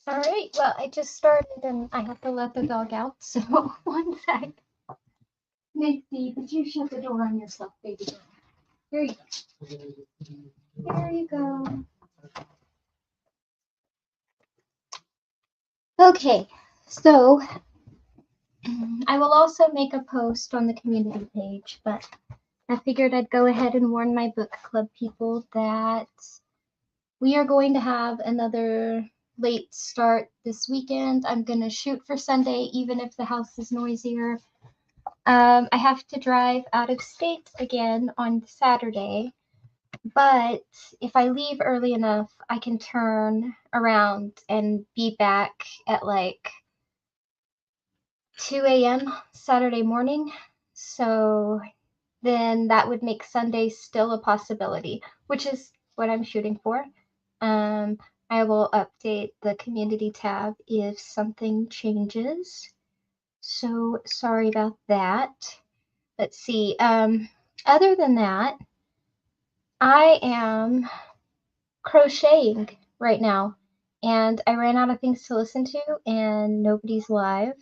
All right, well, I just started and I have to let the dog out, so one sec. Nixie, did you shut the door on yourself, baby girl? Here you go. There you go. Okay, so I will also make a post on the community page, but I figured I'd go ahead and warn my book club people that we are going to have another late start this weekend. I'm going to shoot for Sunday, even if the house is noisier. I have to drive out of state again on Saturday, but if I leave early enough, I can turn around and be back at like 2 a.m. Saturday morning. So then that would make Sunday still a possibility, which is what I'm shooting for. I will update the community tab if something changes. So sorry about that. Let's see. Other than that, I am crocheting right now, and I ran out of things to listen to, and nobody's live.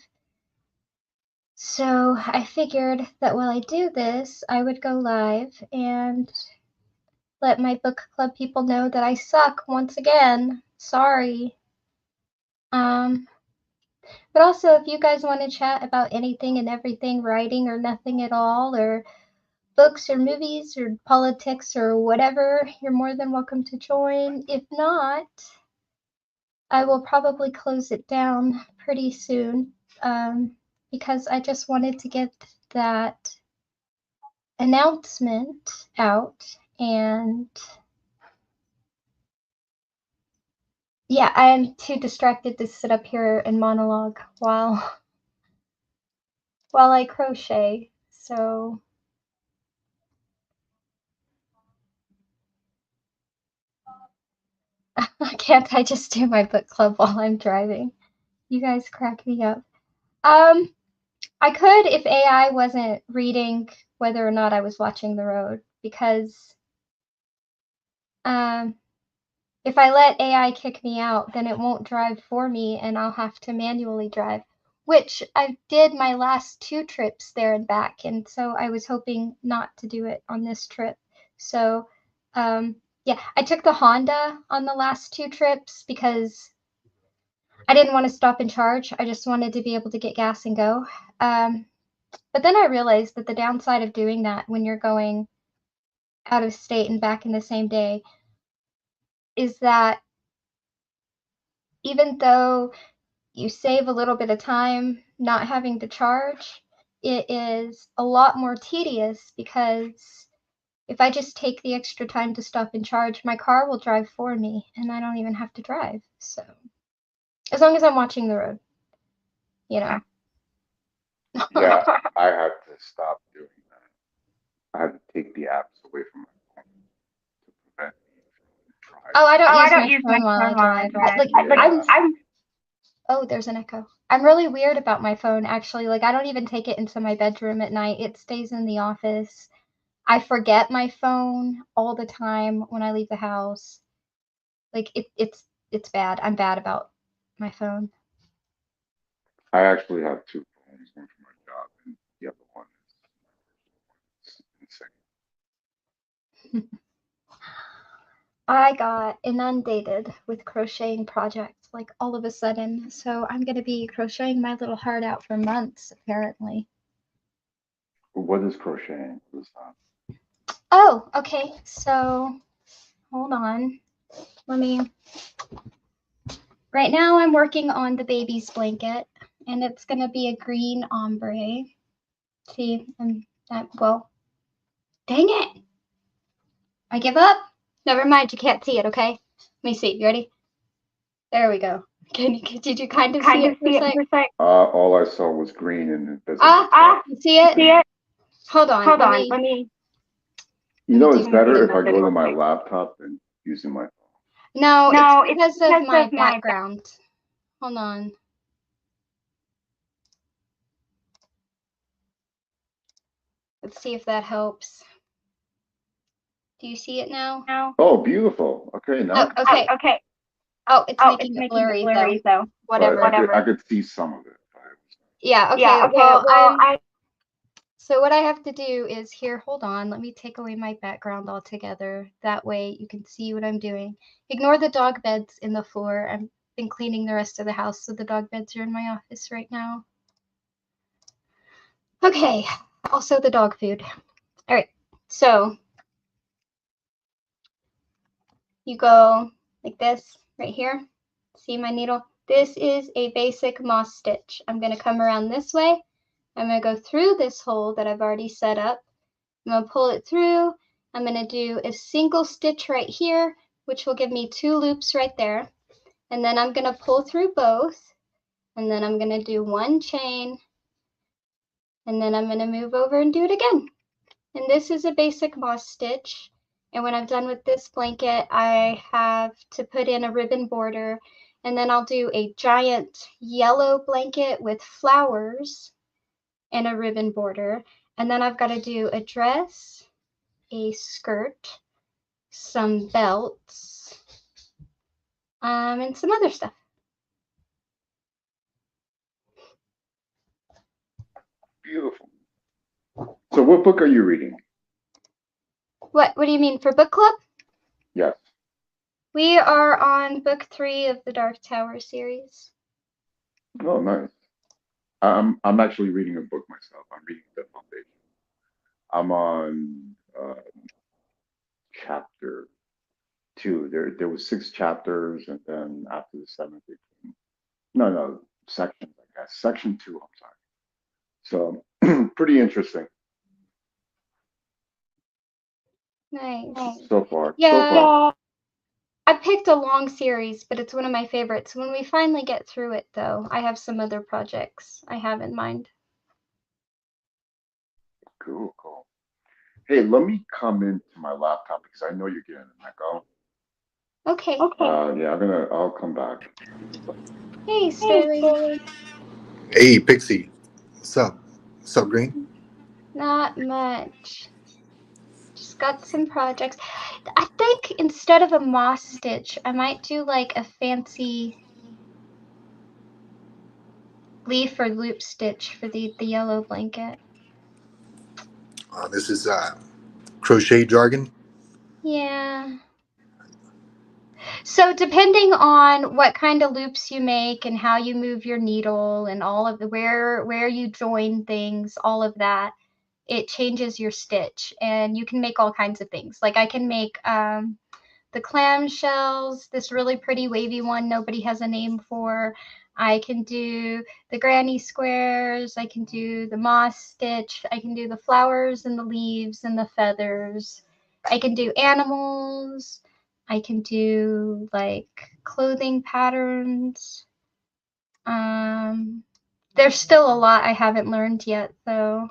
So I figured that while I do this, I would go live and let my book club people know that I suck once again. Sorry. But also, if you guys want to chat about anything and everything, writing or nothing at all, or books or movies or politics or whatever, you're more than welcome to join. If not, I will probably close it down pretty soon because I just wanted to get that announcement out. And yeah, I'm too distracted to sit up here and monologue while I crochet. So can't I just do my book club while I'm driving? You guys crack me up. I could if AI wasn't reading whether or not I was watching the road, because if I let AI kick me out, then it won't drive for me and I'll have to manually drive, which I did my last 2 trips there and back, and so I was hoping not to do it on this trip. So, yeah, I took the Honda on the last 2 trips because I didn't want to stop and charge. I just wanted to be able to get gas and go. But then I realized that the downside of doing that when you're going out of state and back in the same day is that even though you save a little bit of time not having to charge, it is a lot more tedious because if I just take the extra time to stop and charge, my car will drive for me and I don't even have to drive. So, as long as I'm watching the road, you know. Yeah, I had to stop doing that. I had to take the apps away from my phone to prevent me from Oh, I driving. don't Oh, I use don't my use my phone while I phone while I drive. drive. Like Yeah. I'm oh, there's an echo. I'm really weird about my phone, actually. Like, I don't even take it into my bedroom at night. It stays in the office. I forget my phone all the time when I leave the house. Like, it's bad. I'm bad about my phone. I actually have two phones, one for my job and the other one is my personal one. It's insane. I got inundated with crocheting projects, like, all of a sudden. So I'm gonna be crocheting my little heart out for months, apparently. But what is crocheting? What is that? Oh, okay. So hold on. Let me. Right now, I'm working on the baby's blanket, and it's gonna be a green ombre. See, and that, well, dang it! I give up. Never mind, you can't see it, okay? Let me see. You ready? There we go. Did you kind of see kind of it for a see it sec? for a sec. All I saw was green and invisible. You see it? See it? Hold on. Hold Let on. me Let me You do know, it's let me something. better do if I something go to real my quick. laptop than using my phone. No, it's No, it's because of because my of my background. Hold on. Let's see if that helps. Do you see it now? now. Oh, beautiful. Okay, Oh, now. okay. Okay. Oh, it's making it blurry though. Whatever. I could see some of it. Yeah, okay. Well, so what I have to do is here, hold on, let me take away my background altogether. That way you can see what I'm doing. Ignore the dog beds in the floor. I've been cleaning the rest of the house, so the dog beds are in my office right now. Okay, also the dog food. All right, so you go like this right here. See my needle? This is a basic moss stitch. I'm going to come around this way. I'm going to go through this hole that I've already set up. I'm going to pull it through. I'm going to do a single stitch right here, which will give me 2 loops right there. And then I'm going to pull through both. And then I'm going to do 1 chain. And then I'm going to move over and do it again. And this is a basic moss stitch. And when I'm done with this blanket, I have to put in a ribbon border. And then I'll do a giant yellow blanket with flowers and a ribbon border. And then I've got to do a dress, a skirt, some belts, and some other stuff. Beautiful. So what book are you reading? What do you mean, for book club? Yes. We are on book 3 of the Dark Tower series. Oh, nice. I'm actually reading a book myself. I'm reading The Foundation. I'm on chapter 2. There was 6 chapters, and then after the 7th, no, sections, I guess. Section 2, I'm sorry. So pretty interesting. Nice. So far. Yeah. So far. I picked a long series, but it's one of my favorites. When we finally get through it, though, I have some other projects I have in mind. Cool. Hey, let me come into my laptop because I know you're getting an echo. Okay. Yeah, I'll come back. Hey, Sterling. Hey, Pixie. What's up? What's up, Green? Not much. Just got some projects. I think instead of a moss stitch, I might do like a fancy leaf or loop stitch for the yellow blanket. This is crochet jargon. Yeah. So depending on what kind of loops you make and how you move your needle and all of the where you join things, all of that, it changes your stitch, and you can make all kinds of things. Like I can make the clamshells, this really pretty wavy one nobody has a name for. I can do the granny squares, I can do the moss stitch, I can do the flowers and the leaves and the feathers. I can do animals. I can do like clothing patterns. There's still a lot I haven't learned yet, though.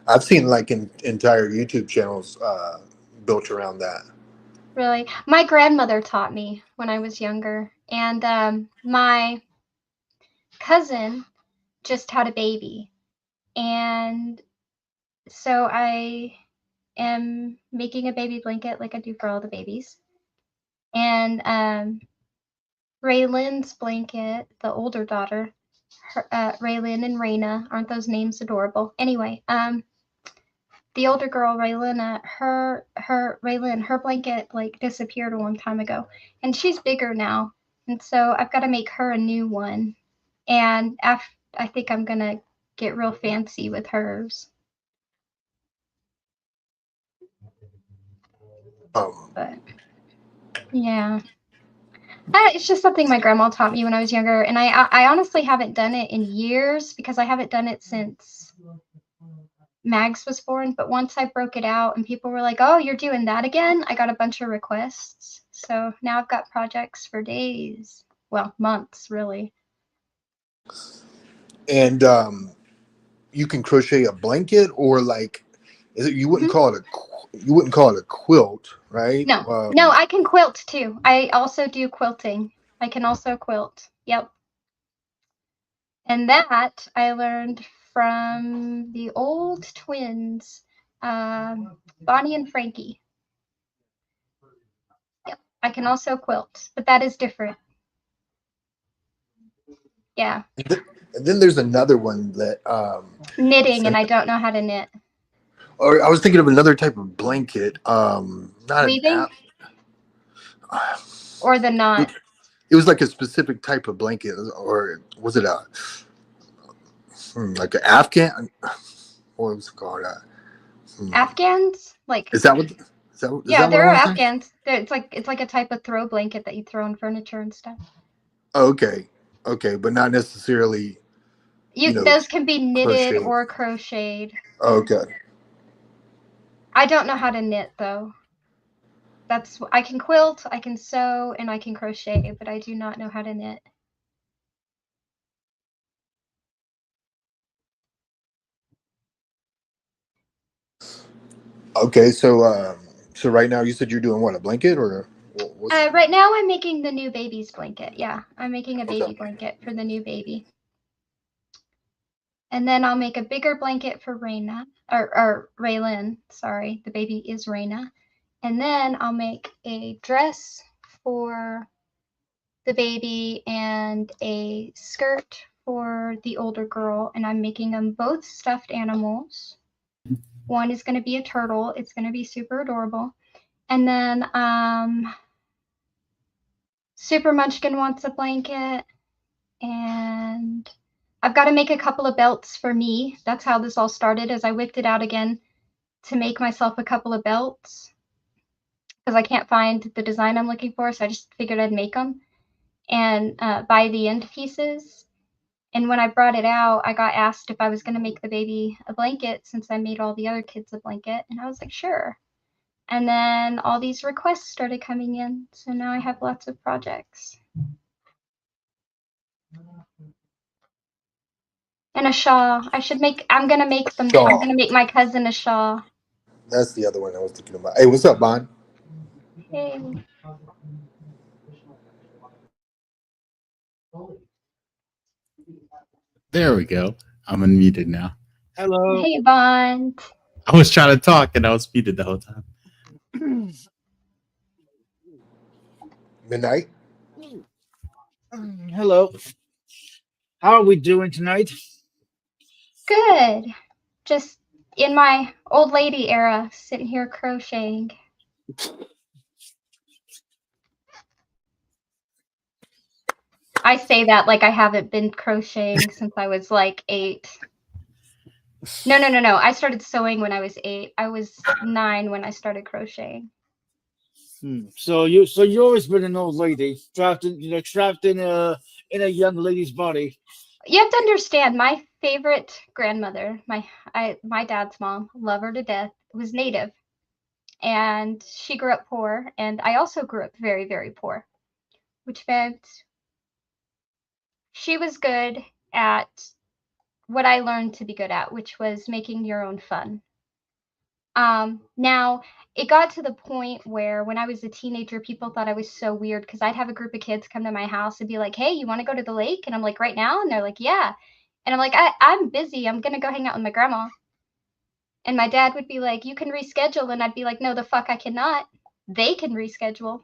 I've seen like entire YouTube channels built around that. Really, my grandmother taught me when I was younger, and my cousin just had a baby, and so I am making a baby blanket like I do for all the babies. And Raylan's blanket, the older daughter, Raylan and Raina, aren't those names adorable? Anyway, the older girl, Raylan, her blanket like disappeared a long time ago, and she's bigger now, and so I've got to make her a new one. And I think I'm gonna get real fancy with hers. But yeah. It's just something my grandma taught me when I was younger, and I honestly haven't done it in years because I haven't done it since Mags was born. But once I broke it out and people were like, "Oh, you're doing that again," I got a bunch of requests. So now I've got projects for days, well, months really. And you can crochet a blanket, or like, you wouldn't call it a quilt, right? No, I can quilt too. I also do quilting. I can also quilt. Yep. And that I learned from the old twins, Bonnie and Frankie. Yep, I can also quilt, but that is different. Yeah. And then there's another one that Knitting, and I don't know how to knit. or I was thinking of another type of blanket. Not an Weaving app. or the knot. It was like a specific type of blanket, or was it like an Afghan? What was it called? Afghans? Like, Is that what? Is that yeah, what there I are want to say? Afghans. It's like a type of throw blanket that you throw on furniture and stuff. Oh, okay, but not necessarily. Those can be knitted Crocheted. or crocheted. Okay. I don't know how to knit though. I can quilt, I can sew, and I can crochet, but I do not know how to knit. Okay, so right now you said you're doing what, a blanket or what's? Right now I'm making the new baby's blanket. Yeah, I'm making a baby Okay. blanket for the new baby. And then I'll make a bigger blanket for Raina, or Raylin, sorry, the baby is Raina. And then I'll make a dress for the baby and a skirt for the older girl. And I'm making them both stuffed animals. One is going to be a turtle. It's going to be super adorable. And then Super Munchkin wants a blanket. And I've got to make a couple of belts for me. That's how this all started, as I whipped it out again to make myself a couple of belts. Because I can't find the design I'm looking for, so I just figured I'd make them and buy the end pieces. And when I brought it out, I got asked if I was going to make the baby a blanket since I made all the other kids a blanket. And I was like, sure. And then all these requests started coming in. So now I have lots of projects. And a shawl. I'm going to make them. Shawl. I'm going to make my cousin a shawl. That's the other one I was thinking about. Hey, what's up, Bon? Hey. There we go. I'm unmuted now. Hello. Hey, Bond. I was trying to talk and I was muted the whole time. Midnight. Hello. How are we doing tonight? Good. Just in my old lady era, sitting here crocheting. I say that like I haven't been crocheting since I was like 8. No. I started sewing when I was 8. I was 9 when I started crocheting. So you always been an old lady, trapped in a young lady's body. You have to understand, my favorite grandmother, my dad's mom, love her to death, was Native. And she grew up poor, and I also grew up very, very poor, which meant she was good at what I learned to be good at, which was making your own fun. Now, it got to the point where when I was a teenager, people thought I was so weird because I'd have a group of kids come to my house and be like, hey, you want to go to the lake? And I'm like, right now? And they're like, yeah. And I'm like, I'm busy. I'm going to go hang out with my grandma. And my dad would be like, you can reschedule. And I'd be like, no, the fuck, I cannot. They can reschedule.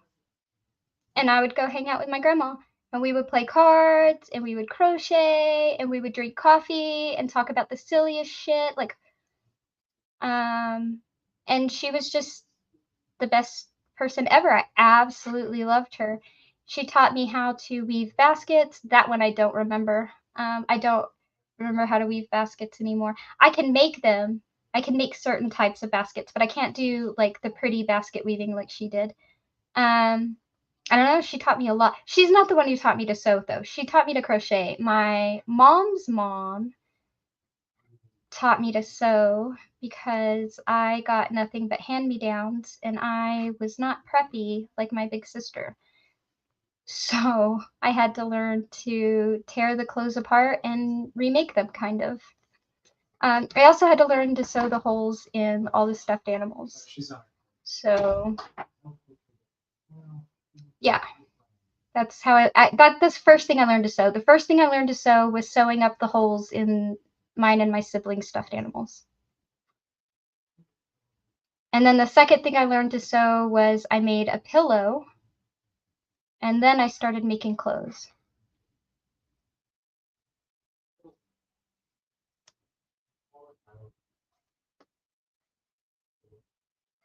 And I would go hang out with my grandma. And we would play cards, and we would crochet, and we would drink coffee and talk about the silliest shit. Like, and she was just the best person ever. I absolutely loved her. She taught me how to weave baskets. That one I don't remember. I don't remember how to weave baskets anymore. I can make them. I can make certain types of baskets, but I can't do like the pretty basket weaving like she did. I don't know. She taught me a lot. She's not the one who taught me to sew, though. She taught me to crochet. My mom's mom taught me to sew because I got nothing but hand-me-downs, and I was not preppy like my big sister. So I had to learn to tear the clothes apart and remake them, kind of. I also had to learn to sew the holes in all the stuffed animals. So, yeah. That's how that's the first thing I learned to sew. The first thing I learned to sew was sewing up the holes in mine and my siblings' stuffed animals. And then the second thing I learned to sew was I made a pillow, and then I started making clothes.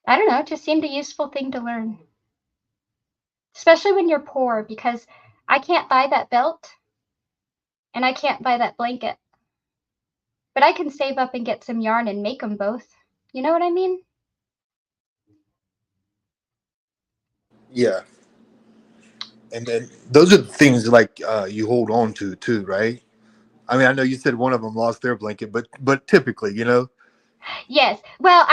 I don't know, it just seemed a useful thing to learn. Especially when you're poor, because I can't buy that belt and I can't buy that blanket. But I can save up and get some yarn and make them both. You know what I mean? Yeah. And then those are the things like you hold on to too, right? I mean, I know you said one of them lost their blanket, but typically, you know. Yes. Well,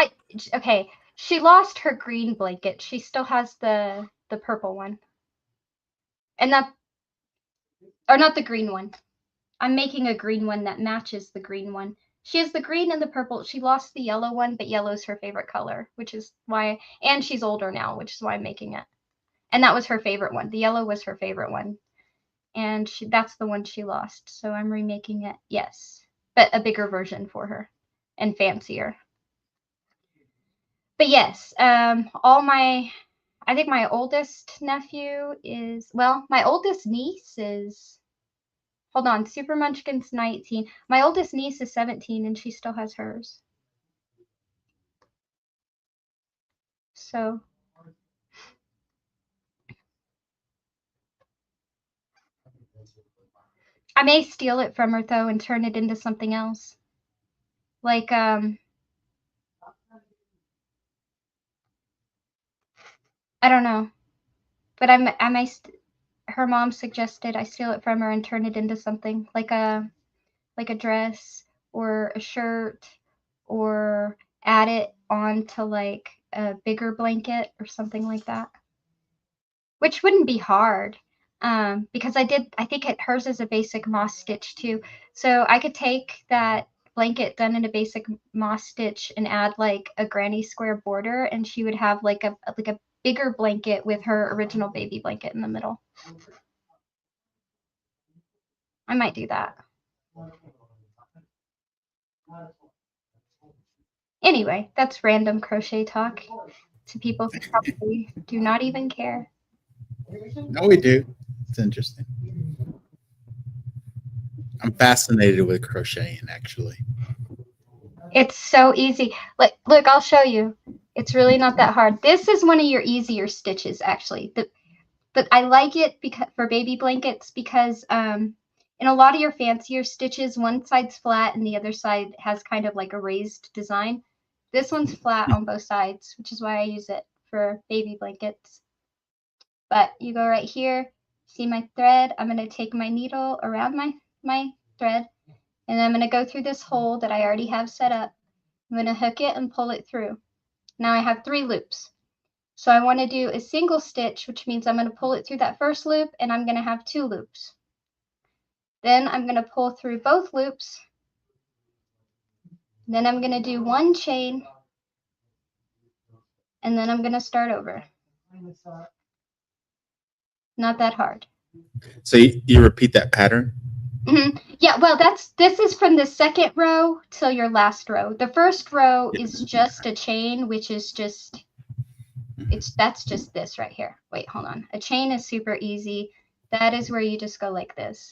okay. She lost her green blanket. She still has the purple one. And that, or not the green one. I'm making a green one that matches the green one. She has the green and the purple. She lost the yellow one, but yellow's her favorite color, which is why, and she's older now, which is why I'm making it. And that was her favorite one. The yellow was her favorite one. And that's the one she lost. So I'm remaking it, yes. But a bigger version for her and fancier. But yes, I think my oldest nephew is, well, my oldest niece is, hold on, Super Munchkin's 19. My oldest niece is 17 and she still has hers. So. I may steal it from her though and turn it into something else. Like, I don't know. But I may, her mom suggested I steal it from her and turn it into something like a dress or a shirt, or add it onto like a bigger blanket or something like that, which wouldn't be hard, because I think hers is a basic moss stitch too, so I could take that blanket done in a basic moss stitch and add like a granny square border, and she would have like a bigger blanket with her original baby blanket in the middle. I might do that. Anyway, that's random crochet talk to people who probably do not even care. No, we do. It's interesting. I'm fascinated with crocheting, actually. It's so easy. Look, I'll show you. It's really not that hard. This is one of your easier stitches, actually. But I like it because for baby blankets, because in a lot of your fancier stitches, one side's flat and the other side has kind of like a raised design. This one's flat on both sides, which is why I use it for baby blankets. But you go right here, see my thread. I'm going to take my needle around my thread, and I'm going to go through this hole that I already have set up. I'm going to hook it and pull it through. Now I have 3 loops. So I want to do a single stitch, which means I'm going to pull it through that first loop, and I'm going to have 2 loops. Then I'm going to pull through both loops. Then I'm going to do 1 chain, and then I'm going to start over. Not that hard. So you repeat that pattern? Mm-hmm. Yeah, well, this is from the second row till your last row. The first row is just a chain, which is just, that's just this right here. Wait, hold on. A chain is super easy. That is where you just go like this.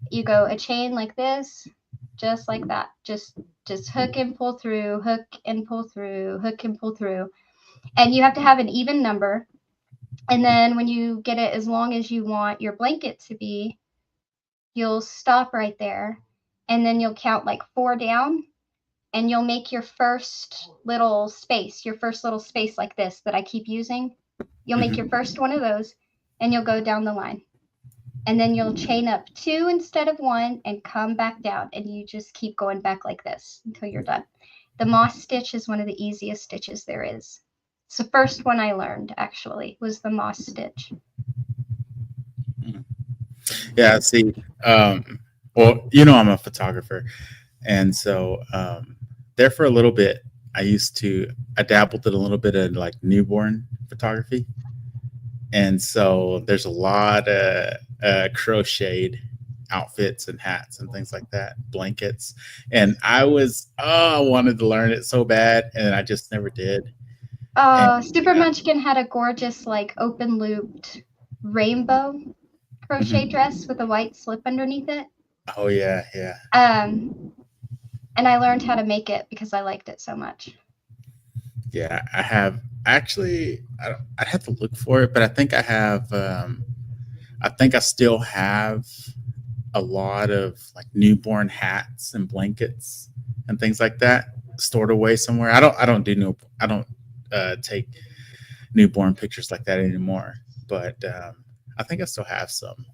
You go a chain like this, just like that. Just hook and pull through, hook and pull through, hook and pull through. And you have to have an even number. And then when you get it as long as you want your blanket to be, you'll stop right there, and then you'll count like 4 down, and you'll make your first little space like this that I keep using. You'll make your first one of those, and you'll go down the line. And then you'll chain up 2 instead of 1 and come back down, and you just keep going back like this until you're done. The moss stitch is one of the easiest stitches there is. It's the first one I learned, actually, was the moss stitch. Yeah, see, well, you know, I'm a photographer. And so there for a little bit, I dabbled in a little bit of like newborn photography. And so there's a lot of crocheted outfits and hats and things like that, blankets. And I wanted to learn it so bad, and I just never did. Super Munchkin had a gorgeous, like, open looped rainbow crochet dress with a white slip underneath it. Oh yeah, yeah. And I learned how to make it because I liked it so much. Yeah, I have actually. I'd have to look for it, but I think I have. I think I still have a lot of like newborn hats and blankets and things like that stored away somewhere. I don't do no. I don't take newborn pictures like that anymore. But I think I still have some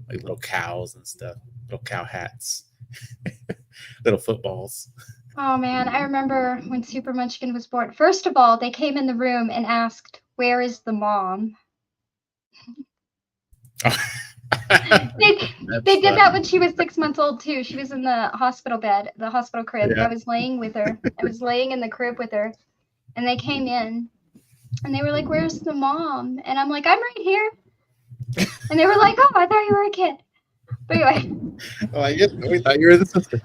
like little cows and stuff, little cow hats, little footballs. Oh man, I remember when Super Munchkin was born. First of all, they came in the room and asked, "Where is the mom?" They did that when she was 6 months old too. She was in the hospital bed, the hospital crib. Yeah. I was laying with her. I was laying in the crib with her, and they came in, and they were like, "Where's the mom?" And I'm like, "I'm right here." And they were like, "Oh, I thought you were a kid." But anyway. Like, yeah, we thought you were the sister.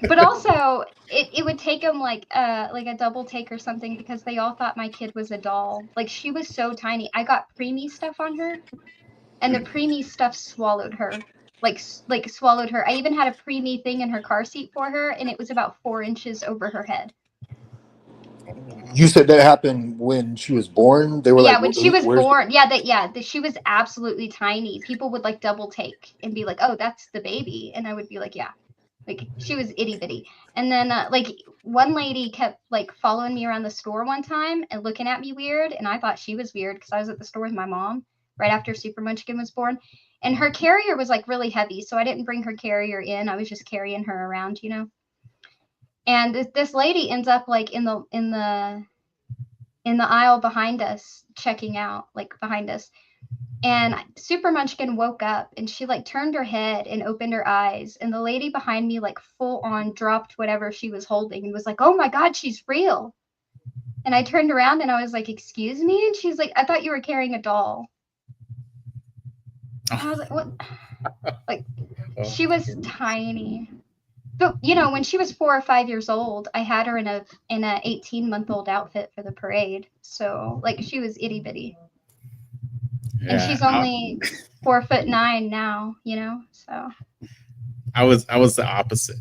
But also, it would take them like a double take or something because they all thought my kid was a doll. Like she was so tiny. I got preemie stuff on her, and the preemie stuff swallowed her. Like swallowed her. I even had a preemie thing in her car seat for her, and it was about 4 inches over her head. You said that happened when she was born. They were Yeah, like, when she was "Where's born. She was absolutely tiny. People would like double take and be like, "Oh, that's the baby," and I would be like, "Yeah." Like she was itty bitty. And then like one lady kept like following me around the store one time and looking at me weird, and I thought she was weird because I was at the store with my mom right after Super Munchkin was born, and her carrier was like really heavy, so I didn't bring her carrier in. I was just carrying her around, you know. And this lady ends up like in the aisle behind us, checking out, like behind us. And Super Munchkin woke up and she like turned her head and opened her eyes. And the lady behind me like full on dropped whatever she was holding and was like, "Oh my God, she's real." And I turned around and I was like, "Excuse me?" And she's like, "I thought you were carrying a doll." And I was like, "What?" Like she was tiny. But you know, when she was 4 or 5 years old, I had her in a 18-month-old outfit for the parade. So like she was itty bitty. Yeah, And she's only 4'9" now, you know. So I was the opposite.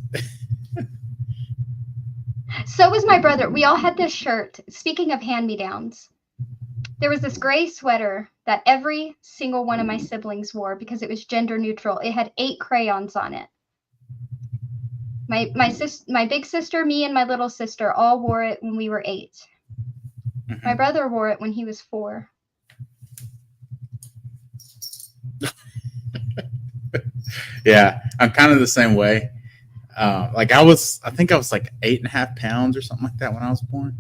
so was my brother. We all had this shirt. Speaking of hand-me-downs, there was this gray sweater that every single one of my siblings wore because it was gender neutral. It had 8 crayons on it. My big sister, me, and my little sister all wore it when we were 8. My brother wore it when he was 4. Yeah, I'm kind of the same way. Like I think I was like 8.5 pounds or something like that when I was born.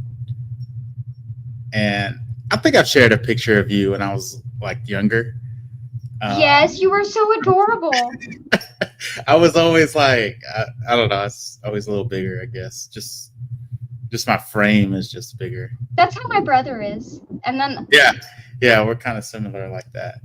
And I think I've shared a picture of you when I was like younger. Yes, you were so adorable. I was always like, I don't know, I was always a little bigger, I guess. Just my frame is just bigger. That's how my brother is. And then Yeah, we're kind of similar like that.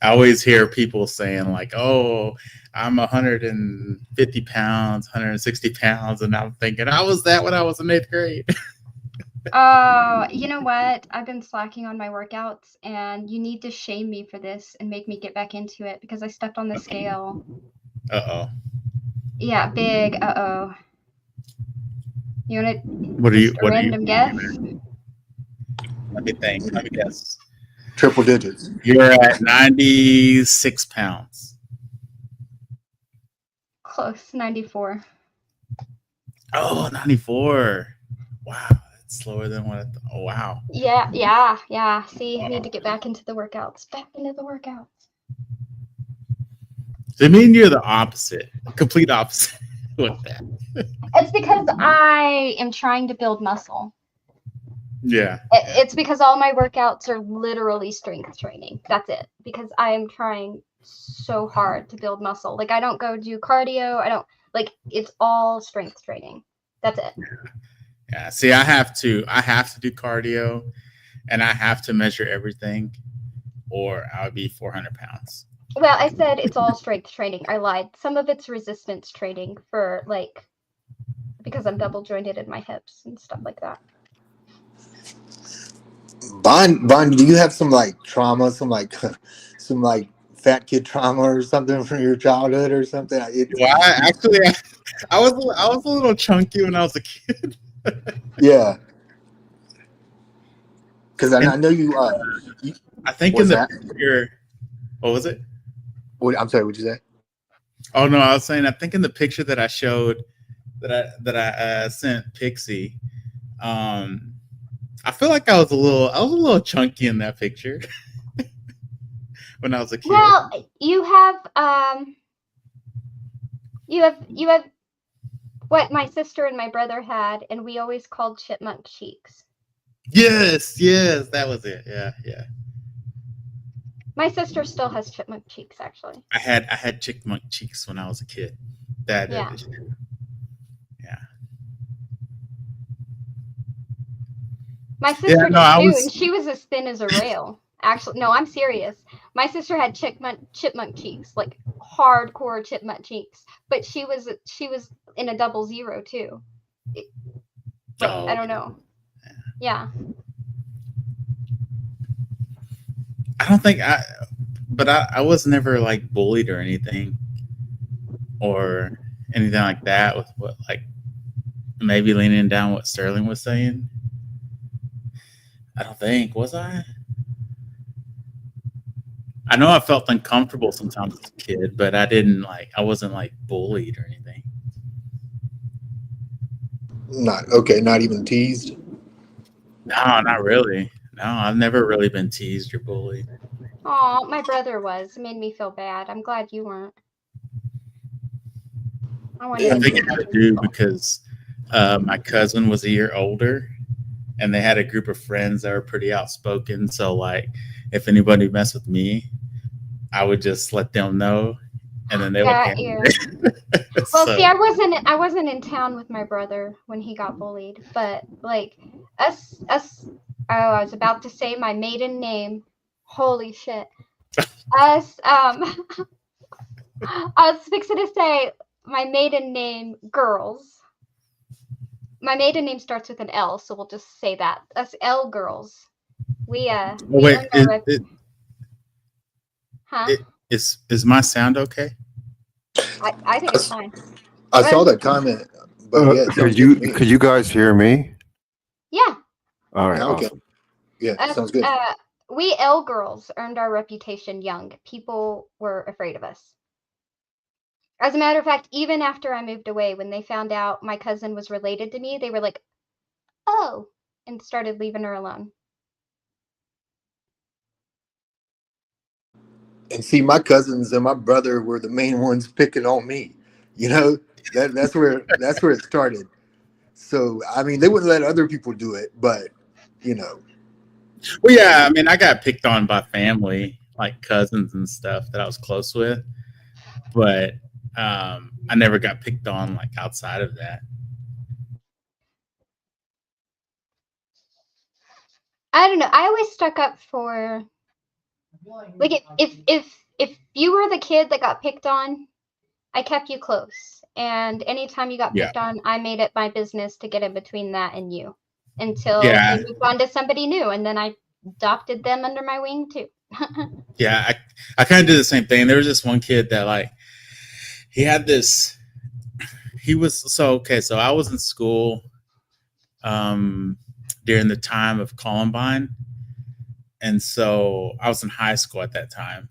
I always hear people saying like, "Oh, I'm 150 pounds, 160 pounds," and I'm thinking, I was that when I was in 8th grade. Oh, you know what? I've been slacking on my workouts, and you need to shame me for this and make me get back into it because I stepped on the scale. Uh-oh. Yeah, big. Uh-oh. You want to What are you? What random guess? Let me think. Let me guess. triple digits?" You're at 96 pounds. Close, 94. Oh, 94. Wow, that's slower than what I thought. Oh, wow. Yeah. See, I need to get back into the workouts. So, I mean, you're the opposite, complete opposite with that. It's because I am trying to build muscle. Yeah. It's because all my workouts are literally strength training. That's it. Because I am trying so hard to build muscle. Like I don't go do cardio. I don't like it's all strength training. That's it. Yeah. See, I have to do cardio and I have to measure everything or I would be 400 pounds. Well, I said it's all strength training. I lied. Some of it's resistance training for like because I'm double jointed in my hips and stuff like that. Bond, do you have some like trauma, some like fat kid trauma or something from your childhood or something. Well, I was a little chunky when I was a kid. Yeah, because I And know you. I think in What's the that? picture, what was it? I'm sorry. What'd you say? Oh no, I was saying I think in the picture that I showed that I sent Pixie, I feel like I was a little chunky in that picture when I was a kid. Well, you have you have what my sister and my brother had, and we always called chipmunk cheeks. Yes, that was it. Yeah. My sister still has chipmunk cheeks, actually. I had chipmunk cheeks when I was a kid. That Yeah. Yeah. My sister no, did I too, was- and she was as thin as a rail. Actually, no, I'm serious. My sister had chipmunk cheeks, like hardcore chipmunk cheeks, but she was in a 00 too. But Oh, I don't know. Yeah. I don't think I was never like bullied or anything like that with what like maybe leaning down what Sterling was saying. I don't think, was I? I know I felt uncomfortable sometimes as a kid, but I wasn't like bullied or anything. Not even teased. No, not really. No, I've never really been teased or bullied. Oh, my brother was. It made me feel bad. I'm glad you weren't. I wanted I to think be it had to do because my cousin was a year older, and they had a group of friends that were pretty outspoken. So, like, if anybody messed with me, I would just let them know, and then they would Got handle you. it. Well, So, see, I wasn't in town with my brother when he got bullied, but like us. Oh, I was about to say my maiden name. Holy shit. Us. I was fixing to say my maiden name, girls. My maiden name starts with an L, so we'll just say that. Us L girls. We wait, earned our huh? is my sound okay? I think it's fine. I saw that comment, but yeah, it sounds good to me. Could you guys hear me? Yeah. All right, Okay. awesome. Yeah, sounds good. We L girls earned our reputation young. People were afraid of us. As a matter of fact, even after I moved away, when they found out my cousin was related to me, they were like, "Oh," and started leaving her alone. And see, my cousins and my brother were the main ones picking on me. You know, that's where it started. So I mean, they wouldn't let other people do it, but you know. Well, yeah, I mean, I got picked on by family, like cousins and stuff that I was close with, but I never got picked on like outside of that. I don't know. I always stuck up for like if you were the kid that got picked on, I kept you close. And anytime you got picked on, I made it my business to get in between that and you until Yeah. you moved on to somebody new, and then I adopted them under my wing too. Yeah, I kind of did the same thing. There was this one kid that like he had this. He was so okay. So I was in school during the time of Columbine, and so I was in high school at that time,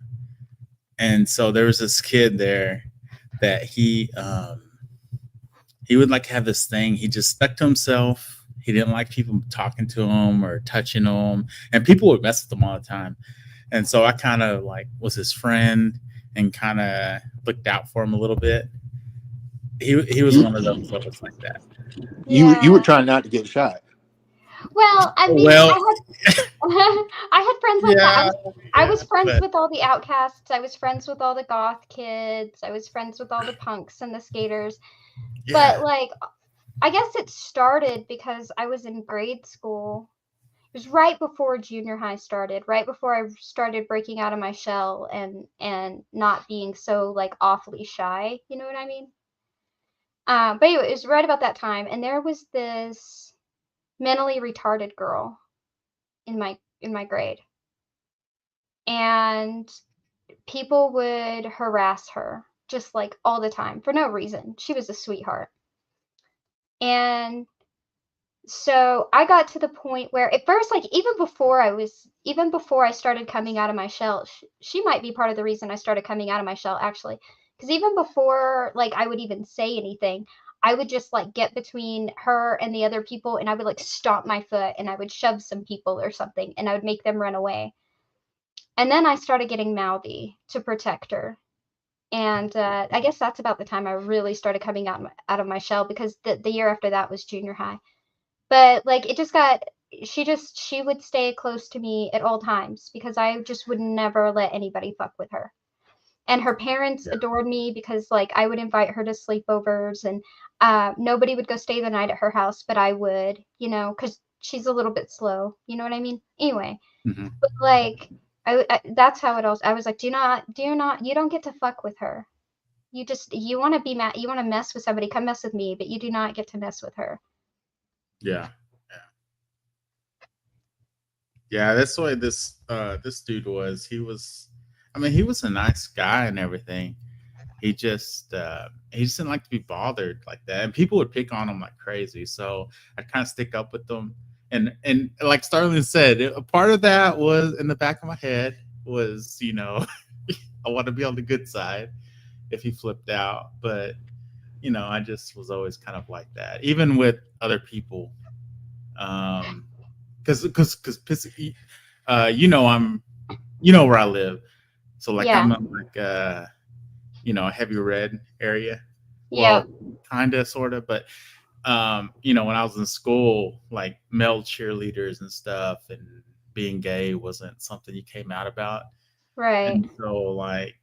and so there was this kid there that he would like have this thing. He just stuck to himself. He didn't like people talking to him or touching him, and people would mess with him all the time. And so I kind of like was his friend and kind of looked out for him a little bit. He was one of those that was like that. You were trying not to get shot. Well, I mean, Well, I had friends like yeah, that. I was friends but- with all the outcasts. I was friends with all the goth kids. I was friends with all the punks and the skaters. Yeah. But like, I guess it started because I was in grade school. It was right before junior high started, right before I started breaking out of my shell and not being so like awfully shy. You know what I mean? But anyway, it was right about that time, and there was this mentally retarded girl in my grade, and people would harass her just like all the time for no reason. She was a sweetheart. And so I got to the point where at first, like even before I started coming out of my shell, she might be part of the reason I started coming out of my shell actually. Because even before like I would even say anything, I would just like get between her and the other people and I would like stomp my foot and I would shove some people or something and I would make them run away. And then I started getting mouthy to protect her. And I guess that's about the time I really started coming out of my shell because the year after that was junior high. But like it just got she would stay close to me at all times because I just would never let anybody fuck with her. And her parents adored me because like I would invite her to sleepovers and nobody would go stay the night at her house, but I would, you know, because she's a little bit slow. You know what I mean? Anyway, but like that's how it all. I was like, do not, you don't get to fuck with her. You want to be mad, you want to mess with somebody, come mess with me, but you do not get to mess with her. Yeah. Yeah, that's the way this dude was. He was, I mean, he was a nice guy and everything. He just didn't like to be bothered like that, and people would pick on him like crazy. So I kind of stick up with them, and like Starling said, a part of that was in the back of my head was, you know, I want to be on the good side if he flipped out, but you know, I just was always kind of like that, even with other people. Because you know where I live, so like I'm in like you know, a heavy red area. Well, kind of, sort of, but you know, when I was in school, like male cheerleaders and stuff, and being gay wasn't something you came out about, Right? And so like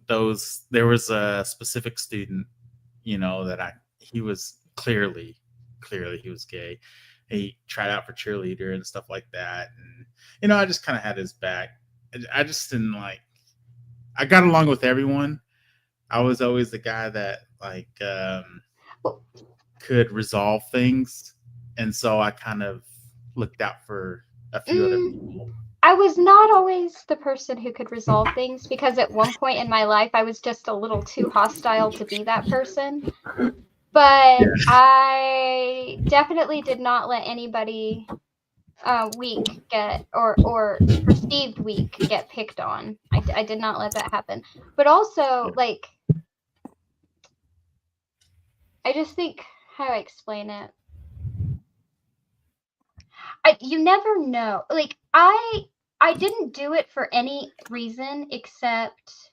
there was a specific student, you know, that he was clearly he was gay. He tried out for cheerleader and stuff like that, and you know, I just kind of had his back. I just didn't like. I got along with everyone. I was always the guy that like could resolve things, and so I kind of looked out for a few other people. I was not always the person who could resolve things because at one point in my life I was just a little too hostile to be that person. But I definitely did not let anybody weak get or perceived weak get picked on. I did not let that happen. But also like I just think how I explain it. You never know. Like I didn't do it for any reason except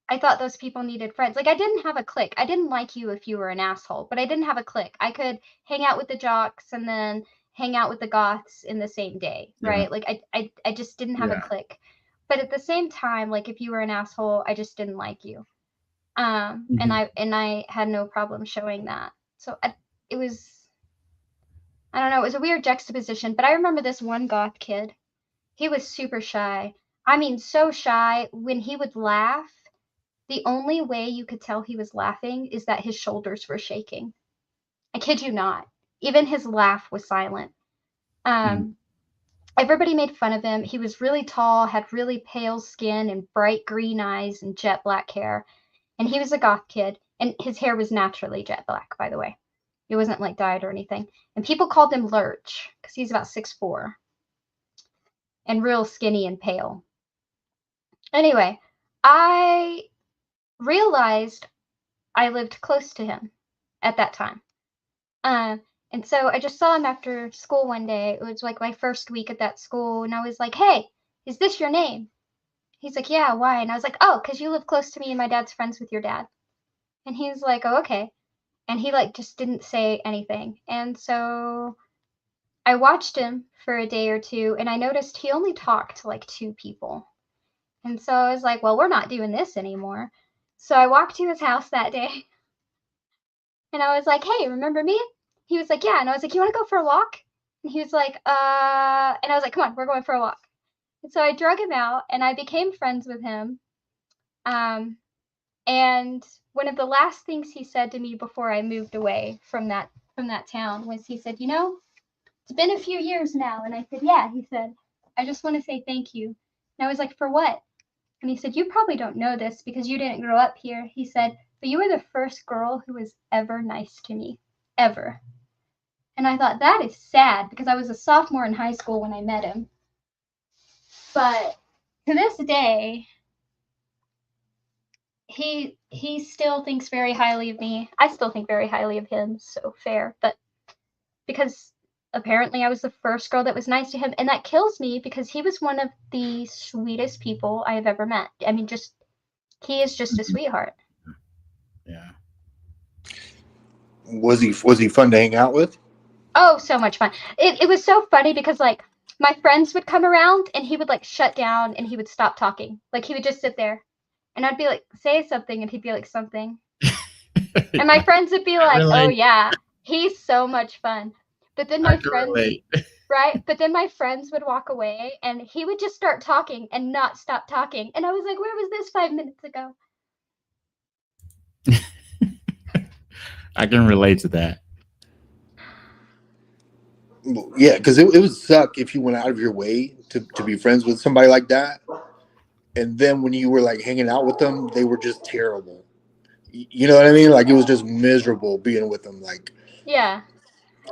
I thought those people needed friends. Like I didn't have a clique. I didn't like you if you were an asshole, but I didn't have a clique. I could hang out with the jocks and then hang out with the goths in the same day, right? Like I just didn't have a clique. But at the same time, like if you were an asshole, I just didn't like you. And I had no problem showing that. So it was, I don't know, it was a weird juxtaposition, but I remember this one goth kid. He was super shy. I mean, so shy. When he would laugh, the only way you could tell he was laughing is that his shoulders were shaking. I kid you not. Even his laugh was silent. Everybody made fun of him. He was really tall, had really pale skin and bright green eyes and jet black hair. And he was a goth kid. And his hair was naturally jet black, by the way. It wasn't like dyed or anything. And people called him Lurch because he's about 6'4" and real skinny and pale. Anyway, I realized I lived close to him at that time. And so I just saw him after school one day. It was like my first week at that school. And I was like, hey, is this your name? He's like, yeah, why? And I was like, oh, because you live close to me and my dad's friends with your dad. And he's like, oh, okay. And he like just didn't say anything. And so I watched him for a day or two and I noticed he only talked to like 2 people. And so I was like, well, we're not doing this anymore. So I walked to his house that day and I was like, hey, remember me? He was like, yeah. And I was like, you want to go for a walk? And he was like, and I was like, come on, we're going for a walk. And so I drug him out and I became friends with him. And one of the last things he said to me before I moved away from that town was he said, you know, it's been a few years now. And I said, yeah. He said, I just want to say thank you And I was like, for what? And he said, you probably don't know this because you didn't grow up here. He said, but you were the first girl who was ever nice to me, ever. And I thought, that is sad because I was a sophomore in high school when I met him. But to this day, he still thinks very highly of me. I still think very highly of him, so fair. But because apparently I was the first girl that was nice to him, and that kills me because he was one of the sweetest people I have ever met. I mean, just he is just a sweetheart. Yeah. Was he fun to hang out with? Oh, so much fun. It was so funny because like my friends would come around and he would like shut down and he would stop talking. Like he would just sit there and I'd be like, say something, and he'd be like, something. And my friends would be like, oh yeah, he's so much fun. But then my friends, right? But then my friends would walk away and he would just start talking and not stop talking. And I was like, where was this 5 minutes ago? I can relate to that. Yeah, because it would suck if you went out of your way to be friends with somebody like that. And then when you were like hanging out with them, they were just terrible. You know what I mean? Like it was just miserable being with them. Like, yeah.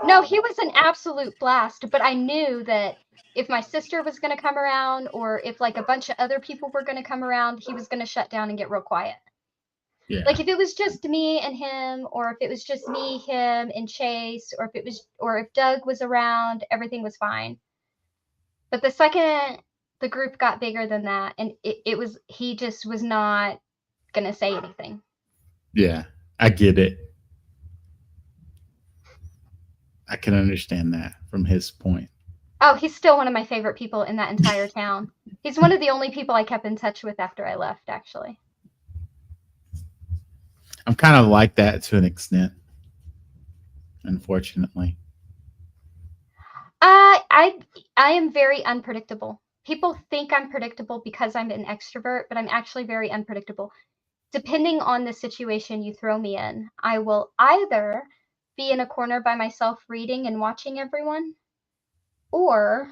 No, he was an absolute blast, but I knew that if my sister was going to come around or if like a bunch of other people were going to come around, he was going to shut down and get real quiet. Yeah. Like if it was just me and him, or if it was just me, him, and Chase, or if Doug was around, everything was fine. But the second the group got bigger than that, and he just was not going to say anything. Yeah, I get it. I can understand that from his point. Oh, he's still one of my favorite people in that entire town. He's one of the only people I kept in touch with after I left, actually. I'm kind of like that to an extent, unfortunately. I am very unpredictable. People think I'm predictable because I'm an extrovert, but I'm actually very unpredictable. Depending on the situation you throw me in, I will either be in a corner by myself reading and watching everyone, or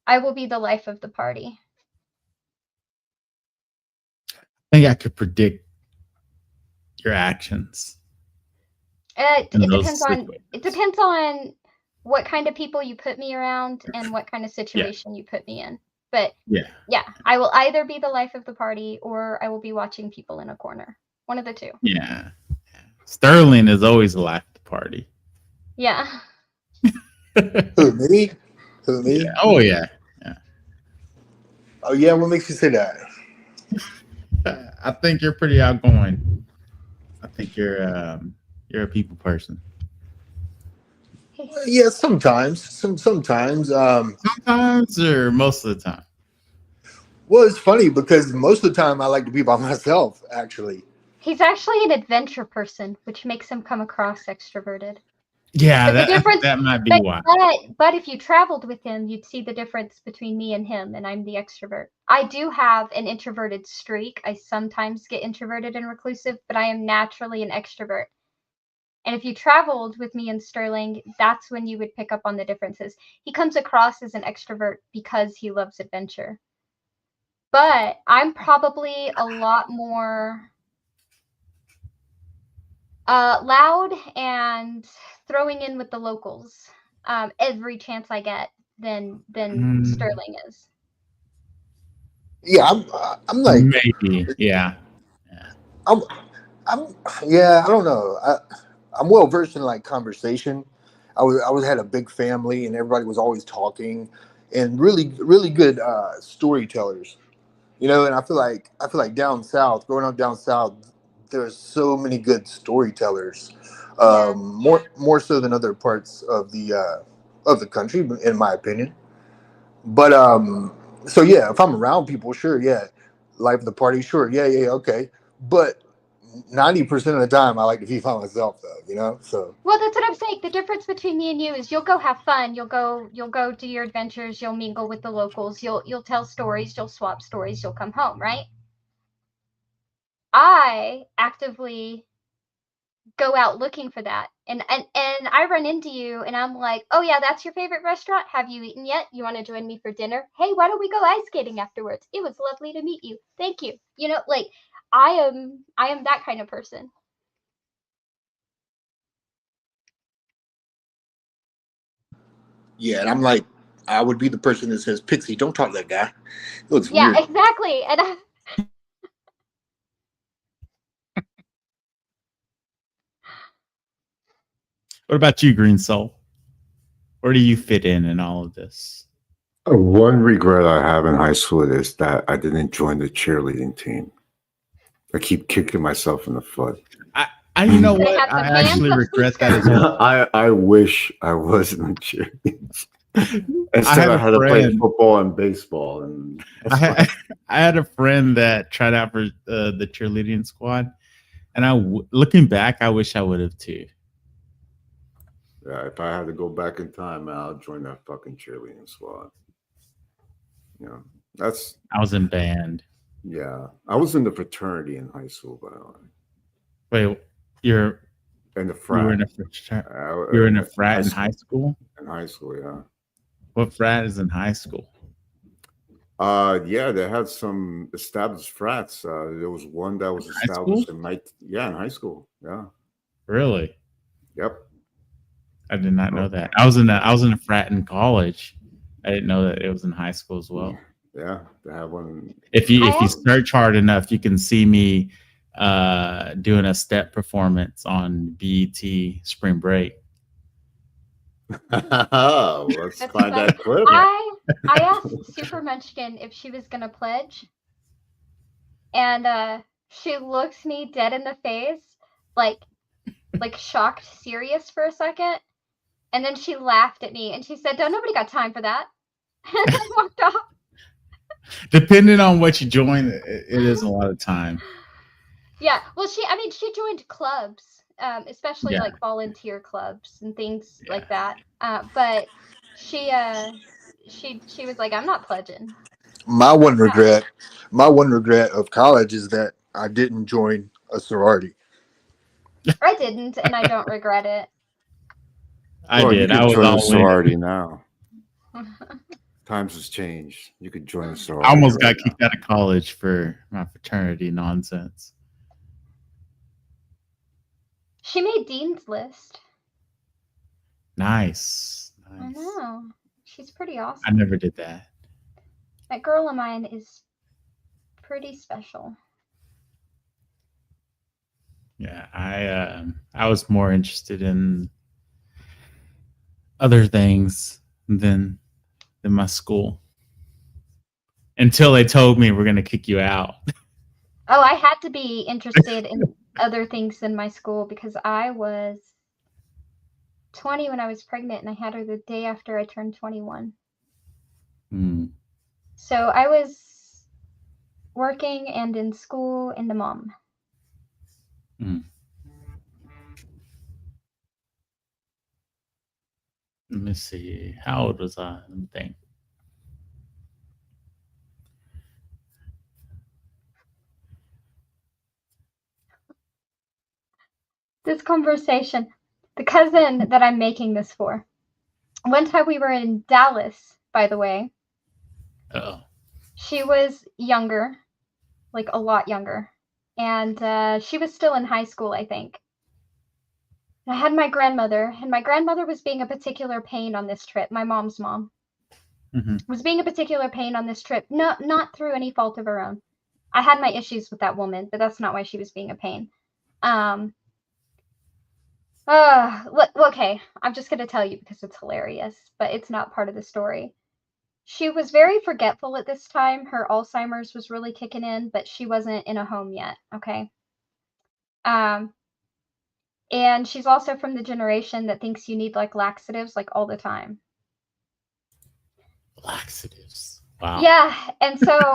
I will be the life of the party. I think I could predict your actions. It depends on what kind of people you put me around and what kind of situation you put me in. But yeah, I will either be the life of the party or I will be watching people in a corner. One of the two. Yeah. Sterling is always the life of the party. Yeah. who, me? Yeah. Oh, yeah. Oh, yeah. What makes you say that? I think you're pretty outgoing. I think you're a people person. Yeah, sometimes. Sometimes. Sometimes or most of the time? Well, it's funny because most of the time I like to be by myself, actually. He's actually an adventure person, which makes him come across extroverted. Yeah, that might be why. But if you traveled with him, you'd see the difference between me and him, and I'm the extrovert. I do have an introverted streak. I sometimes get introverted and reclusive, but I am naturally an extrovert. And if you traveled with me and Sterling, that's when you would pick up on the differences. He comes across as an extrovert because he loves adventure. But I'm probably a lot more loud and throwing in with the locals every chance I get than Sterling is. Yeah, I'm like maybe. Yeah. I'm yeah. I don't know. I'm well versed in like conversation. I had a big family and everybody was always talking, and really good storytellers. You know, and I feel like down south, growing up down south, there's so many good storytellers, more so than other parts of the country, in my opinion. But so yeah, if I'm around people, sure, yeah, life of the party, sure, yeah, okay. But 90% of the time, I like to be by myself, though. You know, so. Well, that's what I'm saying. The difference between me and you is you'll go have fun. You'll go do your adventures. You'll mingle with the locals. You'll tell stories. You'll swap stories. You'll come home, right? I actively go out looking for that. and I run into you and I'm like, oh yeah, that's your favorite restaurant? Have you eaten yet? You want to join me for dinner? Hey, why don't we go ice skating afterwards? It was lovely to meet you. Thank you. You know, like I am that kind of person. Yeah, and I'm like, I would be the person that says, Pixie, don't talk to that guy. It looks Yeah, weird. exactly. And What about you, Green Soul? Where do you fit in all of this? One regret I have in high school is that I didn't join the cheerleading team. I keep kicking myself in the foot. You know They what? had the I fans actually up regret that some as well. I wish I was in the cheerleading. Instead, had I a had to play friend- football and baseball, and I had a friend that tried out for the cheerleading squad, and looking back, I wish I would have too. yeah, if I had to go back in time, man, I'll join that fucking cheerleading squad. Yeah, that's I was in band. yeah. I was in the fraternity in high school, by the way. Wait, you're And the you frat. were in a you were in a frat in high school? In high school, yeah. What frat is in high school? Yeah, they had some established frats. There was one that was High established school? in high school. Yeah. Really? Yep. I did not know that. I was in a frat in college. I didn't know that it was in high school as well. Yeah, they have one. If you search hard enough, you can see me doing a step performance on BET Spring Break. Oh, let's That's find that clip. I asked Super Munchkin if she was gonna pledge, and she looks me dead in the face, like shocked, serious for a second, and then she laughed at me and she said, "No, nobody got time for that," and then walked off. Depending on what you join, it is a lot of time. Yeah, well, she joined clubs, especially Yeah. like volunteer clubs and things like that. But she was like, "I'm not pledging." My one regret of college is that I didn't join a sorority. I didn't, and I don't regret it. I You did. could I was join a all in. sorority now. Times has changed. You could join a sorority. I almost got right kicked out of college for my fraternity nonsense. She made Dean's List. Nice. I know. She's pretty awesome. I never did that. That girl of mine is pretty special. Yeah, I was more interested in other things than my school until they told me we're going to kick you out. Oh, I had to be interested in other things than my school because I was 20 when I was pregnant and I had her the day after I turned 21. So I was working and in school and a mom. Let me see. How old was I? Let me think. This conversation, the cousin that I'm making this for, one time we were in Dallas, by the way. Uh-oh. She was younger, like a lot younger. And she was still in high school, I think. I had my grandmother, and my grandmother was being a particular pain on this trip. My mom's mom was being a particular pain on this trip, not through any fault of her own. I had my issues with that woman, but that's not why she was being a pain. Okay, I'm just going to tell you because it's hilarious, but it's not part of the story. She was very forgetful at this time. Her Alzheimer's was really kicking in, but she wasn't in a home yet, okay? And she's also from the generation that thinks you need like laxatives like all the time. Laxatives. Wow. Yeah, and so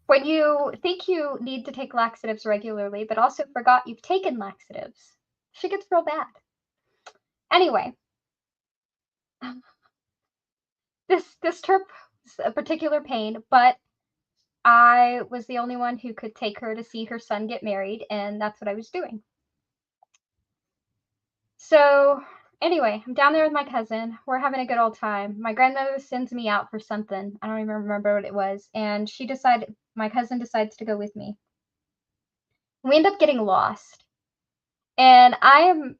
when you think you need to take laxatives regularly, but also forgot you've taken laxatives, she gets real bad. Anyway, this trip was a particular pain, but I was the only one who could take her to see her son get married, and that's what I was doing. So anyway, I'm down there with my cousin. We're having a good old time. My grandmother sends me out for something. I don't even remember what it was. And my cousin decides to go with me. We end up getting lost. And I am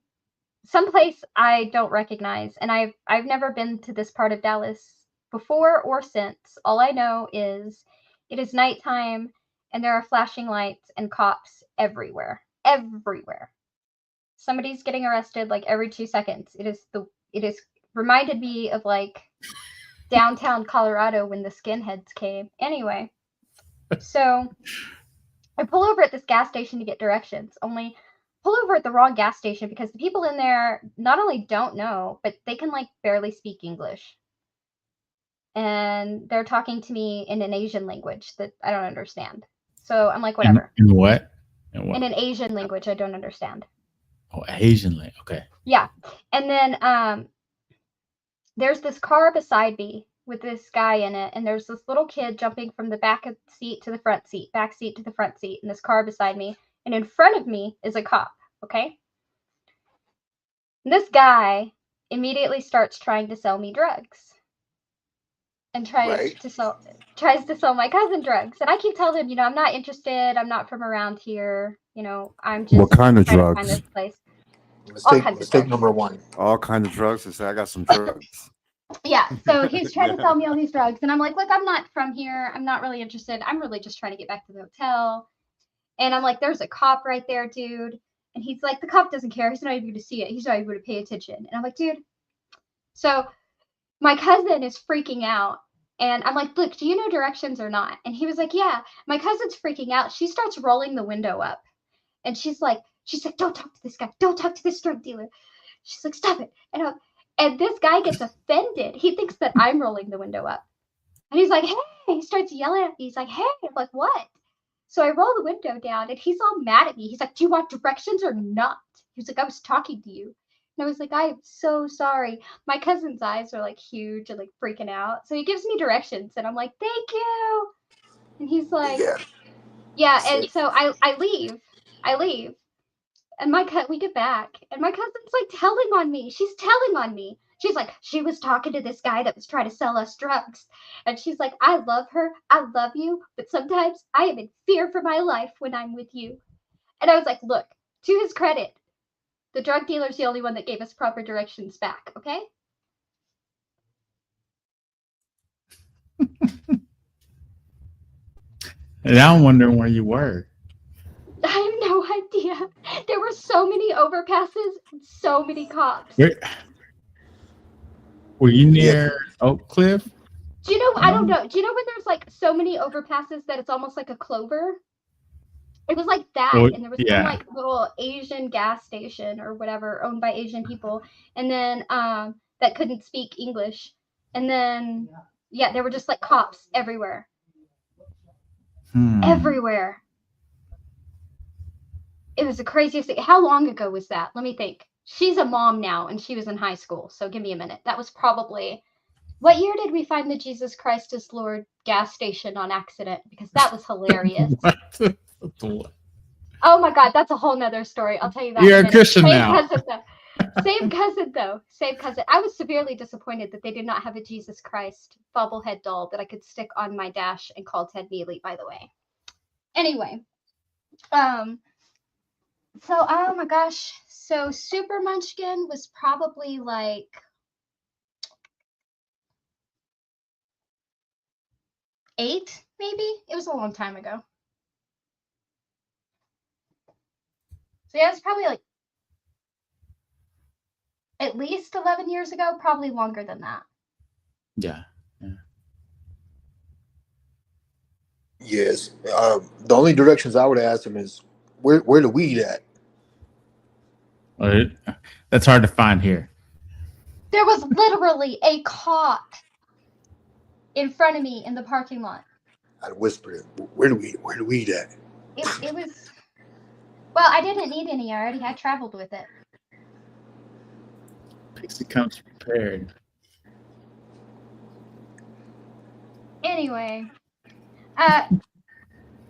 someplace I don't recognize. And I've never been to this part of Dallas before or since. All I know is it is nighttime and there are flashing lights and cops everywhere. Everywhere. Somebody's getting arrested like every 2 seconds. It is reminded me of like downtown Colorado when the skinheads came. Anyway, so I pull over at this gas station to get directions. Only pull over at the wrong gas station because the people in there not only don't know, but they can like barely speak English. And they're talking to me in an Asian language that I don't understand. So I'm like, whatever. In what? In an Asian language I don't understand. Oh, Asian. Okay. Yeah. And then there's this car beside me with this guy in it, and there's this little kid jumping from the back seat to the front seat, back seat to the front seat, in this car beside me. And in front of me is a cop, okay? And this guy immediately starts trying to sell me drugs. And tries to sell my cousin drugs. And I keep telling him, I'm not interested. I'm not from around here. I'm just What kind of trying to find drugs? this place. All kinds of Mistake drugs. number one. All kinds of drugs. To say I got some drugs. Yeah, so he's trying to sell me all these drugs, and I'm like, look, I'm not from here. I'm not really interested. I'm really just trying to get back to the hotel. And I'm like, there's a cop right there, dude. And he's like, the cop doesn't care. He's not even going to see it. He's not even going to pay attention. And I'm like, dude. So my cousin is freaking out. And I'm like, look, do you know directions or not? And he was like, yeah. My cousin's freaking out. She starts rolling the window up. And she's like, don't talk to this guy. Don't talk to this drug dealer. She's like, stop it. And this guy gets offended. He thinks that I'm rolling the window up. And he's like, hey. He starts yelling at me. He's like, hey. I'm like, what? So I roll the window down, and he's all mad at me. He's like, do you want directions or not? He was like, I was talking to you. And I was like, I am so sorry. My cousin's eyes are like huge and like freaking out. So he gives me directions, and I'm like, thank you. And he's like, yeah. And so I leave. And we get back, and my cousin's like telling on me. She's telling on me. She's like, she was talking to this guy that was trying to sell us drugs. And she's like, I love her. I love you. But sometimes I am in fear for my life when I'm with you. And I was like, look, to his credit, the drug dealer's the only one that gave us proper directions back, okay? And now I'm wondering where you were. I have no idea. There were so many overpasses and so many cops. Were you near Oak Cliff? Do you know, I don't know. Do you know when there's like so many overpasses that it's almost like a clover? It was like that. And there was some like little Asian gas station or whatever owned by Asian people. And then that couldn't speak English. And then, there were just like cops everywhere. Everywhere. It was the craziest thing. How long ago was that? Let me think. She's a mom now, and she was in high school. So give me a minute. That was probably... What year did we find the Jesus Christ is Lord gas station on accident? Because that was hilarious. Oh my God, that's a whole nother story. I'll tell you that. You're a Christian now. Same cousin, though. Same cousin. I was severely disappointed that they did not have a Jesus Christ bobblehead doll that I could stick on my dash and call Ted Neely, by the way. Anyway. So, oh my gosh. So, Super Munchkin was probably like... eight, maybe? It was a long time ago. So yeah, it's probably like at least 11 years ago, probably longer than that. Yeah. Yes. The only directions I would ask him is where the weed at? That's hard to find here. There was literally a cop in front of me in the parking lot. I'd whisper it. Where the weed at? It was... Well, I didn't need any. I already had traveled with it. Pixie comes prepared. Anyway.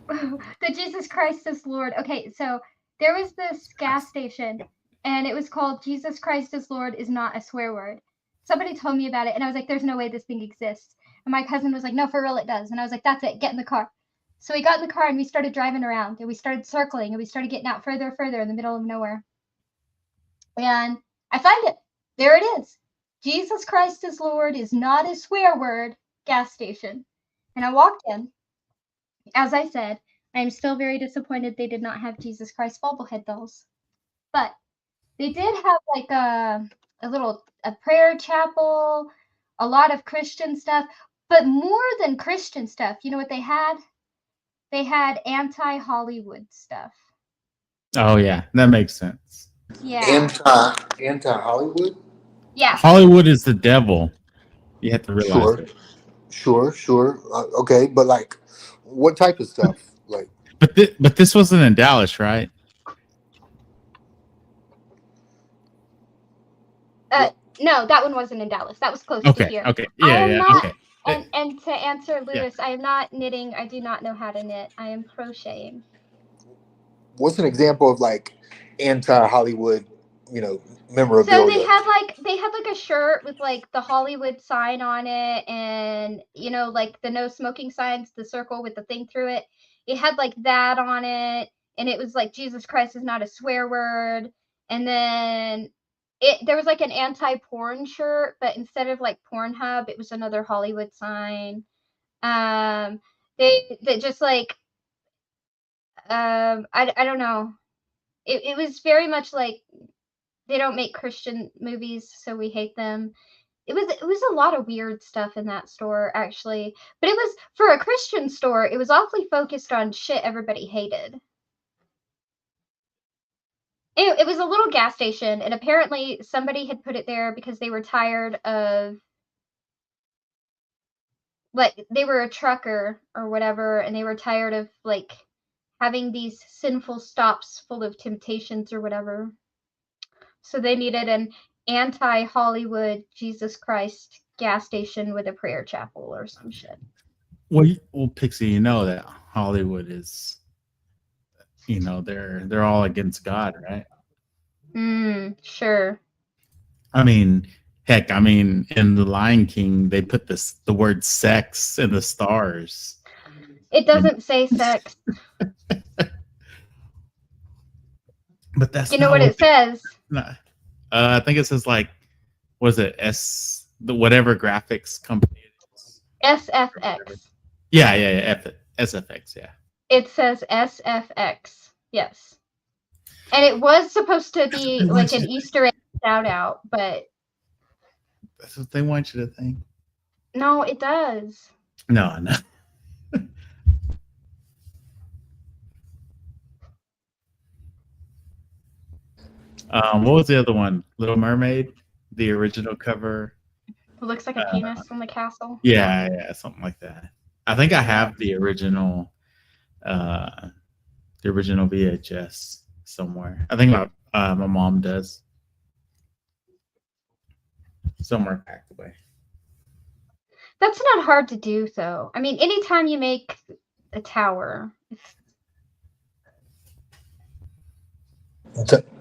The Jesus Christ is Lord. Okay, so there was this gas station, and it was called Jesus Christ is Lord is not a swear word. Somebody told me about it, and I was like, there's no way this thing exists. And my cousin was like, no, for real, it does. And I was like, that's it, get in the car. So we got in the car and we started driving around, and we started circling, and we started getting out further and further in the middle of nowhere. And I find it. There it is. Jesus Christ is Lord is not a swear word, gas station. And I walked in. As I said, I am still very disappointed they did not have Jesus Christ bobblehead dolls. But they did have like a prayer chapel, a lot of Christian stuff, but more than Christian stuff. You know what they had? They had anti-Hollywood stuff. Oh yeah, that makes sense. Yeah. Anti Hollywood. Yeah. Hollywood is the devil. You have to realize it. Sure. Okay, but like, what type of stuff? Like, But this wasn't in Dallas, right? No, that one wasn't in Dallas. That was close to Okay. here. Okay. I Yeah. am Yeah. not- Okay. And to answer Lewis, I am not knitting. I do not know how to knit. I am crocheting. what's an example of like anti Hollywood, memorabilia? So they had like a shirt with like the Hollywood sign on it, and like the no smoking signs, the circle with the thing through it. It had like that on it, and it was like Jesus Christ is not a swear word. And then there was like an anti-porn shirt, but instead of like Pornhub, it was another Hollywood sign. They just like I don't know. It was very much like they don't make Christian movies, so we hate them. It was a lot of weird stuff in that store, actually. But it was, for a Christian store, it was awfully focused on shit everybody hated. It was a little gas station, and apparently somebody had put it there because they were tired of, like, they were a trucker or whatever, and they were tired of, like, having these sinful stops full of temptations or whatever. So they needed an anti-Hollywood Jesus Christ gas station with a prayer chapel or some shit. Well, Pixie, you know that Hollywood is, they're all against God, right? Sure. I mean, heck, in The Lion King, they put the word sex in the stars. It doesn't say sex. But that's You know what it says? No. I think it says like, what is it? Whatever graphics company it is. SFX. Yeah. SFX, yeah. It says SFX. Yes. And it was supposed to be like an Easter egg shout out, but That's what they want you to think. no, it does. No. What was the other one? Little Mermaid, the original cover. It looks like a penis on the castle. Yeah, something like that. I think I have the original VHS somewhere. I think my mom does. Somewhere packed away. That's not hard to do, though. I mean, anytime you make a tower,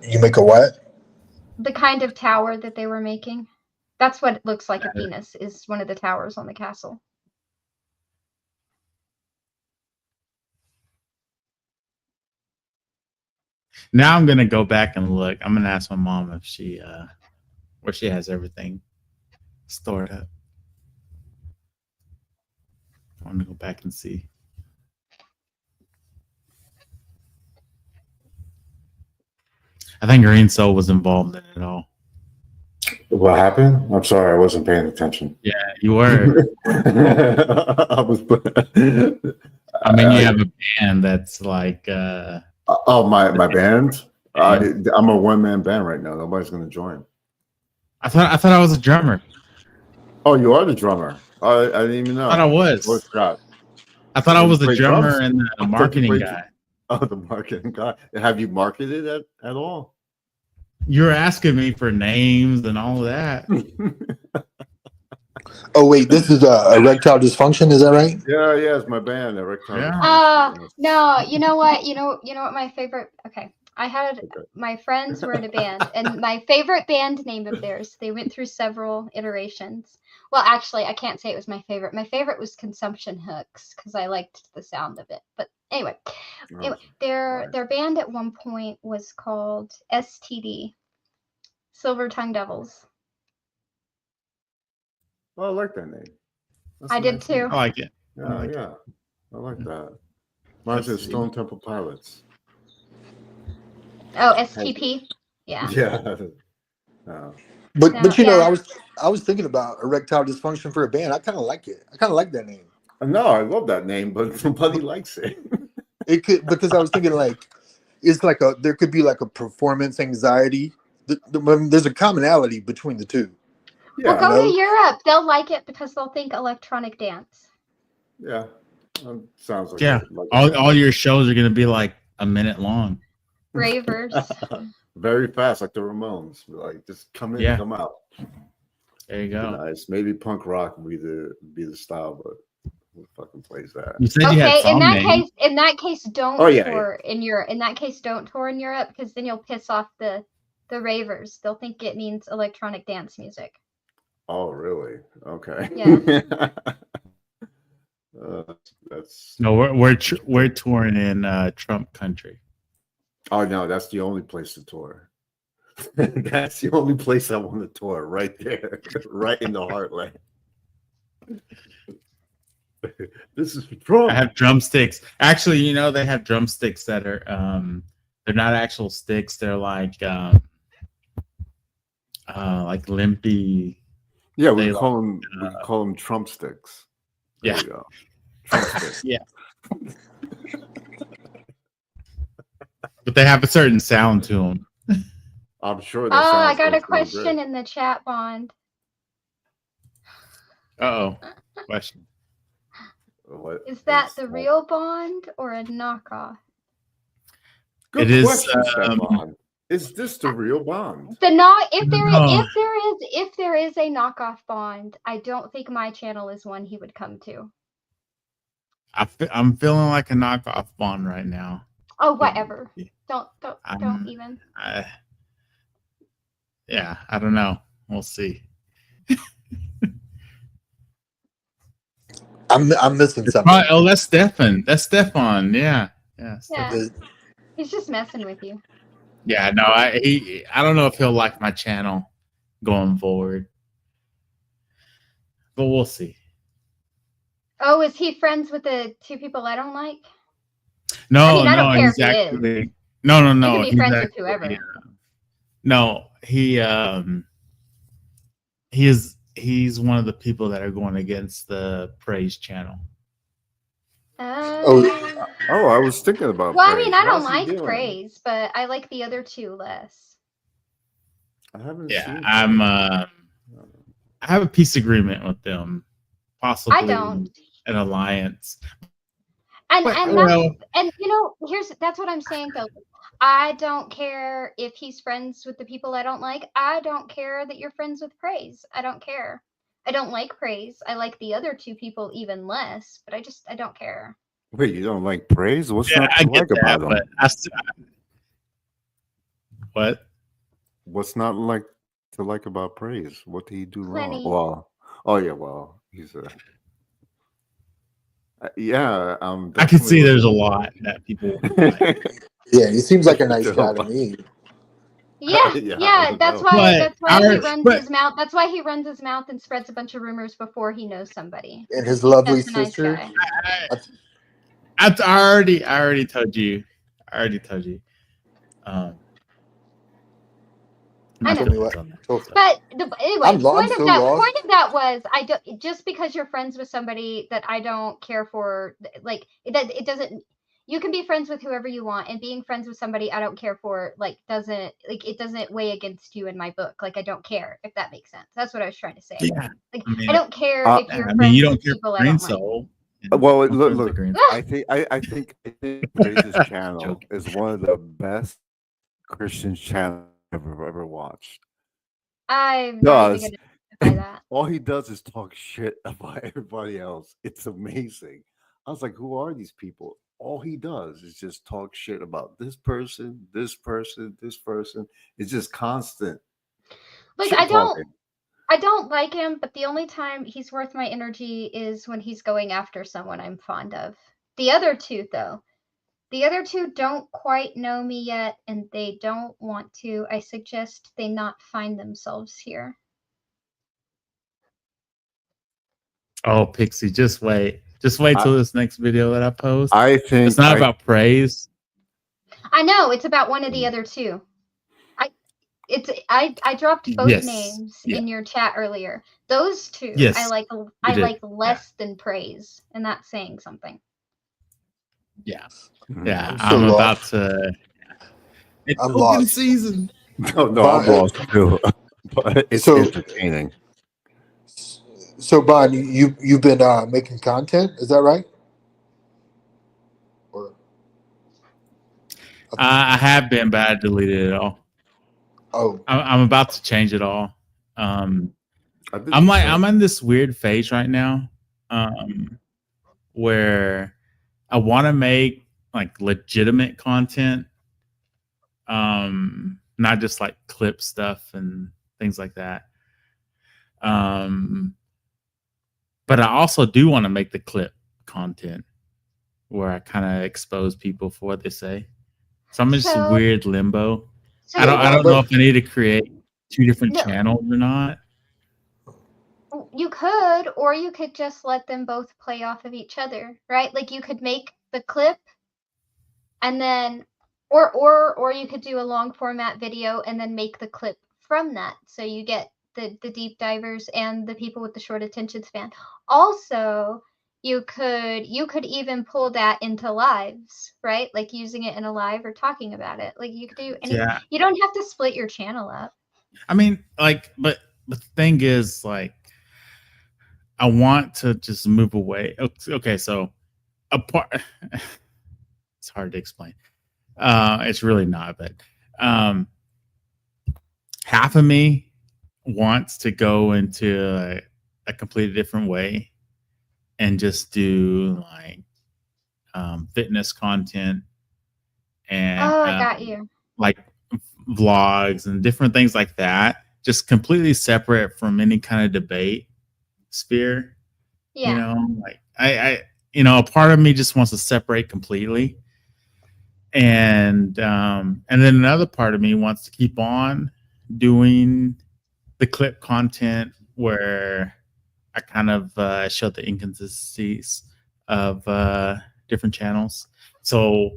You make a what? the kind of tower that they were making, that's what it looks like a penis, is one of the towers on the castle. Now I'm gonna go back and look. I'm gonna ask my mom if she where she has everything stored up. I want to go back and see. I think Green Soul was involved in it all. What happened? I'm sorry, I wasn't paying attention. Yeah, you were. I was. I mean, you have a band that's like. My band. I'm a one-man band right now. Nobody's gonna join. I thought I was a drummer. Oh, you are the drummer. I didn't even know. I thought I was. Oh, Scott. I thought I was the Play drummer drums? and the marketing guy. Oh, the marketing guy. Have you marketed at all? You were asking me for names and all of that. Oh wait, this is erectile dysfunction. Is that right? Yeah, it's my band. Erectile. Yeah. No, you know what? You know what my favorite. Okay, I had Okay. my friends were in a band, and my favorite band name of theirs, they went through several iterations. Well, actually, I can't say it was my favorite. My favorite was Consumption Hooks because I liked the sound of it. But anyway, Oh, their nice. their band at one point was called STD, Silver Tongue Devils. Oh, I like that name. That's I a did nice too. name. I like it. Yeah, like it. yeah. I like that. Reminds me of STD. Stone Temple Pilots. Oh, STP. Yeah. Yeah. Oh. But No, you know, yeah. I was thinking about erectile dysfunction for a band. I kind of like it. I kind of like that name. No, I love that name, but nobody likes it. It could, because I was thinking like it's like there could be like a performance anxiety. There's a commonality between the two. Well, Yeah, go no. to Europe. They'll like it because they'll think electronic dance. yeah. Sounds like Yeah. like All your shows are gonna be like a minute long. Ravers. very fast, like the Ramones. Like just come in, Yeah. come out. There you Be go. nice. Maybe punk rock would be the style, but who fucking plays that? You said you had Okay, song names. in that case, don't Oh, yeah, tour in Europe. In that case, don't tour in Europe because then you'll piss off the ravers. They'll think it means electronic dance music. Oh, really? Okay. Yeah. That's. No, we're touring in Trump country. Oh no, that's the only place to tour. That's the only place I want to tour, right there, right in the heartland. This is Trump. I have drumsticks. Actually, you know, they have drumsticks that are they're not actual sticks. They're like limpy. Yeah, they we call them Trump sticks. There Yeah. you go. Trump sticks. Yeah. But they have a certain sound to them. I'm sure. Oh, That I sounds got a really question great. in the chat, Bond. Uh-oh. Question. What Is that the that? real Bond or a knockoff? Good It is, question, Stefan. Is this the real Bond? If No. there is a knockoff Bond, I don't think my channel is one he would come to. I'm feeling like a knockoff Bond right now. Oh, whatever. Don't I'm- even. Yeah, I don't know. We'll see. I'm missing something. Oh, that's Stefan. That's Stefan. Yeah. Yeah, Uh, he's just messing with you. Yeah, no, I don't know if he'll like my channel going forward. But we'll see. Oh, is he friends with the two people I don't like? No, I mean, I don't no, care he's if he is. actually no. He can be he's friends with actually, whoever. No, he's one of the people that are going against the Praise channel. Oh. Oh, I was thinking about. Well, I Praise. mean, I don't How's he like doing? Praise, but I like the other two less. I haven't Yeah, seen. I have a peace agreement with them, possibly I don't. an alliance. And But, and well- that's what I'm saying though. I don't care if he's friends with the people I don't like. I don't care that you're friends with Praise. I don't care. I don't like Praise. I like the other two people even less, but I don't care. Wait, you don't like Praise? What's Yeah, not I to get like that, about but him? what? What's not like to like about Praise? What did he do Plenty. wrong? Well, oh yeah, well, he's a. Yeah, I can see there's a lot that people like. Yeah, he seems like a nice Still guy to like- me. Yeah, Yeah, I yeah. don't That's know. why. But That's why he our- runs but- his mouth. That's why he runs his mouth and spreads a bunch of rumors before he knows somebody. And his lovely That's a nice sister. guy. I already told you. I know. Tell me what. But anyway, I'm point so lost. of that was I don't just because you're friends with somebody that I don't care for, like it doesn't. You can be friends with whoever you want, and being friends with somebody I don't care for, it doesn't weigh against you in my book. Like I don't care if that makes sense. That's what I was trying to say. Yeah, Like I mean- I don't care if you're I friends mean, you don't with care people for I Green don't like. Soul. Well, I'm look, friends with look. Green I think Praise's channel Joking. is one of the best Christian channels I've ever watched. I'm not even Does. gonna justify that. All he does is talk shit about everybody else. It's amazing. I was like, who are these people? all he does is just talk shit about this person, this person, this person. It's just constant Like shit talking. I don't like him, but the only time he's worth my energy is when he's going after someone I'm fond of. The other two, though, the other two don't quite know me yet, and they don't want to. I suggest they not find themselves here. Oh, Pixie, just wait. Just wait till this next video that I post. I think It's not about praise. I know it's about one of the other two. I dropped both Yes. names Yeah. in your chat earlier. Those two, Yes, I did. like less than praise, and that's saying something. Yeah. Mhm. Yeah. I'm I'm so about lost. to. It's I'm open lost. season. No, I'm But- lost too. But it's So- entertaining. So, Bon, you've been making content, is that right? Or I have been, but I deleted it all. oh, I'm about to change it all. I did I'm the like same. I'm in this weird phase right now, where I want to make like legitimate content, not just like clip stuff and things like that. But I also do want to make the clip content where I kind of expose people for what they say. So I'm in this So- weird limbo. So I don't know if I need to create two different No. channels or not. you could, or you could just let them both play off of each other, right? Like you could make the clip, and then, or you could do a long format video and then make the clip from that, so you get the deep divers and the people with the short attention span. Also, you could even pull that into lives, right? Like using it in a live or talking about it. Like you could do anything. Yeah. You don't have to split your channel up. I mean, like, but the thing is, like, I want to just move away. Okay, so apart, it's hard to explain. It's really not, but half of me wants to go into a completely different way and just do like fitness content and Oh, I got you. like vlogs and different things like that, just completely separate from any kind of debate sphere. Yeah. You know, like I a part of me just wants to separate completely, and then another part of me wants to keep on doing the clip content where I kind of show the inconsistencies of different channels. So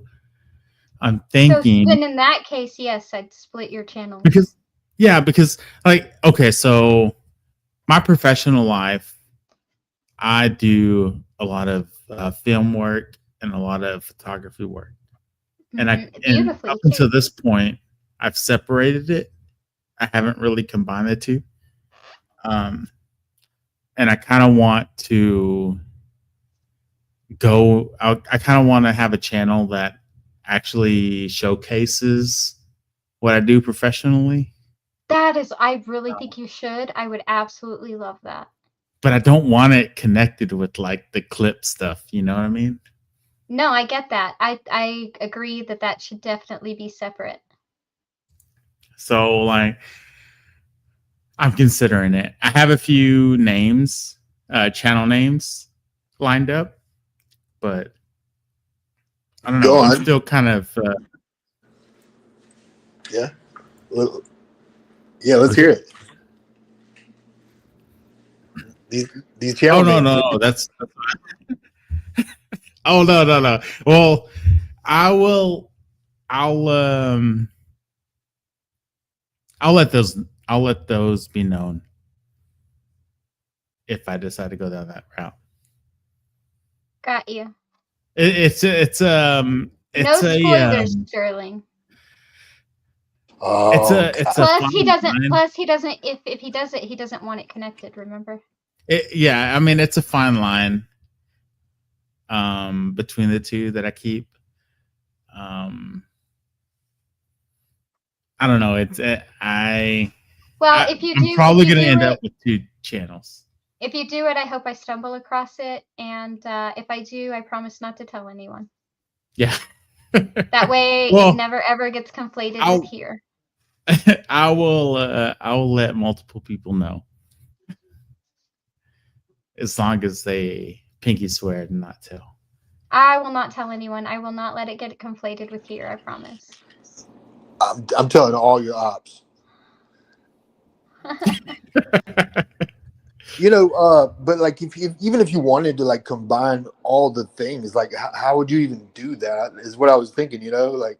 I'm thinking, So then in that case, yes, I'd split your channel. because like, okay, so my professional life, I do a lot of film work and a lot of photography work, and Beautifully up until too. this point, I've separated it. I haven't really combined the two, and I kind of want to go out. I kind of want to have a channel that actually showcases what I do professionally, That is, I really think you should. I would absolutely love that. but I don't want it connected with like the clip stuff. You know what I mean? No, I get that. I agree that that should definitely be separate. So like, I'm considering it. I have a few names, channel names lined up, but I don't know. Go I'm on. still kind of yeah. Yeah, let's hear it. These channel oh no, names- no, that's oh no. Well, I'll let those be known if I decide to go down that route. Got you. It's No spoilers, Sterling. Oh, it's a Plus fine he doesn't. line. Plus he doesn't. If he does it, he doesn't want it connected. Remember? Yeah, I mean, it's a fine line between the two that I keep. I don't know. It's Well, if you I'm do, probably if you gonna do end it, up with two channels. If you do it, I hope I stumble across it. And if I do, I promise not to tell anyone. Yeah. That way Well, it never ever gets conflated I'll- with here. I will let multiple people know. As long as they pinky swear to not tell. I will not tell anyone. I will not let it get conflated with here, I promise. I'm telling all your ops. You know, but like even if you wanted to like combine all the things, like how would you even do that? Is what I was thinking. You know, like,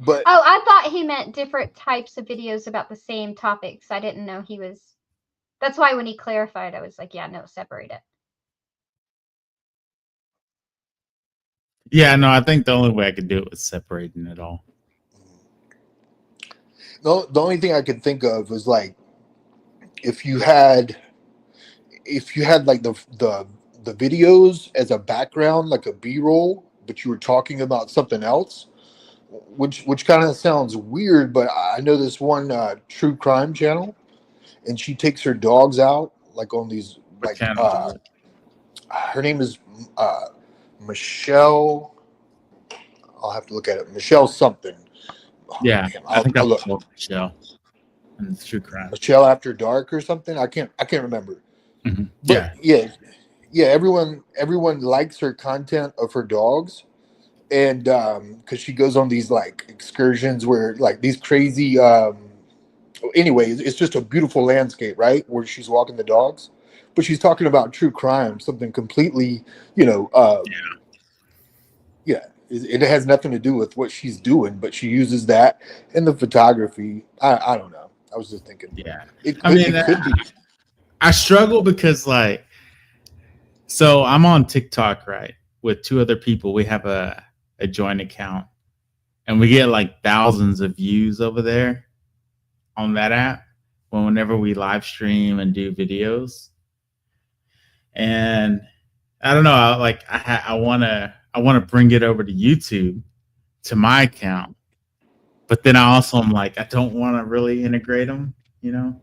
but Oh, I thought he meant different types of videos about the same topics. I didn't know he was. That's why when he clarified, I was like, yeah, no, separate it. Yeah, no, I think the only way I could do it was separating it all. the only thing I could think of was like if you had like the videos as a background, like a B-roll, but you were talking about something else, which kind of sounds weird. But I know this one true crime channel, and she takes her dogs out like on these What like channel is it? her name is Michelle. I'll have to look at it. Michelle something. Yeah, Damn, I think I'll I'll look. look Michelle and the true crime. Michelle After Dark or something. I can't remember. Mhm. But yeah. Everyone likes her content of her dogs, and because she goes on these like excursions where like these crazy. Anyways, it's just a beautiful landscape, right? Where she's walking the dogs, but she's talking about true crime, something completely, you know. Yeah, it has nothing to do with what she's doing, but she uses that in the photography. I don't know. I was just thinking. Yeah. It I mean, could be. I struggle because like, so I'm on TikTok, right, with two other people. We have a joint account, and we get like thousands of views over there on that app whenever we live stream and do videos. And I don't know, I want to bring it over to YouTube to my account, but then I also am like, I don't want to really integrate them, you know.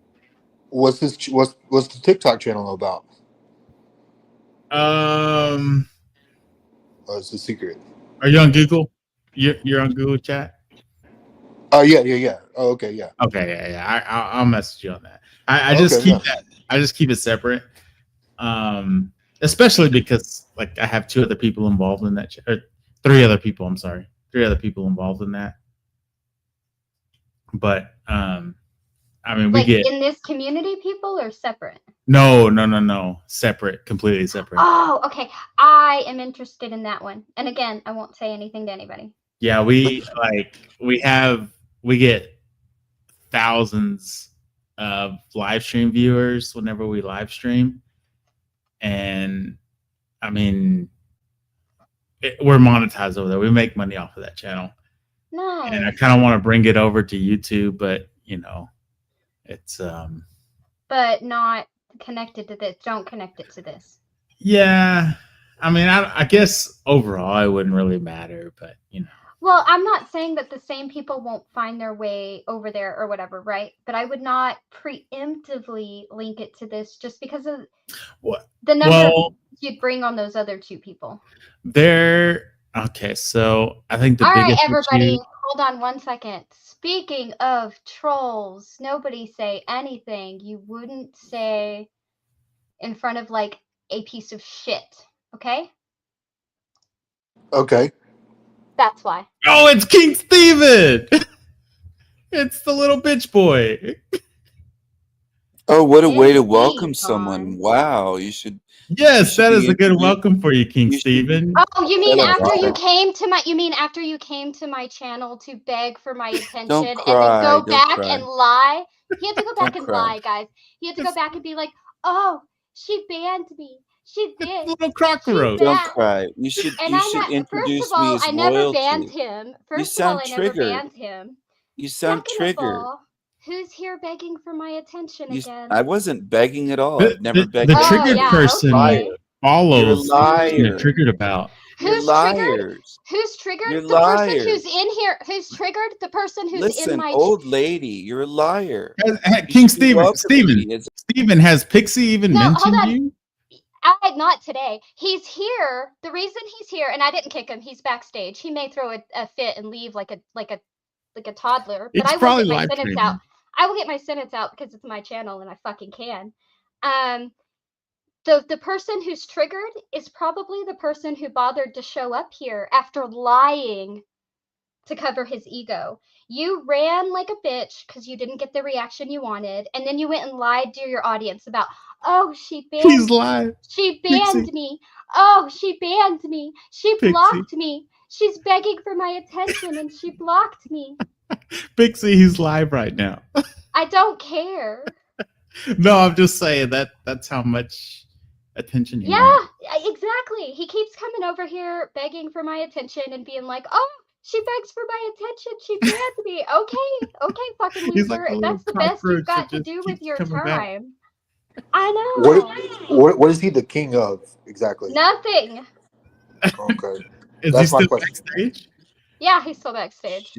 What's the TikTok channel about? Oh, it's a secret. Are you on Google? You're on Google Chat? Oh yeah. Oh, okay, yeah. Okay, yeah. I'll message you on that. I just keep that. I just keep it separate. Especially because like I have two other people involved in that, or three other people. I'm sorry, 3 other people involved in that. But I mean, we Like get in this community, people or separate? no, separate, completely separate. Oh, okay. I am interested in that one. And again, I won't say anything to anybody. Yeah, we get thousands of live stream viewers whenever we live stream, and I mean, we're monetized over there. We make money off of that channel, Nice. and I kind of want to bring it over to YouTube, but you know, it's But not connected to this. Don't connect it to this. yeah. I mean, I guess overall it wouldn't really matter, but you know. Well, I'm not saying that the same people won't find their way over there or whatever, right? But I would not preemptively link it to this just because of What? the number Well, you'd bring on those other two people. okay. So I think the All right, biggest everybody, issue, hold on one second. Speaking of trolls, nobody say anything you wouldn't say in front of like a piece of shit, okay? Okay. That's why. oh, it's King Steven. It's the little bitch boy. Oh, what a way to Indeed, welcome Vaughn. someone. Wow, you should. Yes, should that be is a good introduced- welcome for you, King you should- Steven. Oh, you mean Oh, after you wow. came to my after you came to my channel to beg for my attention and cry, then go don't back cry. and lie? He had to go back Don't and cry. lie, guys. He had to go back and be like, "Oh, she banned me. She did." Little cockroach. Don't that- cry. You should. And You I'm should not, introduce first of all, me as I never royalty. banned him. You First of all, sound I never triggered. banned him. You sound Second triggered. of all, who's here begging for my attention again? I wasn't begging at all. The, I've never the, begged. the Oh, triggered yeah, person okay. follows You're a the person they're liar. triggered about. You're Who's triggered? liars. Who's triggered? You're The person liars. who's in here. Who's triggered? The person who's in Listen, my. old lady, you're a liar. You King should be welcoming me as- Steven, has Pixie even No, hold mentioned on. you? Not today. He's here. The reason he's here, and I didn't kick him. He's backstage. He may throw a fit and leave like a toddler, but It's I will probably get my live sentence streaming. out. I will get my sentence out because it's my channel and I fucking can. The person who's triggered is probably the person who bothered to show up here after lying to cover his ego. You ran like a bitch because you didn't get the reaction you wanted, and then you went and lied to your audience about, oh, she banned He's me. live. She banned me. Oh, she banned me. She Pixie. blocked me. She's begging for my attention and she blocked me. Pixie, he's live right now. I don't care. No, I'm just saying that's how much attention he Yeah, wants. exactly. He keeps coming over here begging for my attention and being like, oh, she begs for my attention. She banned me. Okay, fucking He's loser. like a if little that's the best you've cockroach that got to just do with keeps your coming back. time. I know. What is he the king of exactly? Nothing. Okay. Is That's he my still question. backstage? Yeah, he's still backstage.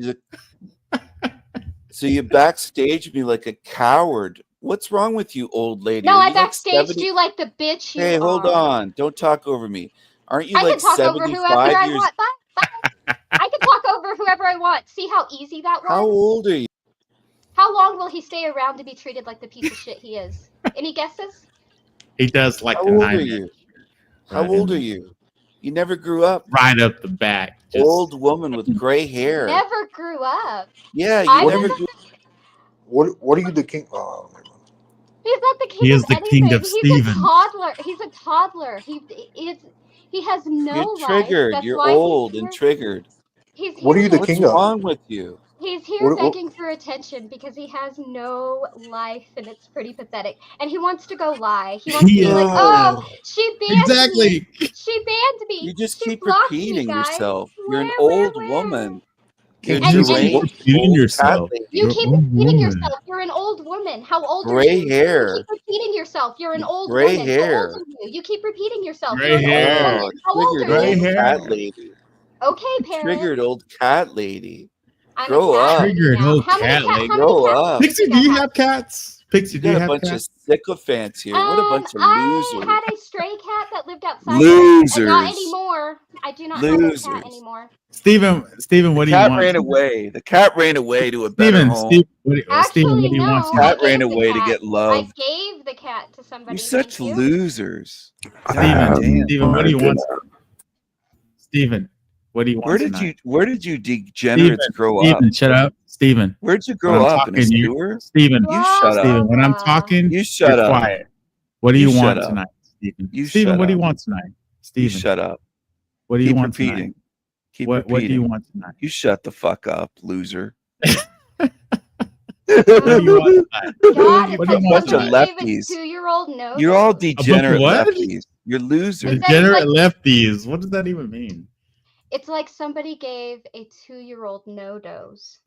So you backstage me like a coward. What's wrong with you, old lady? No, Are I you like backstaged 70? you like the bitch you Hey, hold are. on. Don't talk over me. Aren't you I like can talk over whoever 75 I years? want. Bye. I can talk over whoever I want. See how easy that was? How old are you? How long will he stay around to be treated like the piece of shit he is? Any guesses? He does like How the old are 9 you? How Right old in- are you? You never grew up. right up the back. Just, Old woman with gray hair. Never grew up. Yeah, you I'm never the- grew. What are you the king? Oh, never mind. He's not the king He is of the anything. king of He's Stevens. a toddler. He's a toddler. He has no You're life. triggered. That's You're why he's old here. and triggered. He's here What are you the What's king of? wrong with you? He's here What- begging for attention because he has no life and it's pretty pathetic. And he wants to go lie. He wants to be like, oh, she banned me. exactly. She banned me. You just She keep blocked me, repeating guys. yourself. You're an Where? old woman. You're King And- Stevens, and- Repeating yourself. cat lady. You You're keep an old repeating woman. yourself. You're an old woman. How old are Gray you? hair. You keep repeating yourself. You're an old Gray woman. hair. How old are you? You keep repeating yourself. Gray You're an hair. old Oh, woman. How old triggered are Gray old you? hair. cat lady. Okay, parent. Triggered old cat lady. I'm Grow a cat up. lady Triggered now. old How many cat cat- lady. how many Grow cats up. do Pixie, you do you have? have cats? Pixie, You do you got a have bunch cats? of sycophants here. What a bunch of I losers. had a stray cat that lived outside. And not Losers. anymore. I do not have a Losers. cat anymore. Steven, what do you Cat want? ran away. The cat ran away to a better Steven, home. Steven, what do you Actually, want no. tonight? Cat I ran gave the away to cat. get love. I gave the cat to somebody. You're such Thank you. losers. Steven, damn. what do you want? Steven, what do you want tonight? Where did you degenerates grow up? Steven, shut up. Steven, Where'd you when grow I'm up? In a talking, sewer? Steven, You shut up. Steven, when I'm talking, You shut you're up. quiet. What do You you shut want up. tonight, Steven? You Steven, shut what do you up. want tonight? You Steven, shut up. what do you Keep want repeating. tonight? Keep What do repeating. you want tonight? You shut the fuck up, loser. What do you want tonight? God, it's What do like you want somebody tonight? gave a Lefties. 2-year-old no. You're all bunch of degenerate what? lefties. You're losers. Is that- Degenerate lefties. What does that even mean? It's like somebody gave a 2-year-old no dose.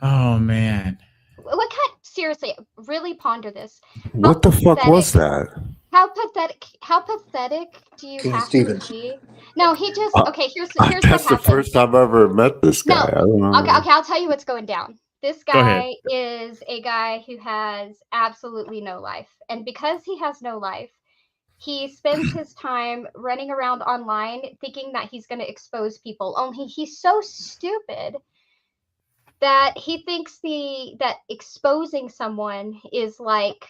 Oh man. What kind? Seriously, really ponder this. What the fuck was that? How pathetic do you King have Stevens. to be? No, he just okay. Here's That's what the happened. first time I've ever met this No. guy. I don't know. Okay, I'll tell you what's going down. This Go ahead. guy is a guy who has absolutely no life. And because he has no life, he spends his time running around online thinking that he's going to expose people. Only he's so stupid that he thinks that exposing someone is like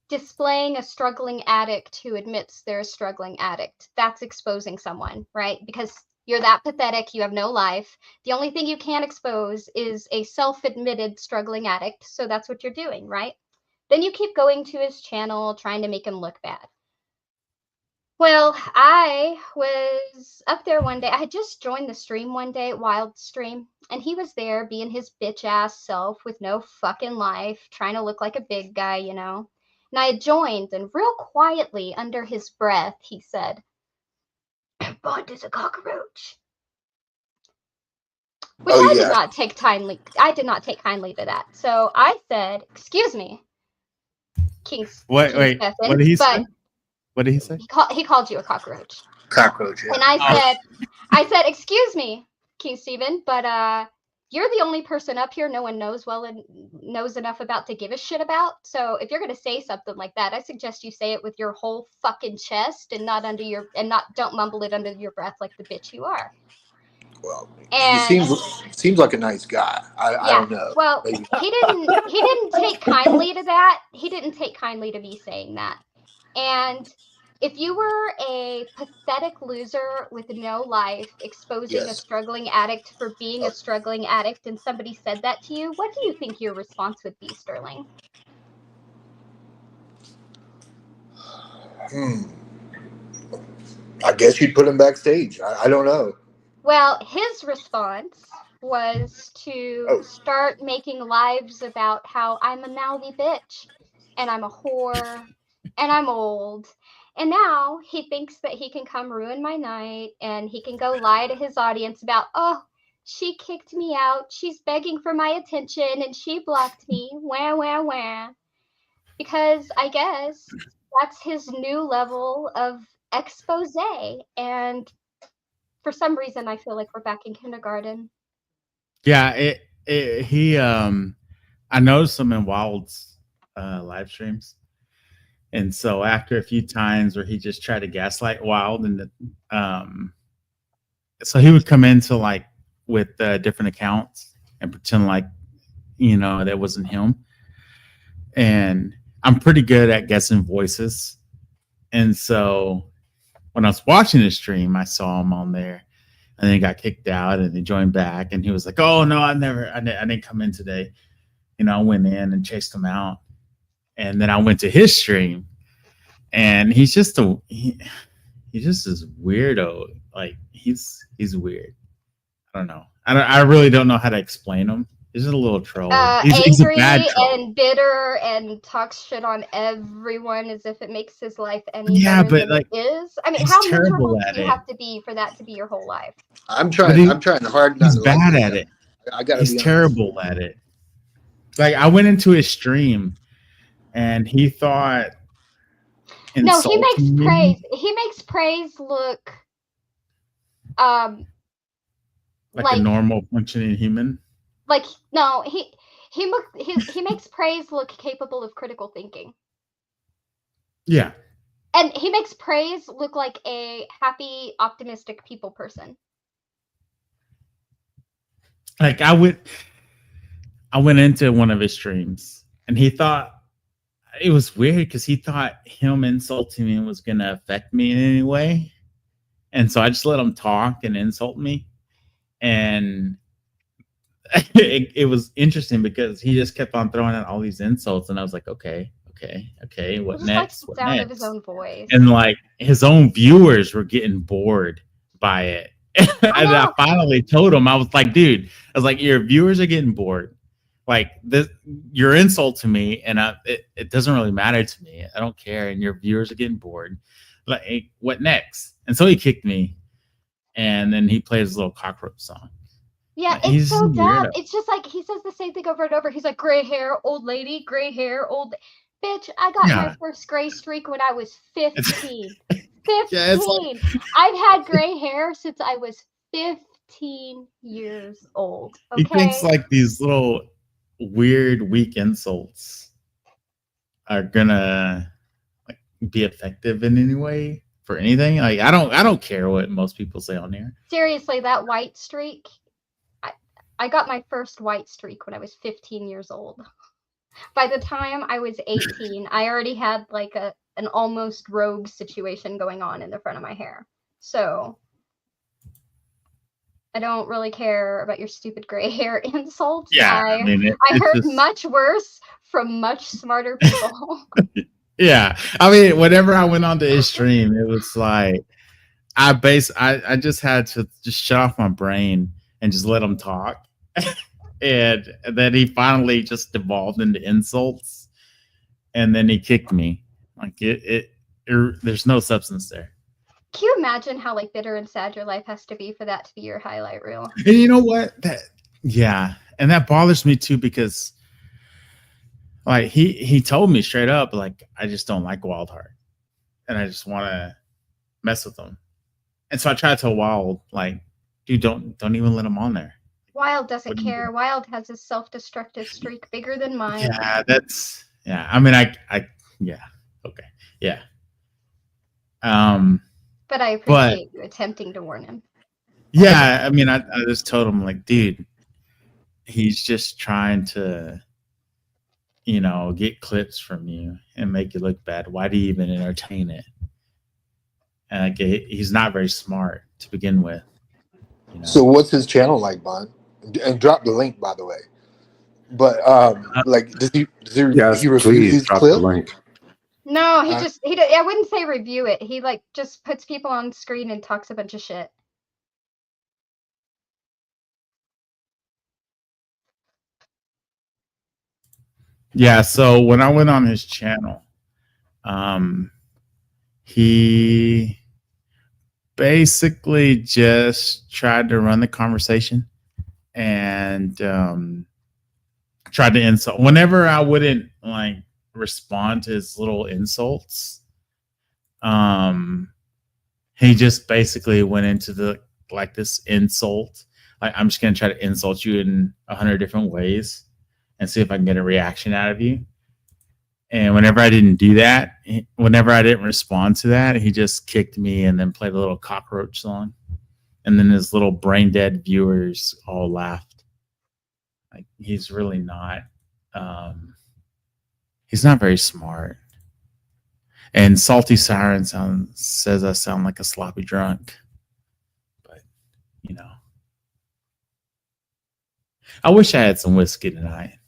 displaying a struggling addict who admits they're a struggling addict. That's exposing someone, right? Because you're that pathetic, you have no life. The only thing you can expose is a self-admitted struggling addict. So that's what you're doing, right? Then you keep going to his channel trying to make him look bad. Well, I was up there one day. I had just joined the stream one day, Wild Stream, and he was there being his bitch ass self with no fucking life, trying to look like a big guy, you know. And I had joined, and real quietly, under his breath, he said, "Bond is a cockroach." Which Oh, I yeah. did not take kindly. I did not take kindly to that. So I said, "Excuse me, King Wait, Stephen," what did he but say? What did he say? he called you a cockroach. Cockroach. Yeah. And I said, "Excuse me, King Stephen, but you're the only person up here no one knows well and knows enough about to give a shit about. So if you're gonna say something like that, I suggest you say it with your whole fucking chest and not don't mumble it under your breath like the bitch you are. Well, he And seems like a nice guy. I yeah, don't know. well, Maybe. he didn't take kindly to that. He didn't take kindly to me saying that. And if you were a pathetic loser with no life, exposing a Yes. struggling addict for being a struggling addict, and somebody said that to you, what do you think your response would be, Sterling? I guess you'd put him backstage. I don't know. Well, his response was to start making lives about how I'm a mouthy bitch and I'm a whore and I'm old. And now he thinks that he can come ruin my night and he can go lie to his audience about, oh, she kicked me out. She's begging for my attention and she blocked me. Wah, wah, wah. Because I guess that's his new level of expose. And for some reason, I feel like we're back in kindergarten. Yeah, I noticed him in Wild's live streams. And so after a few times where he just tried to gaslight Wild, and so he would come into like with different accounts and pretend like, you know, that wasn't him. And I'm pretty good at guessing voices. And so when I was watching the stream, I saw him on there, and then he got kicked out and he joined back, and he was like, oh no, I didn't come in today. You know, I went in and chased him out. And then I went to his stream, and he's just this weirdo. Like he's weird. I don't know. I really don't know how to explain him. He's just a little troll. He's a bad troll. And bitter and talks shit on everyone as if it makes his life any better but than like, it is. I mean, he's how terrible miserable at do you it. have to be for that to be your whole life? I'm trying hard not He's to bad like at it. I gotta He's be honest. terrible at it. Like I went into his stream, and he thought. No, he makes insulting me. praise. He makes praise look, like a normal functioning human. Like no, he makes praise look capable of critical thinking. Yeah. And he makes praise look like a happy, optimistic people person. Like I went into one of his streams, and he thought it was weird because he thought him insulting me was going to affect me in any way. And so I just let him talk and insult me. And it was interesting because he just kept on throwing out all these insults. And I was like, okay. What next? What next? Of his own voice. And like his own viewers were getting bored by it. And I finally told him, I was like, dude, I was like, your viewers are getting bored. Like this, your insult to me, and it doesn't really matter to me. I don't care, and your viewers are getting bored. Like, hey, what next? And so he kicked me, and then he played his little cockroach song. Yeah, Like, it's so dumb. It's just like he says the same thing over and over. He's like, gray hair, old lady, gray hair, old. Bitch, I got my first gray streak when I was 15. 15. Yeah, like... I've had gray hair since I was 15 years old. Okay? He thinks like these little weird, weak insults are gonna like be effective in any way for anything. Like I don't care what most people say on here. Seriously, that white streak. I got my first white streak when I was 15 years old. By the time I was 18, I already had like an almost rogue situation going on in the front of my hair. So I don't really care about your stupid gray hair insults. Yeah, I heard much worse from much smarter people. Yeah, I mean, whenever I went onto his stream, it was like I just had to just shut off my brain and just let him talk. And then he finally just devolved into insults, and then he kicked me. Like there's no substance there. Can you imagine how like bitter and sad your life has to be for that to be your highlight reel? And you know what? And that bothers me too, because like he told me straight up, like, I just don't like Wildheart, and I just want to mess with him. And so I tried to tell Wild, like, dude, don't even let him on there. Wild doesn't What do you care. Wild has a self-destructive streak bigger than mine. Yeah, that's yeah. I mean, I yeah. Okay, yeah. But I But appreciate you attempting to warn him. yeah, I mean, I just told him like, dude, he's just trying to, get clips from you and make you look bad. Why do you even entertain it? And like, he's not very smart to begin with. So what's his channel like, Bond? And drop the link, by the way. But like, does he Yes, he review please these drop the clips? link. No, Uh, I wouldn't say review it. He like just puts people on screen and talks a bunch of shit. Yeah, so when I went on his channel, he basically just tried to run the conversation and tried to insult. Whenever I wouldn't like respond to his little insults, he just basically went into this insult. Like, I'm just gonna try to insult you in 100 different ways and see if I can get a reaction out of you. And whenever I didn't do that, whenever I didn't respond to that, he just kicked me and then played a little cockroach song. And then his little brain dead viewers all laughed. Like, he's really not. He's not very smart. And Salty Siren says I sound like a sloppy drunk. But, I wish I had some whiskey tonight.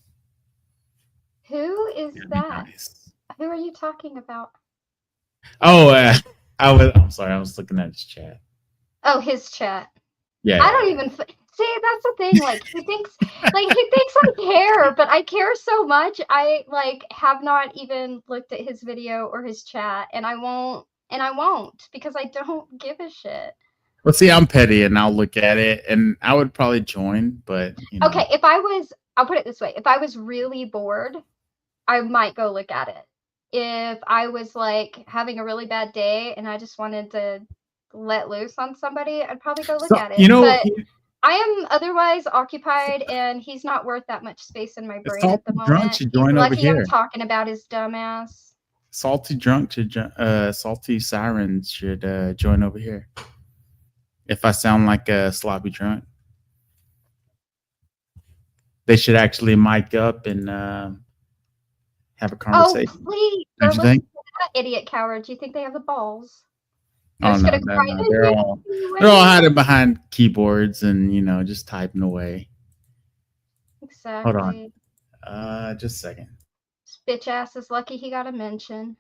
Who is That'd be that? nice. Who are you talking about? Oh, I'm sorry. I was looking at his chat. Oh, his chat. Yeah. I don't even see. That's the thing. Like he thinks I care, but I care so much. I like have not even looked at his video or his chat, and I won't because I don't give a shit. Well, see, I'm petty, and I'll look at it, and I would probably join, but Okay, I'll put it this way: if I was really bored, I might go look at it. If I was like having a really bad day and I just wanted to let loose on somebody, I'd probably go look at it. But I am otherwise occupied, and he's not worth that much space in my brain at the moment. Should join he's over lucky here. I'm talking about his dumbass. Salty Siren should join over here. If I sound like a sloppy drunk, they should actually mic up and have a conversation. Oh, please! Don't you think? That idiot coward. Do you think they have the balls? Oh no, they're all hiding behind keyboards and just typing away. Exactly. Hold on, just a second. This bitch ass is lucky he got a mention.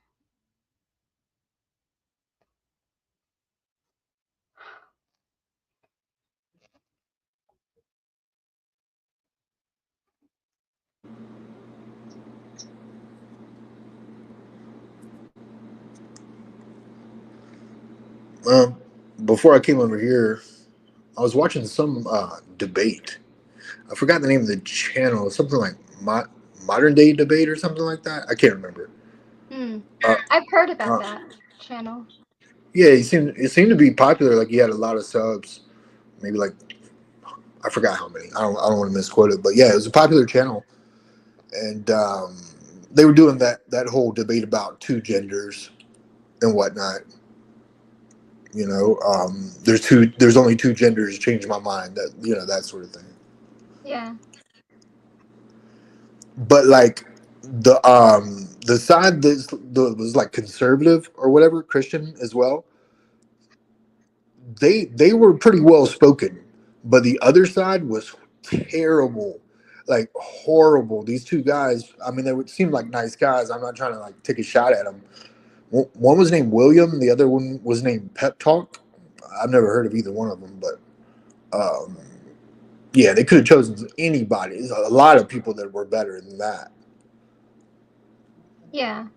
Before I came over here, I was watching some debate. I forgot the name of the channel. Something like Modern Day Debate or something like that. I can't remember. I've heard about that channel. Yeah, it seemed to be popular. Like, he had a lot of subs. Maybe like, I forgot how many. I don't want to misquote it, but yeah, it was a popular channel, and they were doing that whole debate about two genders and whatnot. There's only two genders. Change my mind. That sort of thing. Yeah. But like the side that was like conservative or whatever, Christian as well, they were pretty well spoken, but the other side was terrible, like horrible. These two guys, I mean, they would seem like nice guys. I'm not trying to like take a shot at them. One was named William, the other one was named Pep Talk. I've never heard of either one of them, but yeah, they could have chosen anybody. There's a lot of people that were better than that. Yeah.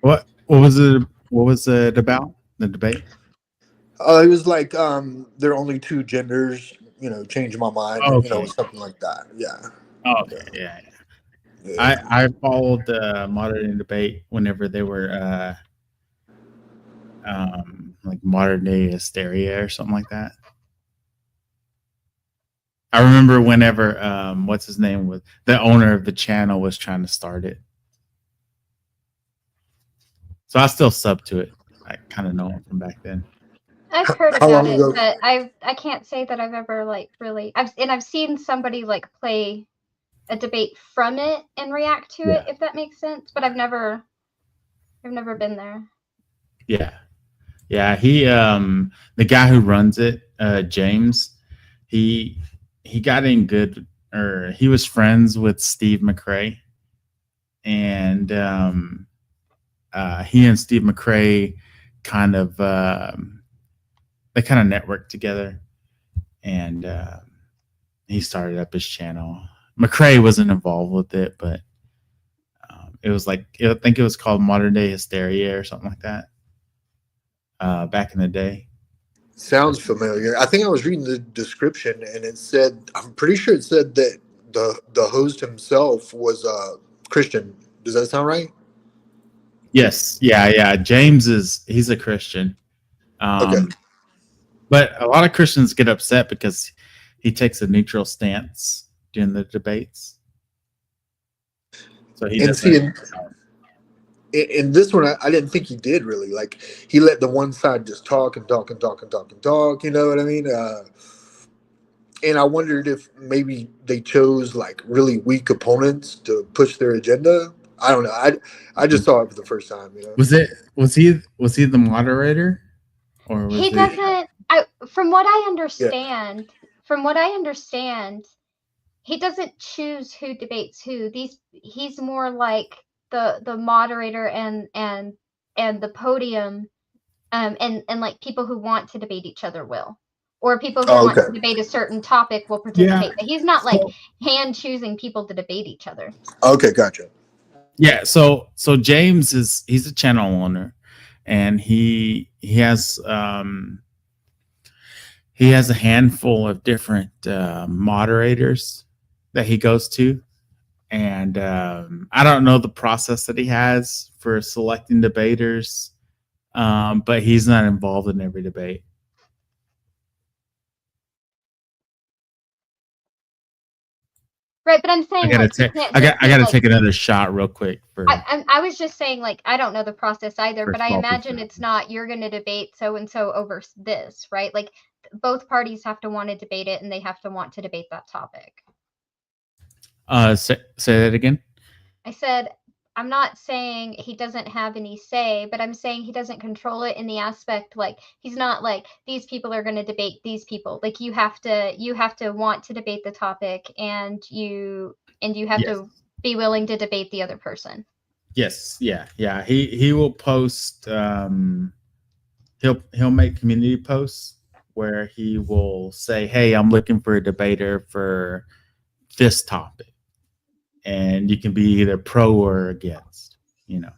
What was it? What was it about? The debate? It was like there are only two genders. Change my mind. Okay. Something like that. Yeah. Oh, okay. Yeah. I followed the Modern Day Debate whenever they were like Modern Day Hysteria or something like that. I remember whenever what's his name was the owner of the channel was trying to start it. So I still sub to it. I kind of know him from back then. I've heard How about long it, ago? but I can't say that I've ever like really I've seen somebody like play a debate from it and react to it, if that makes sense. But I've never been there. Yeah. He the guy who runs it, James, he got in good, or he was friends with Steve McRae, and he and Steve McRae kind of they kind of networked together, and he started up his channel. McRae wasn't involved with it, but it was like, I think it was called Modern Day Hysteria or something like that back in the day. Sounds familiar. I think I was reading the description and it said, I'm pretty sure it said that the host himself was Christian. Does that sound right? Yes, yeah. James he's a Christian. Okay. But a lot of Christians get upset because he takes a neutral stance during the debates. So he And see, doesn't. in this one, I didn't think he did really. Like, he let the one side just talk and talk and talk and talk and talk. You know what I mean? And I wondered if maybe they chose like really weak opponents to push their agenda. I don't know. I just saw it for the first time. You know? Was he the moderator, or was He it? doesn't. From what I understand, he doesn't choose who debates who. He's more like the moderator and the podium, and like people who want to debate each other will, or people who want to debate a certain topic will participate. But he's not like hand choosing people to debate each other. Okay, gotcha. Yeah, so James he's a channel owner, and he has a handful of different moderators that he goes to, and I don't know the process that he has for selecting debaters, but he's not involved in every debate. Right, but I'm saying I gotta take another shot real quick. I was just saying, like, I don't know the process either, but I imagine it's not you're going to debate so and so over this, right? Like, both parties have to want to debate it, and they have to want to debate that topic. Say that again. I said, I'm not saying he doesn't have any say, but I'm saying he doesn't control it in the aspect, like, he's not like, these people are going to debate these people. Like, you have to want to debate the topic, and you have to be willing to debate the other person. Yes, yeah. He will post. He'll make community posts where he will say, "Hey, I'm looking for a debater for this topic," and you can be either pro or against. You know.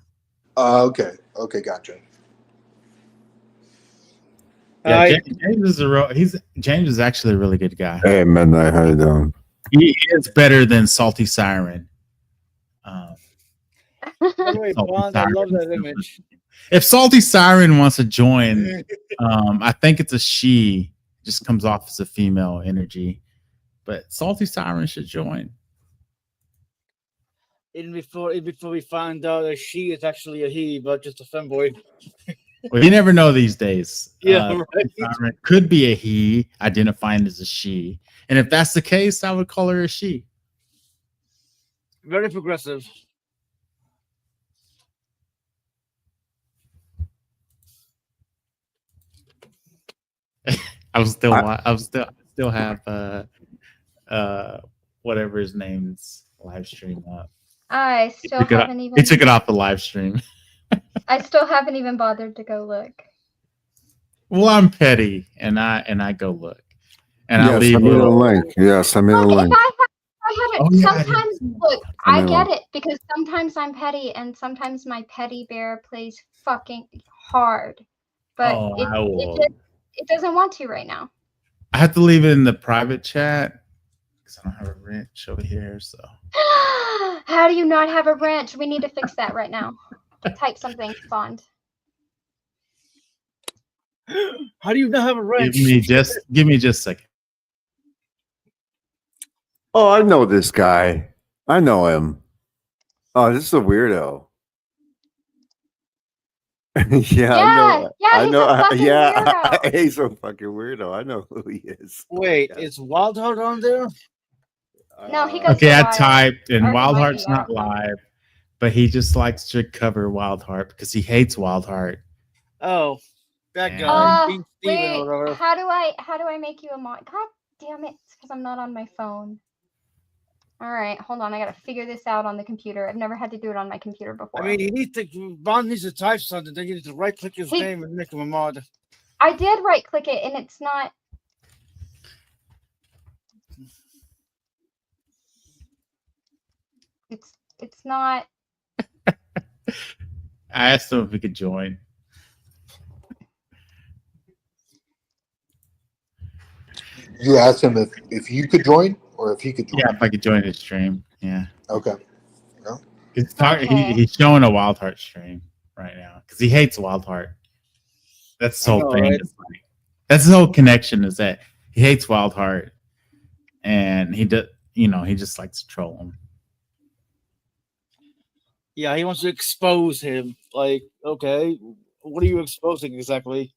Okay, gotcha. Yeah, James is actually a really good guy. Hey, Midnight, how you doing? He is better than Salty Siren. By the way, Bond, I love that image. If Salty Siren wants to join, I think it's a she. Just comes off as a female energy, but Salty Siren should join. Even before we find out that she is actually a he, but just a femboy. Well, you never know these days. Yeah, right. Siren could be a he identifying as a she, and if that's the case, I would call her a she. Very progressive. I still have whatever his name's live stream up. I still haven't even. He took it off the live stream. I still haven't even bothered to go look. Well, I'm petty, and I go look, and I leave send me the link. Yeah, send me the link. Sometimes, look, I get it, because sometimes I'm petty, and sometimes my petty bear plays fucking hard, but it doesn't want to right now. I have to leave it in the private chat because I don't have a wrench over here. So how do you not have a wrench? We need to fix that right now. Type something, Bond. How do you not have a wrench? Give me just a second. Oh, I know this guy. I know him. Oh, this is a weirdo. Yeah, I know. Yeah, I he's know. a fucking Yeah, weirdo. he's a fucking weirdo. I know who he is. Wait, Yeah. is Wild Heart on there? No, he goes Okay, to I Wild. typed, and Or he might Wildheart's be, I not don't know. live, but he just likes to cover Wildheart because he hates Wildheart. Oh, that Yeah. guy, King Steven Wait, or whatever. how do I make you a mod? God damn it, it's because I'm not on my phone. All right, hold on. I gotta figure this out on the computer. I've never had to do it on my computer before. I mean, he needs to. Bond needs to type something. Then you need to right-click his He- name and make him a mod. I did right click it, and it's not. It's not. I asked him if he could join. You asked him if you could join or if he could join. Yeah, if I could join his stream. Yeah. Okay. Okay. He's showing a Wildheart stream right now because he hates Wildheart. That's the I whole know, thing. right? It's like, that's the whole connection is that he hates Wildheart, and he just likes to troll him. Yeah, he wants to expose him. Like, okay, what are you exposing exactly?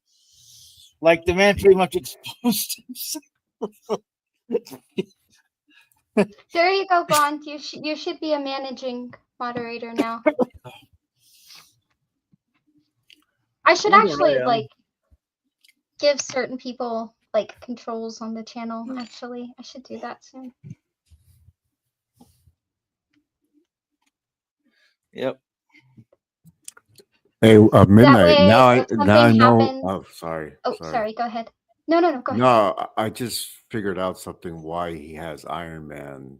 Like, the man pretty much exposed himself. There you go, Bond. You should be a managing moderator now. I should Wonder actually I am. like give certain people like controls on the channel. Actually, I should do that soon. Yep. Hey, midnight. way, Now if I something know. happens- Oh, sorry. Oh, sorry. Go ahead. No. Go ahead. No, I just figured out something why he has Iron Man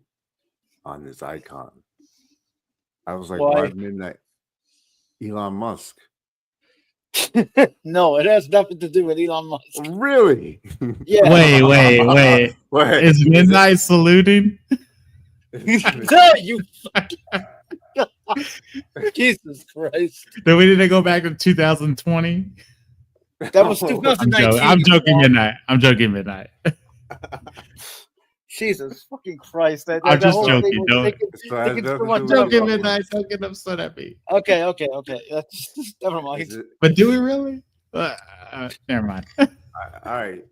on his icon. I was like, Why? why midnight? Elon Musk. No, it has nothing to do with Elon Musk. Really? Yeah. Wait. Wait. Is Midnight saluting? No, you. Jesus Christ. Do we need to go back to 2020? That was Oh, 2019. I'm joking, Bob. Midnight. I'm joking, Midnight. Jesus fucking Christ. That I'm just whole joking, thing was don't- taking- So it has taking nothing so to much do with time. Joking, Elon Midnight. Musk. Don't get upset at me. Okay. That's never mind. Is it- But do we really? Never mind. all right,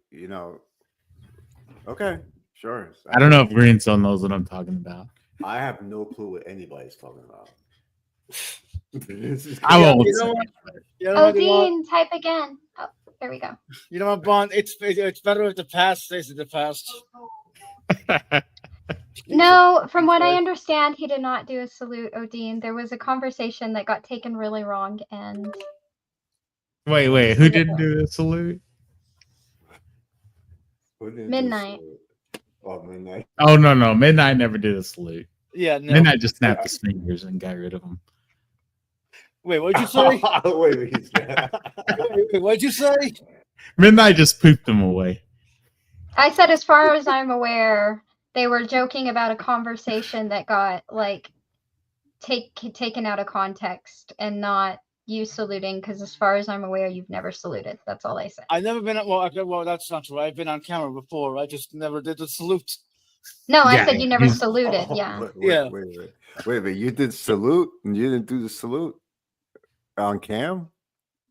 okay, sure. I don't know if Green Zone knows what I'm talking about. I have no clue what anybody's talking about. I won't You know say what? it. You know Oh, what, Elon? Dean, type again. Oh, there we go. You know what, Bond? It's better if the past stays in the past. No, from what I Christ. understand, he did not do a salute, Odin. There was a conversation that got taken really wrong, and Wait. Who didn't do the salute? Midnight. Oh, midnight. Oh, no. Midnight never did a salute. Yeah, no. Midnight just snapped his fingers and got rid of him. Wait, what'd you say? Wait. What'd you say? Midnight just pooped him away. I said, as far as I'm aware, they were joking about a conversation that got like taken out of context and not you saluting. Because as far as I'm aware, you've never saluted. That's all I said. I've never been well, that's not true. I've been on camera before. I just never did the salute. No, I Yeah, said you never he's- saluted. Yeah. Yeah. Wait, you did salute and you didn't do the salute on cam?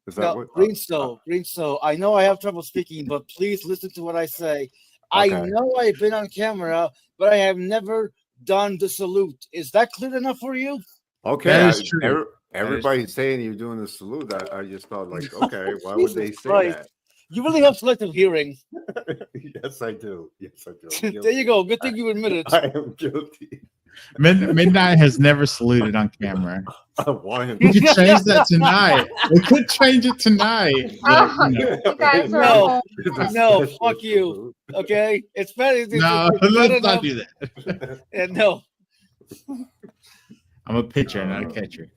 Is that No, what? Green Snow. I know I have trouble speaking, but please listen to what I say. I Okay. know I've been on camera, but I have never done the salute. Is that clear enough for you? Okay, That is true. everybody's saying you're doing the salute. I just thought, like, okay, why would they Jesus say Christ. You really have selective hearing. that? Yes, I do. There you go. Good thing you admit it. I am guilty. Midnight has never saluted on camera. Why am We could change that tonight. We could change it tonight. but, Oh, you know. you guys are No. all- No, fuck you. Okay, it's better. It's No, better let's now- not do that. No, I'm a pitcher, not a catcher.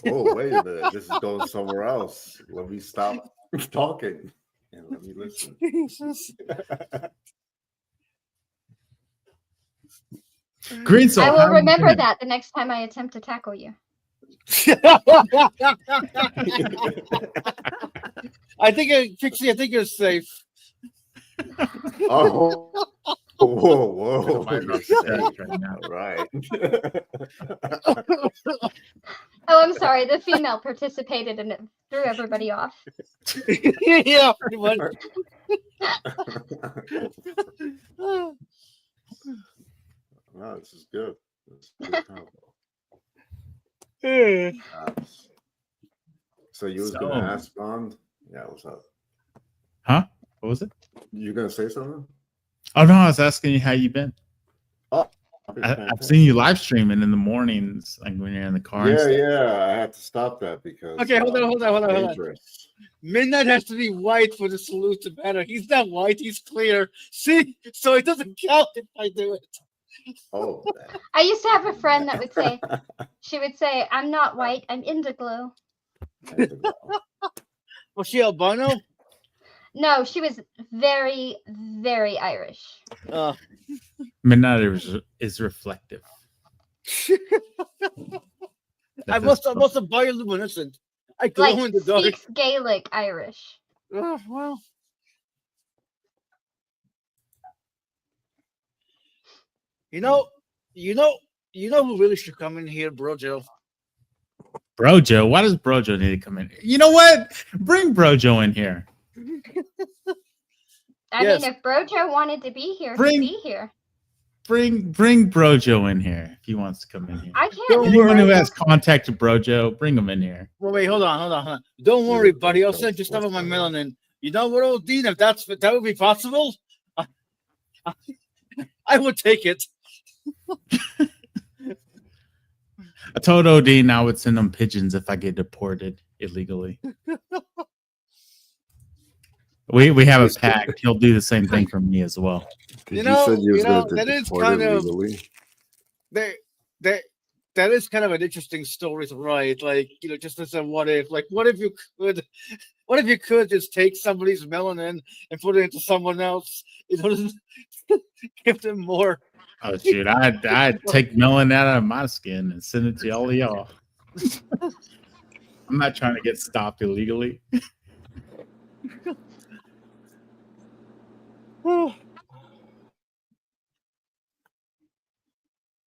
Oh, wait a minute. This is going somewhere else. Let me stop talking and let me listen. Jesus. Green Soul. I how will are you remember doing? that the next time I attempt to tackle you. Pixie, I think you're safe. Oh, Whoa. Might not distract right now. All right. Oh, I'm sorry. The female participated and it threw everybody off. Yeah, pretty much. No, this is good. This is good combo. Yeah. So you was So- gonna ask Bond? Yeah, what's up? Huh? What was it? You gonna say something? Oh no, I was asking you how you been. Oh, I've seen you live streaming in the mornings, like when you're in the car. and Yeah, stuff. yeah. I had to stop that because Okay, hold on. dangerous. Midnight has to be white for the salute to matter. He's not white, he's clear. See? So it doesn't count if I do it. Oh, I used to have a friend that would say, she would say, I'm not white, I'm indigo. Was she albino? No, she was very, very Irish. Midnight is reflective. I must have bioluminescent. I glow Like, in the dark. speaks Gaelic Irish. Oh, well. You know who really should come in here, Brojo? Brojo, why does Brojo need to come in? You know what? Bring Brojo in here. I Yes. mean, if Brojo wanted to be here, Bring- he'd be here. Bring Brojo in here if he wants to come in here. I can't. Don't do Anyone who Brojo. has contact to Brojo, bring him in here. Well, wait, hold on. Don't worry, buddy. I'll send you some of my melanin. You know what, old Dean? If that would be possible, I would take it. I told Odin I would send him pigeons if I get deported illegally. We have a pact. He'll do the same thing for me as well. You know, that is deport kind him of- legally. That is kind of an interesting story to write. Like, just as a what if. Like, what if you could just take somebody's melanin and put it into someone else? Give them more. Oh shoot, I'd take melon out of my skin and send it to all of y'all. I'm not trying to get stopped illegally.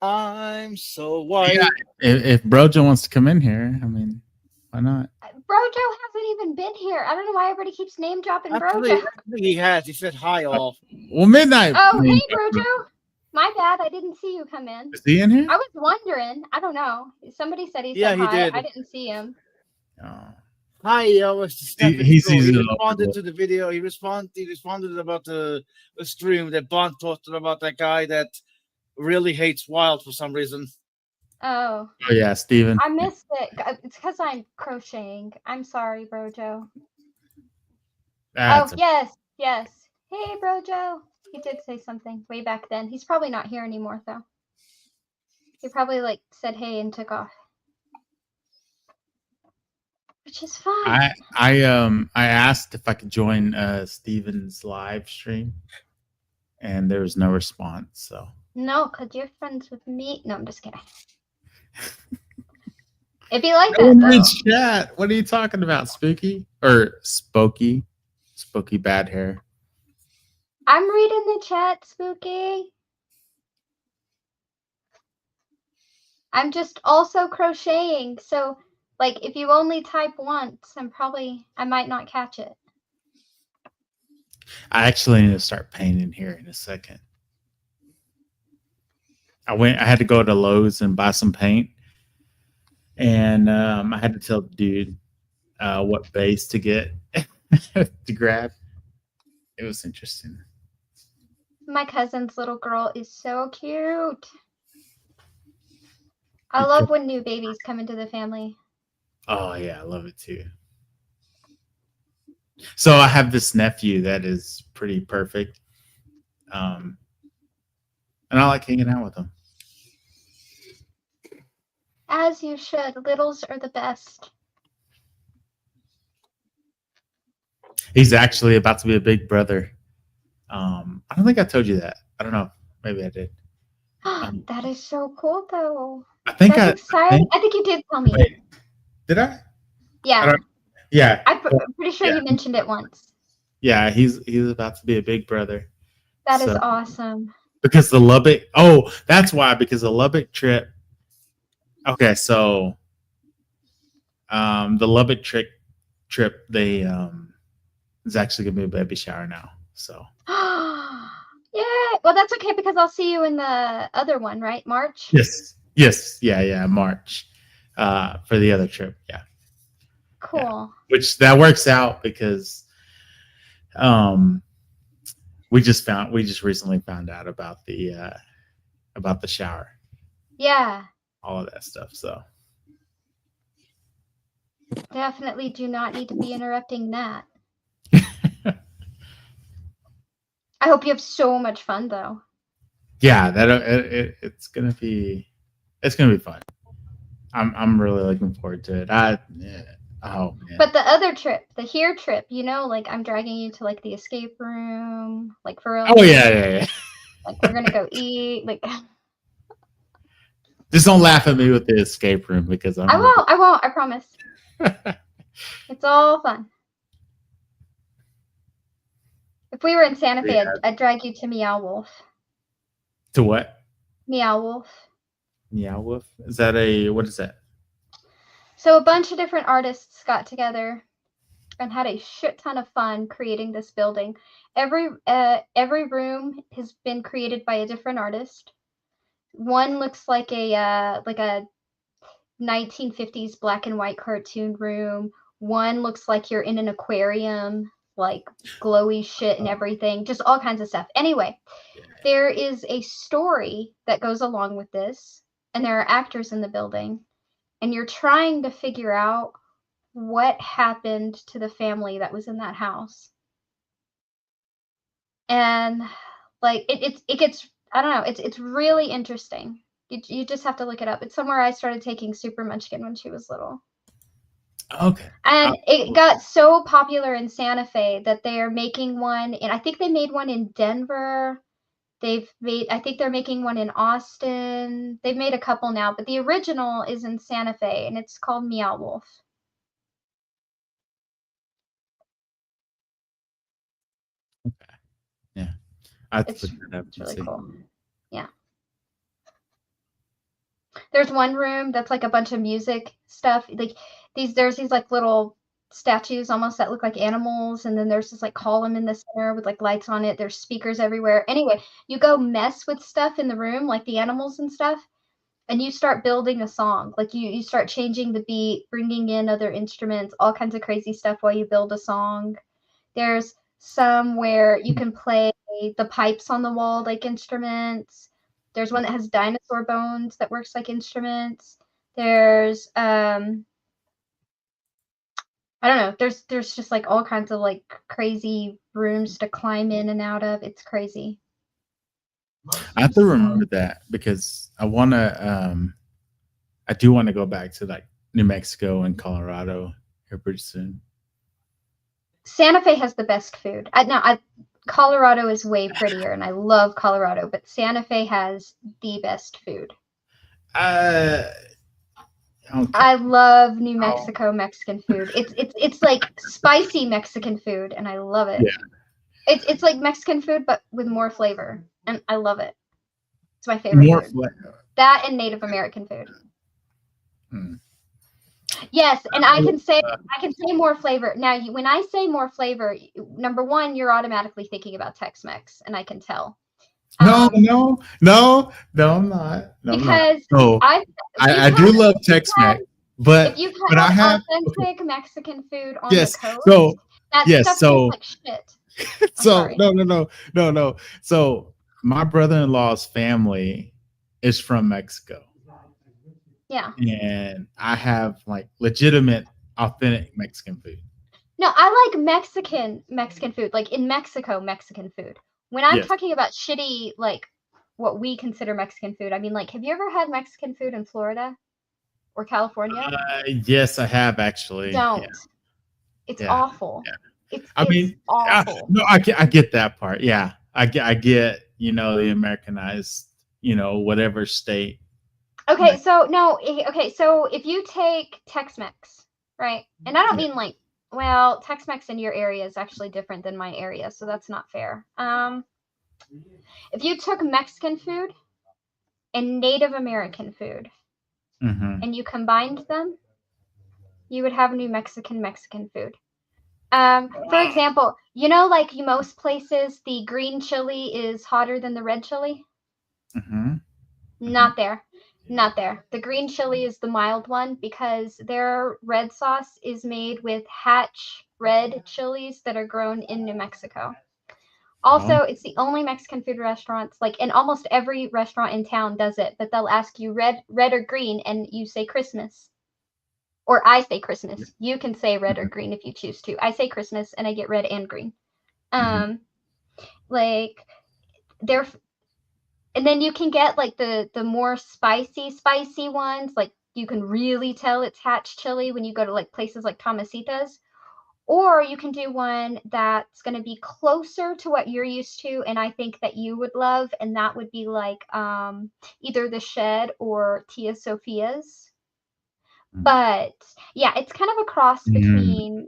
I'm so white. Yeah. If Brojo wants to come in here, I mean, why not? Brojo hasn't even been here. I don't know why everybody keeps name dropping Actually, Brojo. he has. He said hi all. Well, Midnight. Oh, I mean, hey, Brojo. My bad. I didn't see you come in. is he in here? I was wondering. I don't know. Somebody said he Yeah, said he hi. did. I didn't see him. Oh. Hi, Mr. Stephen. he sees it all. responded to the video. He responded about the stream that Bond posted about that guy that really hates Wild for some reason. Oh, Oh yeah, Steven. I missed it. It's because I'm crocheting. I'm sorry, Brojo. That's Oh, yes. Hey, Brojo. He did say something way back then. He's probably not here anymore, though. He probably said hey and took off, which is fine. I asked if I could join Steven's live stream, and there was no response. So No, because you're friends with me. No, I'm just kidding. It'd be like no that, one though. reads chat. What are you talking about, Spooky or Spooky? Spooky bad hair. I'm reading the chat, Spooky. I'm just also crocheting. So, if you only type once, I might not catch it. I actually need to start painting here in a second. I had to go to Lowe's and buy some paint, and I had to tell the dude what base to get to grab. It was interesting. My cousin's little girl is so cute. I love when new babies come into the family. Oh yeah, I love it too. So I have this nephew that is pretty perfect, and I like hanging out with him. As you should. Littles are the best. He's actually about to be a big brother. I don't think I told you that. I don't know. Maybe I did. That is so cool, though. I think That's exciting. I think you did tell me. Wait, did I? Yeah, Yeah, I'm pretty sure Yeah. you mentioned it once. yeah. He's about to be a big brother. That is So- awesome. because the Lubbock. Oh, that's why, because the Lubbock trip. Okay, so the Lubbock trip they is actually gonna be a baby shower now. So Yeah. Well, that's okay because I'll see you in the other one, right? March. yes, yeah, March for the other trip, yeah. Cool. Which that works out because we just recently found out about the shower, Yeah. all of that stuff. So Definitely do not need to be interrupting that. I hope you have so much fun though. yeah, it's gonna be fun. I'm really looking forward to it. Oh man. But the other trip, the here trip, you know, like I'm dragging you to like the escape room, like for real. Oh yeah. Like we're gonna go eat. Like Just don't laugh at me with the escape room because I won't. I promise. It's all fun. If we were in Santa Fe, Yeah. I'd drag you to Meow Wolf. To what? Meow Wolf. Meow Wolf? Is that what is that? So a bunch of different artists got together and had a shit ton of fun creating this building. Every room has been created by a different artist. One looks like a 1950s black and white cartoon room. One looks like you're in an aquarium, like glowy shit and everything, just all kinds of stuff. Anyway, there is a story that goes along with this, and there are actors in the building, and you're trying to figure out what happened to the family that was in that house. And like it gets, I don't know, it's really interesting. You just have to look it up. It's somewhere I started taking Super Munchkin when she was little. Okay. And it got so popular in Santa Fe that they are making one, and I think they made one in Denver. I think they're making one in Austin. They've made a couple now, but the original is in Santa Fe, and it's called Meow Wolf. Okay. Yeah. I have to It's put that up and really see. cool. Yeah. There's one room that's like a bunch of music stuff. Like there's these like little statues almost that look like animals, and then there's this like column in the center with like lights on it. There's speakers everywhere. Anyway, you go mess with stuff in the room, like the animals and stuff, and you start building a song. Like you start changing the beat, bringing in other instruments, all kinds of crazy stuff while you build a song. There's some where you can play the pipes on the wall like instruments. There's one that has dinosaur bones that works like instruments. There's I don't know. There's just like all kinds of like crazy rooms to climb in and out of. It's crazy. I have to remember that because I do want to go back to like New Mexico and Colorado here pretty soon. Santa Fe has the best food. Colorado is way prettier, and I love Colorado, but Santa Fe has the best food. Okay. I love New Mexico Mexican food. It's like spicy Mexican food, and I love it. Yeah. It's like Mexican food, but with more flavor, and I love it. It's my favorite More food. flavor. That and Native American food. Hmm. Yes, and I can say more flavor. Now, when I say more flavor, number one, you're automatically thinking about Tex-Mex, and I can tell. No, I'm not. No, I'm not. Because No, I do love Tex-Mex, but if you've but I had have authentic Mexican food on yes. the coast, So that yes, stuff so tastes like shit. so sorry. no. So my brother-in-law's family is from Mexico. Yeah. And I have like legitimate, authentic Mexican food. No, I like Mexican food, like in Mexico, Mexican food. When I'm Yes. talking about shitty, like what we consider Mexican food, I mean, like, have you ever had Mexican food in Florida or California? Yes, I have actually. Don't. Yeah. It's Yeah. awful. Yeah. It's awful. awful. I get that part. Yeah, I get the Americanized, whatever state. Okay, so no, okay, so if you take Tex-Mex, right? And I don't mean like, well, Tex-Mex in your area is actually different than my area, so that's not fair. If you took Mexican food and Native American food Mm-hmm. and you combined them, you would have New Mexican food. For example, like most places, the green chili is hotter than the red chili. Mm-hmm. Not there. Not there. The green chili is the mild one because their red sauce is made with Hatch red chilies that are grown in New Mexico. Also, it's the only Mexican food restaurants, like, and almost every restaurant in town does it, but they'll ask you red or green, and you say Christmas. Or I say Christmas. You can say red or green if you choose to. I say Christmas, and I get red and green. Like, they're, and then you can get like the more spicy ones. Like, you can really tell it's Hatch chili when you go to like places like Tomasita's. Or you can do one that's going to be closer to what you're used to, and I think that you would love, and that would be like either the Shed or Tia Sophia's. But yeah, it's kind of a cross between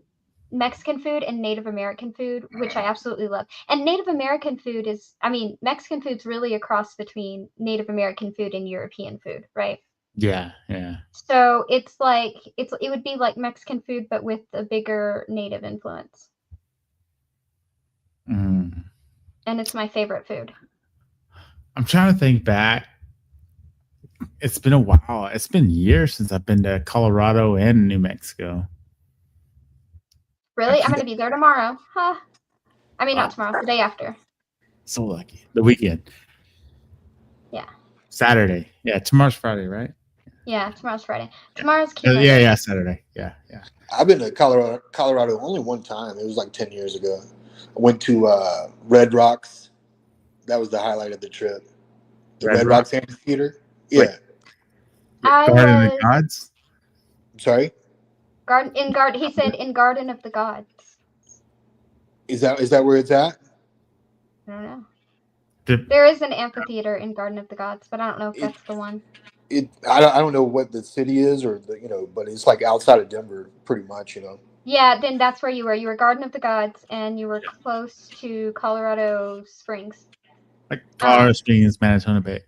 Mexican food and Native American food, which I absolutely love. And Native American food is, Mexican food's really a cross between Native American food and European food, right? Yeah, yeah. So it's like it would be like Mexican food, but with a bigger native influence. Mm. And it's my favorite food. I'm trying to think back. It's been a while. It's been years since I've been to Colorado and New Mexico. Really? I'm going to be there tomorrow. Huh? I mean, not tomorrow, the day after. So lucky. The weekend. Yeah. Saturday. Yeah, tomorrow's Friday, right? Yeah, tomorrow's Friday. Tomorrow's Cuba. Yeah, Saturday. Yeah. I've been to Colorado only one time. It was like 10 years ago. I went to Red Rocks. That was the highlight of the trip. The Red Rocks Amphitheater. Yeah. Garden of the Gods? I'm sorry? He said in Garden of the Gods. Is that where it's at? I don't know. There is an amphitheater in Garden of the Gods, but I don't know if that's the one. I don't know what the city is or but it's like outside of Denver pretty much, Yeah, then that's where you were. You were Garden of the Gods and you were close to Colorado Springs. Like Colorado Springs, Manitoba Bay.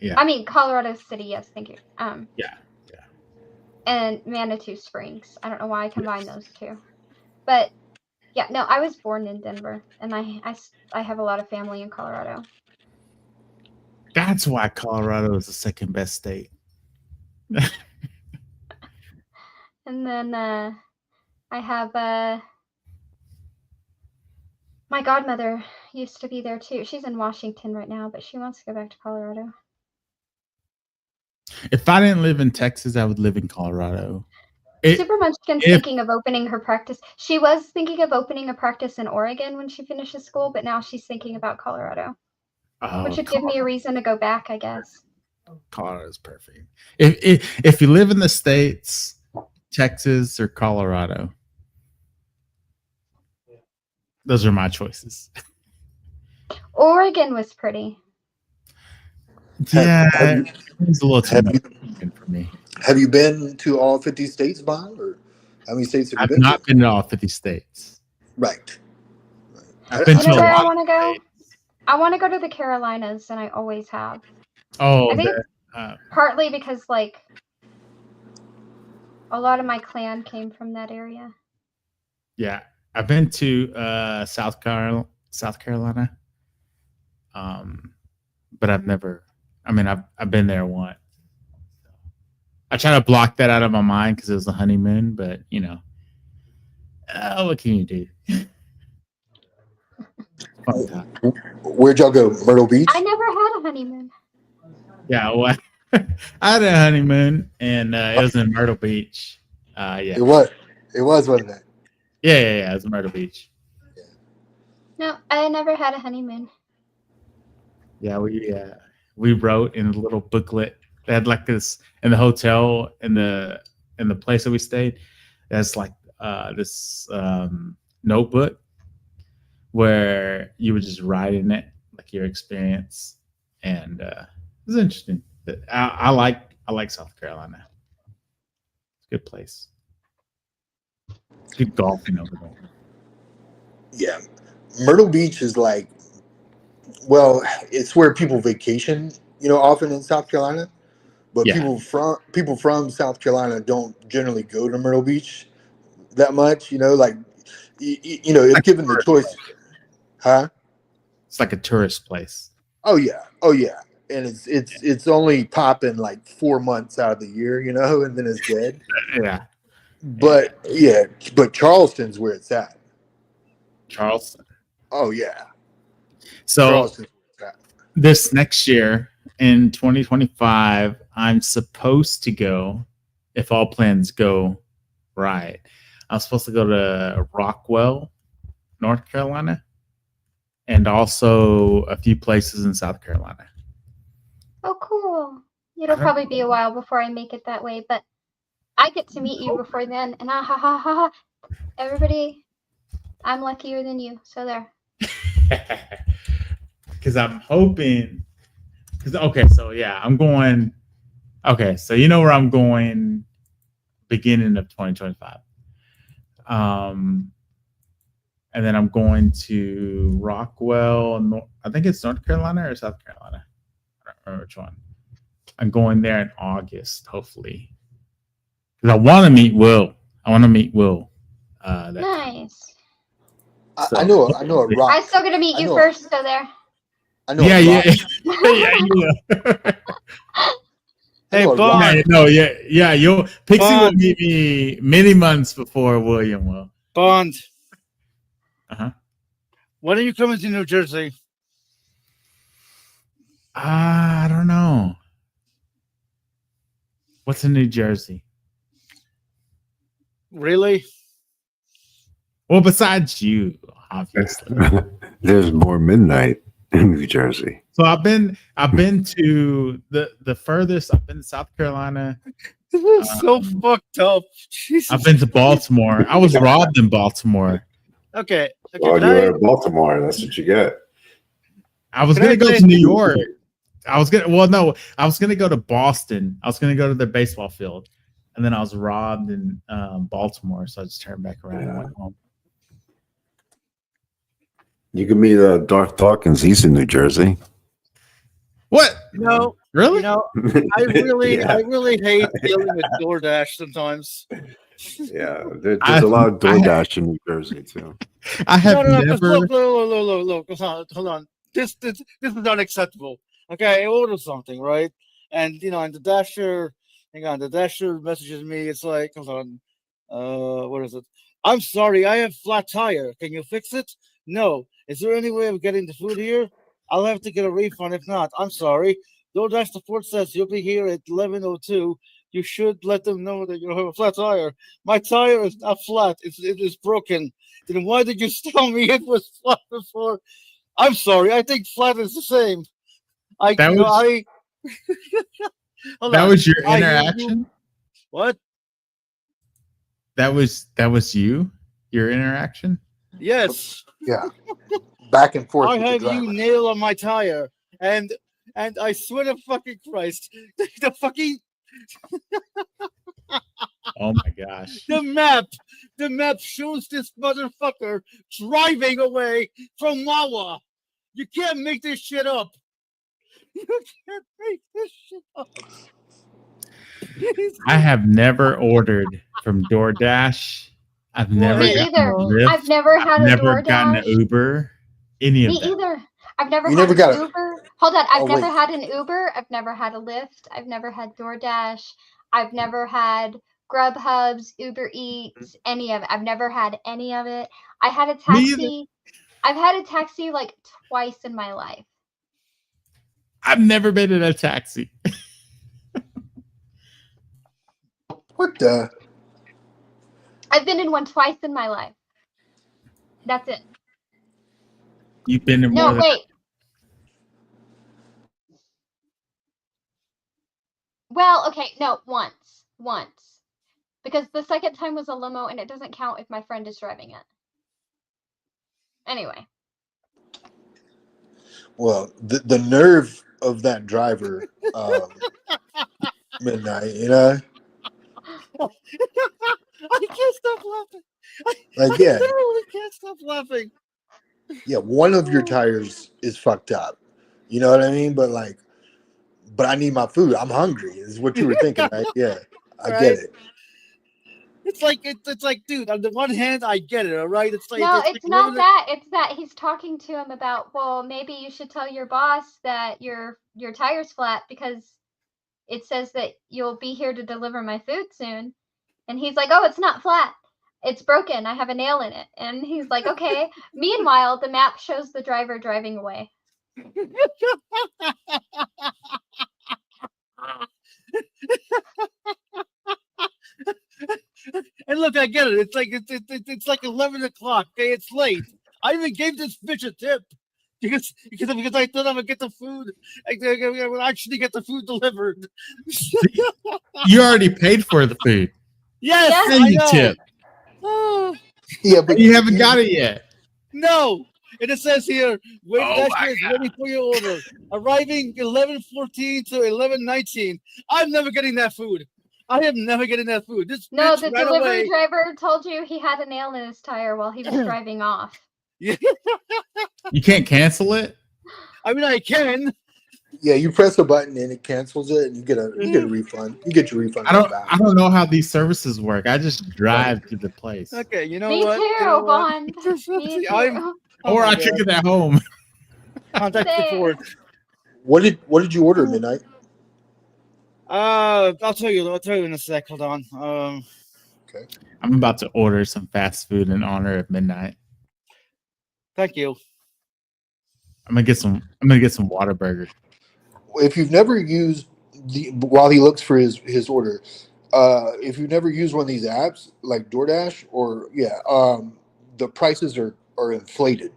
Yeah. I mean Colorado City, yes, thank you. Yeah. And Manitou Springs. I don't know why I combined those two. But yeah, no, I was born in Denver and I have a lot of family in Colorado. That's why Colorado is the second best state. And then I have my godmother used to be there too. She's in Washington right now, but she wants to go back to Colorado. If I didn't live in Texas, I would live in Colorado. Super Munchkin's thinking of opening her practice. She was thinking of opening a practice in Oregon when she finishes school, but now she's thinking about Colorado. Which would give me a reason to go back, I guess. Colorado is perfect. If you live in the States, Texas or Colorado, those are my choices. Oregon was pretty. Yeah, it's a little too much for me. Have you been to all 50 states, Bob? Or how many states have you been to? I've not been to all 50 states. Right. I've been to a where lot I want to go? states. I want to go to the Carolinas, and I always have. Oh, I think partly because like a lot of my clan came from that area. Yeah, I've been to South Carolina, but I've never. I've been there once. I try to block that out of my mind because it was the honeymoon, but what can you do? Where'd y'all go? Myrtle Beach? I never had a honeymoon. Yeah, well, I had a honeymoon, and it was in Myrtle Beach. Yeah, It was, wasn't it? Yeah, it was in Myrtle Beach. No, I never had a honeymoon. Yeah, we wrote in a little booklet. They had like this in the hotel in the place that we stayed. There's like this notebook where you would just write in it like your experience, and it was interesting. I like South Carolina. It's a good place. It's good golfing over there. Yeah. Myrtle Beach is like Well, it's where people vacation, often in South Carolina. But Yeah. people from South Carolina don't generally go to Myrtle Beach that much. Like if given the choice, huh? It's like a tourist place. Oh yeah, and it's only popping like 4 months out of the year, and then it's dead. Yeah. But but Charleston's where it's at. Charleston. Oh yeah, So Charleston's where it's at. this next year in 2025, I'm supposed to go, if all plans go right. I'm supposed to go to Rockwell, North Carolina, and also a few places in South Carolina. Oh, cool. It'll probably be a while before I make it that way, but I get to meet you before then, and everybody, I'm luckier than you. So there. Because I'm hoping. Okay, so yeah, I'm going. Okay, so you know where I'm going. Beginning of 2025. And then I'm going to Rockwell. I think it's North Carolina or South Carolina. I don't remember which one. I'm going there in August, hopefully, because I want to meet Will. Nice. I know a rock. I'm still gonna meet you first, so there. I know. Yeah. Hey, Bond. Bond. You'll Pixie will Bond. meet me many months before William will. Bond. Uh-huh. When are you coming to New Jersey? I don't know. What's in New Jersey? Really? Well, besides you, obviously. There's more midnight in New Jersey. So I've been to the furthest. I've been to South Carolina. This is so fucked up. Jesus. I've been to Baltimore. I was robbed in Baltimore. Okay. Well, you're in Baltimore. That's what you get. I was gonna go to New York. I was gonna go to Boston. I was gonna go to the baseball field, and then I was robbed in Baltimore. So I just turned back around and went home. You can meet Darth Dawkins. He's in New Jersey. What? No, Really? I really hate Yeah. dealing with DoorDash sometimes. Yeah, there's a lot of DoorDash in New Jersey too. I have never. Look, hold on. This is unacceptable. Okay, I ordered something, right? And and the Dasher, the Dasher messages me. It's like, hold on, what is it? I'm sorry, I have flat tire. Can you fix it? No. Is there any way of getting the food here? I'll have to get a refund if not. I'm sorry. DoorDash support says you'll be here at 11:02. You should let them know that you have a flat tire. My tire is not flat. It is broken. Then why did you tell me it was flat before? I'm sorry. I think flat is the same. That was your interaction? What? That was you? Your interaction? Yes. Yeah. Back and forth. I with the had driver. you nail on my tire, and I swear to fucking Christ, the fucking Oh my gosh. the map shows this motherfucker driving away from Wawa. You can't make this shit up. You can't make this shit up. I have never ordered from DoorDash. I've never Me gotten either. a Lyft. I've never had a never gotten an DoorDash. Uber. Any of Me that. either. I've never You had never got an a- Uber. Hold on. I've Oh, never wait. had an Uber. I've never had a Lyft. I've never had DoorDash. I've never had Grubhubs, Uber Eats, any of it. I've never had any of it. I had a Me either. taxi. I've had a taxi like twice in my life. I've never been in a taxi. What the? I've been in one twice in my life. That's it. You've been in No, more than wait. Well, okay, no, once. Because the second time was a limo and it doesn't count if my friend is driving it. Anyway. Well, the nerve of that driver, midnight. I can't stop laughing. Like, yeah. I literally can't stop laughing. Yeah, one of your tires is fucked up. You know what I mean? But like, but I need my food. I'm hungry. Is what you were thinking, right? Yeah, I get Right? it. It's like, dude. On the one hand, I get it. All right. It's like No, it's it's like not living that. It's that he's talking to him about, well, maybe you should tell your boss that your tire's flat because it says that you'll be here to deliver my food soon. And he's like, oh, it's not flat. It's broken. I have a nail in it. And he's like, okay. Meanwhile, the map shows the driver driving away. And look, I get it. It's like 11 o'clock. Okay, it's late. I even gave this bitch a tip because I thought I would get the food. I would actually get the food delivered. You already paid for the food. Yes, Yes. And I you know. tip. Oh, Yeah, but You haven't got it yet. no. And it says here, wait, Oh that's my is waiting for your order. Arriving 11:14 to 11:19. I'm never getting that food. I am never getting that food. This No, bitch the ran delivery away. driver told you he had a nail in his tire while he was driving off. You can't cancel it. I mean, I can. yeah, you press a button and it cancels it, and you get a refund. You get your refund. I don't back. know how these services work. I just drive to the place. Okay, you know Me what? too, You know what? Bond. Me I'm- too. Oh Or my I God. took it at home. Contact Same. support. What did you order, Midnight? I'll tell you in a sec. Hold on. I'm about to order some fast food in honor of midnight. Thank you. I'm gonna get some Whataburger. If you've never used while he looks for his order, if you've never used one of these apps like DoorDash or the prices are inflated,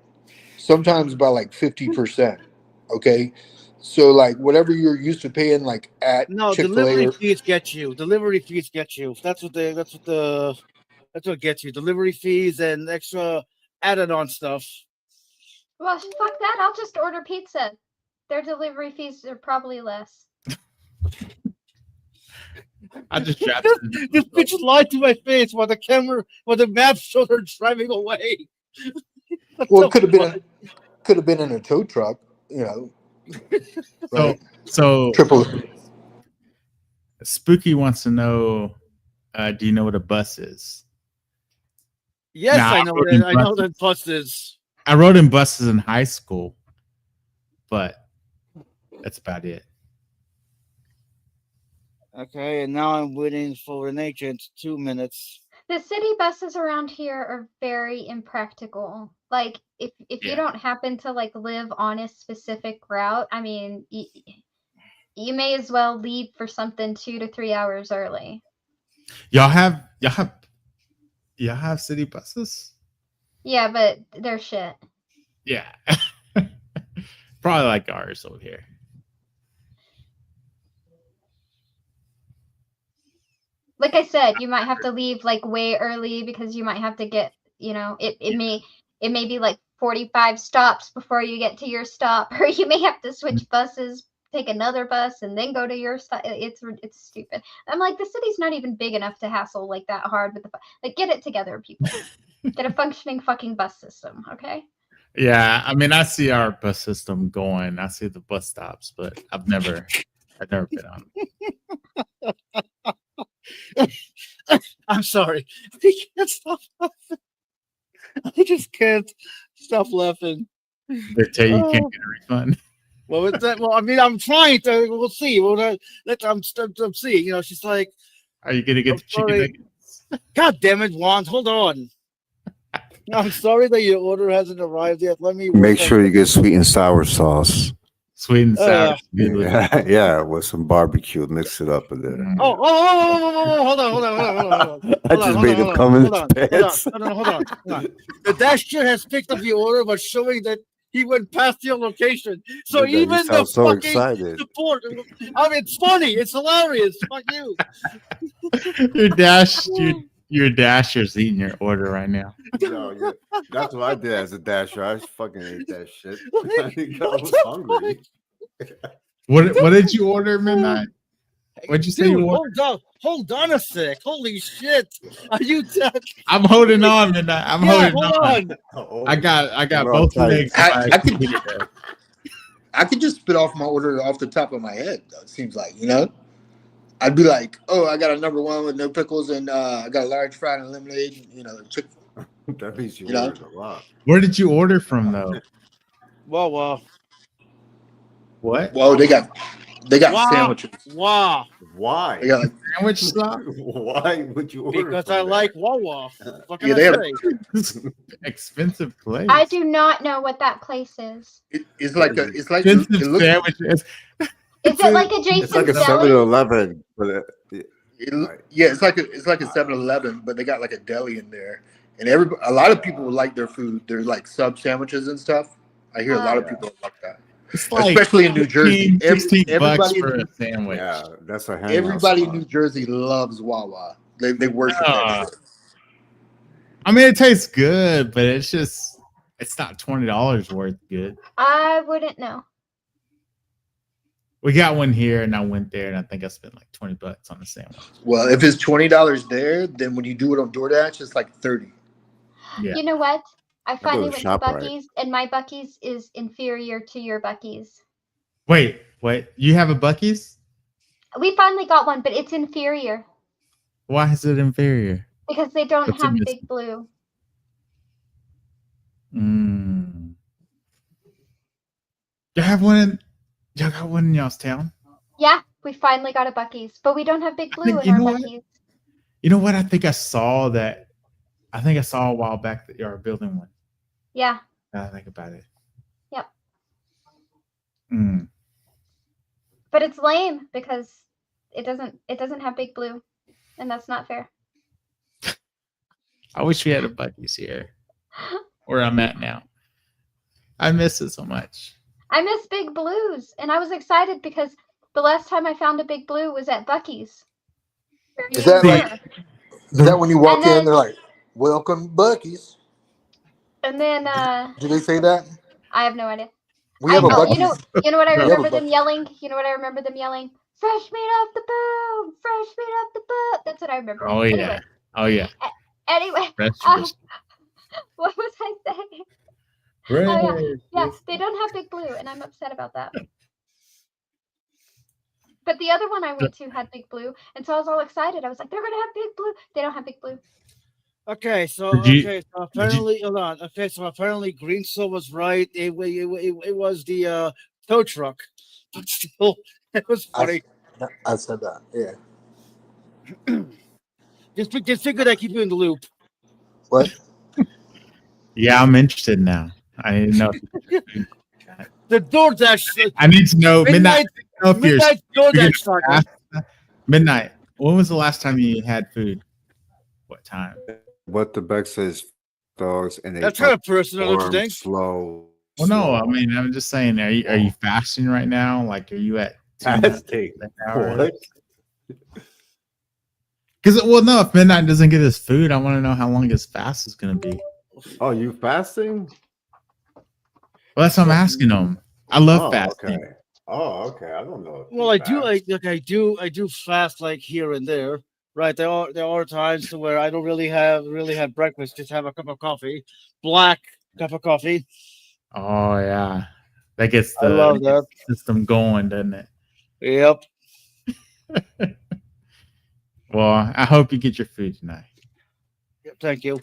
sometimes by like 50%. Okay, so like whatever you're used to paying like at No, Chick-fil-A delivery or fees get you. Delivery fees get you. That's what gets you. Delivery fees and extra added on stuff. Well, fuck that. I'll just order pizza. Their delivery fees are probably less. I just dropped This bitch lied to my face while the map showed her driving away. well, it could have been in a tow truck, you know. Right? So Triple. Spooky wants to know, do you know what a bus is? Yes, Nah, I know I that. I know that bus is. I rode in buses in high school, but that's about it. Okay, and now I'm waiting for an agent. 2 minutes. The city buses around here are very impractical. Like, if Yeah. you don't happen to like live on a specific route, I mean, you may as well leave for something 2 to 3 hours early. Y'all have city buses? Yeah, but they're shit. Yeah. Probably like ours over here. Like I said, you might have to leave like way early because you might have to get, it may be like 45 stops before you get to your stop, or you may have to switch buses, take another bus, and then go to your stop. It's stupid. I'm like, the city's not even big enough to hassle like that hard with like, get it together, people. Get a functioning fucking bus system, okay? Yeah, I mean, I see our bus system going. I see the bus stops, but I've never been on them. I'm sorry. I can't stop laughing. I just can't stop laughing. They tell you you can't get a refund. Well, with that, I mean, I'm trying to. We'll see. I'm seeing. You know, she's like, Are you gonna get I'm the chicken sorry. nuggets? God damn it, Juan, hold on. I'm sorry that your order hasn't arrived yet. Let me Make sure you get sweet and sour sauce. Sweet and sour. Yeah, with some barbecue. Mix it up a little. Oh, hold on. I just made him come in his pants. Hold on. The Dasher has picked up the order, but showing that he went past your location. So You even the sound so fucking excited. support. I mean, it's funny. It's hilarious. Fuck you. Your Dasher's eating your order right now. No, yeah. That's what I did as a dasher. I fucking ate that shit. I was hungry. What did you order at midnight? What'd you say Dude, you ordered? hold hold on a sec. Holy shit. Are you done? I'm holding on, Midnight. I'm Yeah, holding hold on. on. I got We're all both tight. legs. on my I could computer there. I could just spit off my order off the top of my head. Though, it seems like, you know, I'd be like, oh, I got a number one with no pickles, and I got a large fried and lemonade. You know, chick. That means you You know? ordered a lot. Where did you order from though? Wow. What Well, they got Wow. sandwiches. Wow. Why? They got like, sandwich shop? Why would you order? Because from I there? like Wawa. What can Yeah, I they have- say? Expensive place. I do not know what that place is. it's like it Expensive looks sandwiches. Is it like It's like a adjacent deli? 7-Eleven, but yeah, it's like a 7-Eleven, but they got like a deli in there, and a lot of people like their food. They're like sub sandwiches and stuff. I hear a lot of people like that, It's like especially in New Jersey. 16 bucks Everybody, for a sandwich. yeah, that's a hangout everybody in spot. New Jersey loves Wawa. They worship Ah. that shit. I mean, it tastes good, but it's not $20 worth good. I wouldn't know. We got one here, and I went there, and I think I spent like $20 on the sandwich. Well, if it's $20 there, then when you do it on DoorDash, it's like 30. Yeah. You know what? I finally to went to ShopRite. Buc-ee's, and my Buc-ee's is inferior to your Buc-ee's. Wait, you have a Buc-ee's? We finally got one, but it's inferior Why is it inferior? because they don't What's have in this? Big Blue. Y'all got one in y'all's town? Yeah, we finally got a Buc-ee's, but we don't have Big I Blue think- in you our know what? Buc-ee's. You know what? I think I saw a while back that you are building one. Yeah, Now that I think about it. Yep. Mm. but it's lame because it doesn't have Big Blue, and that's not fair. I wish we had a Buc-ee's here where I'm at now. I miss it so much. I miss Big Blues, and I was excited because the last time I found a Big Blue was at Buc-ee's. Is that Yeah. like- Is that when you walk And then- in, they're like, "Welcome, Buc-ee's"? And then Do they say that? I have no idea. We have a Oh, Buc-ee's. you know what I We have a remember them Buc-ee's. yelling? You know what I remember them yelling? Fresh meat off the bone! Fresh meat off the bone! That's what I remember. Oh yeah. Anyway, Vegetables. what was I saying? Bread. Yeah, they don't have Big Blue, and I'm upset about that. But the other one I went to had Big Blue, and so I was all excited. I was like, they're gonna have Big Blue. They don't have Big Blue. Okay, so Did you- apparently, hold on. Okay, so apparently, Greensill was right. It was the tow truck, but still, it was funny. I said that. Yeah. Just figured I'd keep you in the loop. What? Yeah, I'm interested now. I didn't know. The DoorDash, I need to know midnight. I don't know if you're midnight DoorDash saga. fast. Midnight. When was the last time you had food? What time? What the Beck says, dogs, and they That's kind of personal, don't you perform think? slow. Well, no. I slow. mean, I'm just saying. Are you fasting right now? Like, are you at 2 minutes Fasting. an hour? What? Because no, if midnight doesn't get his food, I want to know how long his fast is going to be. Oh, you fasting? Well, that's what I'm asking him. I love Oh, fasting. okay. Oh, okay. I don't know. if Well, you I do. fast. I do fast like here and there. Right, there are times to where I don't really have breakfast. Just have a cup of coffee, black cup of coffee. Oh yeah, that gets I love the that. system going, doesn't it? Yep. Well, I hope you get your food tonight. Yep, thank you.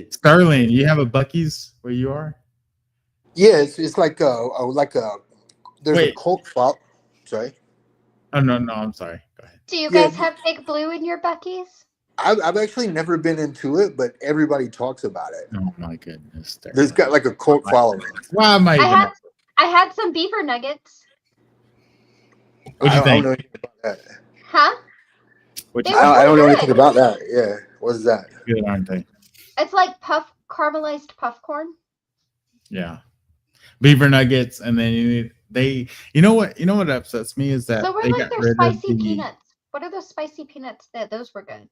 Sterling, you have a Buc-ee's where you are? Yeah, it's like there's a Wait. cult follow. Sorry, Oh no, I'm sorry. Go ahead. Do you Yeah, guys have Big Blue in your Buc-ee's? I've actually never been into it, but everybody talks about it. Oh my goodness, Sterling. There's got like a cult following. Why am I even? I had some beaver nuggets. What'd you I don't think? know anything about that. Huh? What'd They you were I don't know good. anything about that. Yeah, what is that? think? Good, aren't they? It's like caramelized puff corn. Yeah, beaver nuggets, and then you know what upsets me is that So we're they like got their rid of spicy the peanuts. What are those spicy peanuts? Those were good.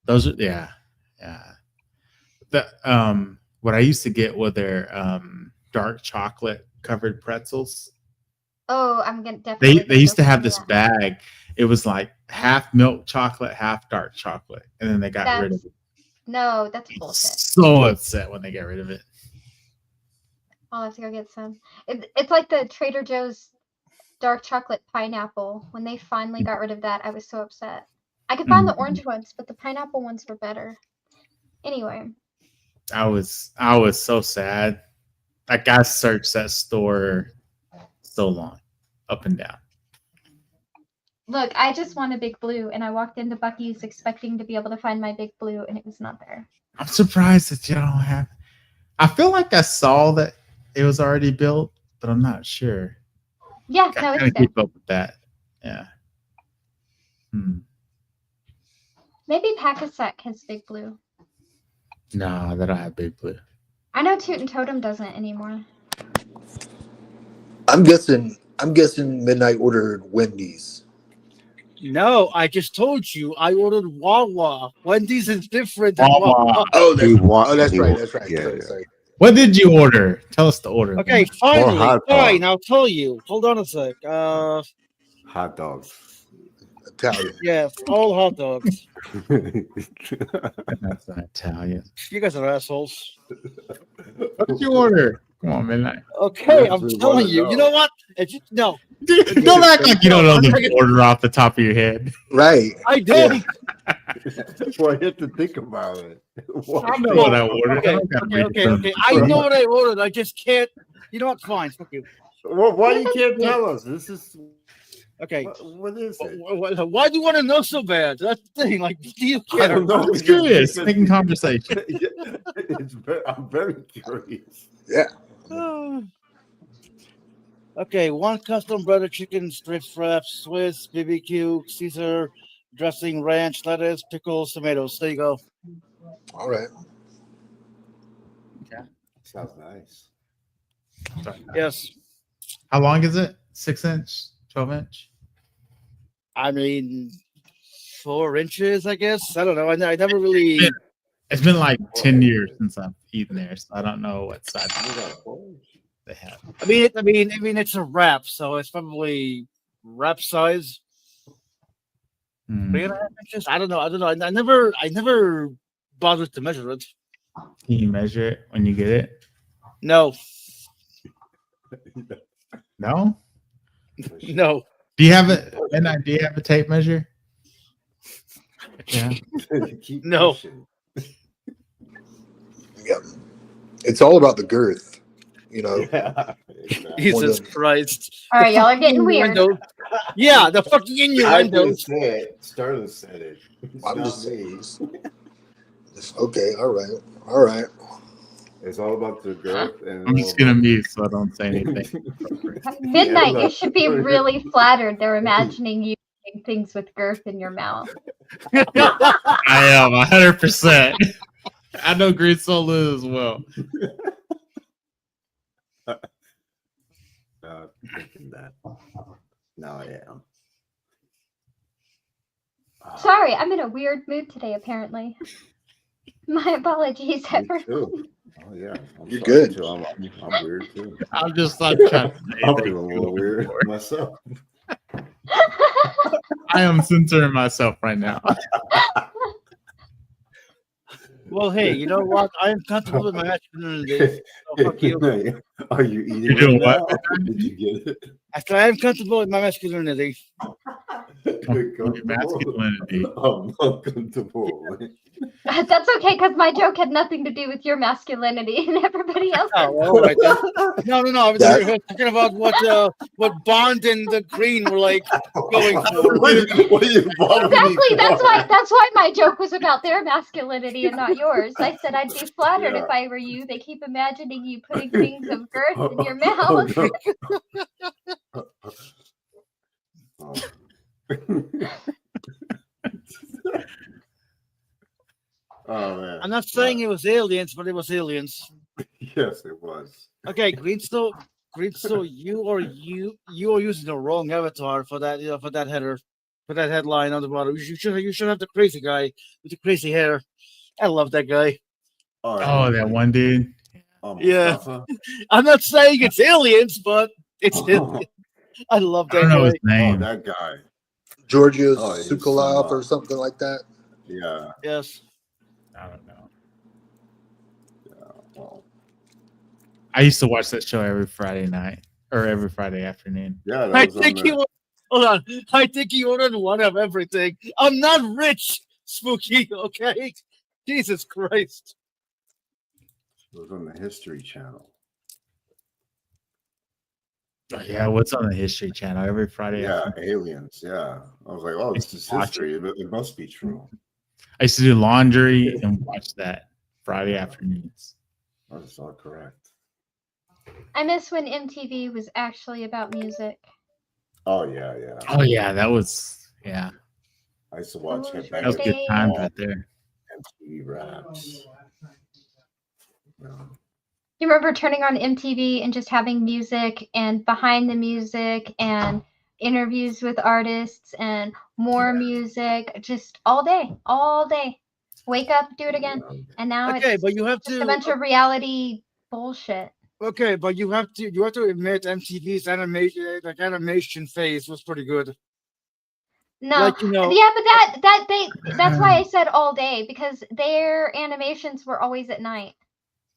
those are yeah. The what I used to get were their dark chocolate covered pretzels. Oh, I'm gonna definitely. They used to have this this bag. It was like half milk chocolate, half dark chocolate, and then they got rid of it. No, that's bullshit. So upset when they got rid of it. I'll have to go get some. It's like the Trader Joe's dark chocolate pineapple. When they finally got rid of that, I was so upset. I could find the orange ones, but the pineapple ones were better. Anyway. I was so sad. Like I searched that store so long, up and down. Look, I just want a Big Blue, and I walked into Buc-ee's expecting to be able to find my Big Blue, and it was not there. I'm surprised that you don't have. I feel like I saw that it was already built, but I'm not sure. Yeah, I no, gotta it's there. keep up with that. Yeah. Maybe Pack-a-Sec has Big Blue. Nah, they don't have Big Blue. I know Toot and Totem doesn't anymore. I'm guessing Midnight ordered Wendy's. No, I just told you I ordered Wawa. Wendy's is different than Wawa. Wawa. Oh, that's He wa- right. he wa- That's right. yeah, Sorry. What did you order? Tell us the order. Okay, Or finally. hot Fine, dog. I'll tell you. Hold on a sec. Hot dogs. Italian. Yes, all hot dogs. That's not Italian. You guys are assholes. What did you order? Come on, Midnight. Okay, Yes, I'm we telling wanna you. know. You know what? No, Don't act like you don't know the order off the top of your head. Right. I don't. Well, I had to think about it. I know what I ordered. Okay, I don't gotta okay, read okay, the okay. I know what I ordered. I just can't. You know what? Fine. Fuck you. Well, why you can't tell us? This is Okay. what is it? Why do you want to know so bad? That's the thing. Like, do you care? I don't know. I'm curious. Making conversation. I'm very curious. Okay, one custom breaded chicken, strip wraps, Swiss, BBQ, Caesar, dressing, ranch, lettuce, pickles, tomatoes. There you go. All right. Sounds nice. Yes. How long is it? 6-inch? 12-inch? I mean, 4 inches, I guess. I don't know. I never really. It's been like 10 years since I've eaten there, so I don't know what size they have. I mean, it's a wrap, so it's probably wrap size. 3.5 inches. I don't know. I never bothered to measure it. Can you measure it when you get it? No, No? no. Do you have a do you have a tape measure? Yeah. Keep No. pushing. Yep. It's all about the girth, you know. Yeah, exactly. Jesus One of Christ. All right, The y'all are fucking getting weird. innuendo. Yeah, the fucking I didn't innuendo. say it. Sterling said it. It's I'm not just me. okay. All right. It's all about the girth. And I'm just gonna mute so I don't say anything. Midnight, Yeah, you should be really flattered. They're imagining you doing things with girth in your mouth. I am 100%. I know Green Soul is as well. Thinking that. Now I am. Sorry, I'm in a weird mood today, apparently. My apologies, Me Pepper. too. Oh yeah, I'm You're sorry, good. too. I'm weird too. I'm just like trying to say I'm that feeling a little weird myself. I am censoring myself right now. Well, hey, you know what? I am comfortable with my masculinity. So fuck you. Are you eating? You're doing right what? now? Did you get it? I am comfortable with my masculinity. Your masculinity. I'm uncomfortable. That's okay, because my joke had nothing to do with your masculinity and everybody else. Oh, well, all right then. No. I was That- talking about what Bond and the Green were like going for. What are you bothering me Exactly. That's for? why my joke was about their masculinity and not yours. I said I'd be flattered Yeah. if I were you. They keep imagining you putting things of girth in your Oh, mouth. no. Oh. Oh man. I'm not saying it was aliens, but it was aliens. Yes, it was. Okay, Greenstone, you are using the wrong avatar for that, for that header, for that headline on the bottom. You should have the crazy guy with the crazy hair. I love that guy. All right. Oh, that one dude. Yeah. Mustafa. I'm not saying it's aliens, but it's Oh. I love I don't that know his guy. Oh, name. that guy. Georgios Oh, he's Sukalov some, or something like that. Yeah. Yes. I don't know. Well, I used to watch that show every Friday night or every Friday afternoon. yeah, that I was on think he the. would. Hold on. I think he ordered one of everything. I'm not rich, Spooky. Okay. Jesus Christ. It was on the History Channel. Yeah, what's on the History Channel every Friday Yeah, afternoon? aliens. Yeah, I was like, oh, this is Watch history. It must be true. I used to do laundry and watch that Friday afternoons. That's all correct. I miss when MTV was actually about music. Oh yeah, yeah. Oh yeah, that was yeah, I used to watch Who's that was Headbangers good times Ball, right there. MTV Raps. Yeah. You remember turning on MTV and just having music and behind the music and interviews with artists and more music just all day. Wake up, do it again. And now Okay, it's but you have just a to. bunch of reality bullshit. Okay, but you have to admit MTV's animation phase was pretty good. No, Like, you know, yeah, but that's why I said all day, because their animations were always at night.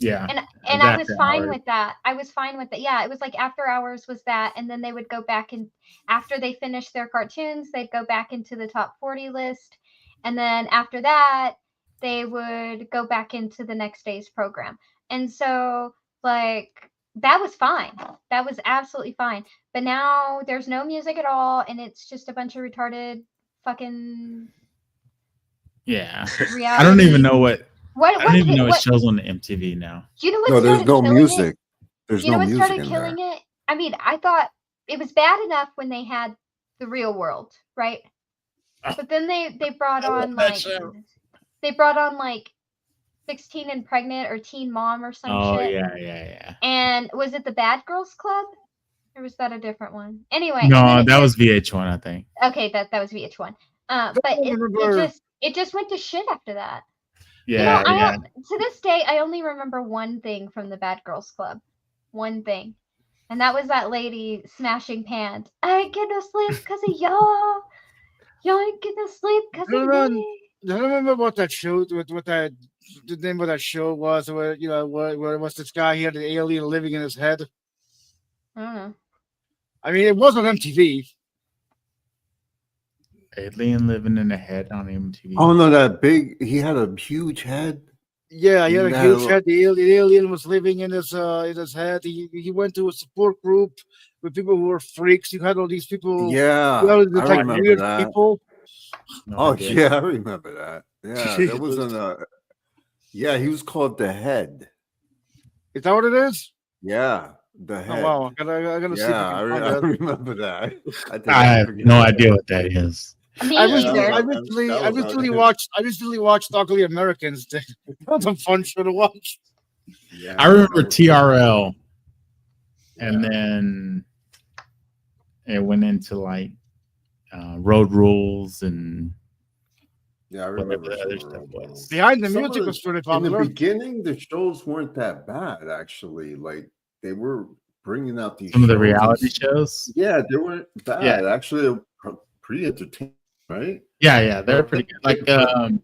Yeah, And I was after fine hours. with that. I was fine with it. Yeah, it was like after hours was that, and then they would go back and after they finished their cartoons, they'd go back into the top 40 list, and then after that, they would go back into the next day's program. And so, like, that was fine. That was absolutely fine. But now there's no music at all, and it's just a bunch of retarded fucking Yeah, reality. I don't even know what. What I don't even know what what shows on the MTV now. you know what No, there's started no killing music. it? There's You know no what music started in killing there. it? I mean, I thought it was bad enough when they had the Real World, right? But then they brought on like they brought on like 16 and Pregnant or Teen Mom or some Oh shit. yeah. And was it the Bad Girls Club? Or was that a different one? Anyway, and No, then it that was just, VH1, I think. okay, that was VH1. But it just went to shit after that. Yeah, You know, yeah. to this day, I only remember one thing from the Bad Girls Club. One thing. And that was that lady smashing pans. I ain't getting no sleep because of y'all. Y'all ain't getting no sleep because of me. I don't remember what that show, what that the name of that show was. Where where it was this guy, he had an alien living in his head. I don't know. I mean, it was on MTV. Alien living in a head on MTV. Oh no, that big. He had a huge head. Yeah, he had a Yeah, huge look. head. The alien was living in his head. He went to a support group with people who were freaks. You had all these people. Yeah, You had I like remember weird that. people. No Oh idea. yeah, I remember that. Yeah, that was in a. Yeah, he was called the Head. Is that what it is? Yeah, the Oh Head. wow, I gotta see. If Yeah, I can find I that. remember that. I have forget no that. idea what that is. Me I either. recently watched Ugly Americans. That was a fun show to watch. Yeah, I remember that was- TRL, and Yeah. then it went into like Road Rules and Yeah, I whatever remember the other some stuff of was. Behind the Some of Music the- was pretty In the popular. beginning, the shows weren't that bad, actually. Like they were bringing out these Some of the shows and reality s- shows. Yeah, they weren't bad. Yeah. Actually, they were pretty entertaining, right? Yeah, they're pretty good. Like It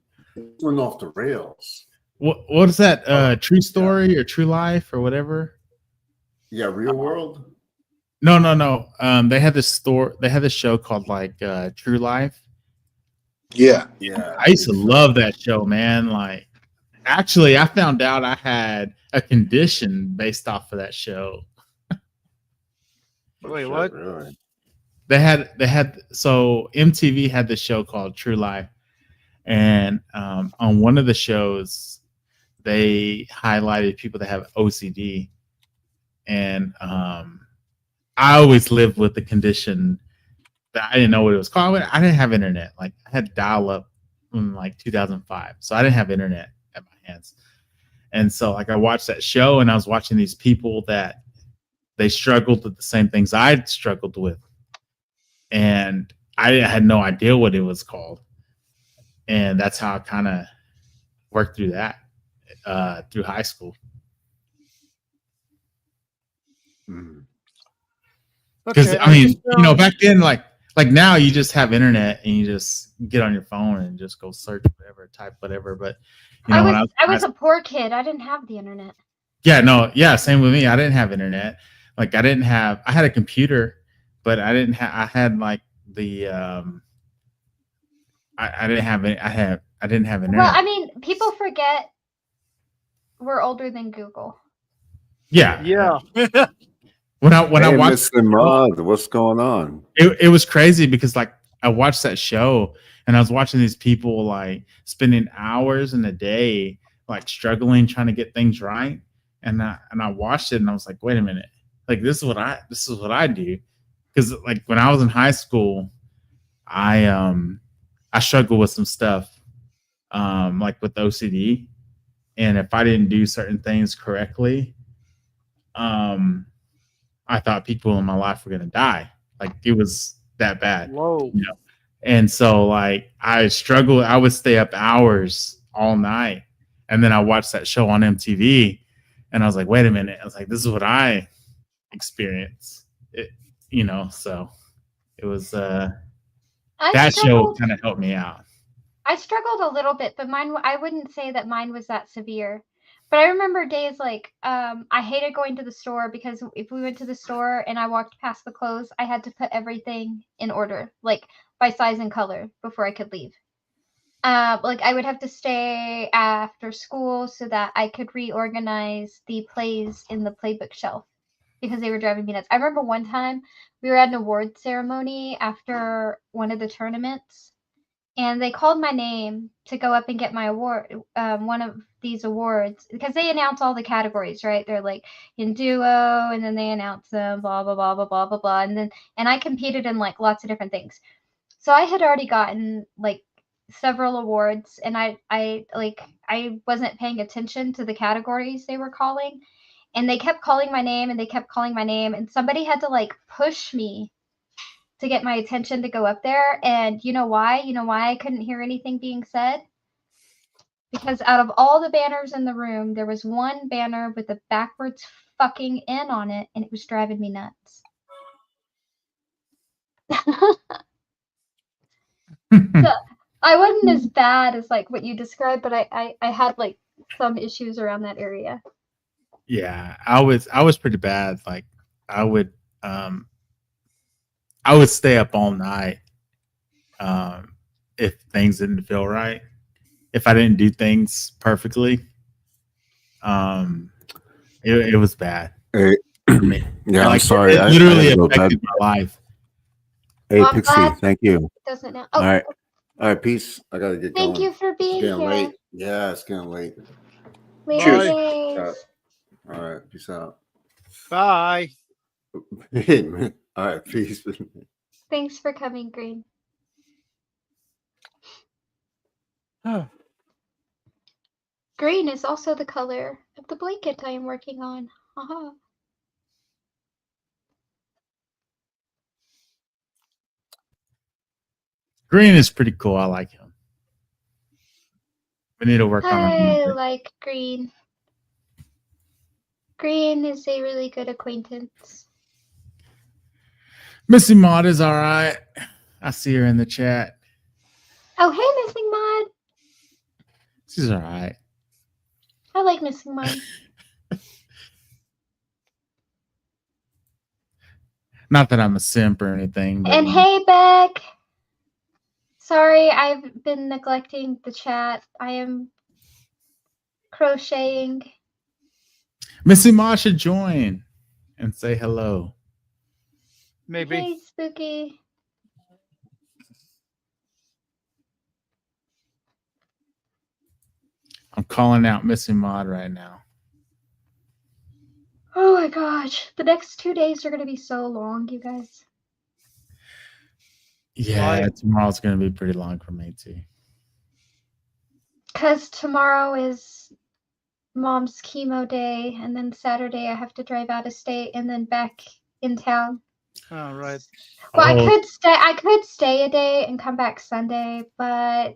went off the rails. what is that? True Story or True Life or whatever? Yeah, Real World. No. They had this show called like True Life. Yeah. Yeah, I used to love that show, man. Like, actually, I found out I had a condition based off of that show. Oh, Wait, shit, what? Really? So MTV had this show called True Life, and on one of the shows, they highlighted people that have OCD, and I always lived with the condition that I didn't know what it was called. I didn't have internet. Like I had dial up in like 2005, so I didn't have internet at my hands. And so like I watched that show, and I was watching these people that they struggled with the same things I'd struggled with, and I had no idea what it was called. And that's how I kind of worked through that through high school. Mhm. Because Okay, I mean, just, you know, back then, like now, you just have internet and you just get on your phone and just go search whatever, type whatever. But you know, when I was a poor kid. I didn't have the internet. yeah, no, yeah, same with me. I didn't have internet. Like I had a computer, but I didn't have. I had like the I didn't have any. I didn't have internet. Well, I mean, people forget we're older than Google. Yeah, yeah. When I Hey, watched Mr. Mod, what's going on? it was crazy because like I watched that show and I was watching these people like spending hours in a day like struggling trying to get things right, and I watched it and I was like, wait a minute, like this is what I do, because like when I was in high school, I struggled with some stuff like with OCD, and if I didn't do certain things correctly, I thought people in my life were gonna die. Like it was that bad. Whoa. You know? And so like I struggled. I would stay up hours all night, and then I watched that show on MTV, and I was like, wait a minute. I was like, this is what I experience. It, you know, so it was that show struggled- kind of helped me out. I struggled a little bit, but I wouldn't say that mine was that severe. But I remember days like I hated going to the store because if we went to the store and I walked past the clothes, I had to put everything in order, like by size and color, before I could leave. Like I would have to stay after school so that I could reorganize the plays in the playbook shelf because they were driving me nuts. I remember one time we were at an award ceremony after one of the tournaments, and they called my name to go up and get my award, one of these awards, because they announce all the categories, right? They're like in duo, and then they announce them, blah blah blah blah blah blah blah, and I competed in like lots of different things. So I had already gotten like several awards, and I wasn't paying attention to the categories they were calling, and they kept calling my name, and they kept calling my name, and somebody had to like push me to get my attention to go up there. And you know why? You know why I couldn't hear anything being said? Because out of all the banners in the room, there was one banner with a backwards fucking N on it, and it was driving me nuts. So I wasn't as bad as like what you described, but I had like some issues around that area. Yeah, I was pretty bad. Like I would stay up all night if things didn't feel right. If I didn't do things perfectly, it was bad. Hey, yeah, I'm Like, sorry. it literally I had to go back. affected my life. Hey, Well, I'm Pixie, glad- thank you. Doesn't now. All Oh, right. All right, peace. I gotta get thank going. you for It's being getting here. late. Yeah, it's getting late. Later Bye. days. All right, peace out. Bye. Hey, man. All right, peace. Thanks for coming, Green. Green is also the color of the blanket I am working on. Haha. Green is pretty cool. I like him. We need to work on I him. like Green. Green is a really good acquaintance. Missy Maud is all right. I see her in the chat. Oh, hey, Missing Mod. She's all right. I like Missing Mod. Not that I'm a simp or anything. But, And hey, Beck. Sorry, I've been neglecting the chat. I am crocheting. Missy Maud should join and say hello. Maybe. Hey, Spooky. I'm calling out Missy Maud right now. Oh my gosh. The next 2 days are going to be so long, you guys. Yeah, Why? tomorrow's going to be pretty long for me too. Because tomorrow is Mom's chemo day, and then Saturday I have to drive out of state and then back in town. All right. Well, Oh, I could stay a day and come back Sunday, but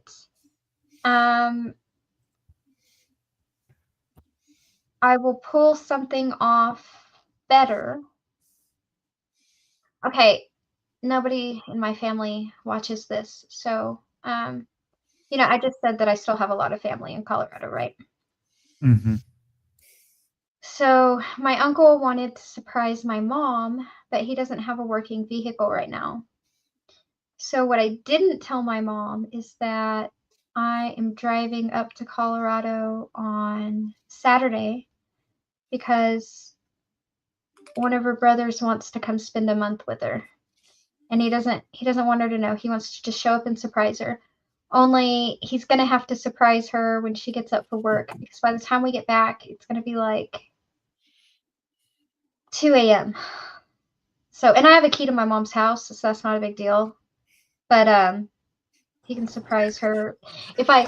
I will pull something off better Okay, nobody in my family watches this, so I just said that I still have a lot of family in Colorado, right? Mm-hmm. So my uncle wanted to surprise my mom, but he doesn't have a working vehicle right now. So what I didn't tell my mom is that I am driving up to Colorado on Saturday because one of her brothers wants to come spend a month with her. And he doesn't want her to know. He wants to just show up and surprise her. Only he's going to have to surprise her when she gets up for work, because by the time we get back, it's going to be like 2 a.m. So, and I have a key to my mom's house, so that's not a big deal. But he can surprise her. If I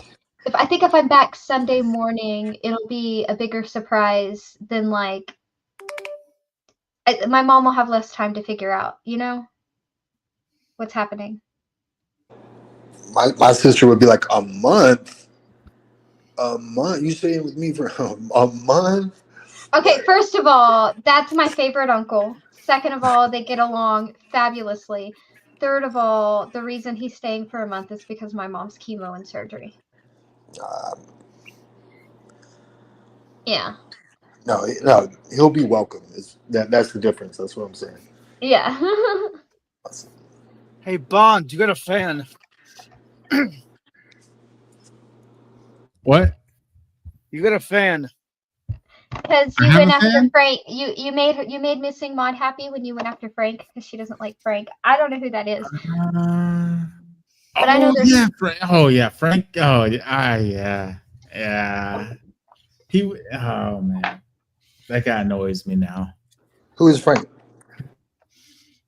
think if I'm back Sunday morning, it'll be a bigger surprise than like my mom will have less time to figure out, what's happening. My sister would be like, a month? A month? You staying with me for a month? Okay, Like, first of all, that's my favorite uncle. Second of all, they get along fabulously. Third of all, the reason he's staying for a month is because my mom's chemo and surgery. Yeah. no, he'll be welcome. That's the difference. That's what I'm saying. Yeah. Hey, Bond, you got a fan. What? You got a fan. Because I you have went a after fan? Frank. You made Missing Maud happy when you went after Frank because she doesn't like Frank. I don't know who that is. But I know there's yeah, Frank. Oh yeah, Frank. Oh yeah, yeah. Oh man, that guy annoys me now. Who is Frank?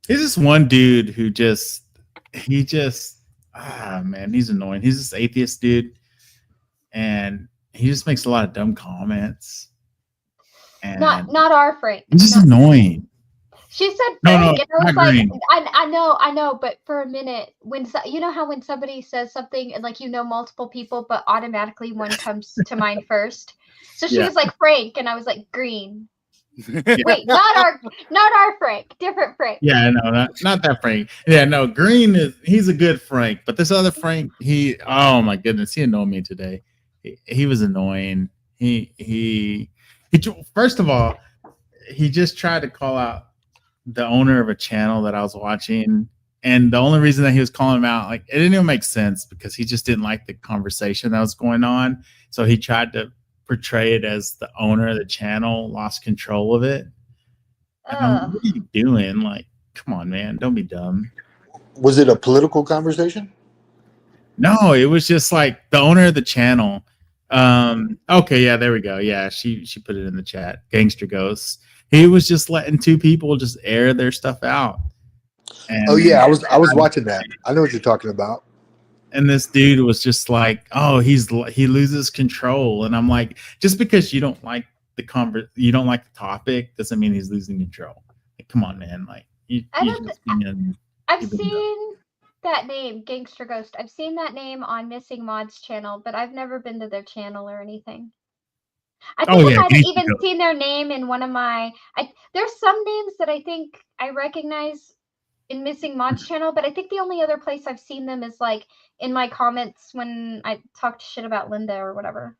He's just one dude who man, he's annoying. He's this atheist dude, and he just makes a lot of dumb comments. And not our Frank. he's just Not- annoying. She said No, Frank, and I was not like, Green. I know, but for a minute, when you know how when somebody says something and like multiple people, but automatically one comes to mind first. So she Yeah. was like Frank, and I was like Green. Wait, not our Frank, different Frank. Yeah, no, not that Frank. Yeah, no, Green he's a good Frank, but this other Frank, oh my goodness, he annoyed me today. He was annoying. He first of all, he just tried to call out the owner of a channel that I was watching, and the only reason that he was calling him out, like, it didn't even make sense because he just didn't like the conversation that was going on. So he tried to portray it as the owner of the channel lost control of it. And what are you doing? Like, come on, man, don't be dumb. Was it a political conversation? No, it was just like the owner of the channel. Okay, yeah, there we go. Yeah, she put it in the chat. Gangster Ghosts. He was just letting two people just air their stuff out. And, Oh yeah, I was watching that. I know what you're talking about. And this dude was just like, "Oh, he loses control," and I'm like, just because you don't like the topic doesn't mean he's losing control. Like, come on, man! Like, I've seen that name, Gangster Ghost. I've seen that name on Missing Maud's channel, but I've never been to their channel or anything. I think I might have even seen their name in one of my. There's some names that I think I recognize in Missing Maud's channel, but I think the only other place I've seen them is like in my comments when I talked shit about Linda or whatever.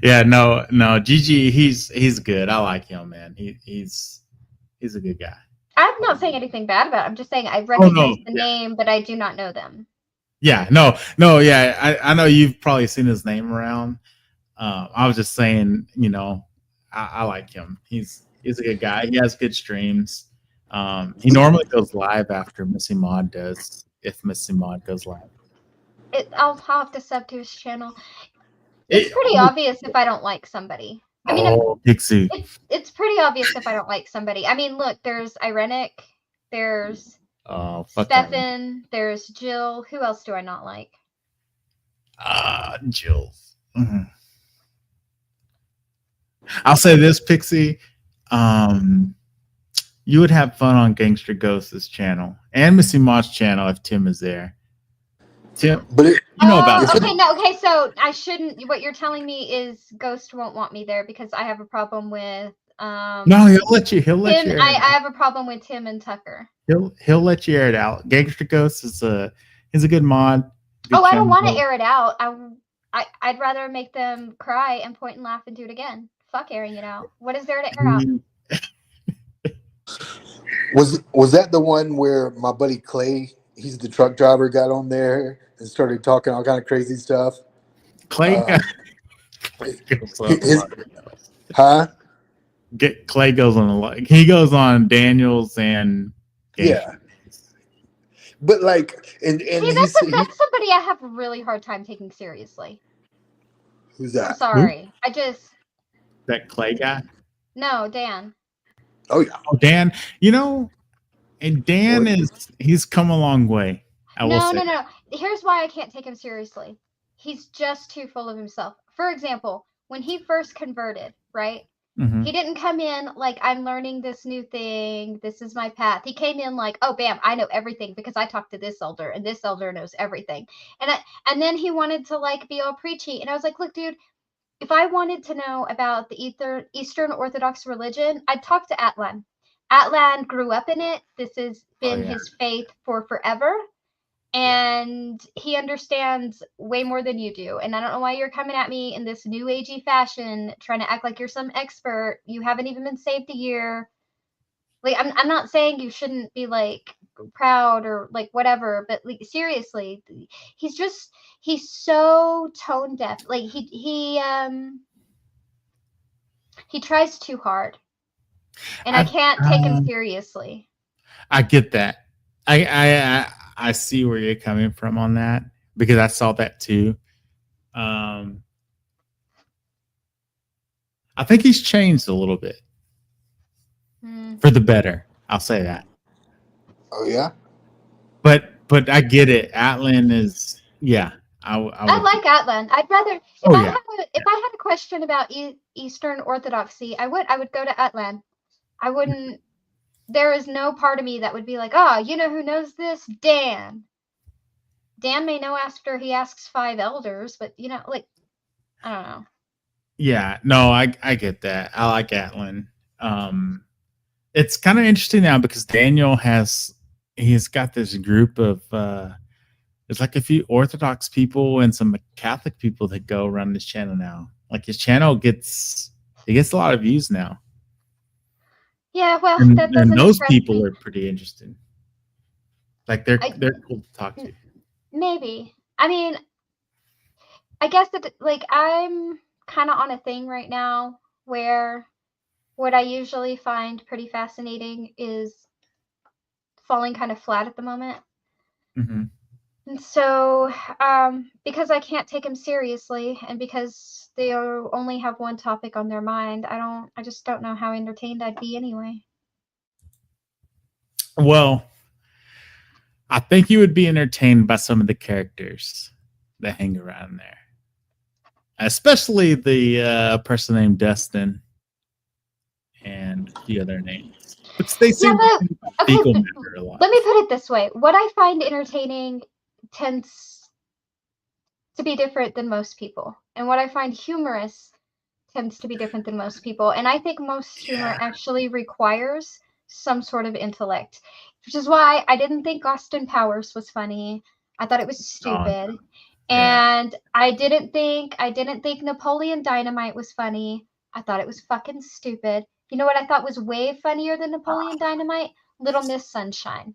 Yeah, no, Gigi, he's good. I like him, man. He's a good guy. I'm not saying anything bad about it. I'm just saying I recognize the name, but I do not know them. Yeah, no, yeah, I know you've probably seen his name around. I was just saying, I like him. He's a good guy. He has good streams. He normally goes live after Missing Maud does, if Missing Maud goes live. I'll have to sub to his channel. It's pretty obvious if I don't like somebody. I mean, Pixie. It's pretty obvious if I don't like somebody. I mean, look, there's Irenic, there's Stefan, there's Jill. Who else do I not like? Jill. Mm-hmm. I'll say this, Pixie. You would have fun on Gangster Ghost's channel and Missy Maud's channel if Tim is there. Tim, but you know about it. Okay, so I shouldn't. What you're telling me is Ghost won't want me there because I have a problem with No, he'll let you. He'll let Tim, you. I have a problem with Tim and Tucker. He'll let you air it out. Gangster Ghost is he's a good mod. Good Oh, I don't channel. want to air it out. I'd rather make them cry and point and laugh and do it again. Fuck airing it out. What is there to air out? Was that the one where my buddy Clay, he's the truck driver, got on there and started talking all kind of crazy stuff? Clay Uh, goes on his- a lot. Huh? Clay goes on a lot. He goes on Daniels and Yeah. But like, and See, he's that's somebody I have a really hard time taking seriously. who's I'm that? sorry. that Clay guy. No, Dan. Oh yeah. Oh, Dan. And Dan he's come a long way. I will say. No. Here's why I can't take him seriously. He's just too full of himself. For example, when he first converted, right? Mhm. He didn't come in like, I'm learning this new thing. This is my path. He came in like, oh, bam, I know everything because I talked to this elder and this elder knows everything. And then he wanted to like be all preachy. And I was like, look, dude, if I wanted to know about the Eastern Orthodox religion, I'd talk to Atlan. Atlan grew up in it. This has been his faith for forever. And he understands way more than you do. And I don't know why you're coming at me in this new agey fashion, trying to act like you're some expert. You haven't even been saved a year. Like, I'm not saying you shouldn't be like proud or like whatever, but like seriously, he's so tone deaf. Like he tries too hard. And I can't take him seriously. I get that. I see where you're coming from on that because I saw that too. I think he's changed a little bit for the better. I'll say that. Oh yeah. But I get it. Atlan is I like Atlan. I'd rather if I had a question about Eastern Orthodoxy, I would go to Atlan. I wouldn't. There is no part of me that would be like, oh, you know who knows this? Dan. Dan may know after he asks 5 elders, but like, I don't know. Yeah, no, I get that. I like Atlan. It's kind of interesting now because Daniel he's got this group of there's like a few Orthodox people and some Catholic people that go around his channel now. Like his channel gets a lot of views now. Yeah, well, and that doesn't those impress people me. are pretty interesting. Like they're cool to talk to. Maybe. I mean, I guess that like I'm kind of on a thing right now where what I usually find pretty fascinating is falling kind of flat at the moment. Mm-hmm. And so, because I can't take them seriously, and because they only have one topic on their mind, I just don't know how entertained I'd be anyway. Well, I think you would be entertained by some of the characters that hang around there, especially the person named Dustin and the other names. But they seem fecal matter a lot. Let me put it this way: what I find entertaining tends to be different than most people, and what I find humorous tends to be different than most people. And I think most humor actually requires some sort of intellect, which is why I didn't think Austin Powers was funny. I thought it was stupid. Oh, and I didn't think Napoleon Dynamite was funny. I thought it was fucking stupid. You know what I thought was way funnier than Napoleon Dynamite? Little Miss Sunshine.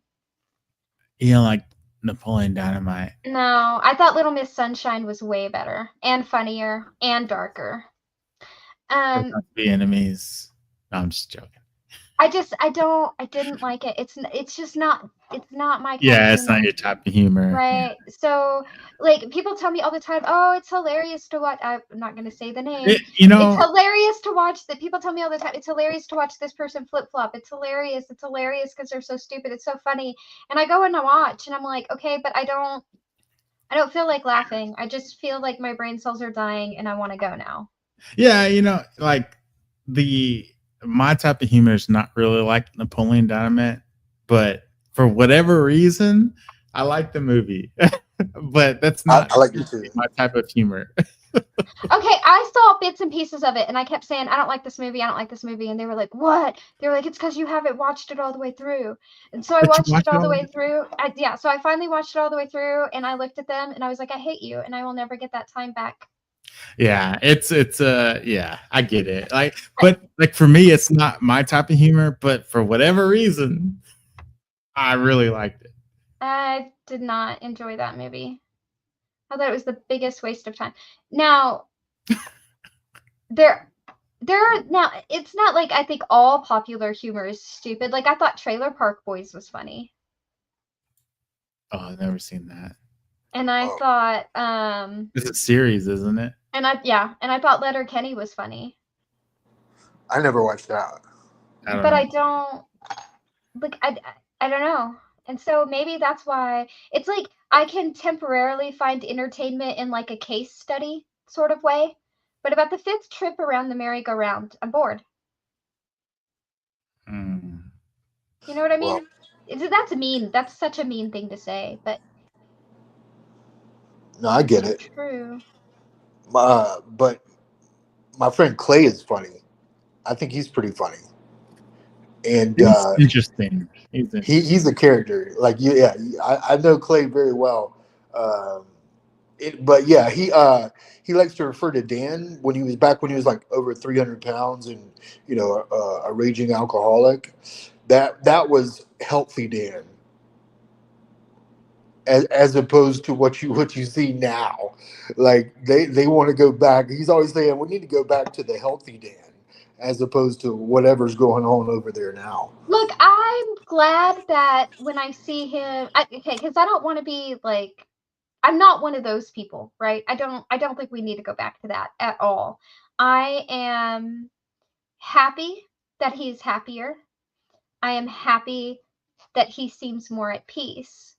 You know, like Napoleon Dynamite. No, I thought Little Miss Sunshine was way better and funnier and darker. The enemies. No, I'm just joking. I didn't like it. It's just not my kind Yeah, of it's not your type of humor. Right. Yeah. So like people tell me all the time, oh, it's hilarious to watch. I'm not going to say the name. It's hilarious to watch that. People tell me all the time, it's hilarious to watch this person flip flop. It's hilarious. It's hilarious because they're so stupid. It's so funny. And I go and I watch and I'm like, okay, but I don't feel like laughing. I just feel like my brain cells are dying and I want to go now. Yeah, like my type of humor is not really like Napoleon Dynamite, but for whatever reason, I like the movie. But that's not I like it too. My type of humor. Okay, I saw bits and pieces of it, and I kept saying, I don't like this movie, I don't like this movie. And they were like, what? They were like, it's because you haven't watched it all the way through. And so I But you watched watch it it all the all way through. Yeah, so I finally watched it all the way through, and I looked at them, and I was like, I hate you, and I will never get that time back. Yeah, it's yeah, I get it. But for me, it's not my type of humor. But for whatever reason, I really liked it. I did not enjoy that movie. I thought it was the biggest waste of time. Now, there are now. It's not like I think all popular humor is stupid. Like I thought Trailer Park Boys was funny, Oh, I've never seen that. and I Oh. thought It's a series, isn't it? and I thought Letterkenny was funny. I never watched that. I don't But know. I don't like I don't know. And so maybe that's why it's like I can temporarily find entertainment in like a case study sort of way. But about the 5th trip around the merry-go-round, I'm bored. Mm. You know what I mean? Well, That's mean. That's such a mean thing to say, but no, I get it's it. true. But my friend Clay is funny. I think he's pretty funny, and He's interesting. He's interesting. he's a character. Like yeah, I know Clay very well. But yeah, he likes to refer to Dan when he was like over 300 pounds and a raging alcoholic. That was healthy Dan, as opposed to what you see now. Like they want to go back. He's always saying we need to go back to the healthy Dan, as opposed to whatever's going on over there now. Look, I'm glad that when I see him, okay, because I don't want to be like, I'm not one of those people, right? I don't think we need to go back to that at all. I am happy that he's happier. I am happy that he seems more at peace.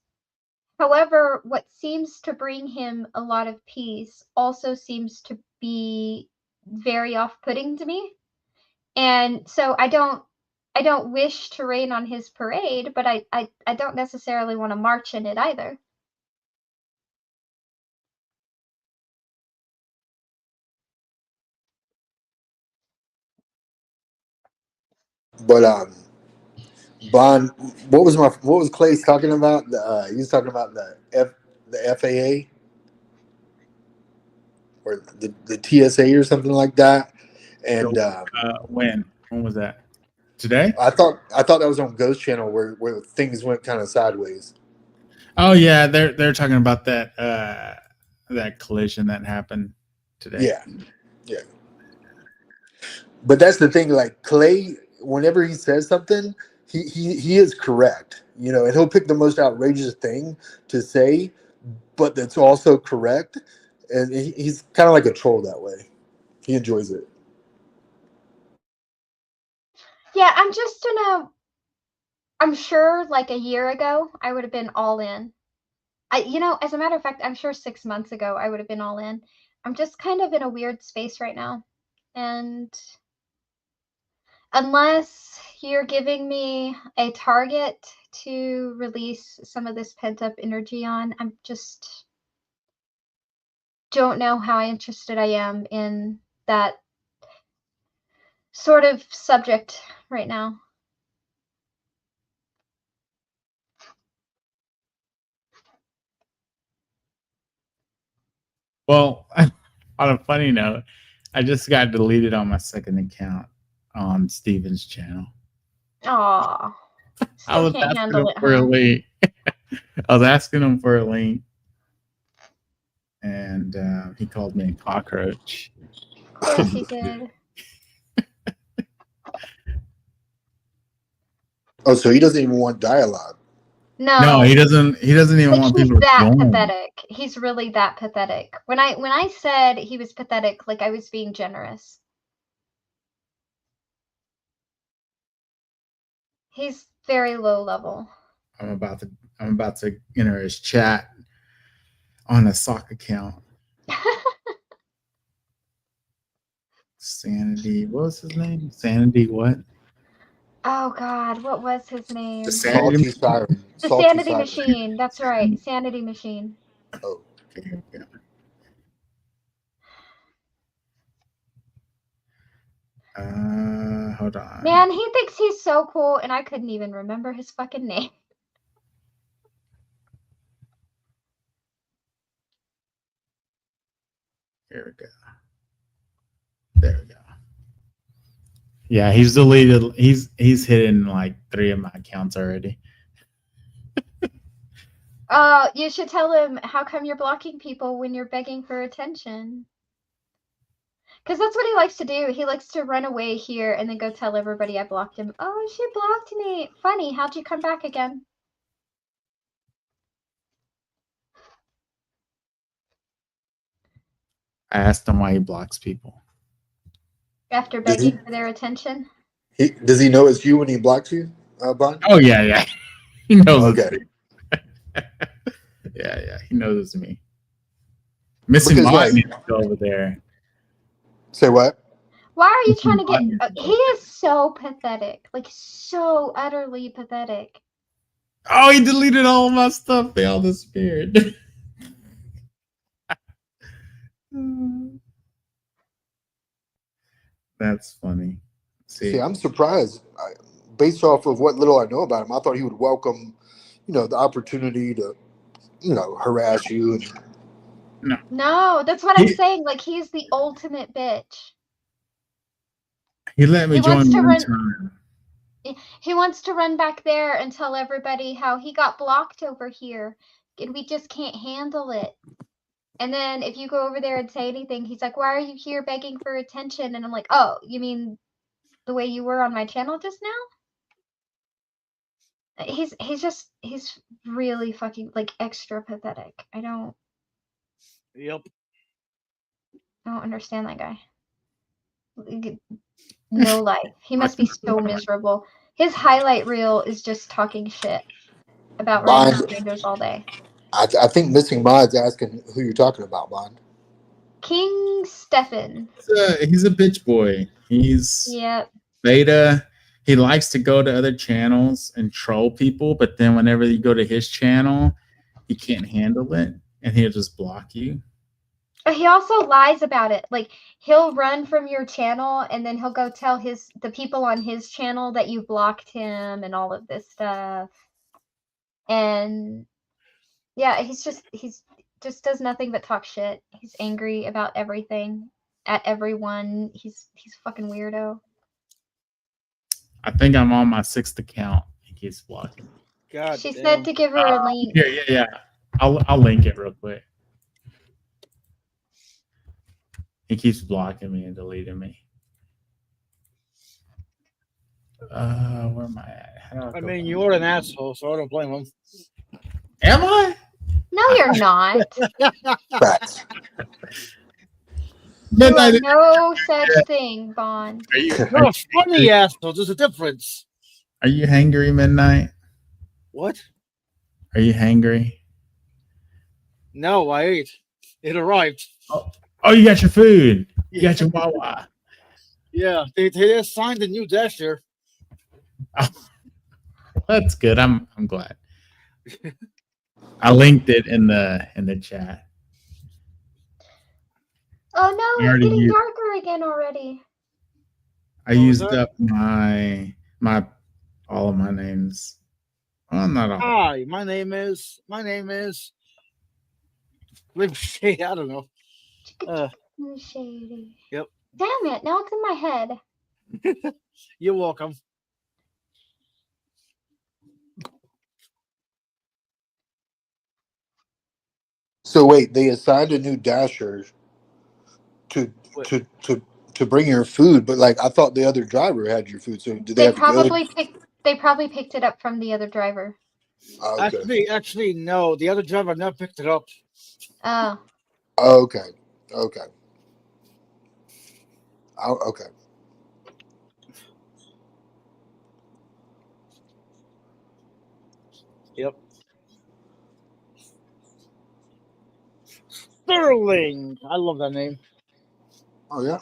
However, what seems to bring him a lot of peace also seems to be very off-putting to me. And so I don't wish to rain on his parade, but I don't necessarily want to march in it either. But Bond, what was Clay's talking about? He was talking about the FAA or the TSA or something like that. And When was that? Today? I thought that was on Ghost Channel where things went kind of sideways. Oh yeah, they're talking about that collision that happened today. Yeah. But that's the thing. Like Clay, whenever he says something, he is correct. And he'll pick the most outrageous thing to say, but that's also correct. And he's kind of like a troll that way. He enjoys it. Yeah, I'm sure like a year ago I would have been all in. As a matter of fact, I'm sure 6 months ago I would have been all in. I'm just kind of in a weird space right now. And unless you're giving me a target to release some of this pent-up energy on, I'm just don't know how interested I am in that sort of subject right now. Well, on a funny note, I just got deleted on my second account on Steven's channel. Aw. I was Can't asking handle him it, for a huh? link. I was asking him for a link, and he called me a cockroach. Of course he did. Oh, so he doesn't even want dialogue. No, he doesn't. He doesn't even want He's people to that join. pathetic. He's really that pathetic. When I said he was pathetic, like I was being generous. He's very low level. I'm about to enter his chat on a sock account. Sanity. What was his name? Sanity what? Oh God, what was his name? The Sanity Salty Siren. The Salty Sanity Siren. Machine. That's right, Sanity Machine. Oh. Okay. Hold on. Man, he thinks he's so cool, and I couldn't even remember his fucking name. Here we go. There we go. Yeah, he's deleted. He's hidden like 3 of my accounts already. You should tell him how come you're blocking people when you're begging for attention. Because that's what he likes to do. He likes to run away here and then go tell everybody I blocked him. Oh, she blocked me. Funny, how'd you come back again? I asked him why he blocks people. After Does begging for their attention. Does he know it's you when he blocks you, Bond? Oh yeah. He knows. Okay. Yeah. He knows it's me. Missing Because, Mod like- needs to go over there. Say what? Why are you trying to Missing get... Mod he is so pathetic. Like, so utterly pathetic. Oh, he deleted all of my stuff. They all disappeared. That's funny. See, I'm surprised. Based off of what little I know about him, I thought he would welcome, the opportunity to, harass you. And No, that's what I'm saying. Like, he's the ultimate bitch. He let me He join wants to one run- time. He wants to run back there and tell everybody how he got blocked over here. And we just can't handle it. And then if you go over there and say anything, he's like, why are you here begging for attention? And I'm like, oh, you mean the way you were on my channel just now? He's really fucking like extra pathetic. I don't understand that guy. No life. He must be so miserable. His highlight reel is just talking shit about random Bond. strangers all day. I think Missing Mod's asking who you're talking about, Bond. King Stefan. He's a bitch boy. He's Yep. beta. He likes to go to other channels and troll people, but then whenever you go to his channel, he can't handle it and he'll just block you. He also lies about it. Like, he'll run from your channel and then he'll go tell the people on his channel that you blocked him and all of this stuff. And yeah, he just does nothing but talk shit. He's angry about everything, at everyone. He's a fucking weirdo. I think I'm on my 6th account. He keeps blocking. God She damn. said to give her a link. Yeah. I'll link it real quick. He keeps blocking me and deleting me. Where am I at? How do I go mean, back? you're an asshole, so I don't blame him. Am I? No, you're not. Facts. You Then are I- no such thing, Bond. Are you You're a funny asshole. There's a difference. are you hangry, Midnight? What? Are you hangry? No, I ate. It arrived. Oh, you got your food. You got your Wawa. Yeah, they assigned a new dasher. That's good. I'm glad. I linked it in the chat. Oh no, it's already getting used- darker again already. I What was used that? up my all of my names. Well, not all. Hi, my name is. Live Shade. I don't know. Shady. Yep. Damn it! Now it's in my head. You're welcome. So wait, they assigned a new dasher to Wait. to bring your food, but like I thought the other driver had your food. So did they They have to go? probably picked it up from the other driver. Oh, okay. Actually, no. The other driver never picked it up. Oh. Okay. Okay. Okay. Yep. Sterling. I love that name. Oh yeah.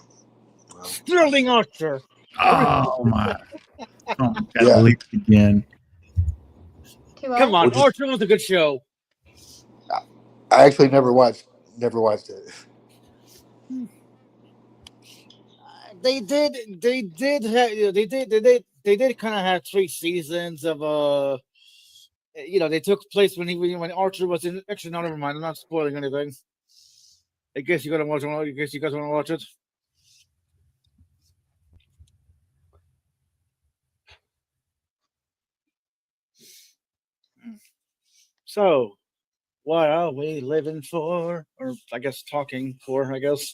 Sterling Archer. Oh my! Oh, got Yeah. leaked again. Come on, We'll just- Archer was a good show. I actually never watched it. they did kind of have 3 seasons of they took place when Archer was in. Actually, no, never mind. I'm not spoiling anything. I guess you gotta watch it. I guess you guys want to watch it. So, what are we living for? Or I guess talking for, I guess.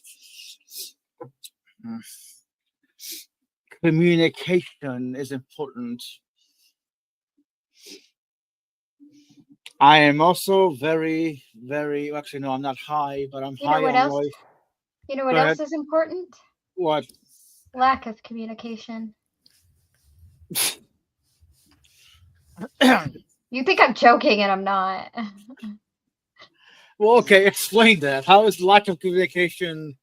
Communication is important. I am also very, very, actually, no, I'm not high, but I'm You know high what on else? life. You know what Go else ahead. is important? What? Lack of communication. You think I'm joking and I'm not. Well, okay, explain that. How is lack of communication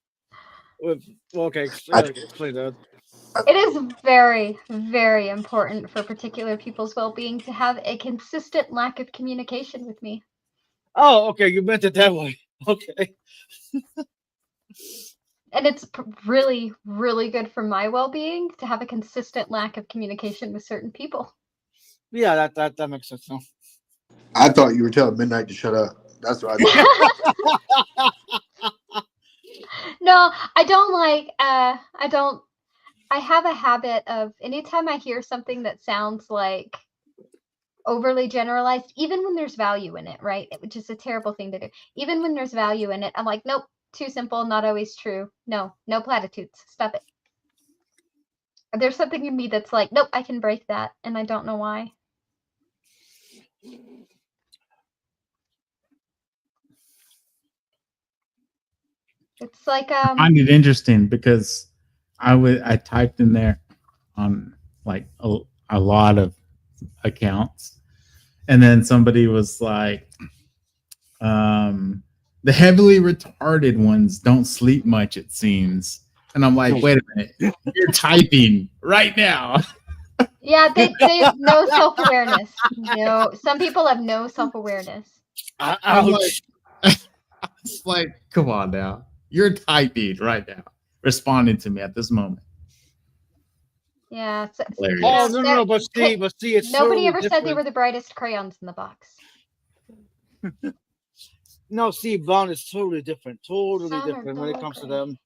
with? Well, okay, explain that. It is very, very important for particular people's well-being to have a consistent lack of communication with me. Oh, okay, you meant it that way. Okay. And it's really, really good for my well-being to have a consistent lack of communication with certain people. Yeah, that makes sense. No. I thought you were telling Midnight to shut up. That's what I thought. No, I don't like. I have a habit of anytime I hear something that sounds like overly generalized, even when there's value in it, right? Which is a terrible thing to do. Even when there's value in it, I'm like, nope, too simple, not always true. No platitudes. Stop it. There's something in me that's like, nope, I can break that, and I don't know why. It's like I find it interesting because I typed in there on like a lot of accounts, and then somebody was like, the heavily retarded ones don't sleep much, it seems. And I'm like, wait a minute, you're typing right now. Yeah, they have no self-awareness. No, some people have no self-awareness. I'm like, it's like, come on now. You're typing right now, responding to me at this moment. Yeah. Hilarious. Oh no, but see, it's nobody totally ever said they different. were the brightest crayons in the box. No, see, Bond is totally different. Totally Son or different when it comes to gray. them.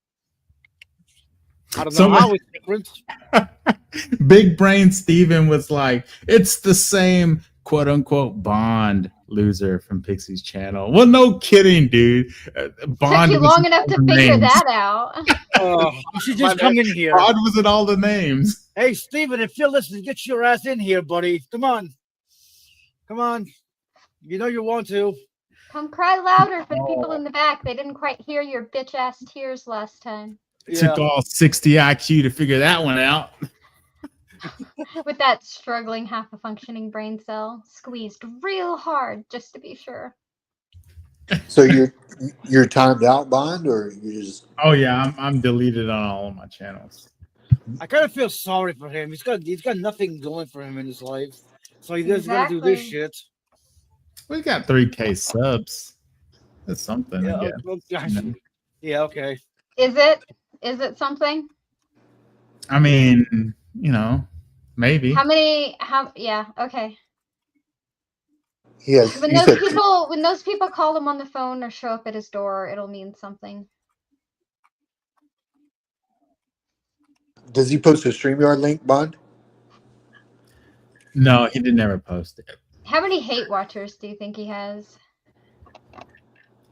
I don't know Someone- how it's different. Big Brain Steven was like, it's the same quote unquote Bond loser from Pixie's channel. Well, no kidding, dude. Bond Took you was long in enough all to the figure names. that out. You should just come in here. Bond was in all the names. Hey, Steven, if you're listening, get your ass in here, buddy. Come on. Come on. You know you want to. Come cry louder for the people in the back. They didn't quite hear your bitch ass tears last time. It took all 60 IQ to figure that one out. With that struggling half a functioning brain cell squeezed real hard just to be sure. So you're timed out, Bond, or you just? Oh yeah, I'm deleted on all of my channels. I kind of feel sorry for him. He's got nothing going for him in his life, so he doesn't got to do this Exactly. shit. We got 3K subs. That's something. Yeah, I guess. oh, gosh. You know? Yeah, okay. Is it something? I mean, you know, maybe. Yeah, okay. Yes. When those people call him on the phone or show up at his door, it'll mean something. Does he post a StreamYard link, Bond? No, he did never post it. How many hate watchers do you think he has?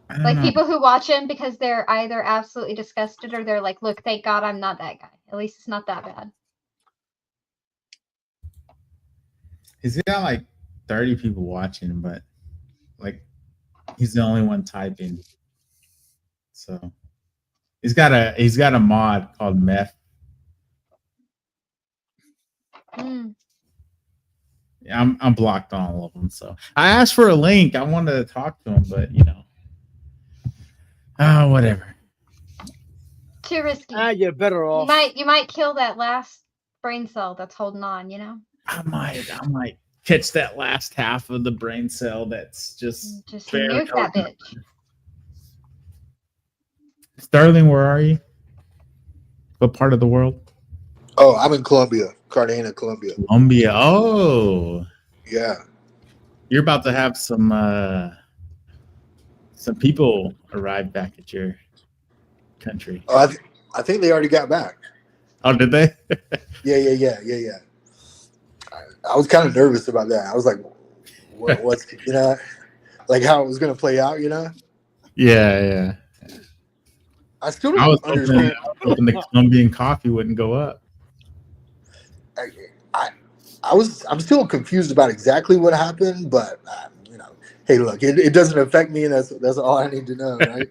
I don't Like know. people who watch him because they're either absolutely disgusted or they're like, look, thank God I'm not that guy. At least it's not that bad. He's got like 30 people watching, but like he's the only one typing. So he's got a mod called Meth. Yeah, I'm blocked on all of them. So I asked for a link. I wanted to talk to him, but you know, whatever. Too risky. You're better off. You might kill that last brain cell that's holding on, you know? I might catch that last half of the brain cell that's just nuke that bitch. Sterling, where are you? What part of the world? Oh, I'm in Colombia, Cartagena, Colombia. Colombia. Oh, Yeah. you're about to have some people arrive back at your country. Oh, I think they already got back. Oh, did they? Yeah. I was kind of nervous about that. I was like, what's like how it was going to play out, Yeah. I still I was don't understand. hoping the Colombian coffee wouldn't go up. I'm still confused about exactly what happened, but hey, look, it doesn't affect me, and that's all I need to know, right?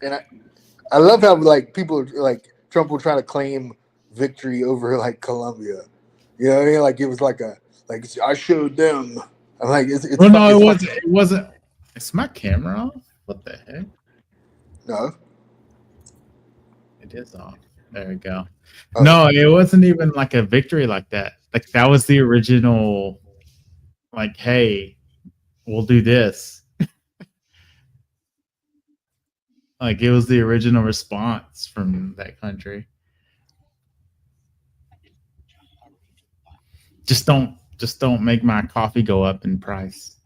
And I love how like people like Trump will try to claim victory over like Colombia. You know what I mean? Like it was like I showed them. I'm like it's Well, no, it wasn't. It wasn't. Is my camera off? What the heck? No. It is off. There we go. Oh. No, it wasn't even like a victory like that. Like that was the original. Like, hey, we'll do this. Like it was the original response from that country. Just don't make my coffee go up in price.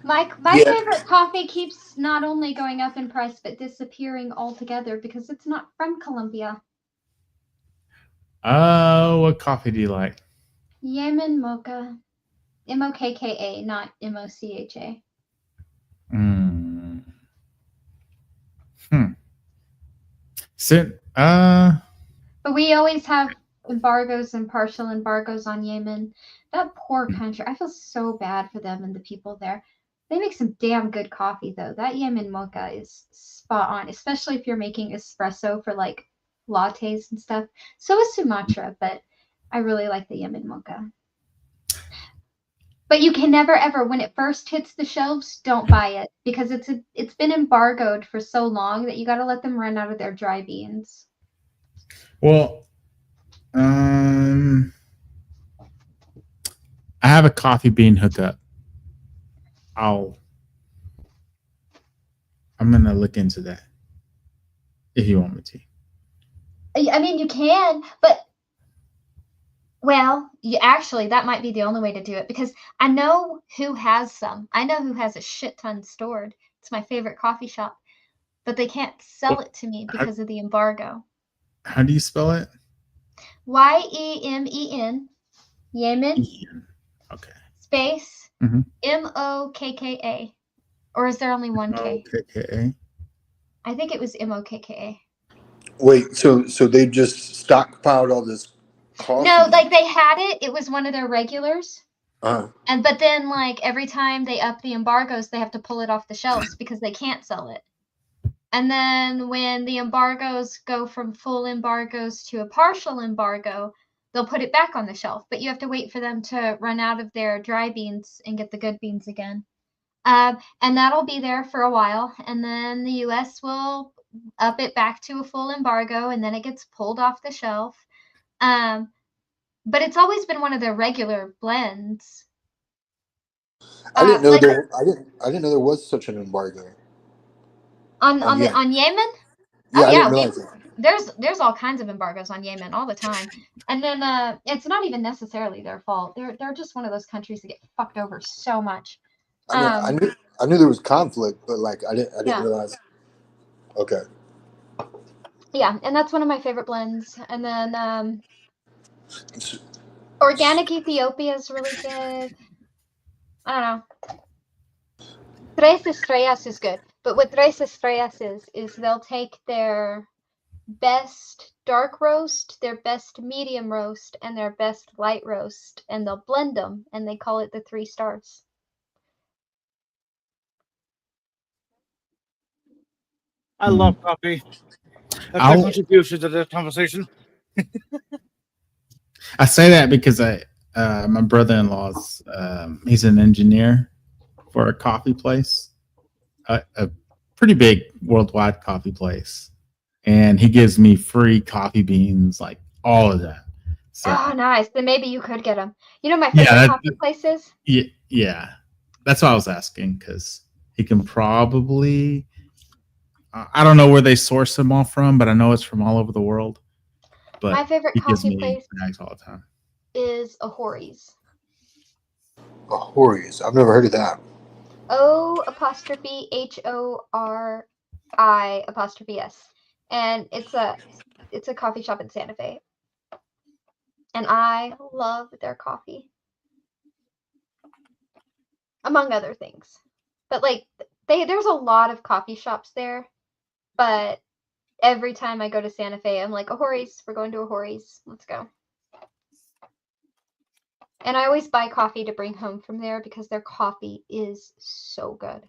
My favorite coffee keeps not only going up in price but disappearing altogether because it's not from Colombia. What coffee do you like? Yemen Mocha. MOKKA, not MOCHA. But we always have embargoes and partial embargoes on Yemen. That poor country. I feel so bad for them and the people there. They make some damn good coffee though. That Yemen Mocha is spot on, especially if you're making espresso for like lattes and stuff. So is Sumatra, but I really like the Yemen Mocha. But you can never ever, when it first hits the shelves, don't buy it because it's been embargoed for so long that you got to let them run out of their dry beans. Well, I have a coffee bean hookup. I'm gonna look into that if you want me to. I mean, you can, but well, actually, that might be the only way to do it because I know who has some. I know who has a shit ton stored. It's my favorite coffee shop, but they can't sell it to me because of the embargo. How do you spell it? YEMEN. Yemen. Okay. Space MOKKA. Or is there only one K? MOKKA. I think it was MOKKA. Wait, so they just stockpiled all this coffee? No, like they had it. It was one of their regulars. But then like every time they up the embargoes, they have to pull it off the shelves because they can't sell it. And then when the embargoes go from full embargoes to a partial embargo, they'll put it back on the shelf. But you have to wait for them to run out of their dry beans and get the good beans again. And that'll be there for a while. And then the U.S. will up it back to a full embargo, and then it gets pulled off the shelf. But it's always been one of their regular blends. I didn't know I didn't know there was such an embargo. On Yemen? Yeah, I didn't realize that. There's all kinds of embargoes on Yemen all the time. And then it's not even necessarily their fault. They're just one of those countries that get fucked over so much. I knew there was conflict, but like I didn't realize. Okay. Yeah, and that's one of my favorite blends. And then organic Ethiopia is really good. I don't know. Tres Estrellas is good. But what Tres Estrellas is they'll take their best dark roast, their best medium roast, and their best light roast, and they'll blend them, and they call it the 3 stars. I love coffee. That's my contribution to this conversation. I say that because my brother-in-law's he's an engineer for a coffee place, a pretty big worldwide coffee place, and he gives me free coffee beans, like all of that. So, oh, nice. Then maybe you could get them. You know my favorite coffee places? Yeah. That's why I was asking, because he can probably I don't know where they source them all from, but I know it's from all over the world. But My favorite he gives coffee me place bags all the time. is Ahori's. Ahori's. I've never heard of that. O''Hori''S, and it's a coffee shop in Santa Fe, and I love their coffee, among other things. But like there's a lot of coffee shops there, but every time I go to Santa Fe, I'm like, Ahori's, we're going to Ahori's, let's go. And I always buy coffee to bring home from there because their coffee is so good.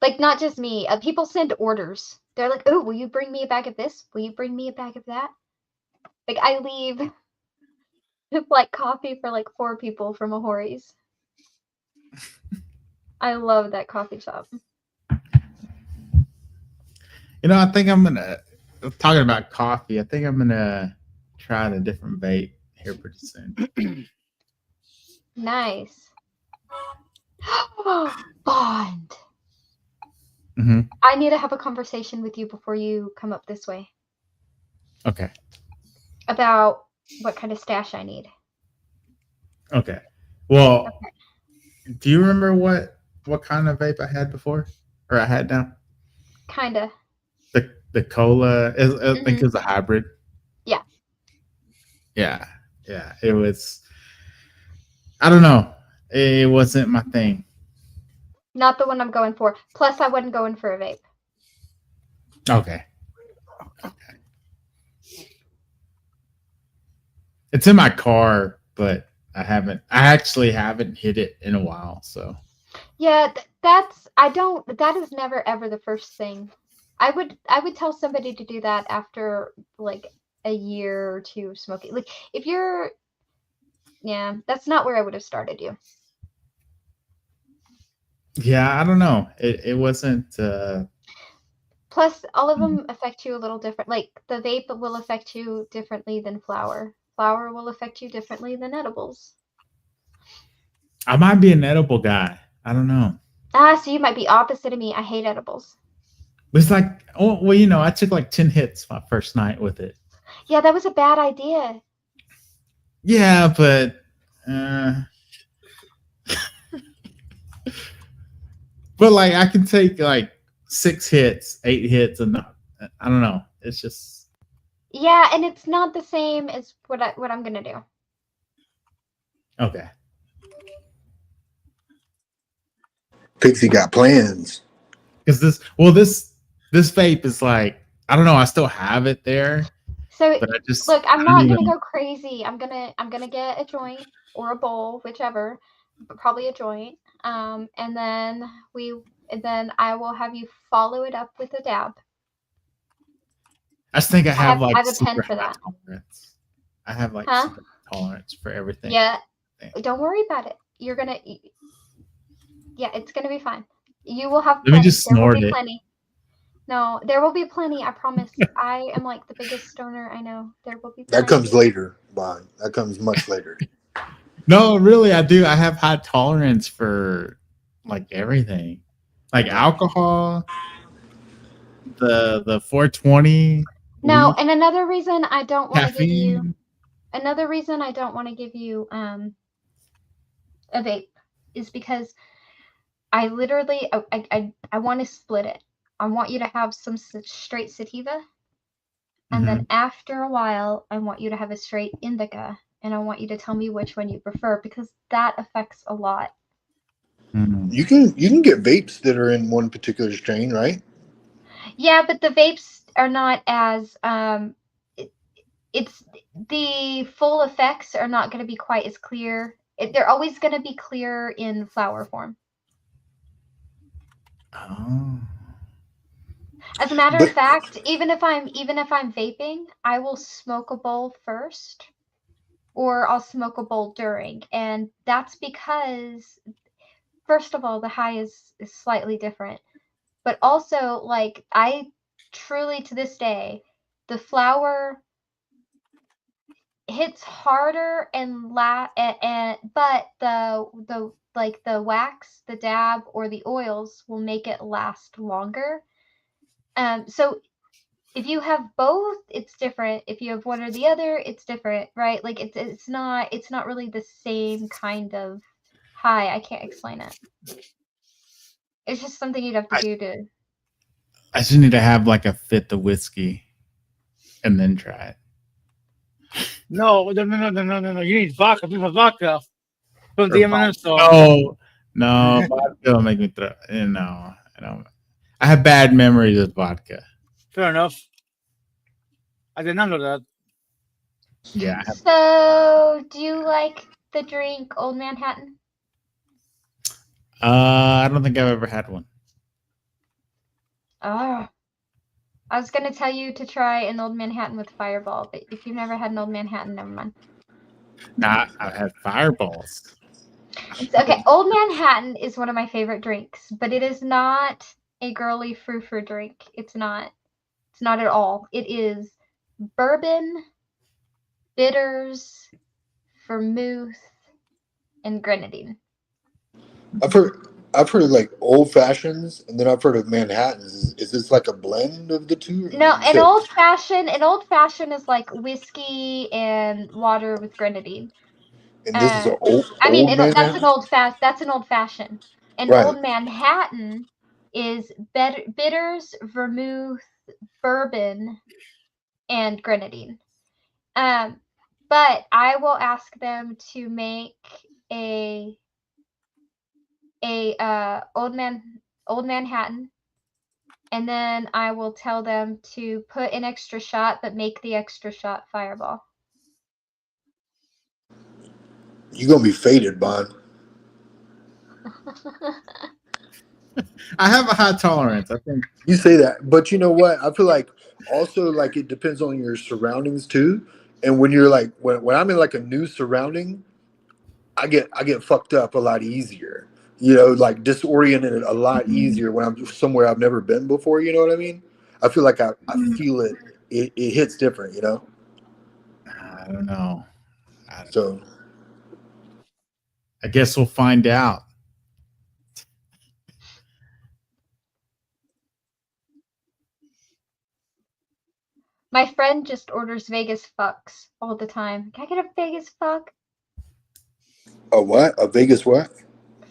Like, not just me. People send orders. They're like, oh, will you bring me a bag of this? Will you bring me a bag of that? Like, I leave like coffee for like 4 people from Ahori's. I love that coffee shop. You know, I think I'm gonna talking about coffee. I think I'm gonna try a different vape here pretty soon. Nice. Bond. Hmm. I need to have a conversation with you before you come up this way Okay. about what kind of stash I need. Okay. Well, Okay. do you remember what kind of vape I had before, or I had now? Kinda. The cola. I think it was a hybrid. Yeah. Yeah. Yeah. It was. I don't know. It wasn't my thing. Not the one I'm going for. Plus, I wasn't going for a vape. Okay. It's in my car, but I actually haven't hit it in a while. So Yeah, that is never ever the first thing. I would tell somebody to do that after like a year or 2 of smoking. Like if you're, yeah, that's not where I would have started you. yeah, I don't know. It wasn't. Plus, all of them affect you a little different. Like the vape will affect you differently than flower. Flower will affect you differently than edibles. I might be an edible guy. I don't know. So you might be opposite of me. I hate edibles. It's like, oh well, you know, I took like 10 hits my first night with it. Yeah, that was a bad idea. Yeah, but but like I can take like 6 hits, 8 hits, and I don't know. It's just Yeah, and it's not the same as what I'm gonna do. okay. Pixie got plans. Because this vape is like, I don't know. I still have it there, So but I just look, I'm I not don't gonna even- go crazy. I'm gonna get a joint or a bowl, whichever, but probably a joint. And then I will have you follow it up with a dab. I just think I have like I have a pen super for high that. tolerance. I have like Huh? super tolerance for everything. Yeah, don't worry about it. Yeah, it's gonna be fine. You will have Let me plenty. just There will snort be it. plenty. No, there will be plenty. I promise. I am like the biggest stoner I know. There will be plenty. That comes later, Bond. That comes much later. No, really, I do. I have high tolerance for like everything, like alcohol, the 420. No, weed, and another reason I don't want to give you caffeine. a vape is because I literally I want to split it. I want you to have some straight sativa, and then after a while I want you to have a straight indica, and I want you to tell me which one you prefer because that affects a lot. Mhm. You can get vapes that are in one particular strain, right? Yeah, but the vapes are not as it's the full effects are not going to be quite as clear. They're always going to be clear in flower form. Oh. As a matter But- of fact, even if I'm vaping, I will smoke a bowl first, or I'll smoke a bowl during, and that's because, first of all, the high is slightly different, but also like I truly to this day, the flower hits harder and but the like the wax, the dab, or the oils will make it last longer. So if you have both, it's different. If you have one or the other, it's different, right? Like it's not really the same kind of high. I can't explain it. It's just something you'd have to do to. I just need to have like a fifth of whiskey and then try it. No. You need vodka. People vodka from the M&M store. No, vodka will make me throw. No, I don't. I have bad memories with vodka. Fair enough. I did not know that. Yeah. So, do you like the drink Old Manhattan? I don't think I've ever had one. Oh, I was gonna tell you to try an Old Manhattan with Fireball, but if you've never had an Old Manhattan, never mind. Nah, I've had fireballs. It's okay. Old Manhattan is one of my favorite drinks, but it is not a girly frou-frou drink. It's not. It's not at all. It is bourbon, bitters, vermouth, and grenadine. I've heard of like old fashions, and then I've heard of Manhattans. Is this like a blend of the two? No, an old fashioned is like whiskey and water with grenadine. And this is an old. I mean, old that's Manhattan? an old fashioned. An Right. Old Manhattan is bitters, vermouth, bourbon, and grenadine. But I will ask them to make a Old Manhattan, and then I will tell them to put an extra shot, but make the extra shot Fireball. You're gonna be faded, Bond. I have a high tolerance. I think You say that, but you know what? I feel like also like it depends on your surroundings too. And when you're like when I'm in like a new surrounding, I get fucked up a lot easier. You know, like disoriented a lot easier when I'm somewhere I've never been before. You know what I mean? I feel like I feel it. It hits different. You know. I don't know. So I guess we'll find out. My friend just orders Vegas fucks all the time. Can I get a Vegas fuck? a what? A Vegas what?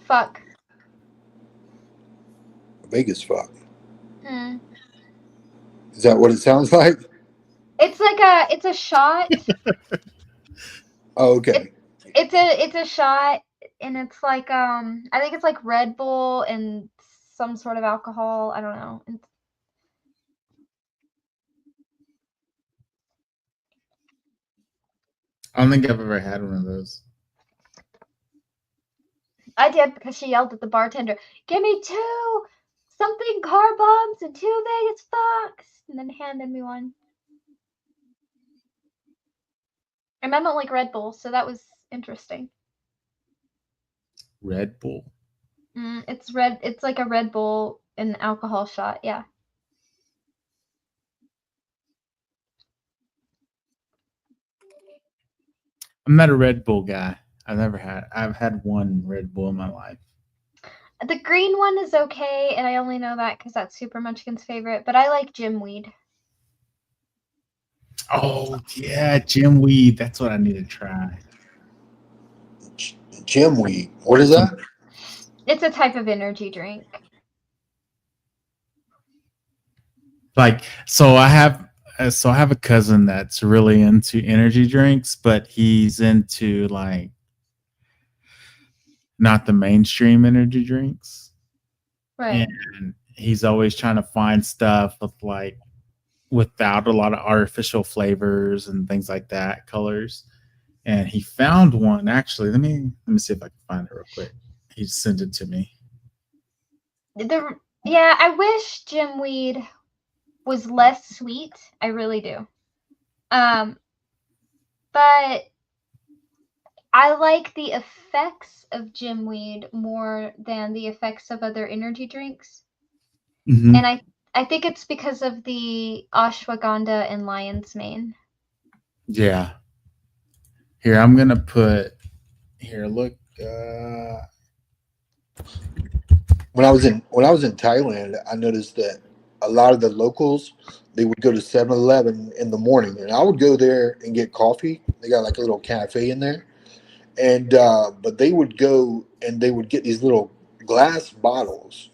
Fuck. A Vegas fuck. Hmm. Is that what it sounds like? It's a shot. Oh, okay. It's a shot, and it's like I think it's like Red Bull and some sort of alcohol. I don't know. I don't think I've ever had one of those. I did because she yelled at the bartender, "Give me 2 something car bombs and 2 Vegas fucks," and then handed me one. And I don't like Red Bull, so that was interesting. Red Bull. It's like a Red Bull and alcohol shot. Yeah. I'm not a Red Bull guy. I've had one Red Bull in my life. The green one is okay, and I only know that because that's Super Munchkin's favorite. But I like Jim Weed. Oh yeah, Jim Weed. That's what I need to try. Jim Weed. What is that? It's a type of energy drink. Like, so I have a cousin that's really into energy drinks, but he's into like not the mainstream energy drinks. Right. And he's always trying to find stuff with like without a lot of artificial flavors and things like that, colors. And he found one actually. Let me see if I can find it real quick. He sent it to me. Yeah, I wish Jim Weed was less sweet. I really do. But I like the effects of Jim Weed more than the effects of other energy drinks. Mm-hmm. And I think it's because of the ashwagandha and lion's mane. Yeah. Here, I'm gonna put here. Look, When I was in Thailand, I noticed that a lot of the locals, they would go to 7-Eleven in the morning, and I would go there and get coffee. They got like a little cafe in there, and but they would go and they would get these little glass bottles,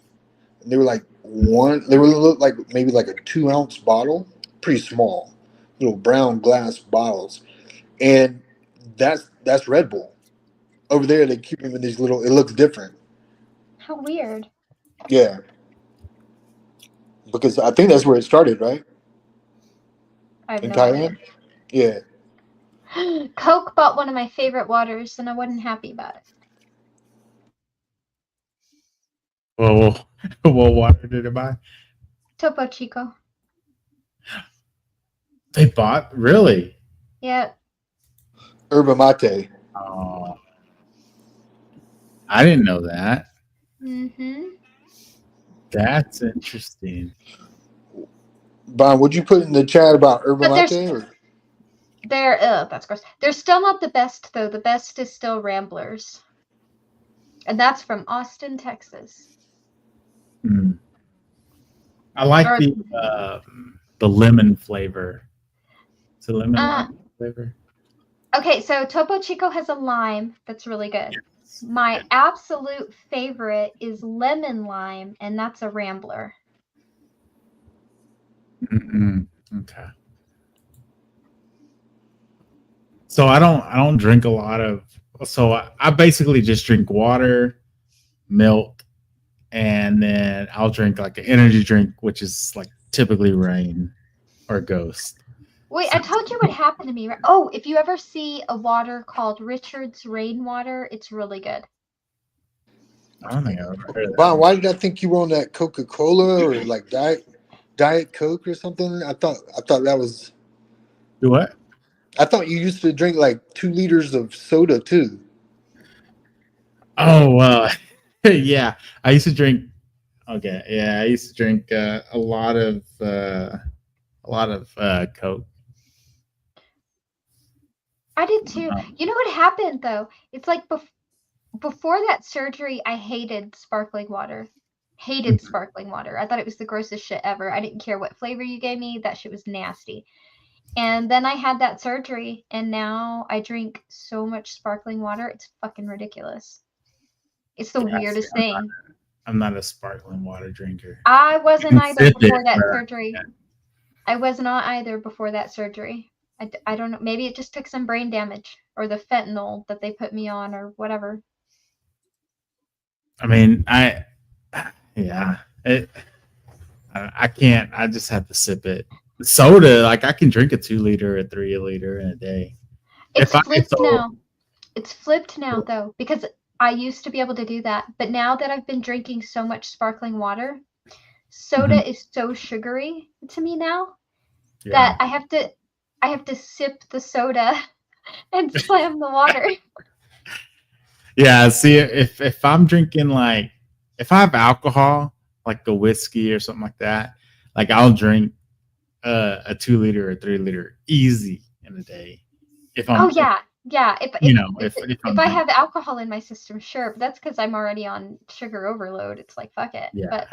and they were like they were look like maybe like a 2-ounce bottle, pretty small, little brown glass bottles, and that's Red Bull. Over there, they keep them in these little. It looks different. How weird. Yeah, because I think that's where it started, right? I have In no Thailand. Yeah. idea. Coke bought one of my favorite waters, and I wasn't happy about it. whoa, what water did it buy? Topo Chico. They bought really? Yeah. Yerba mate. Oh, I didn't know that. Mm-hmm. That's interesting. Bon, would you put in the chat about yerba But there's- mate? Or? That's gross. They're still not the best, though. The best is still Ramblers. And that's from Austin, Texas. Mm. I like Or- the lemon flavor. It's a lemon lime flavor. Okay, so Topo Chico has a lime that's really good. My absolute favorite is lemon lime, and that's a Rambler. Mm-mm. Okay. So I don't drink a lot of. So I basically just drink water, milk, and then I'll drink like an energy drink, which is like typically Rain or Ghost. Wait, I told you what happened to me. Right? Oh, if you ever see a water called Richard's Rainwater, it's really good. I don't think I've ever heard of that. Bon, why did I think you were on that Coca-Cola or like Diet Coke or something? I thought that was. Do what? I thought you used to drink like 2 liters of soda too. Oh, yeah. I used to drink. Okay, yeah, I used to drink a lot of Coke. I did too. You know what happened though? It's like before that surgery, I hated sparkling water. Hated sparkling water. I thought it was the grossest shit ever. I didn't care what flavor you gave me. That shit was nasty. And then I had that surgery, and now I drink so much sparkling water. It's fucking ridiculous. It's the Yeah, weirdest see, thing. I'm not a sparkling water drinker. I wasn't can either sip before it, that but- surgery. I was not either before that surgery. I don't know. Maybe it just took some brain damage or the fentanyl that they put me on or whatever. I mean, I can't. I just have to sip it. Soda, like I can drink a 2 liter or 3 liter in a day. It's If I- flipped so- now. It's flipped now though, because I used to be able to do that. But now that I've been drinking so much sparkling water, soda is so sugary to me now Yeah. that I have to sip the soda and slam the water. Yeah, see, if I'm drinking like if I have alcohol, like a whiskey or something like that, like I'll drink a 2 liter or 3 liter easy in a day. If I'm Oh yeah. If I'm I have alcohol in my system, sure, but that's because I'm already on sugar overload. It's like fuck it. Yeah.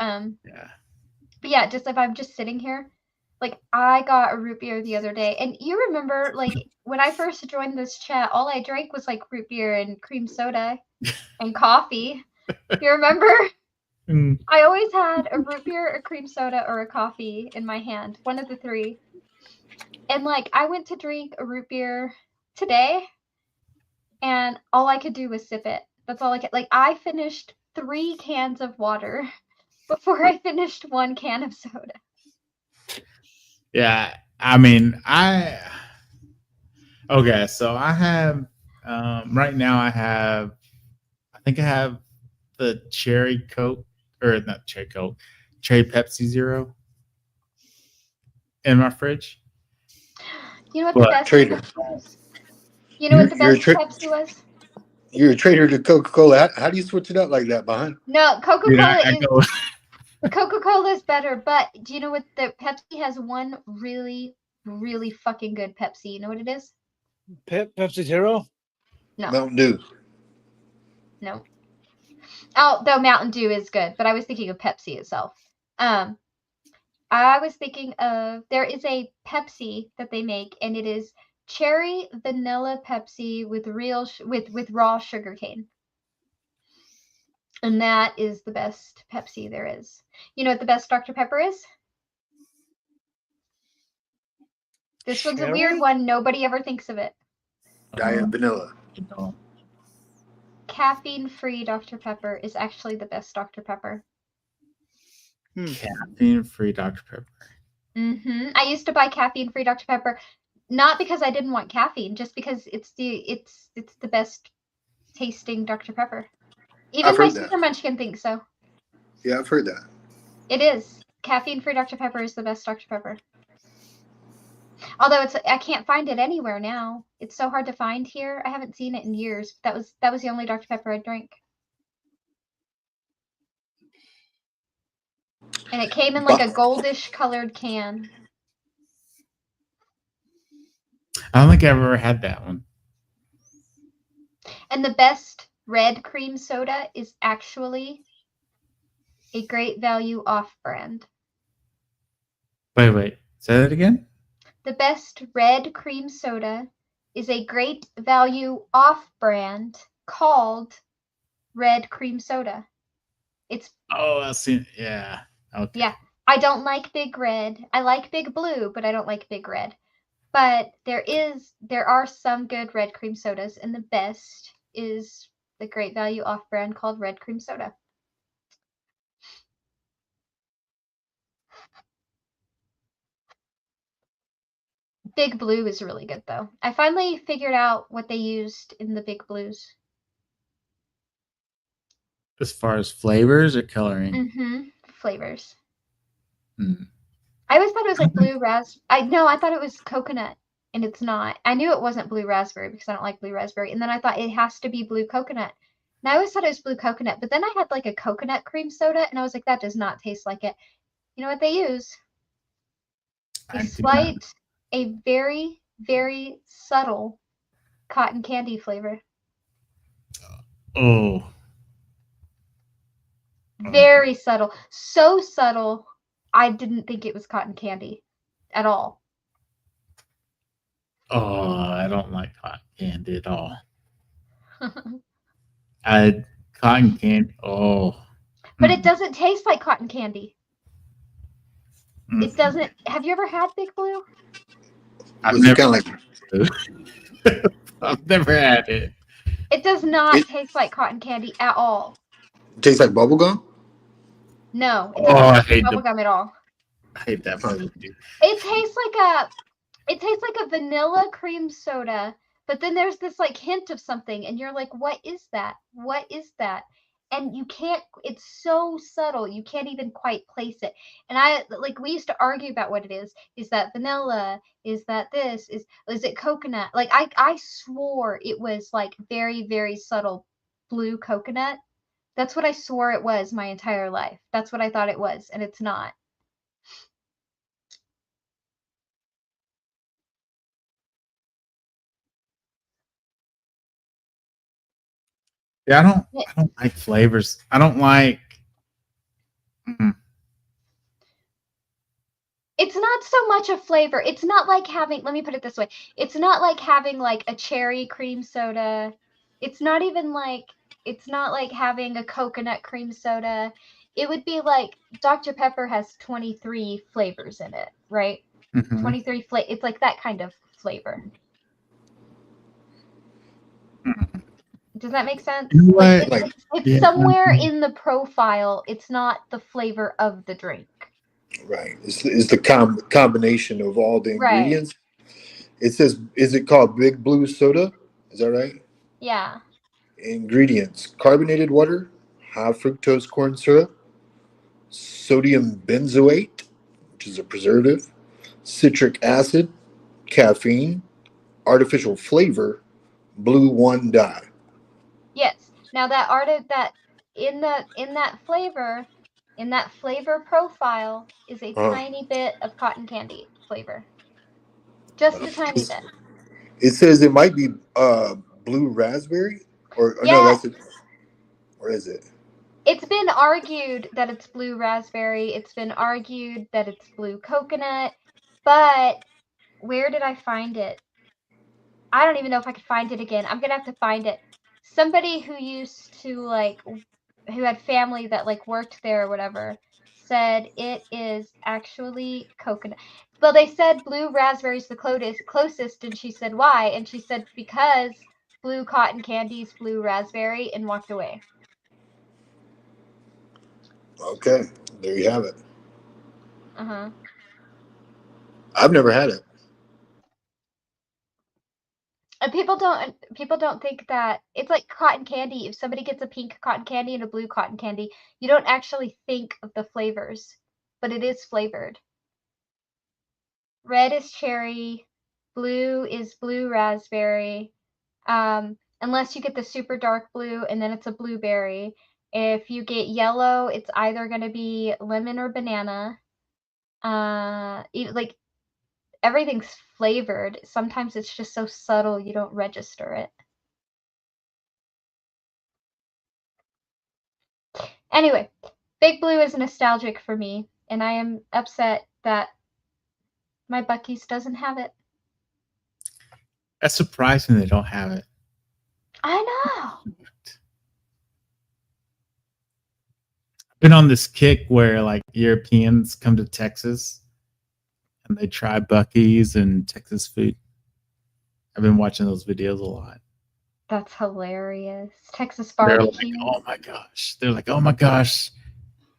But yeah, just if I'm just sitting here, like I got a root beer the other day, and you remember like when I first joined this chat, all I drank was like root beer and cream soda and coffee. You remember? Mm. I always had a root beer, a cream soda, or a coffee in my hand, one of the three. And like I went to drink a root beer today, and all I could do was sip it. That's all I could. Like I finished 3 cans of water before I finished 1 can of soda. Yeah, I mean, okay, so I have right now I think I have the cherry Coke, or not cherry Coke, cherry Pepsi Zero in my fridge. You know what But the best trader. Pepsi was? You know what the You're a best tra- Pepsi was? You're a trader to Coca-Cola. How do you switch it up like that, Bon? No, Dude, I Coca-Cola go, Coca-Cola is better, but do you know what the Pepsi has one really, really fucking good Pepsi? You know what it is? Pepsi Zero. No, Mountain Dew. no. Oh, though Mountain Dew is good, but I was thinking of Pepsi itself. I was thinking of there is a Pepsi that they make, and it is cherry vanilla Pepsi with with raw sugar cane, and that is the best Pepsi there is. You know what the best Dr. Pepper is? This one's a weird Cherry? one. Nobody ever thinks of it. Diet vanilla. No. Caffeine-free Dr. Pepper is actually the best Dr. Pepper. Caffeine-free Dr. Pepper. I used to buy caffeine-free Dr. Pepper, not because I didn't want caffeine, just because it's the best tasting Dr. Pepper. Even I've my heard that. Super Munchkin thinks so. Yeah, I've heard that. It is. Caffeine-free Dr. Pepper is the best Dr. Pepper. Although I can't find it anywhere now. It's so hard to find here. I haven't seen it in years. That was the only Dr. Pepper I drank. And it came in like a goldish colored can. I don't think I've ever had that one. And the best red cream soda is actually a Great Value off-brand. Wait. Say that again? The best red cream soda is a Great Value off-brand called Red Cream Soda. It's Oh, I've seen. Yeah. Okay. Yeah. I don't like Big Red. I like Big Blue, but I don't like Big Red. But there are some good red cream sodas, and the best is the Great Value off-brand called Red Cream Soda. Big Blue is really good though. I finally figured out what they used in the Big Blues. As far as flavors or coloring? Flavors. Hmm. I always thought it was like blue raspberry. I thought it was coconut, and it's not. I knew it wasn't blue raspberry because I don't like blue raspberry, and then I thought it has to be blue coconut. And I always thought it was blue coconut, but then I had like a coconut cream soda, and I was like, that does not taste like it. You know what they use? A very, very subtle cotton candy flavor. Oh. Very subtle. So subtle, I didn't think it was cotton candy at all. Oh, I don't like cotton candy at all. Cotton candy. Oh. But it doesn't taste like cotton candy. Mm. It doesn't. Have you ever had Big Blue? I've never had it. It does not taste like cotton candy at all. It tastes like bubble gum. No, it Oh, doesn't I taste hate like bubblegum at all. I hate that part. It tastes like a vanilla cream soda, but then there's this like hint of something, and you're like, what is that? What is that? And you can't, it's so subtle, you can't even quite place it. And we used to argue about what it is. Is that vanilla? Is that this? Is it coconut? Like, I swore it was like very, very subtle blue coconut. That's what I swore it was my entire life. That's what I thought it was, and it's not. Yeah, I don't like flavors. I don't like. It's not so much a flavor. It's not like having, let me put it this way. It's not like having like a cherry cream soda. It's not like having a coconut cream soda. It would be like Dr. Pepper has 23 flavors in it, right? 23 it's like that kind of flavor. Does that make sense? It's somewhere in the profile. It's not the flavor of the drink. Right. It's the combination of all the ingredients. Right. It says, is it called Big Blue Soda? Is that right? Yeah. Ingredients: carbonated water, high fructose corn syrup, sodium benzoate, which is a preservative, citric acid, caffeine, artificial flavor, blue 1 dye. Yes. Now in that flavor profile is a tiny bit of cotton candy flavor. Just a tiny bit. It says it might be blue raspberry, or no, Yeah, that's it. Or is it? it's been argued that it's blue raspberry. It's been argued that it's blue coconut. But where did I find it? I don't even know if I could find it again. I'm gonna have to find it. Somebody who used to like, who had family that like worked there or whatever, said it is actually coconut. Well, they said blue raspberry's the closest, and she said why, and she said because blue cotton candy's blue raspberry, and walked away. Okay, there you have it. Uh-huh. I've never had it. And people don't think that it's like cotton candy. If somebody gets a pink cotton candy and a blue cotton candy, you don't actually think of the flavors, but it is flavored. Red is cherry, blue is blue raspberry. Unless you get the super dark blue, and then it's a blueberry. If you get yellow, it's either going to be lemon or banana. Like everything's flavored. Sometimes it's just so subtle you don't register it. Anyway, Big Blue is nostalgic for me, and I am upset that my Buc-ee's doesn't have it. That's surprising they don't have it. I know. Been on this kick where like Europeans come to Texas and they try Buc-ee's and Texas food. I've been watching those videos a lot. That's hilarious. Texas They're barbecue. like, oh my gosh. They're like, oh my gosh.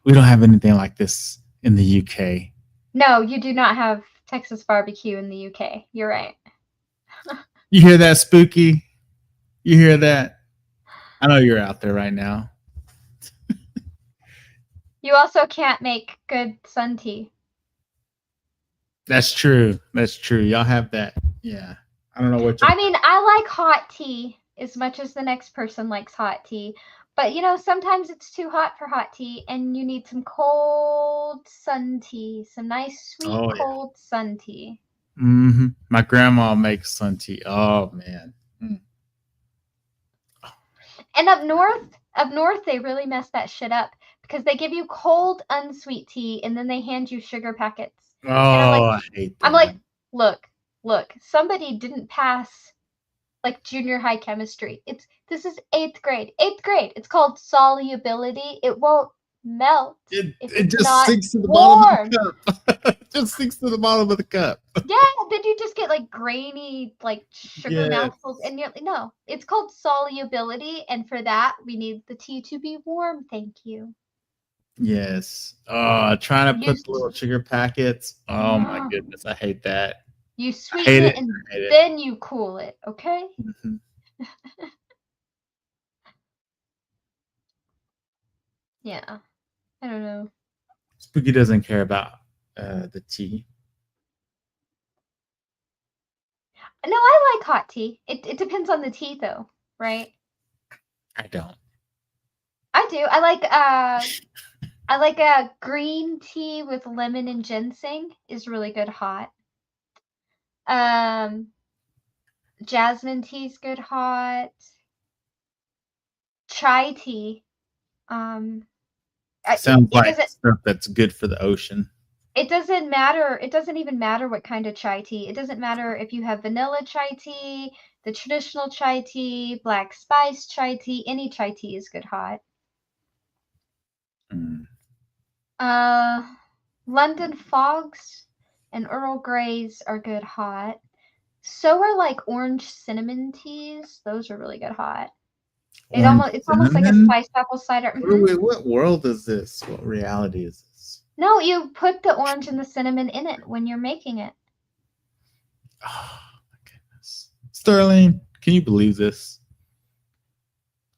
We don't have anything like this in the UK. No, you do not have Texas barbecue in the UK. You're right. You hear that, Spooky? You hear that? I know you're out there right now. You also can't make good sun tea. That's true. That's true. Y'all have that. Yeah. I don't know what I mean, I like hot tea as much as the next person likes hot tea. But, you know, sometimes it's too hot for hot tea, and you need some cold sun tea. Some nice, sweet, cold sun tea. Mm-hmm. My grandma makes sun tea. Oh, man. Mm. And up north, they really mess that shit up because they give you cold, unsweet tea, and then they hand you sugar packets. Oh, I hate that. I'm like, look, somebody didn't pass like junior high chemistry. This is 8th grade. 8th grade. It's called solubility. It won't melt. It just sinks to the bottom of the cup. It just sinks to the bottom of the cup. Yeah, then you just get like grainy, like sugar mouthfuls, and you're like, no, it's called solubility, and for that we need the tea to be warm. Thank you. Yes. Trying to put the little sugar packets. Oh my goodness, I hate that. You sweeten it and then you cool it, okay? Mm-hmm. Yeah. I don't know. Spooky doesn't care about the tea. No, I like hot tea. It depends on the tea though, right? I don't. I do. I like a green tea with lemon and ginseng is really good hot. Jasmine tea's good hot. Chai tea. Sounds like stuff that's good for the ocean. It doesn't matter. It doesn't even matter what kind of chai tea. It doesn't matter if you have vanilla chai tea, the traditional chai tea, black spice chai tea. Any chai tea is good hot. London fogs and Earl Greys are good hot. So are like orange cinnamon teas. Those are really good hot. It's almost like a spiced apple cider. Mm-hmm. What world is this? What reality is this? No, you put the orange and the cinnamon in it when you're making it. Oh my goodness. Sterling, can you believe this?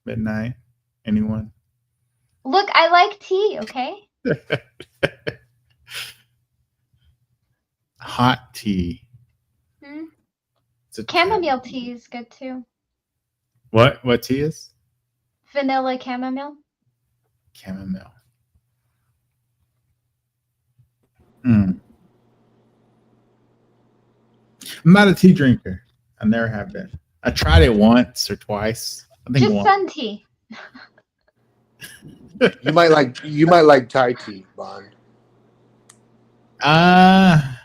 Midnight? Anyone? Look, I like tea, okay? Hot tea. Chamomile tea is good too. What tea is? Vanilla chamomile. Chamomile. I'm not a tea drinker. I never have been. I tried it once or twice. I think Just once. sun tea. You might like Thai tea, Bond. I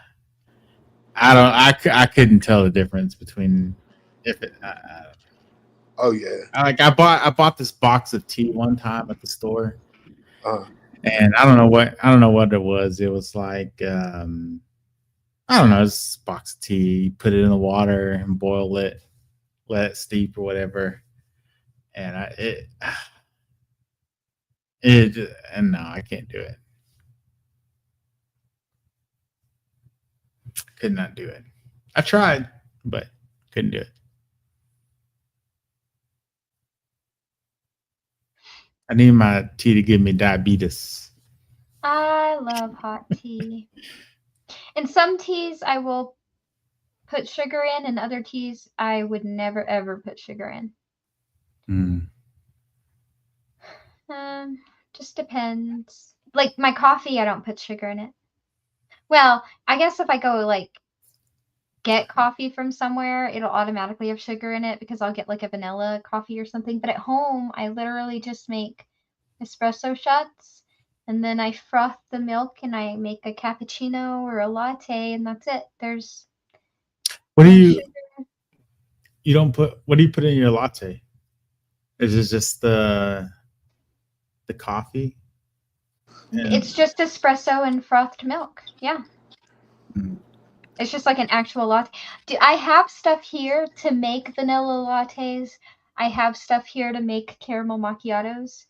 don't. I couldn't tell the difference between if it. Oh yeah. I bought this box of tea one time at the store, Uh, and I don't know what it was. It was like I don't know, it's a box of tea. Put it in the water and boil it, let it steep or whatever. And and no, I can't do it. Could not do it. I tried, but couldn't do it. I need my tea to give me diabetes. I love hot tea. In some teas, I will put sugar in, and other teas, I would never ever put sugar in. Mm. Just depends. Like my coffee, I don't put sugar in it. Well, I guess if I go like get coffee from somewhere, it'll automatically have sugar in it because I'll get like a vanilla coffee or something. But at home, I literally just make espresso shots and then I froth the milk and I make a cappuccino or a latte and that's it. There's What do no you sugar. you don't put? What do you put in your latte? Is it just the coffee? And- It's just espresso and frothed milk. Yeah. Mm. It's just like an actual latte. I have stuff here to make vanilla lattes. I have stuff here to make caramel macchiatos.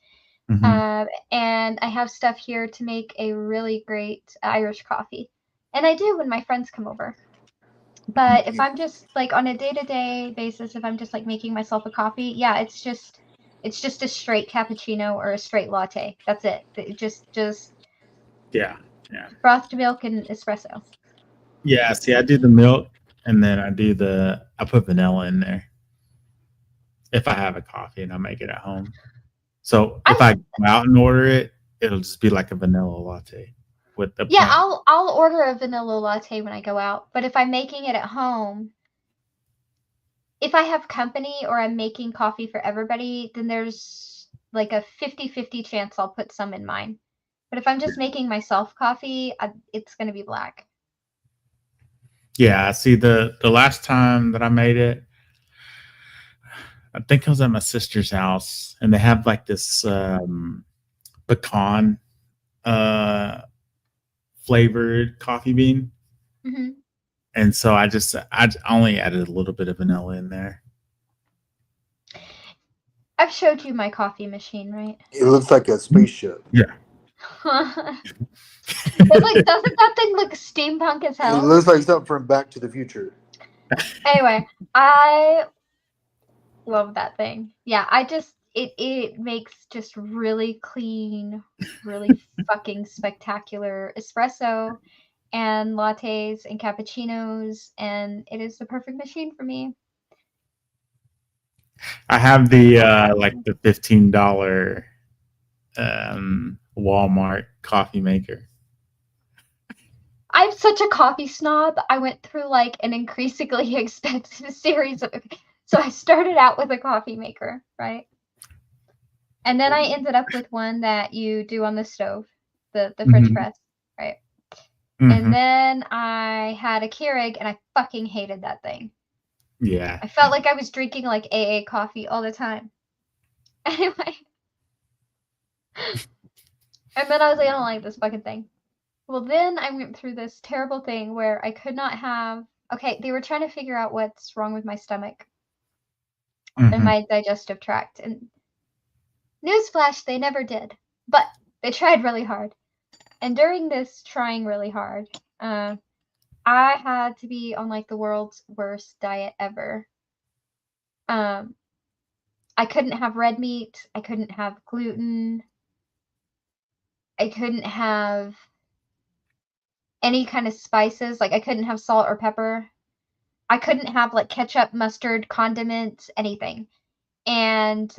Mhm. And I have stuff here to make a really great Irish coffee. And I do when my friends come over. But if I'm just like on a day-to-day basis, if I'm just like making myself a coffee, yeah, it's just a straight cappuccino or a straight latte. That's it. Just Yeah. frothed milk and espresso. Yeah. See, I do the milk and then I put vanilla in there. If I have a coffee and I make it at home. So if I go out and order it, it'll just be like a vanilla latte with the Yeah, plant. I'll order a vanilla latte when I go out, but if I'm making it at home, if I have company or I'm making coffee for everybody, then there's like a 50-50 chance I'll put some in mine. But if I'm just making myself coffee, it's going to be black. Yeah. See, the last time that I made it, I think I was at my sister's house and they have like this pecan flavored coffee bean. Hmm. And so I only added a little bit of vanilla in there. I've showed you my coffee machine, right? it looks like a spaceship. Doesn't that thing look steampunk as It hell? looks like something from Back to the Future. Anyway, I love that thing. Yeah, it makes just really clean, really fucking spectacular espresso and lattes and cappuccinos, and it is the perfect machine for me. I have the like the $15 Walmart coffee maker. I'm such a coffee snob. I went through like an increasingly expensive series of, so I started out with a coffee maker, right? And then I ended up with one that you do on the stove, the French Mhm. press, right? Mhm. And then I had a Keurig and I fucking hated that thing. Yeah. I felt like I was drinking like AA coffee all the time. Anyway. And then I was like, I don't like this fucking thing. Well, then I went through this terrible thing where I could not have. Okay, they were trying to figure out what's wrong with my stomach and Mhm. my digestive tract. And newsflash, they never did. But they tried really hard. And during this trying really hard, I had to be on like the world's worst diet ever. I couldn't have red meat. I couldn't have gluten. I couldn't have any kind of spices. Like I couldn't have salt or pepper. I couldn't have like ketchup, mustard, condiments, anything. And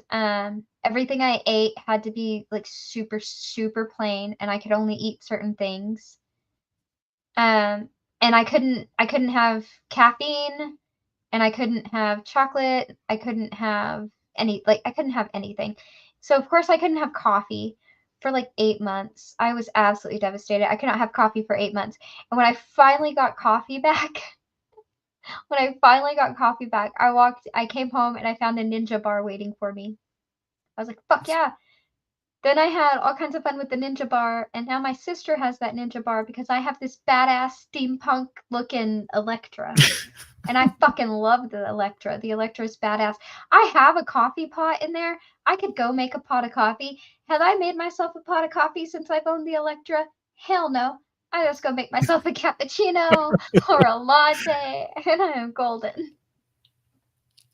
everything I ate had to be like super, super plain, and I could only eat certain things. And I couldn't have caffeine. and I couldn't have chocolate. I couldn't have I couldn't have anything. So of course I couldn't have coffee for like 8 months. I was absolutely devastated. I could not have coffee for 8 months. And when I finally got coffee back, I came home and I found a Ninja bar waiting for me. I was like, fuck yeah. Then I had all kinds of fun with the Ninja bar, and now my sister has that Ninja bar because I have this badass steampunk looking Electra. And I fucking love the Electra. The Electra is badass. I have a coffee pot in there. I could go make a pot of coffee. Have I made myself a pot of coffee since I've owned the Electra? Hell no. I just go make myself a cappuccino or a latte, and I am golden.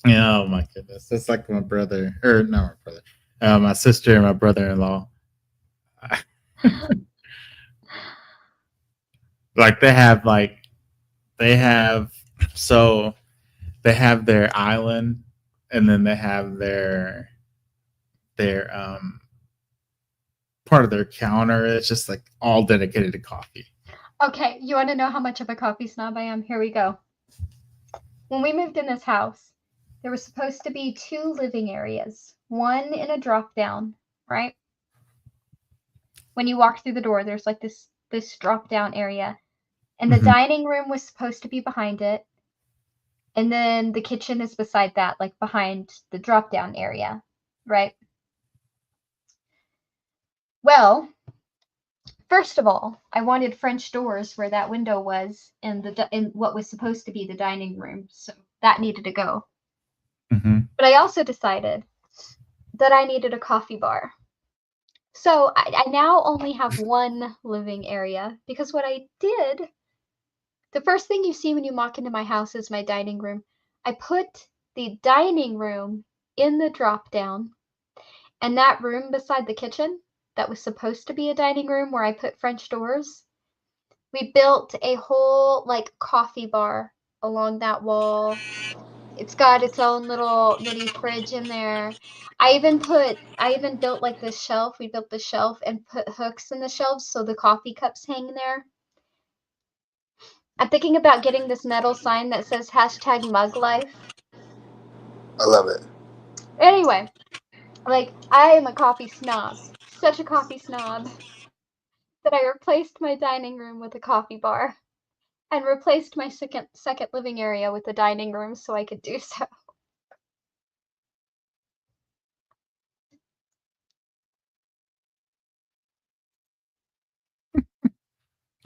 Oh my goodness, that's like my brother, or not my brother, my sister and my brother-in-law. Like they have their island, and then they have their part of their counter. It's just like all dedicated to coffee. Okay, you want to know how much of a coffee snob I am? Here we go. When we moved in this house, there was supposed to be 2 living areas, one in a drop down, right? When you walk through the door, there's like this drop down area, and the dining room was supposed to be behind it, and then the kitchen is beside that, like behind the drop down area, right? Well, first of all, I wanted French doors where that window was in what was supposed to be the dining room, so that needed to go. But I also decided that I needed a coffee bar. So I now only have one living area because what I did, the first thing you see when you walk into my house is my dining room. I put the dining room in the drop down, and that room beside the kitchen that was supposed to be a dining room where I put French doors, we built a whole like coffee bar along that wall. It's got its own little mini fridge in there. I even built like this shelf. We built the shelf and put hooks in the shelves so the coffee cups hang there. I'm thinking about getting this metal sign that says #MugLife. I love it. Anyway, like I am a coffee snob. Such a coffee snob that I replaced my dining room with a coffee bar and replaced my second living area with a dining room so I could do so.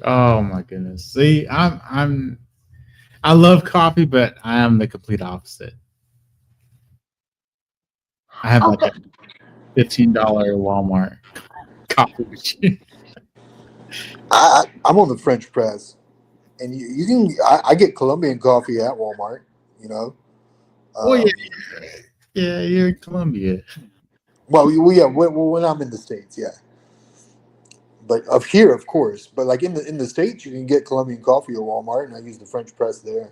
Oh my goodness. See, I love coffee, but I am the complete opposite. I have like a $15 Walmart coffee machine. I'm on the French press, and you can. I get Colombian coffee at Walmart. You know. Oh yeah, you're in Colombia. Well, yeah. When I'm in the States, yeah. But of here, of course. But like in the States, you can get Colombian coffee at Walmart, and I use the French press there.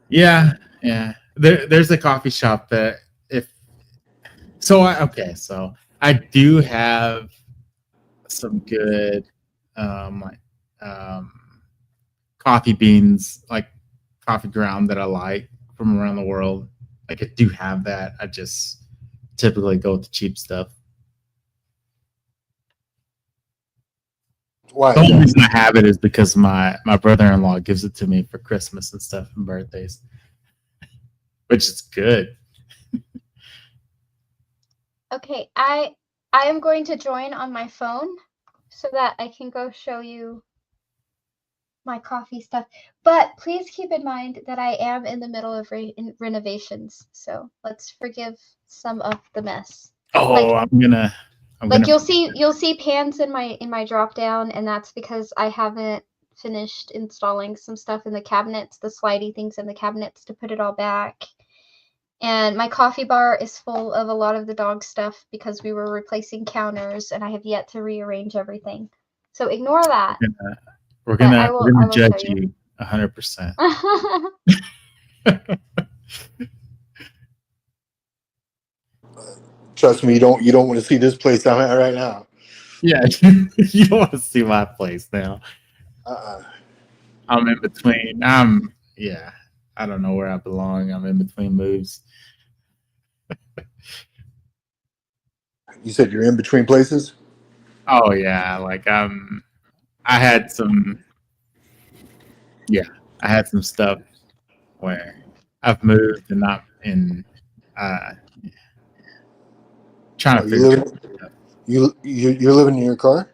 Yeah. There's a coffee shop that so I do have some good coffee beans, like coffee ground that I like from around the world. Like I do have that. I just typically go with the cheap stuff. Why? The only reason I have it is because my brother-in-law gives it to me for Christmas and stuff and birthdays, which is good. Okay, I am going to join on my phone so that I can go show you my coffee stuff. But please keep in mind that I am in the middle of renovations, so let's forgive some of the mess. Oh, I'm gonna you'll see pans in my drop down, and that's because I haven't finished installing some stuff in the cabinets, the slidey things in the cabinets to put it all back. And my coffee bar is full of a lot of the dog stuff because we were replacing counters, and I have yet to rearrange everything. So ignore that. We're gonna judge you 100%. Trust me, you don't want to see this place I'm at right now. Yeah, you don't want to see my place now. I'm in between. I'm yeah, I don't know where I belong. I'm in between moves. You said you're in between places. Oh yeah, like I had some yeah, I had some stuff where I've moved and not in uh trying Oh, to figure out. you're living in your car.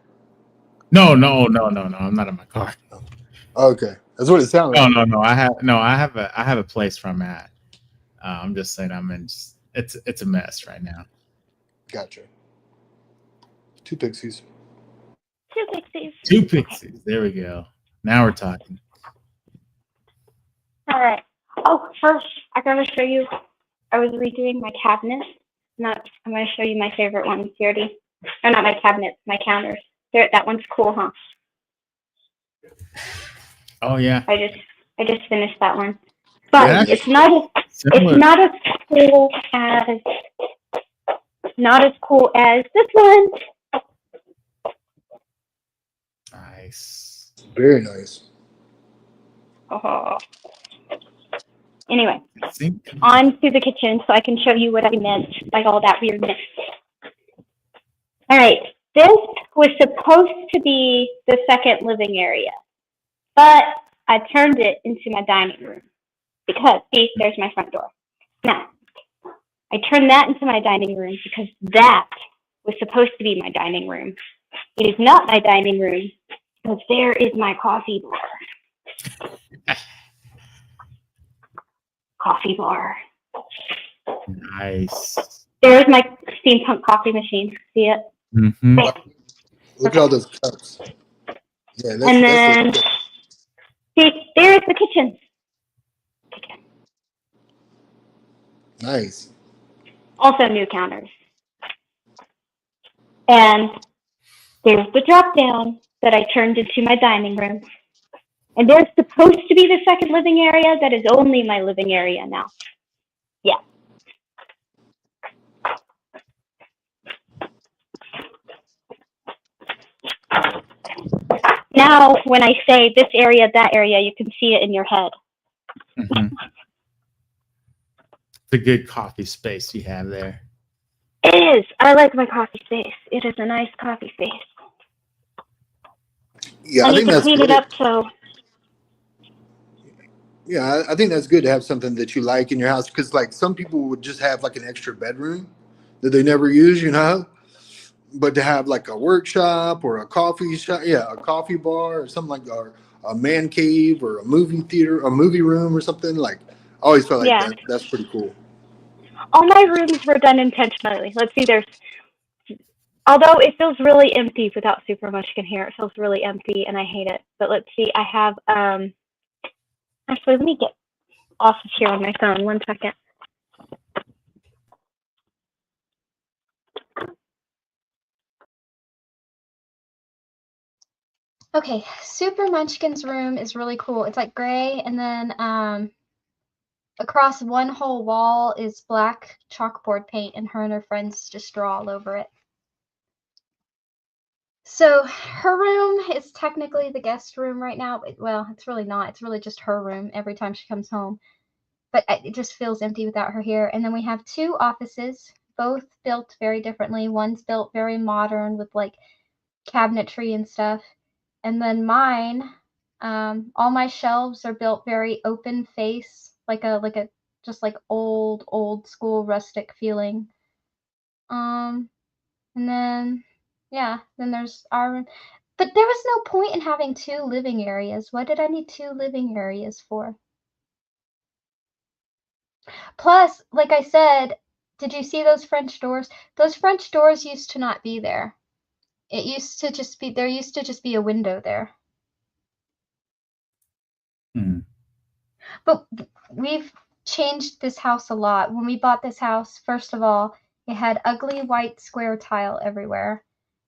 No, no, no, no, no. I'm not in my car. Oh, okay, that's what it sounded No, like. no, no. I have a place where I'm at. I'm just saying I'm in. It's a mess right now. Gotcha. 2 pixies. Two pixies. Two pixies. There we go. Now we're talking. All right. Oh, first, I gotta show you. I was redoing my cabinets. I'm gonna show you my favorite ones. You already, or not my cabinets, my counters. That one's cool, huh? Oh yeah. I just finished that one, but Yeah, it's not as similar. not as cool as this one. Nice. Very nice. Oh. Anyway, See? on to the kitchen so I can show you what I meant by all that weirdness. All right, this was supposed to be the second living area, but I turned it into my dining room because, see, there's my front door. Now, I turned that into my dining room because that was supposed to be my dining room. It is not my dining room because there is my coffee bar. Coffee bar. Nice. There's my steampunk coffee machine. See it? Mm-hmm. Look at all those cups. Yeah, And then, see, there's the kitchen. nice. Also new counters. And there's the drop down that I turned into my dining room. And there's supposed to be the second living area that is only my living area now. Yeah. Now, when I say this area, that area, you can see it in your head. Mm-hmm. It's a good coffee space you have there. It is. I like my coffee space. It is a nice coffee space. Yeah, I I need think to that's clean it good. up so. Yeah, I think that's good to have something that you like in your house because, like, some people would just have like an extra bedroom that they never use, you know. But to have like a workshop or a coffee shop, yeah, a coffee bar or something like, or a man cave or a movie theater, a movie room or something like. I always felt like Yeah. that's pretty cool. All my rooms were done intentionally. Let's see, although it feels really empty without super much in here, it feels really empty and I hate it. But let's see, I have, actually, let me get off of here on my phone. 1 second. Okay, Super Munchkin's room is really cool. It's like gray, and then across one whole wall is black chalkboard paint, and her friends just draw all over it. So her room is technically the guest room right now. Well, it's really not. It's really just her room every time she comes home. But it just feels empty without her here. And then we have 2 offices, both built very differently. One's built very modern with like cabinetry and stuff. And then mine, all my shelves are built very open face, like a just like old school rustic feeling. And then yeah, then there's our room. But there was no point in having 2 living areas. What did I need 2 living areas for? Plus, like I said, did you see those French doors? Those French doors used to not be there. It used to just be, there used to just be a window there. Hmm. But we've changed this house a lot. When we bought this house, first of all, it had ugly white square tile everywhere.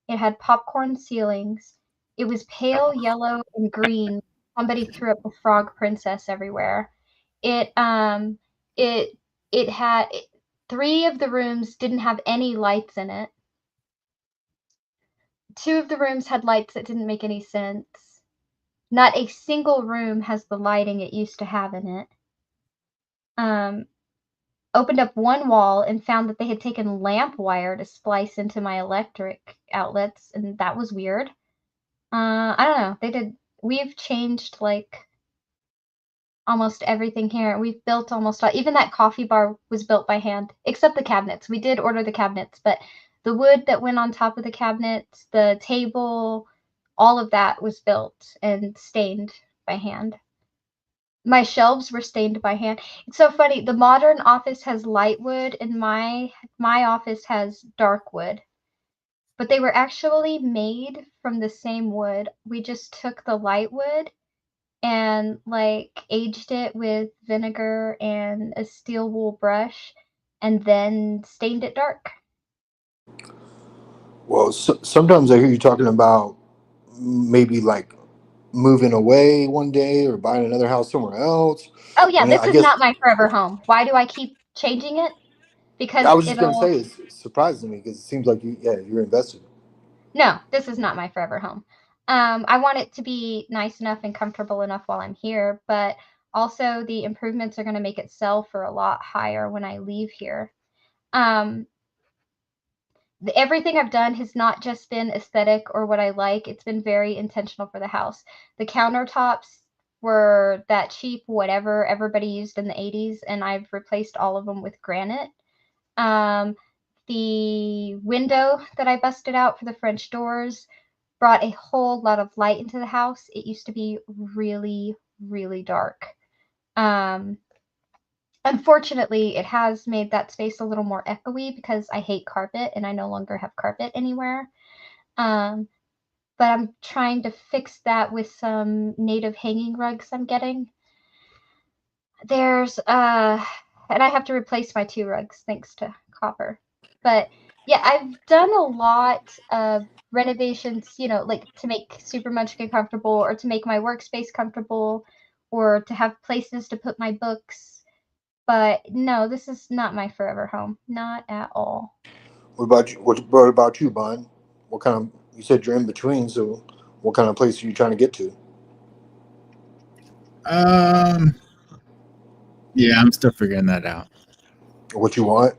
It had popcorn ceilings. It was pale yellow and green. Somebody threw up the frog princess everywhere. It had 3 of the rooms didn't have any lights in it. 2 of the rooms had lights that didn't make any sense. Not a single room has the lighting it used to have in it. Opened up one wall and found that they had taken lamp wire to splice into my electric outlets, and that was weird. I don't know. We've changed like almost everything here. We've built almost all, even that coffee bar was built by hand, except the cabinets. We did order the cabinets, but the wood that went on top of the cabinets, the table, all of that was built and stained by hand. My shelves were stained by hand. It's so funny. The modern office has light wood, and my office has dark wood. But they were actually made from the same wood. We just took the light wood and like aged it with vinegar and a steel wool brush, and then stained it dark. Well, sometimes I hear you talking about maybe like moving away one day or buying another house somewhere else. Oh yeah, And this I is guess not my forever home. Why do I keep changing it? Because I was just gonna it'll say it's surprising me because it seems like you're invested. No, this is not my forever home. I want it to be nice enough and comfortable enough while I'm here, but also the improvements are going to make it sell for a lot higher when I leave here. Everything I've done has not just been aesthetic or what I like. It's been very intentional for the house. The countertops were that cheap, whatever everybody used in the 80s, and I've replaced all of them with granite. The window that I busted out for the French doors brought a whole lot of light into the house. It used to be really, really dark. Unfortunately, it has made that space a little more echoey because I hate carpet and I no longer have carpet anywhere. But I'm trying to fix that with some native hanging rugs I'm getting. There's and I have to replace my 2 rugs thanks to copper. But yeah, I've done a lot of renovations, like to make Super Munchkin comfortable or to make my workspace comfortable or to have places to put my books. But no, this is not my forever home. Not at all. What about you? What about you, Bun? What kind of? You said you're in between, so what kind of place are you trying to get to? Yeah, I'm still figuring that out. What you want?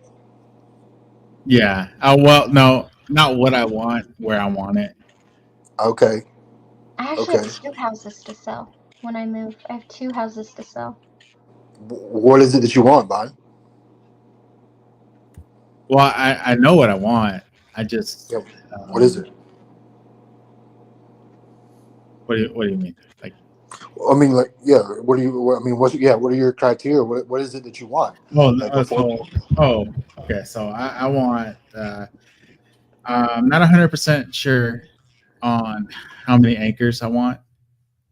Yeah. Well, no, not what I want, where I want it. Okay. I actually Okay. have 2 houses to sell when I move. I have 2 houses to sell. What is it that you want, Bun? Well, I know what I want. I just Yeah. What is it? What do you mean? Like, I mean, like, yeah. What do you? I mean, what are your criteria? What is it that you want? Like, okay. So I want. I'm not 100% sure on how many acres I want,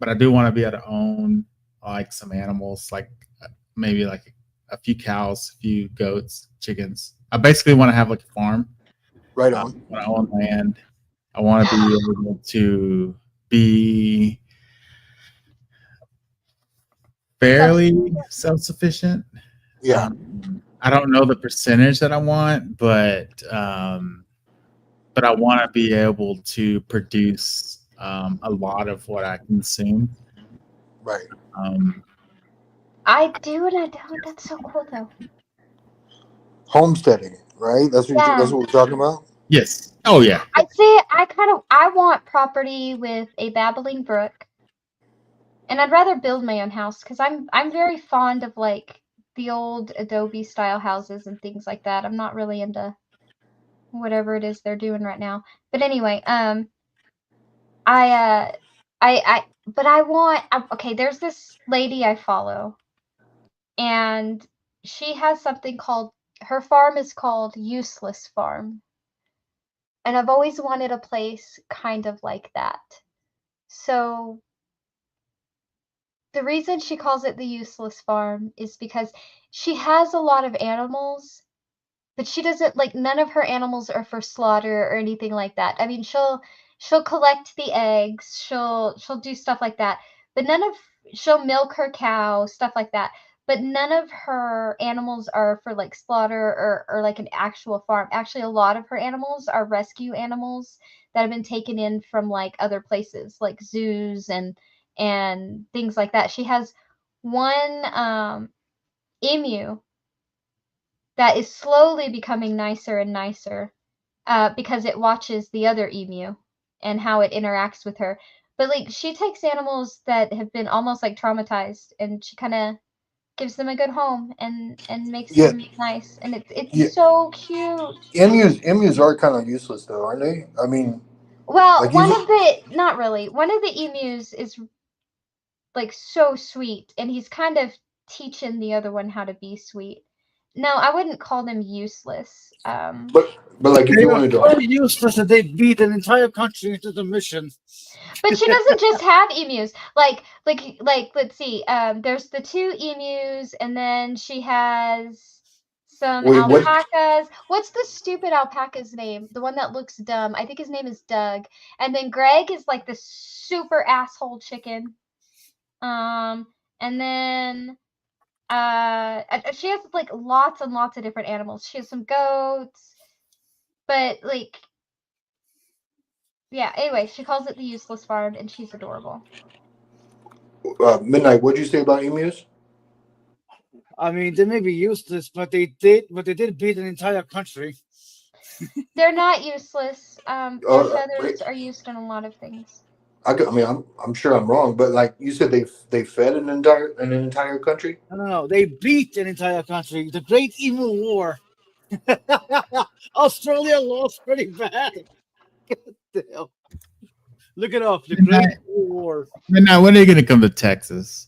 but I do want to be able to own like some animals, like maybe like a few cows, a few goats, chickens. I basically want to have like a farm. Right on. When I own land, I want to be able to be fairly self-sufficient. Yeah. I don't know the percentage that I want, but I want to be able to produce a lot of what I consume. Right. I do and I don't. That's so cool though. Homesteading, right? That's what we're talking about. Yes. Oh yeah. I'd say I want property with a babbling brook. And I'd rather build my own house because I'm very fond of like the old Adobe style houses and things like that. I'm not really into whatever it is they're doing right now. But anyway, okay, there's this lady I follow, and she has something called, her farm is called Useless Farm. And I've always wanted a place kind of like that. So the reason she calls it the Useless Farm is because she has a lot of animals, but she doesn't like, none of her animals are for slaughter or anything like that. I mean, she'll collect the eggs, she'll do stuff like that, but she'll milk her cow, stuff like that. But none of her animals are for like slaughter or like an actual farm. Actually, a lot of her animals are rescue animals that have been taken in from like other places, like zoos and and things like that. She has one emu that is slowly becoming nicer and nicer because it watches the other emu and how it interacts with her. But like she takes animals that have been almost like traumatized and she kind of gives them a good home and makes Yeah, them nice, and it's yeah. so cute. Emus are kind of useless though, aren't they? I mean, Well, like even not really. One of the emus is like so sweet, and he's kind of teaching the other one how to be sweet. No, I wouldn't call them useless. but like if They you are wanted to, so useless that they beat an entire country into submission. But she doesn't just have emus. Like let's see. There's the 2 emus, and then she has some wait, what? alpacas. What's the stupid alpaca's name? The one that looks dumb. I think his name is Doug. And then Greg is like the super asshole chicken. And then she has like lots and lots of different animals. She has some goats, but like yeah. Anyway, she calls it the useless farm, and she's adorable. Midnight, what'd you say about emus? I mean, they may be useless, but they did beat an entire country. They're not useless. Their Wait, feathers are used in a lot of things. I mean, I'm sure I'm wrong, but like you said, they fed an entire country. No, they beat an entire country. The Great Emu War. Australia lost pretty bad. Damn. Look it up. The Great Emu War. Now, when are you going to come to Texas?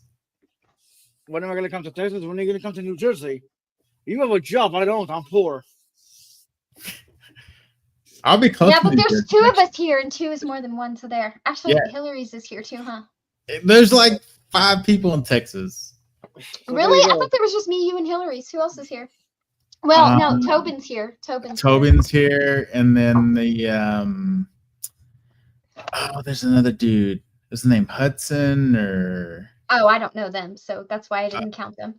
When am I going to come to Texas? When are you going to come to New Jersey? You have a job. I don't. I'm poor. I'll be close. Yeah, to but New there's Jersey. 2 of us here, and 2 is more than 1, so there. Actually, Yeah. Hillary's is here too, huh? There's like 5 people in Texas. So Really? there you I go. thought there was just me, you, and Hillary's. Who else is here? Well, no, Um, Tobin's here. Tobin's here, and then the there's another dude. Is his name Hudson or? Oh, I don't know them, so that's why I didn't count them.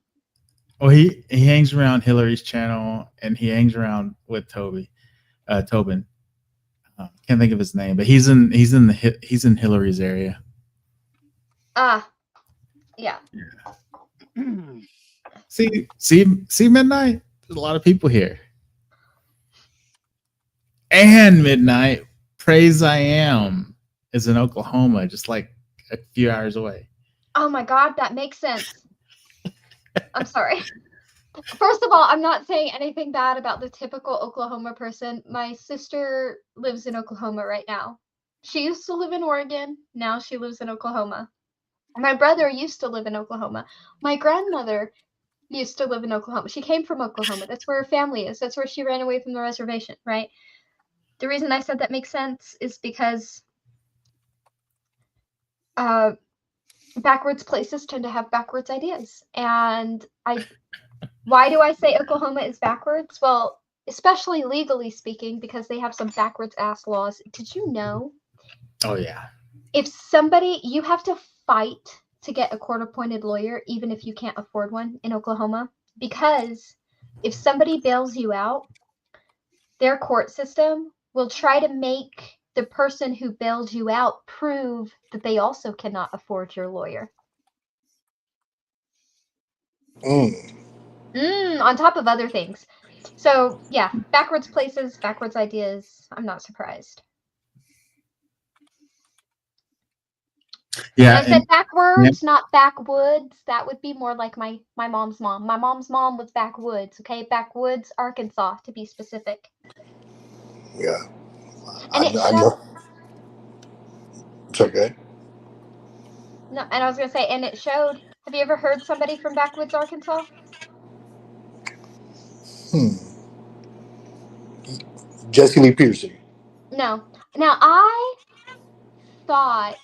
Well, he hangs around Hillary's channel, and he hangs around with Tobin. Can't think of his name, but he's in Hillary's area. Ah, yeah. See, Midnight. There's a lot of people here. And Midnight, Praise I Am is in Oklahoma, just like a few hours away. Oh my God, that makes sense. I'm sorry. First of all, I'm not saying anything bad about the typical Oklahoma person. My sister lives in Oklahoma right now. She used to live in Oregon. Now she lives in Oklahoma. My brother used to live in Oklahoma. My grandmother used to live in Oklahoma. She came from Oklahoma. That's where her family is. That's where she ran away from the reservation, right? The reason I said that makes sense is because backwards places tend to have backwards ideas. And why do I say Oklahoma is backwards? Well, especially legally speaking, because they have some backwards ass laws. Did you know? Oh yeah. If you have to fight to get a court-appointed lawyer, even if you can't afford one in Oklahoma, because if somebody bails you out, their court system will try to make the person who bailed you out prove that they also cannot afford your lawyer. On top of other things. So yeah, backwards places, backwards ideas. I'm not surprised. Yeah. And I said backwards, not backwoods. That would be more like my mom's mom. My mom's mom was backwoods, okay? Backwoods, Arkansas, to be specific. Yeah. And I know. It's okay. No, and I was gonna say, and it showed. Have you ever heard somebody from backwoods, Arkansas? Jesse Lee Peterson. No. Now I thought,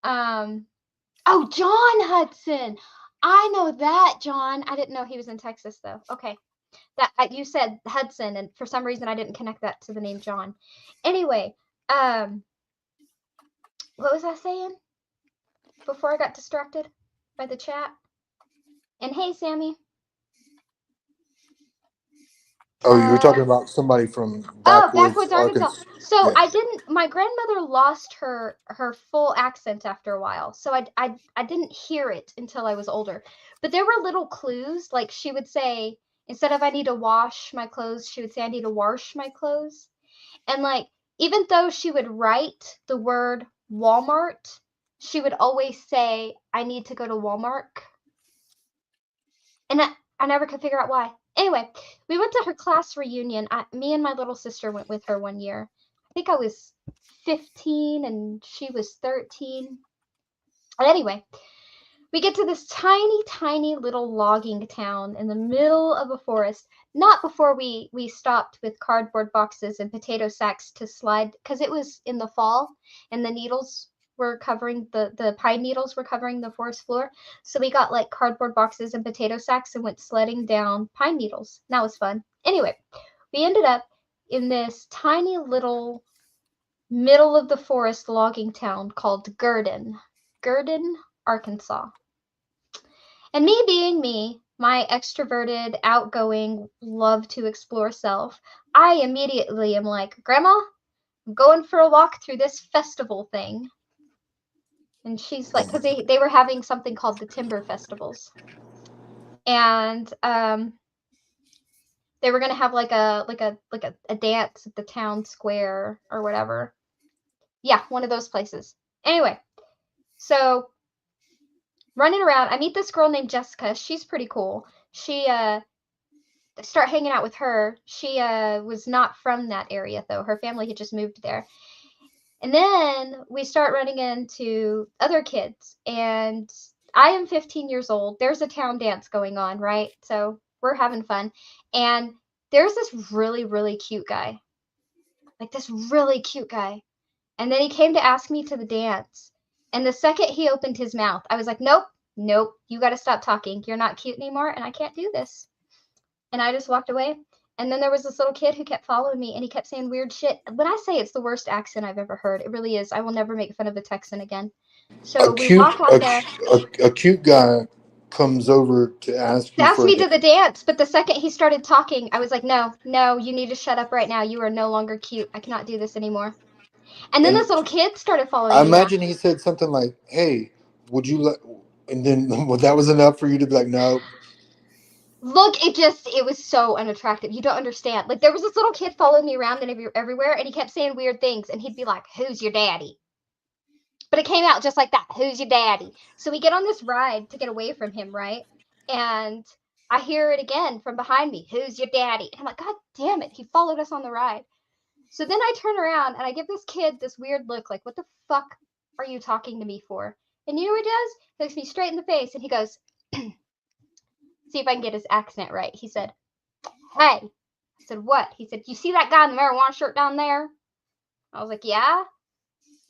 oh, John Hudson. I know that, John. I didn't know he was in Texas though. Okay. That you said Hudson, and for some reason I didn't connect that to the name John. Anyway, what was I saying before I got distracted by the chat? And hey, Sammy. Oh, you were talking Uh, about somebody from Oh, backwoods, backwoods Arkansas. Arkansas. So Yeah. I didn't. My grandmother lost her full accent after a while, so I didn't hear it until I was older. But there were little clues, like she would say instead of "I need to wash my clothes," she would say "I need to wash my clothes." And like even though she would write the word Walmart, she would always say "I need to go to Walmart." And I never could figure out why. Anyway, we went to her class reunion. Me and my little sister went with her one year. I think I was 15 and she was 13. And anyway, we get to this tiny, tiny little logging town in the middle of a forest. Not before we stopped with cardboard boxes and potato sacks to slide, because it was in the fall and the needles were covering the pine needles were covering the forest floor. So we got like cardboard boxes and potato sacks and went sledding down pine needles. And that was fun. Anyway, we ended up in this tiny little middle of the forest logging town called Gurdon, Arkansas. And me being me, my extroverted, outgoing, love to explore self, I immediately am like, Grandma, I'm going for a walk through this festival thing. And she's like, because they were having something called the Timber Festivals. And they were gonna have like a dance at the town square or whatever. Yeah, one of those places. Anyway, so running around, I meet this girl named Jessica. She's pretty cool. She start hanging out with her. She was not from that area though. Her family had just moved there. And then we start running into other kids, and I am 15 years old. There's a town dance going on, right? So we're having fun. And there's this really, really cute guy. Like this really cute guy. And then he came to ask me to the dance. And the second he opened his mouth, I was like, nope, nope, you got to stop talking. You're not cute anymore, and I can't do this. And I just walked away. And then there was this little kid who kept following me, and he kept saying weird shit. When I say it's the worst accent I've ever heard, it really is. I will never make fun of a Texan again. So we walk out there. A cute guy comes over to ask you Asked for me to the dance, but the second he started talking, I was like, no, no, you need to shut up right now. You are no longer cute. I cannot do this anymore. And then And this little kid started following I me back. imagine he said something like, "Hey, would you let?" And then well, that was enough for you to be like, "No." Look, it was so unattractive. You don't understand. Like there was this little kid following me around and everywhere, and he kept saying weird things, and he'd be like, "Who's your daddy?" But it came out just like that. Who's your daddy? So we get on this ride to get away from him, right? And I hear it again from behind me. Who's your daddy? And I'm like, God damn it. He followed us on the ride. So then I turn around and I give this kid this weird look like, what the fuck are you talking to me for? And you know what he does? He looks me straight in the face and he goes, see if I can get his accent right. He said, hey. I said, what? He said, you see that guy in the marijuana shirt down there? I was like, yeah.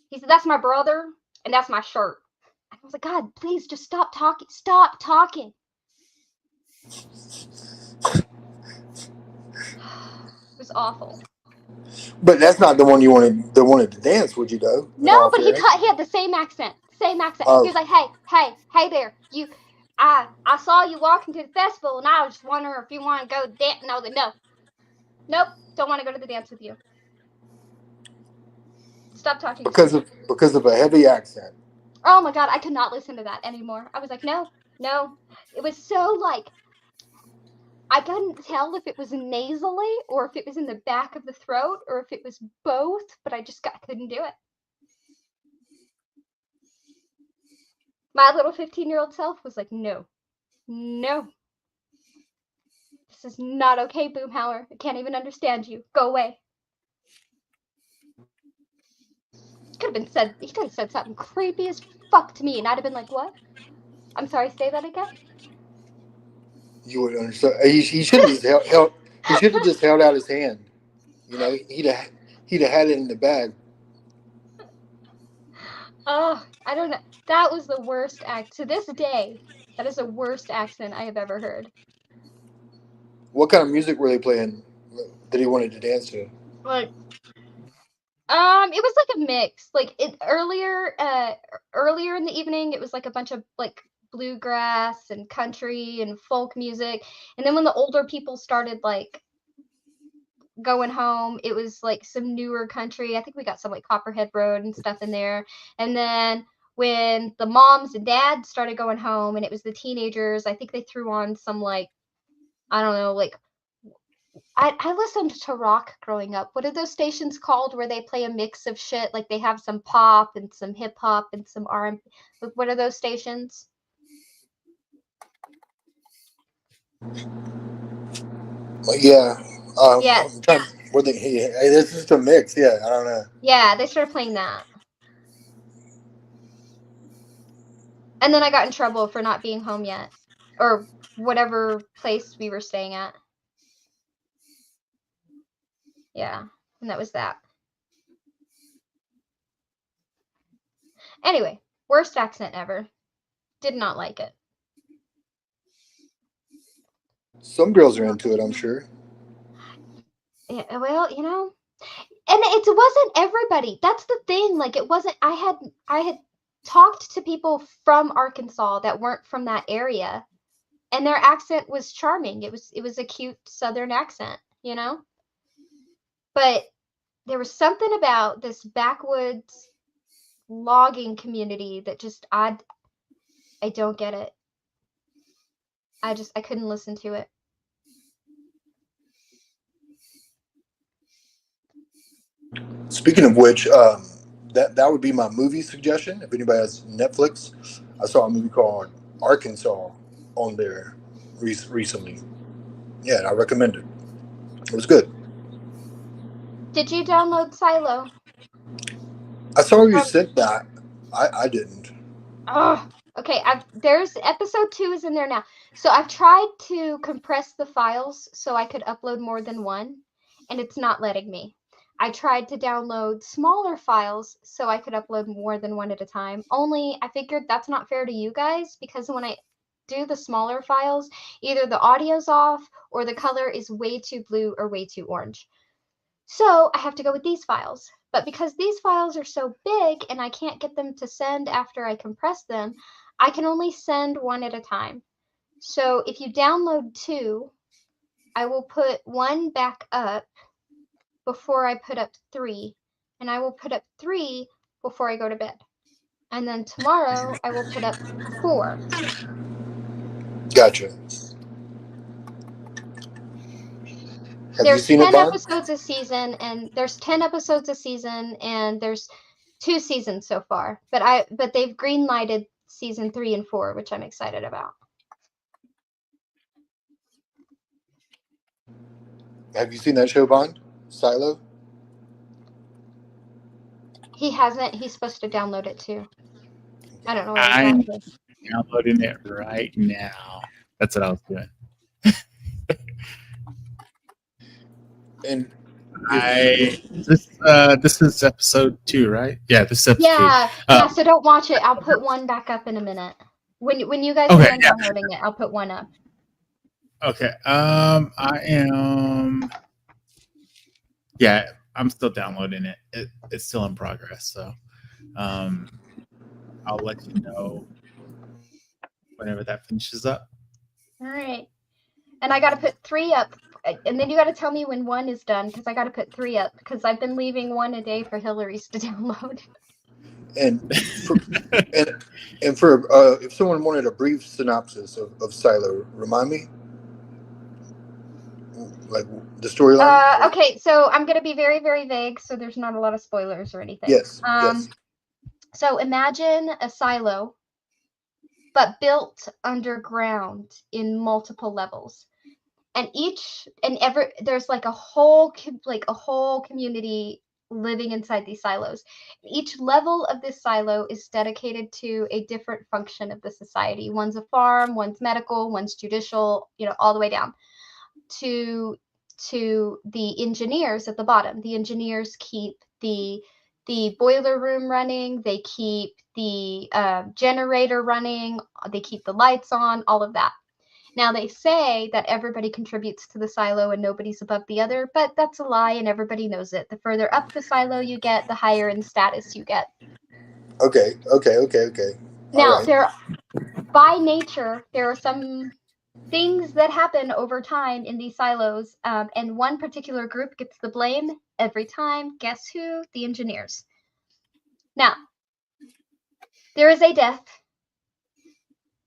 He said, that's my brother and that's my shirt. I was like, God, please just stop talking. Stop talking. It was awful. But that's not the one you wanted. The wanted to dance, would you? Though. No, but he had the same accent. Same accent. Oh. He was like, hey there. I saw you walking to the festival, and I was just wondering if you want to go dance. Nope, don't want to go to the dance with you. Stop talking because to me. Because of a heavy accent. Oh my God, I could not listen to that anymore. I was like, no. It was so like, I couldn't tell if it was nasally or if it was in the back of the throat or if it was both, but I couldn't do it. My little 15-year-old self was like, no. This is not okay, Boomhauer. I can't even understand you. Go away. He could have said something creepy as fuck to me, and I'd have been like, what? I'm sorry, say that again? You would understand. He should have just held. He should have just held out his hand. You know, he'd have had it in the bag. Oh, I don't know. That was the worst act. To this day, that is the worst accent I have ever heard. What kind of music were they playing that he wanted to dance to? Like, it was like a mix. Like earlier in the evening, it was like a bunch of like bluegrass and country and folk music. And then when the older people started like going home, it was like some newer country. I think we got some like Copperhead Road and stuff in there. And then when the moms and dads started going home and it was the teenagers, I think they threw on some like, I don't know, like I listened to rock growing up. What are those stations called where they play a mix of shit? Like they have some pop and some hip hop and some R&B. What are those stations? Yeah. Yeah. I'm trying. What the? Hey, this is a mix. Yeah, I don't know. Yeah, they started playing that. And then I got in trouble for not being home yet. Or whatever place we were staying at. Yeah, and that was that. Anyway, worst accent ever. Did not like it. Some girls are into it, I'm sure. Yeah, well, you know, and it wasn't everybody. That's the thing. Like it wasn't. I had talked to people from Arkansas that weren't from that area, and their accent was charming. It was a cute Southern accent, you know. But there was something about this backwoods logging community that just I don't get it. I couldn't listen to it. Speaking of which, that would be my movie suggestion. If anybody has Netflix, I saw a movie called Arkansas on there recently. Yeah, and I recommend it. It was good. Did you download Silo? I saw you sent that. I didn't. Oh, okay. There's episode 2 is in there now. So I've tried to compress the files so I could upload more than one, and it's not letting me. I tried to download smaller files so I could upload more than one at a time. Only I figured that's not fair to you guys because when I do the smaller files, either the audio's off or the color is way too blue or way too orange. So I have to go with these files. But because these files are so big and I can't get them to send after I compress them, I can only send one at a time. So if you download 2, I will put 1 back up before I put up 3, and I will put up 3 before I go to bed. And then tomorrow I will put up 4. Gotcha. Have you There's seen 10 it, Bond? episodes a season, and there's 10 episodes a season, and there's 2 seasons so far. But they've green-lighted season 3 and 4, which I'm excited about. Have you seen that show, Bond? Silo? He hasn't. He's supposed to download it too. I don't know what I'm he's at. downloading it right now. That's what I was doing. And this is episode 2, right? Yeah, this is episode 2. Yeah, so don't watch it. I'll put 1 back up in a minute. When you guys Okay, are done downloading it, I'll put 1 up. Okay. I am. Yeah, I'm still downloading it. It's still in progress, so I'll let you know whenever that finishes up. All right. And I got to put 3 up. And then you got to tell me when 1 is done because I got to put 3 up because I've been leaving 1 a day for Hillary's to download. And for if someone wanted a brief synopsis of Silo, remind me, like the storyline. Okay, so I'm going to be very, very vague, so there's not a lot of spoilers or anything. Yes. Yes. So imagine a silo, but built underground in multiple levels. And there's like a whole community living inside these silos. Each level of this silo is dedicated to a different function of the society. One's a farm, one's medical, one's judicial, all the way down to the engineers at the bottom. The engineers keep the boiler room running, they keep the generator running, they keep the lights on, all of that. Now, they say that everybody contributes to the silo and nobody's above the other, but that's a lie and everybody knows it. The further up the silo you get, the higher in status you get. Okay. Now, All right. by nature, there are some things that happen over time in these silos, and one particular group gets the blame every time. Guess who? The engineers. Now, there is a death,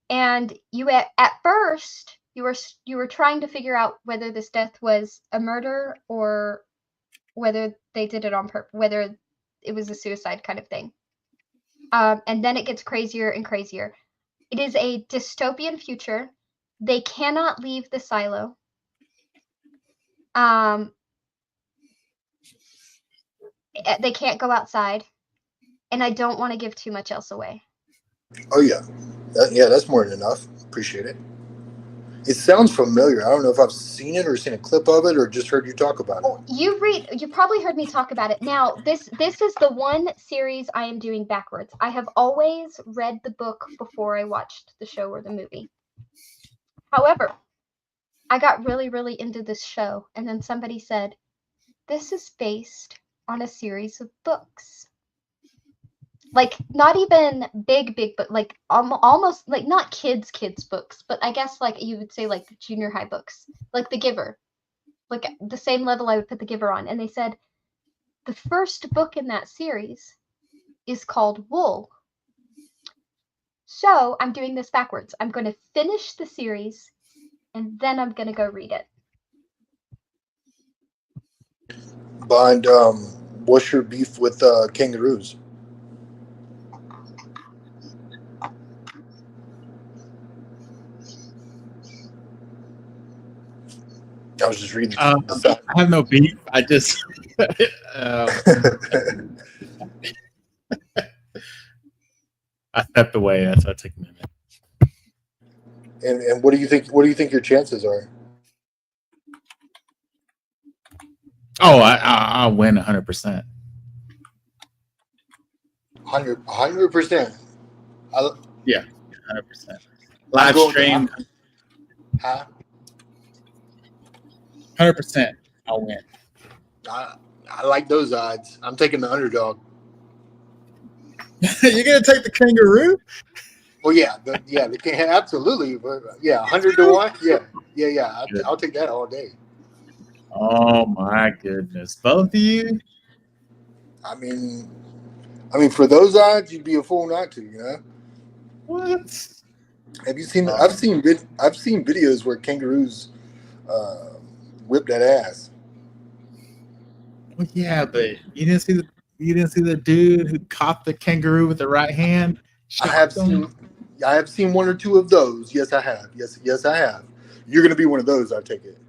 and you at first you were trying to figure out whether this death was a murder or whether they did it on purpose, whether it was a suicide kind of thing. And then it gets crazier and crazier. It is a dystopian future. They cannot leave the silo. They can't go outside, and I don't want to give too much else away. Oh yeah, yeah, that's more than enough. Appreciate it. It sounds familiar. I don't know if I've seen it or seen a clip of it or just heard you talk about it. You probably heard me talk about it. Now, this is the one series I am doing backwards. I have always read the book before I watched the show or the movie. However, I got really, really into this show, and then somebody said, this is based on a series of books. Like, not even big, but like almost like not kids books, but I guess like you would say like junior high books, like The Giver, like the same level I would put The Giver on. And they said the first book in that series is called Wool. So I'm doing this backwards. I'm going to finish the series, and then I'm going to go read it. Bond, what's your beef with kangaroos? I was just reading. I have no beef. I just I stepped away. That's why it took a minute. And what do you think? What do you think your chances are? Oh, I'll win 100%. 100%. Yeah, 100%. Live stream. Huh? 100%. I'll win. I like those odds. I'm taking the underdog. You're gonna take the kangaroo? Well, yeah, absolutely. But yeah, 100 to 1. Yeah. I'll take that all day. Oh my goodness, both of you. I mean, for those odds, you'd be a fool not to. You know. What? Have you seen? I've seen videos where kangaroos whip that ass. Well, yeah, but you didn't see the dude who caught the kangaroo with the right hand. I have seen one or two of those. Yes, I have. Yes, I have. You're gonna be one of those. I take it.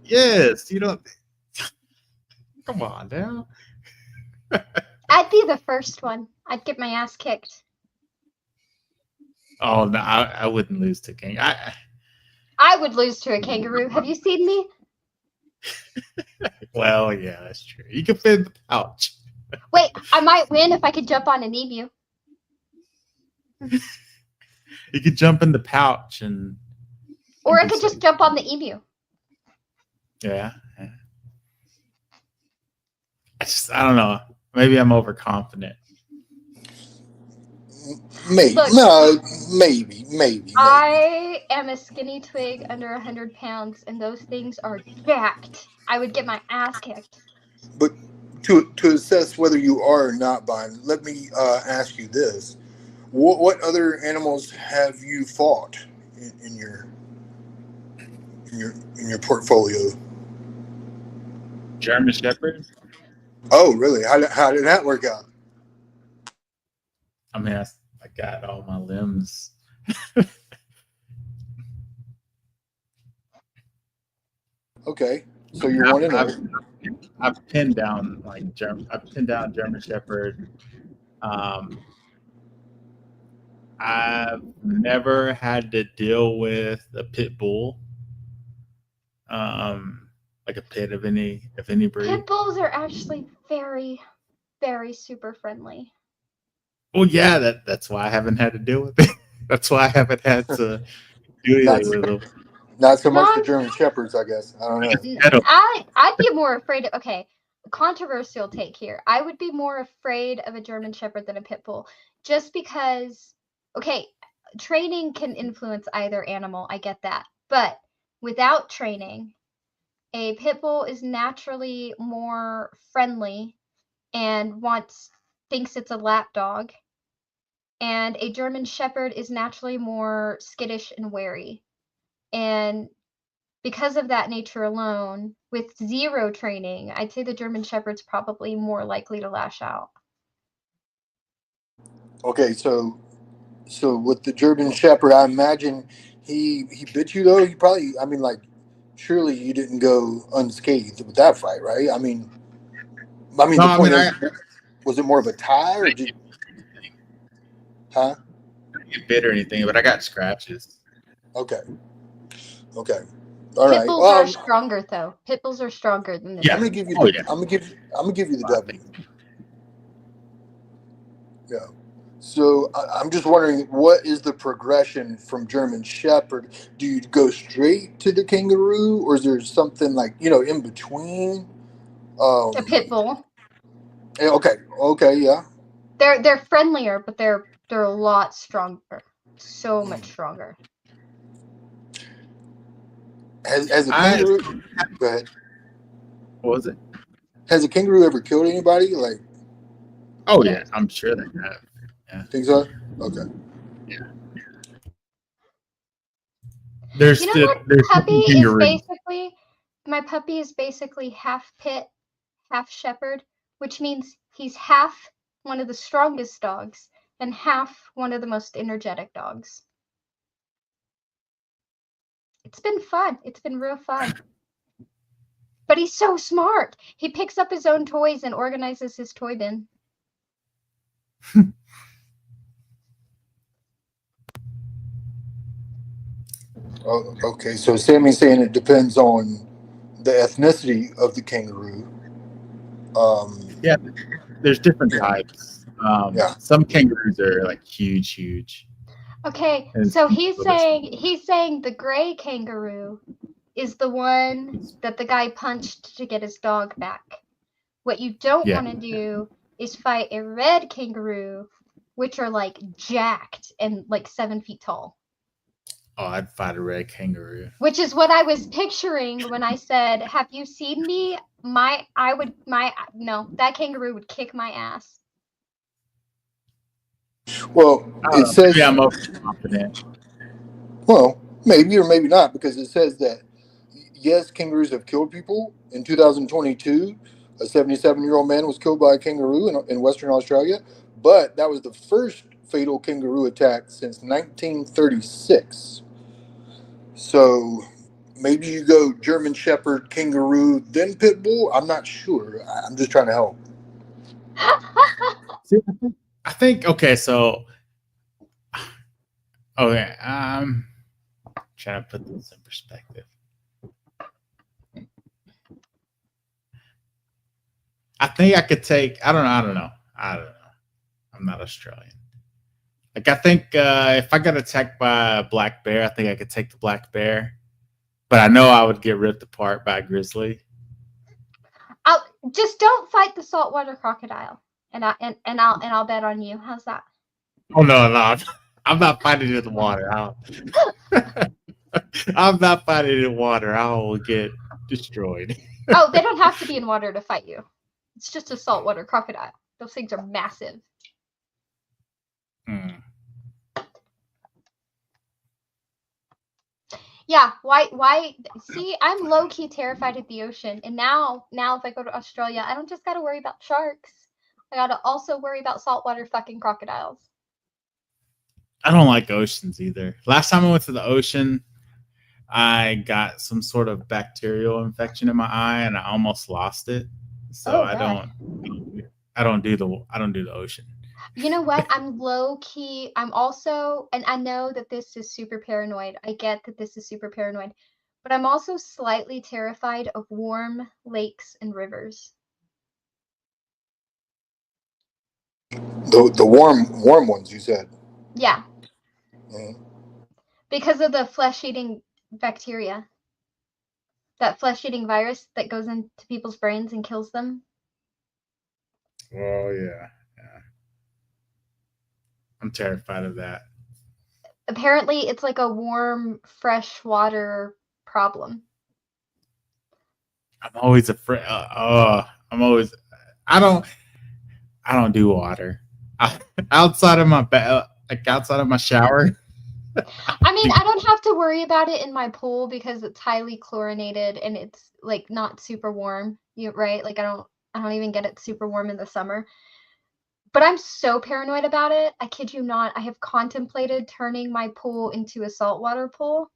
Yes, you don't. Come on now. I'd be the first one. I'd get my ass kicked. Oh no, I wouldn't lose to King. I would lose to a kangaroo. Have you seen me? Well, yeah, that's true. You can fit in the pouch. Wait, I might win if I could jump on an emu. You could jump in the pouch Or I could just jump on the emu. Yeah. I don't know. Maybe I'm overconfident. Maybe. Look, No, maybe. I am a skinny twig under 100 pounds, and those things are jacked. I would get my ass kicked. But to assess whether you are or not, Bond, let me ask you this: what other animals have you fought in your portfolio? German Shepherd. Oh, really? How did that work out? I mean, I got all my limbs. Okay, so you're 1-0. I've pinned down German Shepherd. I've never had to deal with a pit bull. Like a pit of any breed. Pit bulls are actually very, very super friendly. Well, yeah, that's why I haven't had to deal with it. That's why I haven't had to do anything with them. Not so much the German Shepherds, I guess. I don't know. I'd be more afraid of, okay, controversial take here. I would be more afraid of a German Shepherd than a pit bull, just because, okay, training can influence either animal. I get that. But without training, a pit bull is naturally more friendly and thinks it's a lap dog. And a German Shepherd is naturally more skittish and wary. And because of that nature alone, with zero training, I'd say the German Shepherd's probably more likely to lash out. Okay, so with the German Shepherd, I imagine he bit you though. He probably, I mean, like, surely you didn't go unscathed with that fight, right? I mean, No, the I point mean, is, was it more of a tie or did, huh? I didn't get bit or anything, but I got scratches. Okay, all right. Pit bulls are stronger, though. Pit bulls are stronger than the Yeah. I'm gonna give you. Oh, The, yeah. I'm gonna give you the W. Yeah. So I'm just wondering, what is the progression from German Shepherd? Do you go straight to the kangaroo, or is there something like in between? A pit bull. Okay, yeah. They're friendlier, but they're a lot stronger. So much stronger. Has a kangaroo? Go ahead. What was it? Has a kangaroo ever killed anybody? Like, Oh, yeah. I'm sure they have. Yeah. think so? Okay. There's You know what? there's My puppy is basically half pit, half shepherd, which means he's half one of the strongest dogs and half one of the most energetic dogs. It's been fun. It's been real fun. But he's so smart. He picks up his own toys and organizes his toy bin. Oh, okay. So Sammy's saying it depends on the ethnicity of the kangaroo. Yeah, there's different types. Yeah. Some kangaroos are like huge. Okay, And so he's saying the gray kangaroo is the one that the guy punched to get his dog back. What you don't Yeah. want to do is fight a red kangaroo, which are like jacked and like 7 feet tall. Oh, I'd fight a red kangaroo. Which is what I was picturing when I said, "Have you seen me?" No, that kangaroo would kick my ass. Well, it says. Maybe I'm overconfident. Well, maybe or maybe not, because it says that yes, kangaroos have killed people. In 2022, a 77-year-old man was killed by a kangaroo in Western Australia, but that was the first fatal kangaroo attack since 1936. So maybe you go German Shepherd, kangaroo, then pit bull. I'm not sure. I'm just trying to help. See, I think okay. So, okay. Trying to put this in perspective. I think I could take. I don't know. I'm not Australian. Like I think if I got attacked by a black bear, I think I could take the black bear. But I know I would get ripped apart by a grizzly. Just don't fight the saltwater crocodile, and I'll bet on you. How's that? Oh no, I'm not fighting in the water. I'm not fighting in water. I will get destroyed. Oh, they don't have to be in water to fight you. It's just a saltwater crocodile. Those things are massive. Yeah, why see, I'm low-key terrified of the ocean. And now if I go to Australia, I don't just gotta worry about sharks. I gotta also worry about saltwater fucking crocodiles. I don't like oceans either. Last time I went to the ocean, I got some sort of bacterial infection in my eye and I almost lost it. So I don't do the ocean. You know what? I'm low key. I'm also, and I know that this is super paranoid. I get that this is super paranoid, but I'm also slightly terrified of warm lakes and rivers. The warm ones, you said. Yeah. Mm-hmm. Because of the flesh-eating bacteria. That flesh-eating virus that goes into people's brains and kills them. Oh yeah. I'm terrified of that. apparently it's like a warm, fresh water problem. I'm always afraid. I don't do water outside of my outside of my shower. I mean, I don't have to worry about it in my pool because it's highly chlorinated and it's like not super warm. Right? Like I don't even get it super warm in the summer. But I'm so paranoid about it. I kid you not. I have contemplated turning my pool into a saltwater pool.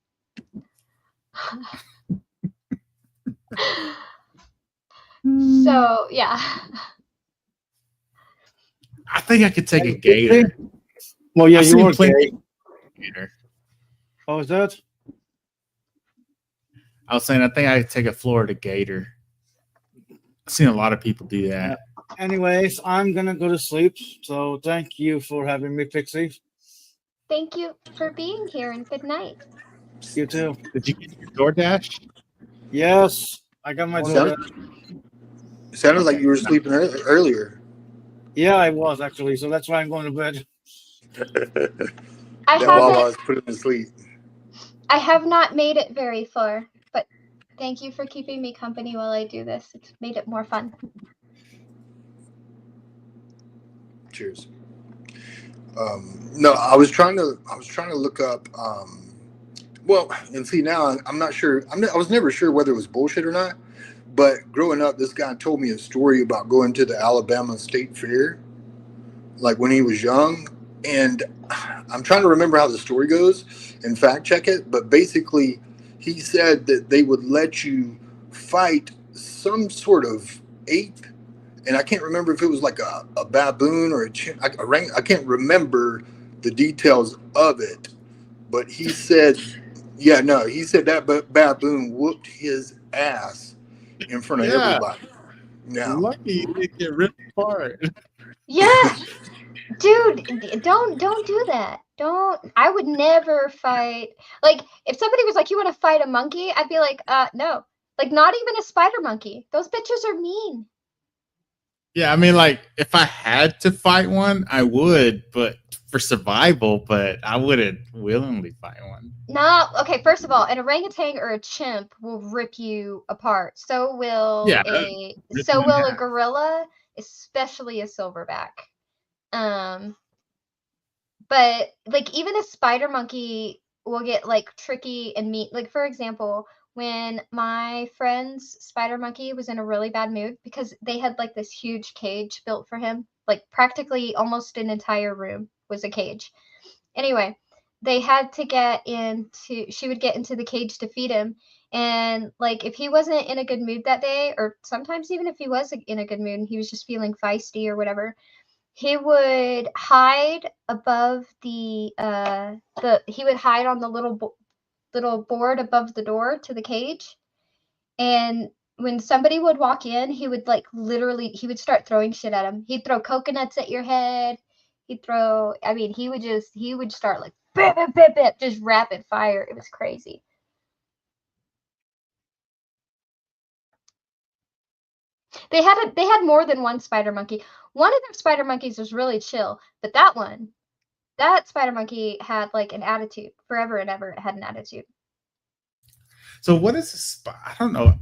So, yeah. I think I could take a gator. Well, yeah, I've you seen were plenty gay. of gator. What was that? I was saying I think I could take a Florida gator. I've seen a lot of people do that. Anyways, I'm gonna go to sleep. So thank you for having me, Pixie. Thank you for being here and good night. You too. Did you get your DoorDash? Yes, I got my door. It sounded like you were sleeping earlier. Yeah, I was actually. So that's why I'm going to bed. I That Wawa haven't. is putting him to sleep. I have not made it very far, but thank you for keeping me company while I do this. It's made it more fun. Cheers. No, I was trying to look up. Well, and see now I'm not sure. I was never sure whether it was bullshit or not. But growing up, this guy told me a story about going to the Alabama State Fair, like when he was young. And I'm trying to remember how the story goes and fact check it. But basically, he said that they would let you fight some sort of ape. And I can't remember if it was like a baboon or a I can't remember the details of it. But he said, yeah, no, he said that baboon whooped his ass in front of everybody. Yeah. Lucky you didn't get ripped apart. Yeah, dude, don't do that. I would never fight. Like, if somebody was like, "You want to fight a monkey?" I'd be like, no. Like, not even a spider monkey. Those bitches are mean. Yeah, I mean, like, if I had to fight one, I would, but for survival, but I wouldn't willingly fight one. No, okay, first of all, an orangutan or a chimp will rip you apart. So will Yeah, a rip you in half. gorilla, especially a silverback. But like even a spider monkey will get like tricky and mean. Like for example, when my friend's spider monkey was in a really bad mood because they had like this huge cage built for him, like practically almost an entire room was a cage. Anyway, they had to she would get into the cage to feed him. And like if he wasn't in a good mood that day, or sometimes even if he was in a good mood and he was just feeling feisty or whatever, he would hide above he would hide on the little board above the door to the cage. And when somebody would walk in, he would like literally he would start throwing shit at him. He'd throw coconuts at your head. He would start like bip, bip, bip, bip, just rapid fire. It was crazy. They had more than one spider monkey. One of their spider monkeys was really chill, but that spider monkey had like an attitude. Forever and ever it had an attitude. So what is a spider? I don't know.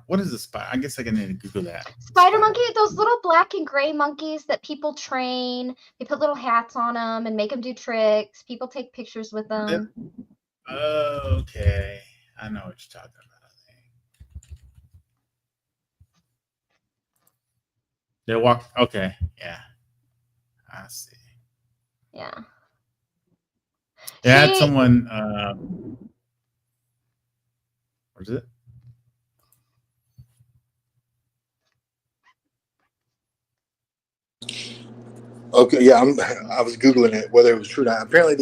What is a spider? I guess I can need to Google that. Spider monkey, those little black and gray monkeys that people train. They put little hats on them and make them do tricks. People take pictures with them. Okay. I know what you're talking about. They walk. Okay. Yeah. I see. Yeah. They had someone. What is it? Okay, yeah, I was Googling it, whether it was true or not. Apparently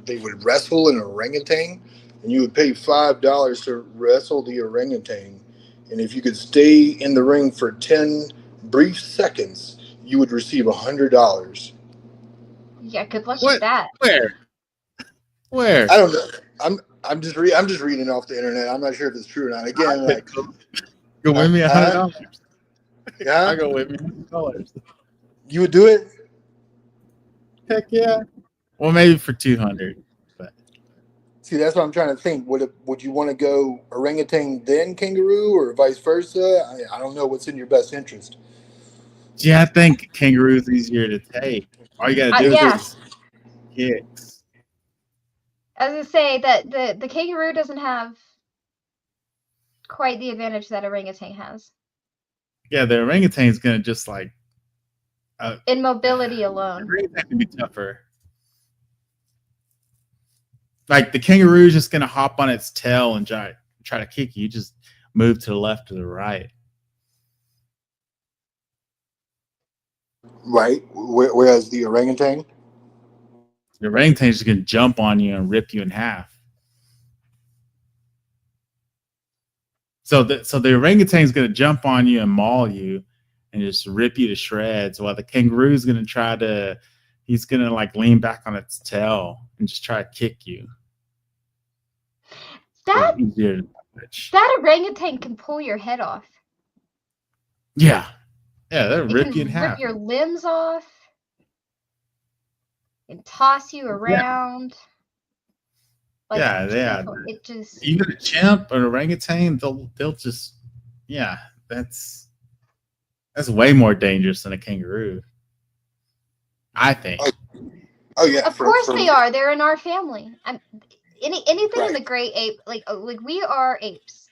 they would wrestle an orangutan, and you would pay $5 to wrestle the orangutan. And if you could stay in the ring for 10 brief seconds, you would receive $100. Yeah, good luck with that. Where? I don't know. I'm just reading off the internet. I'm not sure if it's true or not. Again, like go win me $100. Yeah, I go win me $100. You would do it? Heck yeah. Well, maybe for 200. But See, that's what I'm trying to think. Would you want to go orangutan then kangaroo, or vice versa? I don't know what's in your best interest. Yeah, I think kangaroo's easier to take. All you gotta do Yeah. is kicks. I was gonna say that the kangaroo doesn't have quite the advantage that orangutan has Yeah, the orangutan's gonna just like in mobility alone. orangutan can be tougher. Like the kangaroo's just gonna hop on its tail and try to kick you. You just move to the left or the right. Right. Whereas the orangutan. The orangutan's just gonna jump on you and rip you in half. So the orangutan's gonna jump on you and maul you and just rip you to shreds, while the kangaroo's gonna he's gonna like lean back on its tail and just try to kick you. That It's easier to touch. that orangutan can pull your head off. Yeah, that'll It rip can you in half. rip your limbs off and toss you around. Like, Yeah. it just Even a chimp or an orangutan, they'll just that's way more dangerous than a kangaroo. I think. Oh yeah. Of course they are. They're in our family. Anything in the great ape, like we are apes,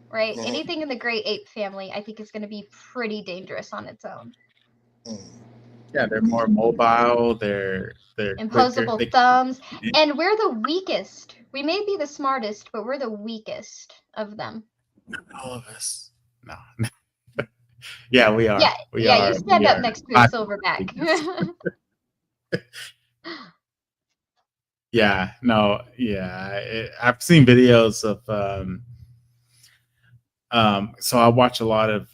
right? Mhm. Anything in the great ape family, I think is going to be pretty dangerous on its own. Yeah, they're more mobile. They're Imposable quicker. thumbs, and we're the weakest. We may be the smartest, but we're the weakest of them. All of us. No. Yeah, we are. Yeah, we yeah. are. You stand we up are. next to a silverback. Yeah, no, yeah. I've seen videos of so I watch a lot of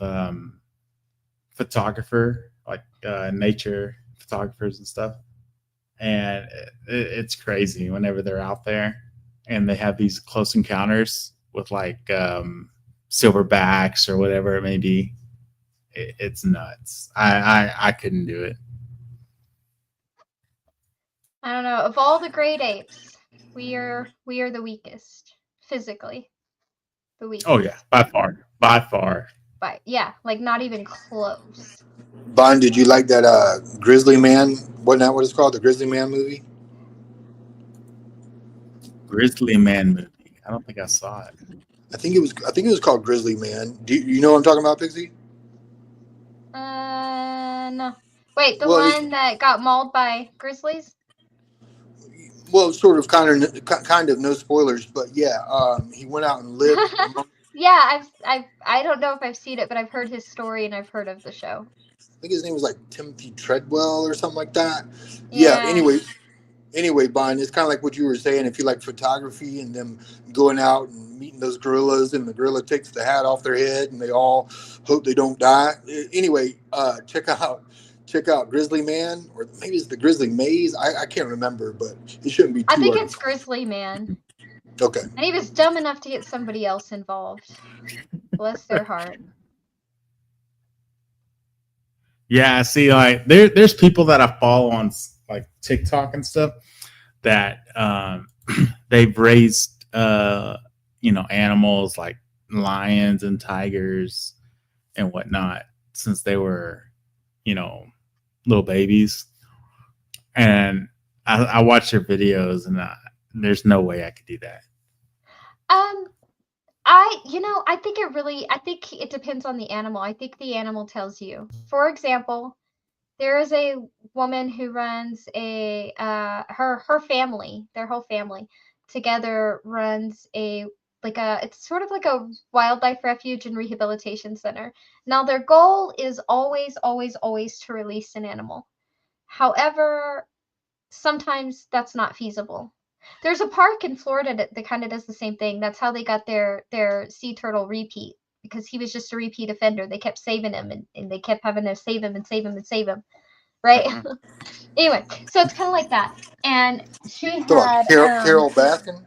photographer, like nature photographers and stuff. And it's crazy whenever they're out there and they have these close encounters with like silverbacks or whatever it may be. It's nuts. I couldn't do it. I don't know. Of all the great apes, we are the weakest physically. The weakest. Oh yeah, by far. But yeah, like not even close. Bond, did you like that Grizzly Man? Wasn't that what it's called? The Grizzly Man movie? Grizzly Man movie. I don't think I saw it. I think it was called Grizzly Man. Do you know what I'm talking about, Pixie? No. Wait, the Well, one that got mauled by grizzlies? Well, sort of, kind of, no spoilers, but yeah, he went out and lived. Yeah, I don't know if I've seen it, but I've heard his story and I've heard of the show. I think his name was like Timothy Treadwell or something like that. Yeah. Anyway, Bond, it's kind of like what you were saying. If you like photography and them going out and meeting those gorillas, and the gorilla takes the hat off their head, and they all hope they don't die. Anyway, check out Grizzly Man, or maybe it's the Grizzly Maze. I can't remember, but it shouldn't be too I think hard. it's Grizzly Man. Okay. And he was dumb enough to get somebody else involved. Bless their heart. Yeah, see, like there's people that I follow on like TikTok and stuff that they've raised animals like lions and tigers and whatnot since they were little babies, and I watch their videos, and there's no way I could do that. I think it depends on the animal. I think the animal tells you. For example, there is a woman who runs her family, their whole family together runs it's sort of like a wildlife refuge and rehabilitation center. Now their goal is always, always, always to release an animal. However, sometimes that's not feasible. There's a park in Florida that kind of does the same thing. That's how they got their sea turtle repeat, because he was just a repeat offender. They kept saving him, and they kept having to save him and save him and save him. Right? Anyway, so it's kind of like that. And she had Carol Baskin?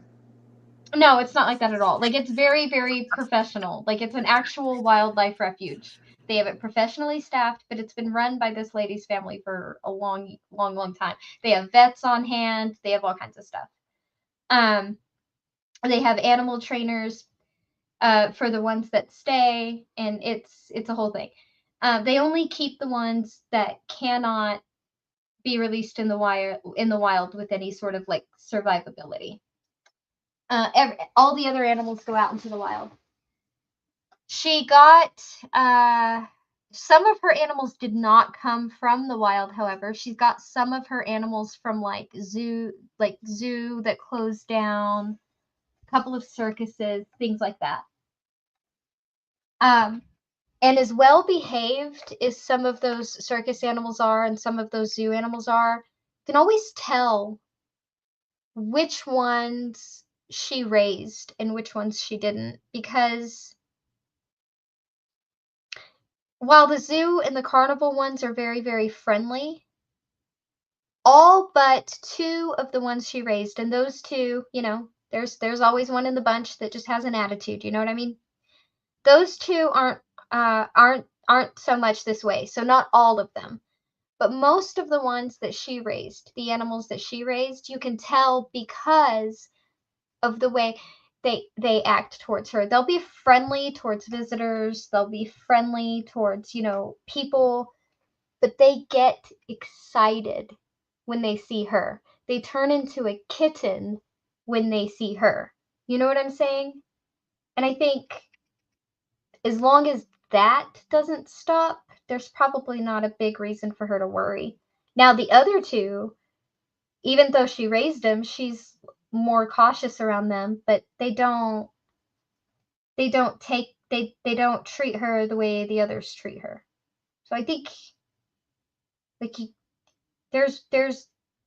No, it's not like that at all. Like, it's very, very professional. Like, it's an actual wildlife refuge. They have it professionally staffed, but it's been run by this lady's family for a long, long, long time. They have vets on hand. They have all kinds of stuff. They have animal trainers for the ones that stay, and it's a whole thing. They only keep the ones that cannot be released in the wild with any sort of like survivability. All the other animals go out into the wild. She got some of her animals did not come from the wild, however. She's got some of her animals from like zoo that closed down, a couple of circuses, things like that. And as well behaved as some of those circus animals are and some of those zoo animals are, you can always tell which ones she raised and which ones she didn't, because while the zoo and the carnival ones are very, very friendly, all but 2 of the ones she raised, and those 2, there's always one in the bunch that just has an attitude, you know what I mean? Those 2 aren't so much this way, so not all of them. But most of the ones that she raised, the animals that she raised, you can tell because of the way they act towards her. They'll be friendly towards visitors, they'll be friendly towards, people, but they get excited when they see her. They turn into a kitten when they see her. You know what I'm saying? And I think as long as that doesn't stop, there's probably not a big reason for her to worry. Now, the other 2, even though she raised them, she's more cautious around them, but they don't treat her the way the others treat her. So I think like there's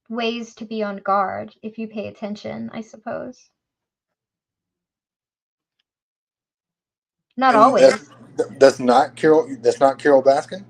ways to be on guard if you pay attention, I suppose. Not And always. that's not Carol. That's not Carol Baskin.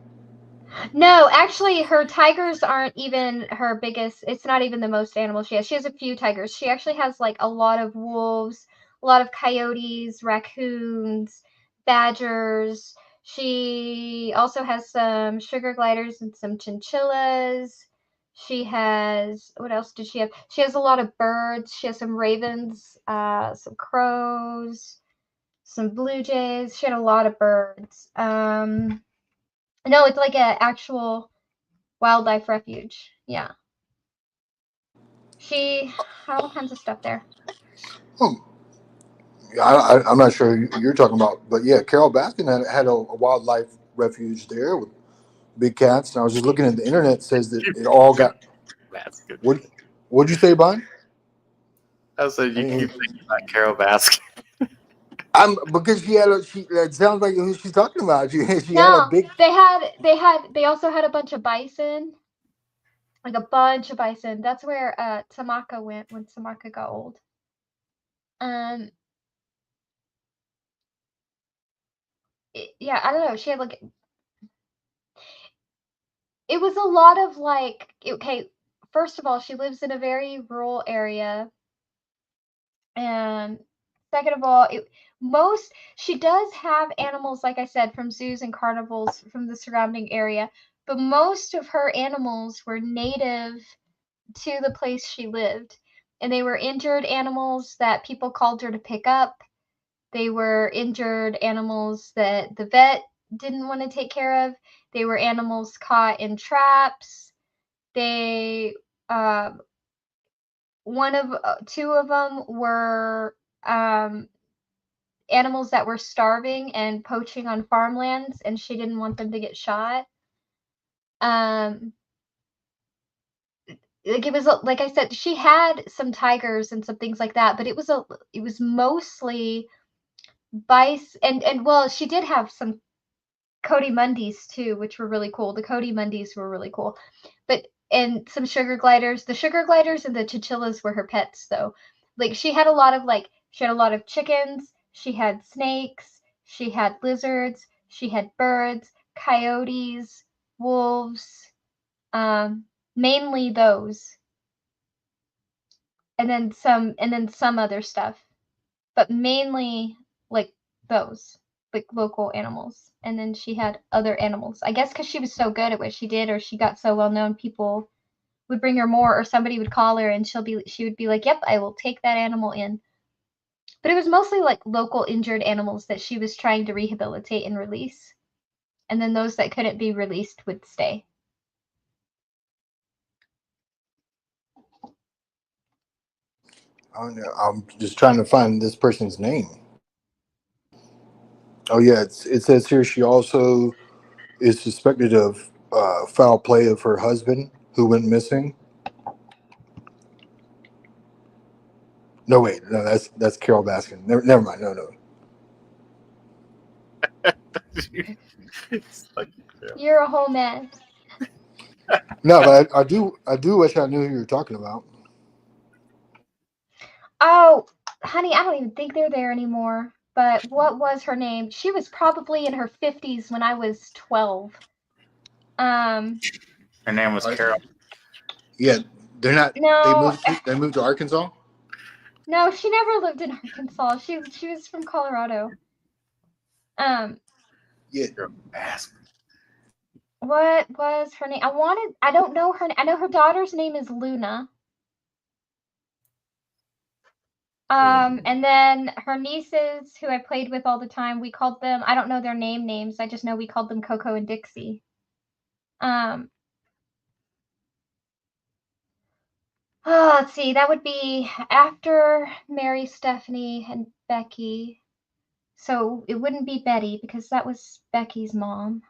No, actually, her tigers aren't even her biggest. It's not even the most animals she has. She has a few tigers. She actually has like a lot of wolves, a lot of coyotes, raccoons, badgers. She also has some sugar gliders and some chinchillas. She has, what else does she have? She has a lot of birds. She has some ravens, some crows, some blue jays. She had a lot of birds. No, it's like an actual wildlife refuge. Yeah. She had all kinds of stuff there. I'm not sure who you're talking about, but yeah, Carol Baskin had a wildlife refuge there with big cats. And I was just looking at the internet. It says that it all got. That's good. What'd you say, Brian? I said you keep thinking about Carol Baskin. Because it sounds like who she's talking about. She had a No, big. they also had a bunch of bison. Like a bunch of bison. That's where Tamaka went when Tamaka got old. Yeah, I don't know. She had like, it was a lot of like, okay, first of all, she lives in a very rural area. And second of all, she does have animals, like I said, from zoos and carnivals from the surrounding area, but most of her animals were native to the place she lived. And they were injured animals that people called her to pick up. They were injured animals that the vet didn't want to take care of. They were animals caught in traps. They, two of them were animals that were starving and poaching on farmlands, and she didn't want them to get shot. Like it was like I said, she had some tigers and some things like that, but it was mostly bison and well, she did have some Coati-Mundis too, which were really cool. The Coati-Mundis were really cool, and some sugar gliders. The sugar gliders and the chinchillas were her pets, though. Like she had a lot of chickens. She had snakes. She had lizards. She had birds, coyotes, wolves. Mainly those, and then some other stuff, but mainly like those, like local animals. And then she had other animals, I guess, because she was so good at what she did, or she got so well known, people would bring her more, or somebody would call her and she would be like, yep, I will take that animal in. But it was mostly like local injured animals that she was trying to rehabilitate and release. And then those that couldn't be released would stay. I'm just trying to find this person's name. Oh yeah, it says here she also is suspected of foul play of her husband who went missing. No, wait, no, that's Carol Baskin. Never mind. No. It's like, yeah. You're a whole man. No, but I do wish I knew who you were talking about. Oh, honey, I don't even think they're there anymore. But what was her name? She was probably in her 50s when I was 12. Her name was Carol. Yeah, they're not. No, They moved to Arkansas. no, she never lived in Arkansas. She was from Colorado. Yeah, What was her name? I don't know her. I know her daughter's name is Luna. And then her nieces, who I played with all the time, we called them, I don't know their names. I just know we called them Coco and Dixie. Let's see, that would be after Mary, Stephanie, and Becky. So it wouldn't be Betty because that was Becky's mom.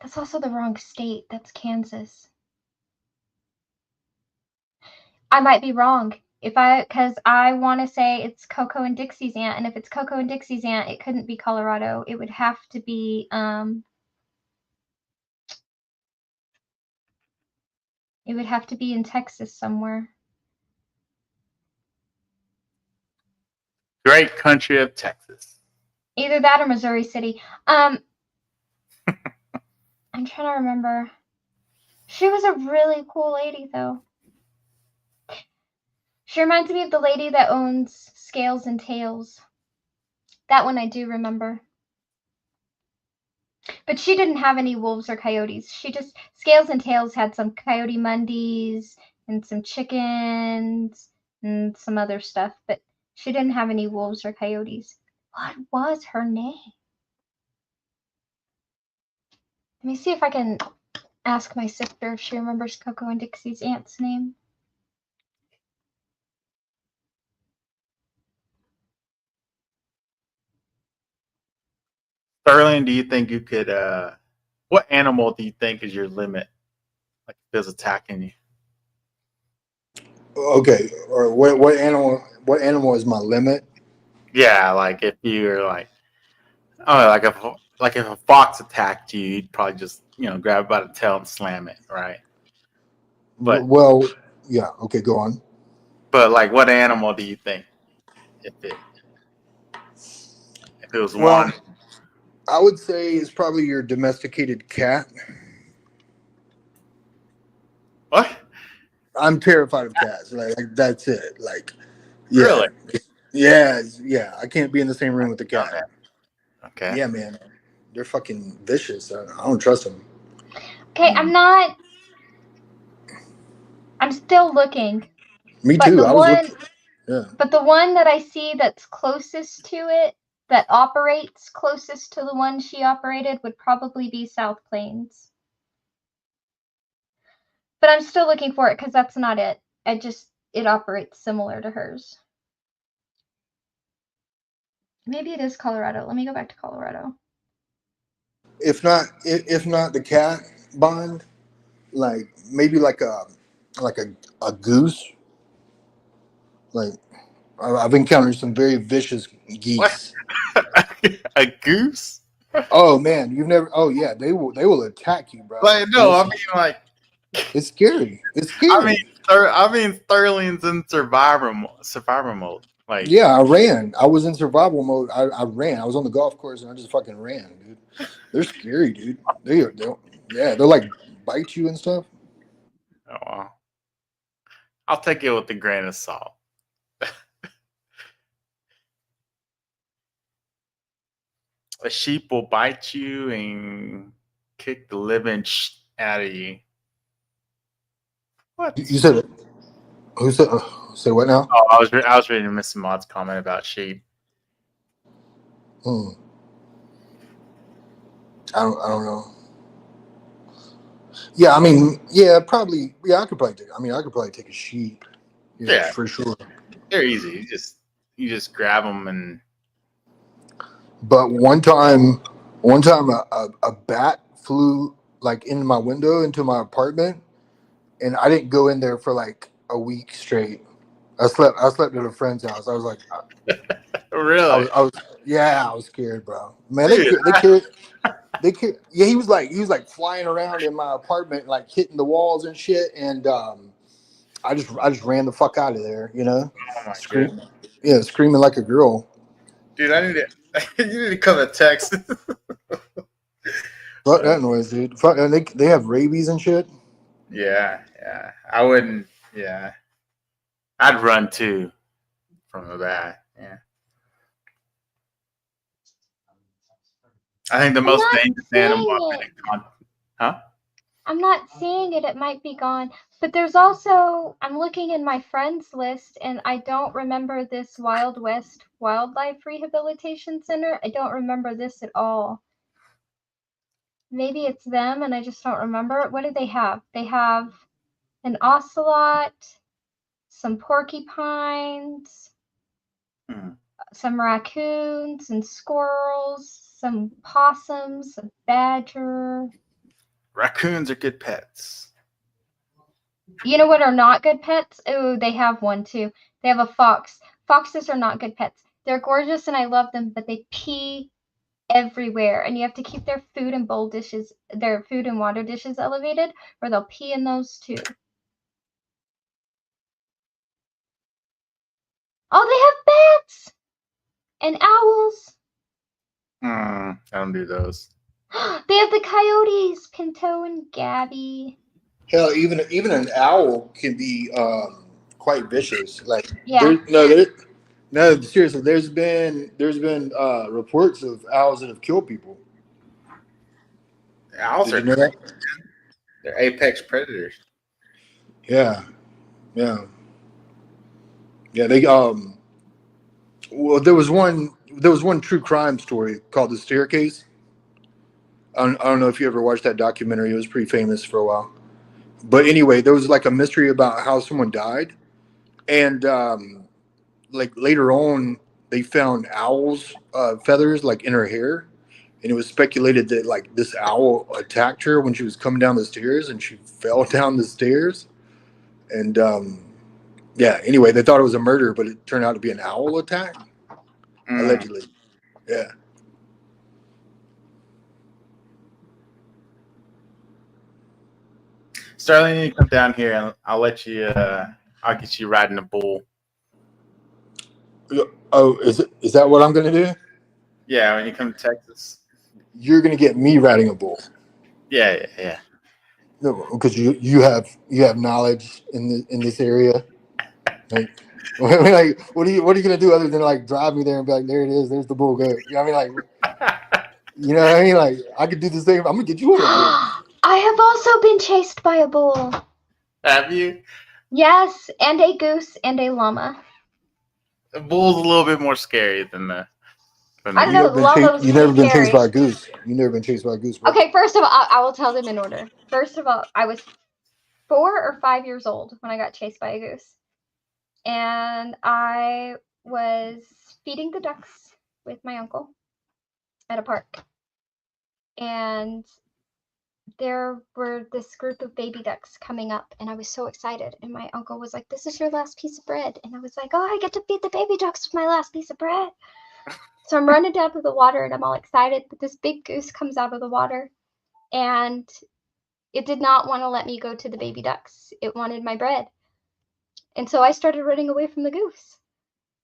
That's also the wrong state. That's Kansas. I might be wrong. Because I want to say it's Coco and Dixie's aunt, and if it's Coco and Dixie's aunt, it couldn't be Colorado. It would have to be in Texas somewhere. Great country of Texas. Either that or Missouri City. I'm trying to remember. She was a really cool lady, though. She reminds me of the lady that owns Scales and Tails. That one I do remember. But she didn't have any wolves or coyotes. Scales and Tails had some coyote mundies and some chickens and some other stuff, but she didn't have any wolves or coyotes. What was her name? Let me see if I can ask my sister if she remembers Coco and Dixie's aunt's name. Sterling, do you think you could what animal do you think is your limit? Like if it's attacking you? Okay, or what animal? What animal is my limit? Yeah, like if you're like, oh, like if a fox attacked you, you'd probably just grab it by the tail and slam it, right? But Well, yeah. Okay, go on. but like, what animal do you think if it was Well, one? I would say it's probably your domesticated cat. What? I'm terrified of cats. Like that's it. Like, yeah, Really? yeah. I can't be in the same room with the cat. Okay. Yeah, man, they're fucking vicious. I don't trust them. Okay, I'm still looking. Me But too. the I was looking. Yeah. But the one that I see that's closest to it, that operates closest to the one she operated, would probably be South Plains. But I'm still looking for it because that's not it. It operates similar to hers. Maybe it is Colorado. Let me go back to Colorado. If not the cat bond, like maybe like a goose. Like I've encountered some very vicious geese. A goose? Oh man, you've never? Oh yeah, they will attack you, bro. Like no, I mean like it's scary. It's scary. I mean Sterling's in survivor mode. Like yeah, I ran. I was in survival mode. I ran. I was on the golf course and I just fucking ran, dude. They're scary, dude. They're like bite you and stuff. Oh wow. I'll take it with a grain of salt. A sheep will bite you and kick the living out of you. What? You said it. Who said? Say what now? Oh, I was reading Mr. Mod's comment about sheep. Hmm. I don't know. Yeah, I mean, yeah, probably. Yeah, I could probably take a sheep. Yeah. For sure. They're easy. You just grab them and. But one time a bat flew like into my window into my apartment, and I didn't go in there for like a week straight. I slept at a friend's house. I was like, Really? I was scared, bro. Man, Dude, they carried. Yeah, he was like flying around in my apartment, like hitting the walls and shit, and I just ran the fuck out of there, you know, oh my goodness. screaming like a girl. Dude, I need to. You need to come to Texas. Fuck that noise, dude. Fuck, and they have rabies and shit. Yeah. I wouldn't. Yeah. I'd run too from the bat. Yeah. I think the most not dangerous animal seeing I've been in Huh? I'm not seeing it. It might be gone. But there's also, I'm looking in my friends list, and I don't remember this Wild West Wildlife Rehabilitation Center. I don't remember this at all. Maybe it's them, and I just don't remember. What do they have? They have an ocelot, some porcupines, some raccoons and squirrels, some possums, a badger. Raccoons are good pets. You know what are not good pets? Oh, they have one too. They have a fox. Foxes are not good pets. They're gorgeous and I love them, but they pee everywhere. And you have to keep their food and water dishes elevated, or they'll pee in those too. Oh, they have bats and owls. I don't do those. They have the coyotes, Pinto and Gabby. Hell, even an owl can be quite vicious. Like, Yeah. no, seriously. There's been reports of owls that have killed people. Owls Did are you know that? They're apex predators. Yeah. They well, there was one true crime story called The Staircase. I don't know if you ever watched that documentary. It was pretty famous for a while. But anyway, there was like a mystery about how someone died, and like later on, they found owl's feathers like in her hair, and it was speculated that like this owl attacked her when she was coming down the stairs, and she fell down the stairs, and yeah. Anyway, they thought it was a murder, but it turned out to be an owl attack, allegedly. Yeah. Sterling, you come down here and I'll let you. I'll get you riding a bull. Oh, is that what I'm gonna do? Yeah, when you come to Texas. You're gonna get me riding a bull. Yeah. No, because you have knowledge in this area. Like, like, what are you gonna do other than like drive me there and be like, there it is, there's the bull goat. You know what I mean? Like, you know what I mean? Like, I could do the same. I'm gonna get you on a bull. I have also been chased by a bull. Have you? Yes, and a goose and a llama. The bull's a little bit more scary than the. I don't know. You've never been chased by a goose. You've never been chased by a goose. Bro. Okay, first of all, I will tell them in order. First of all, I was 4 or 5 years old when I got chased by a goose. And I was feeding the ducks with my uncle at a park. And there were this group of baby ducks coming up, and I was so excited. And my uncle was like, "This is your last piece of bread." And I was like, "Oh, I get to feed the baby ducks with my last piece of bread." So I'm running down to the water, and I'm all excited. But this big goose comes out of the water, and it did not want to let me go to the baby ducks. It wanted my bread. And so I started running away from the goose.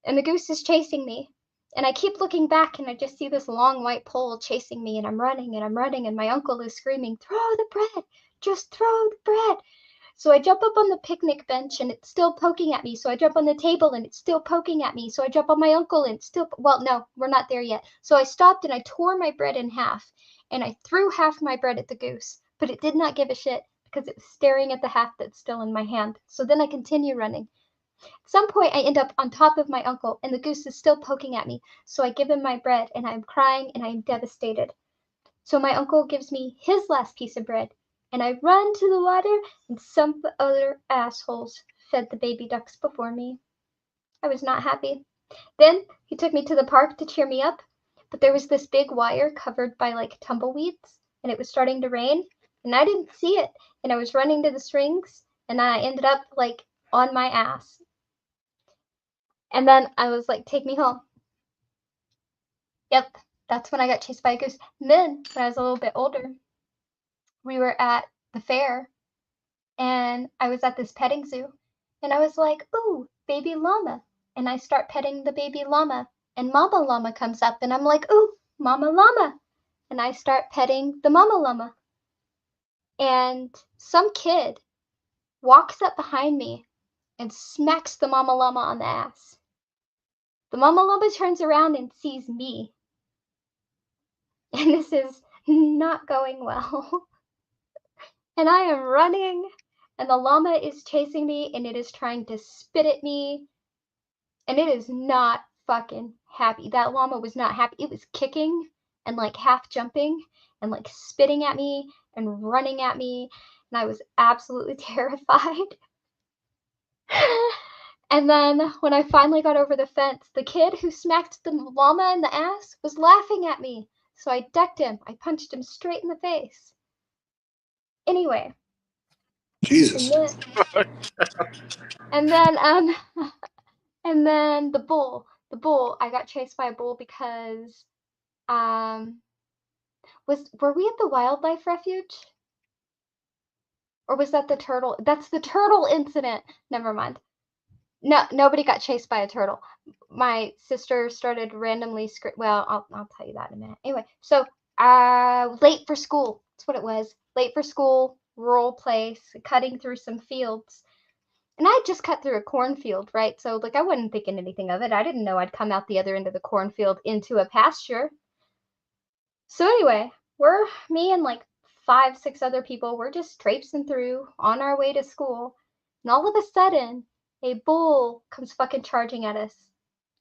And the goose is chasing me. And I keep looking back, and I just see this long white pole chasing me, and I'm running, and my uncle is screaming, "Throw the bread! Just throw the bread!" So I jump up on the picnic bench, and it's still poking at me. So I jump on the table, and it's still poking at me. So I jump on my uncle, and it's still, well, no, we're not there yet. So I stopped, and I tore my bread in half, and I threw half my bread at the goose. But it did not give a shit, because it was staring at the half that's still in my hand. So then I continue running. At some point, I end up on top of my uncle, and the goose is still poking at me. So I give him my bread, and I'm crying, and I'm devastated. So my uncle gives me his last piece of bread, and I run to the water, and some other assholes fed the baby ducks before me. I was not happy. Then he took me to the park to cheer me up, but there was this big wire covered by like tumbleweeds, and it was starting to rain, and I didn't see it, and I was running to the swings, and I ended up like on my ass. And then I was like, take me home. Yep, that's when I got chased by a goose. And then when I was a little bit older, we were at the fair, and I was at this petting zoo, and I was like, ooh, baby llama. And I start petting the baby llama, and mama llama comes up, and I'm like, ooh, mama llama. And I start petting the mama llama. And some kid walks up behind me and smacks the mama llama on the ass. The mama llama turns around and sees me. And this is not going well. And I am running, and the llama is chasing me, and it is trying to spit at me. And it is not fucking happy. That llama was not happy. It was kicking and like half jumping and like spitting at me and running at me. And I was absolutely terrified. And then when I finally got over the fence, the kid who smacked the llama in the ass was laughing at me. So I decked him. I punched him straight in the face. Anyway. Jesus. And then and then the bull, I got chased by a bull because were we at the wildlife refuge? Or was that the turtle? That's the turtle incident. Never mind. No, nobody got chased by a turtle. My sister started randomly well, I'll tell you that in a minute. Anyway, so late for school. That's what it was. Late for school, rural place, cutting through some fields. And I had just cut through a cornfield, right? So like I wasn't thinking anything of it. I didn't know I'd come out the other end of the cornfield into a pasture. So anyway, me and like 5, 6 other people, we're just traipsing through on our way to school. And all of a sudden, a bull comes fucking charging at us.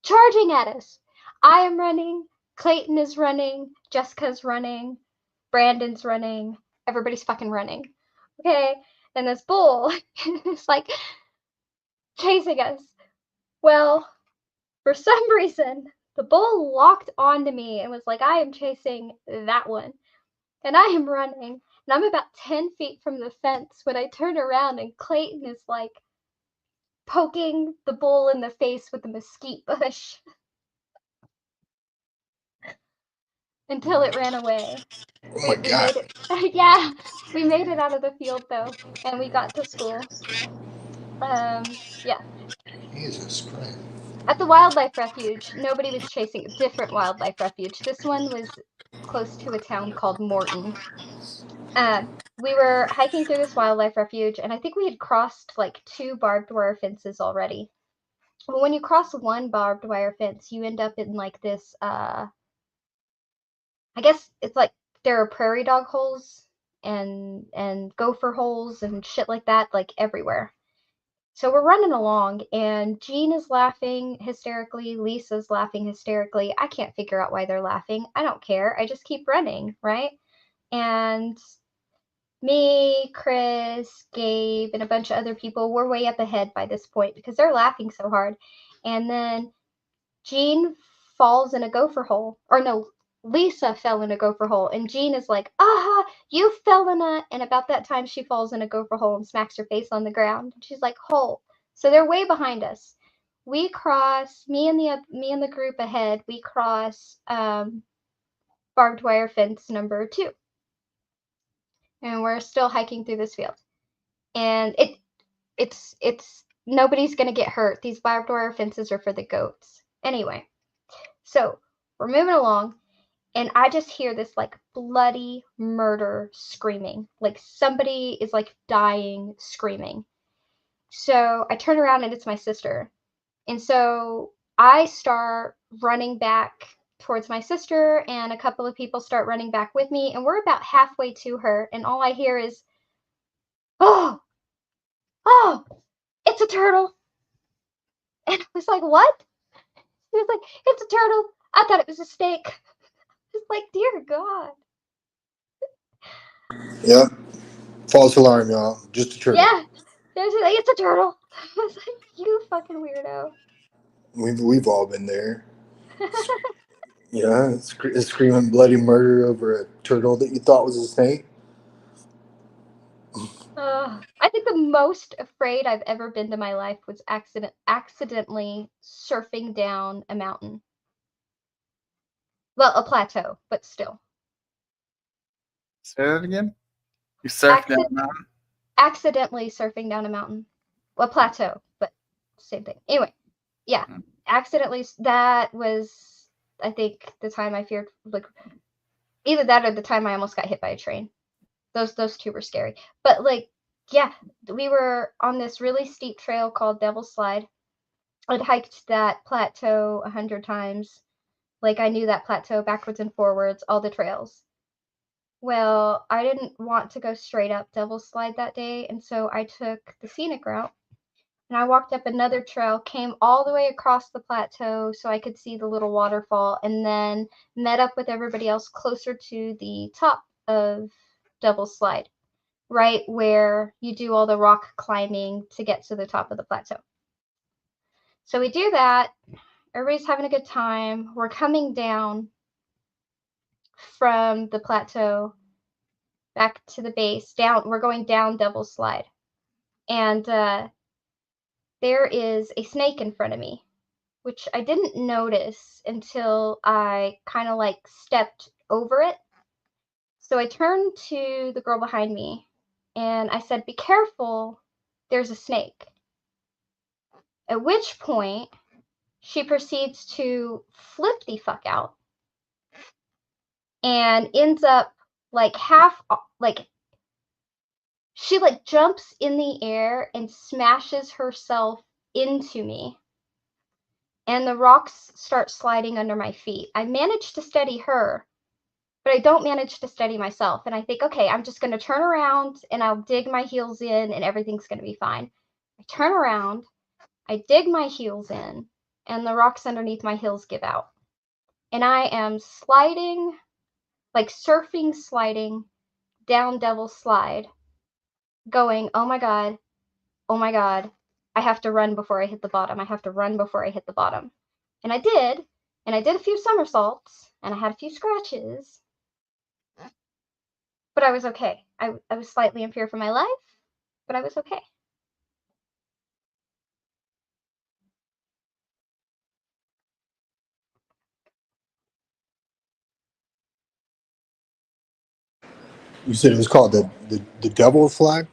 Charging at us! I am running, Clayton is running, Jessica's running, Brandon's running, everybody's fucking running. Okay? And this bull is like chasing us. Well, for some reason, the bull locked onto me and was like, I am chasing that one. And I am running, and I'm about 10 feet from the fence when I turn around and Clayton is like poking the bull in the face with a mesquite bush until it ran away. Oh my God. We made it. Yeah, we made it out of the field though, and we got to school. Yeah. Jesus Christ. At the wildlife refuge, nobody was chasing. Different wildlife refuge. This one was close to a town called Morton. We were hiking through this wildlife refuge, and I think we had crossed like 2 barbed wire fences already. Well, when you cross one barbed wire fence, you end up in like this, I guess it's like there are prairie dog holes and gopher holes and shit like that, like everywhere. So we're running along, and Jean is laughing hysterically, Lisa's laughing hysterically. I can't figure out why they're laughing. I don't care. I just keep running, right? And me, Chris, Gabe, and a bunch of other people were way up ahead by this point because they're laughing so hard. And then Jean falls in a gopher hole. Or no, Lisa fell in a gopher hole. And Jean is like, aha, you fell in a... And about that time, she falls in a gopher hole and smacks her face on the ground. She's like, hole. So they're way behind us. We cross, me and the group ahead, we cross barbed wire fence number 2. And we're still hiking through this field. And it's nobody's gonna get hurt. These barbed wire fences are for the goats. Anyway, so we're moving along, and I just hear this like bloody murder screaming. Like somebody is like dying screaming. So I turn around and it's my sister. And so I start running back towards my sister, and a couple of people start running back with me, and we're about halfway to her, and all I hear is, oh, it's a turtle. And I was like, what? He was like, it's a turtle. I thought it was a snake. I was like, dear God. Yeah. False alarm, y'all. Just a turtle. Yeah. It's a turtle. I was like, you fucking weirdo. We've all been there. Yeah, screaming bloody murder over a turtle that you thought was a snake. I think the most afraid I've ever been to my life was accidentally surfing down a mountain. Well, a plateau, but still. Say that again. You surfed down the mountain. Accidentally surfing down a mountain. Well, plateau, but same thing. Anyway, yeah, accidentally. That was, I think, the time I feared, like, either that or the time I almost got hit by a train. Those two were scary. But like, yeah, we were on this really steep trail called Devil's Slide. I'd hiked that plateau 100 times. Like, I knew that plateau backwards and forwards, all the trails. Well, I didn't want to go straight up Devil's Slide that day, and so I took the scenic route. And I walked up another trail, came all the way across the plateau so I could see the little waterfall, and then met up with everybody else closer to the top of Devil's Slide, right where you do all the rock climbing to get to the top of the plateau. So we do that. Everybody's having a good time. We're coming down from the plateau back to the base. Down, we're going down Devil's Slide. And there is a snake in front of me, which I didn't notice until I kind of like stepped over it. So I turned to the girl behind me and I said, "Be careful, there's a snake." At which point she proceeds to flip the fuck out and ends up like she like jumps in the air and smashes herself into me. And the rocks start sliding under my feet. I manage to steady her, but I don't manage to steady myself. And I think, okay, I'm just going to turn around and I'll dig my heels in and everything's going to be fine. I turn around, I dig my heels in, and the rocks underneath my heels give out. And I am sliding, like surfing, sliding down Devil's Slide, going, oh my God, I have to run before I hit the bottom. I have to run before I hit the bottom. And I did a few somersaults, and I had a few scratches, but I was okay. I was slightly in fear for my life, but I was okay. You said it was called the Devil's Flag?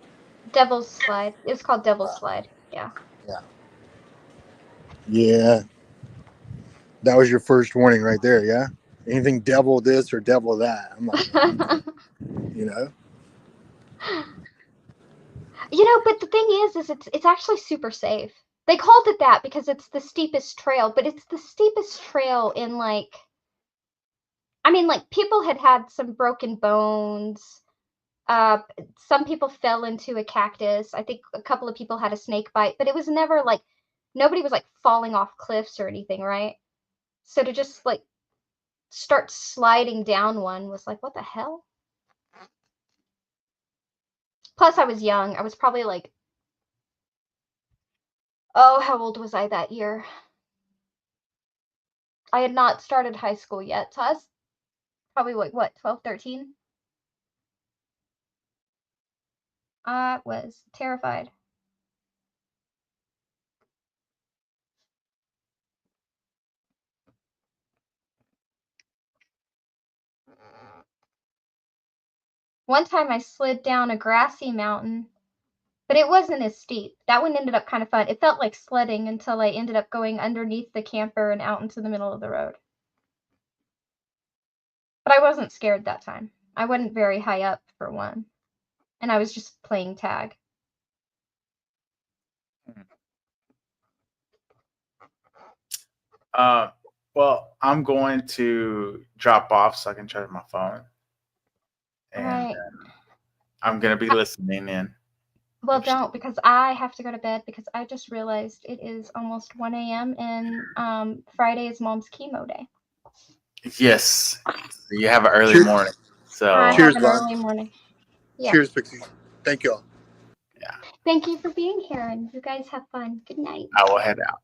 Devil's Slide. It was called Devil's Slide. Yeah. Yeah. Yeah. That was your first warning right there, yeah? Anything devil this or devil that. I'm like, you know? You know, but the thing is it's actually super safe. They called it that because it's the steepest trail, but it's the steepest trail in like, I mean, like people had some broken bones. Some people fell into a cactus. I think a couple of people had a snake bite, but it was never like, nobody was like falling off cliffs or anything, right? So to just like start sliding down one was like, what the hell? Plus, I was young. I was probably like, oh, how old was I that year? I had not started high school yet. So I was probably like, what, 12, 13? I was terrified. One time I slid down a grassy mountain, but it wasn't as steep. That one ended up kind of fun. It felt like sledding until I ended up going underneath the camper and out into the middle of the road. But I wasn't scared that time. I wasn't very high up for one. And I was just playing tag. Well, I'm going to drop off so I can charge my phone. And Right. I'm going to be listening in. Well, don't, because I have to go to bed because I just realized it is almost 1 a.m. and Friday is Mom's chemo day. Yes, you have an early Cheers. morning. So I Cheers, have an Ron. early morning. Yeah. Cheers, Pixie. Thank y'all. Thank you for being here, and you guys have fun. Good night. I will head out.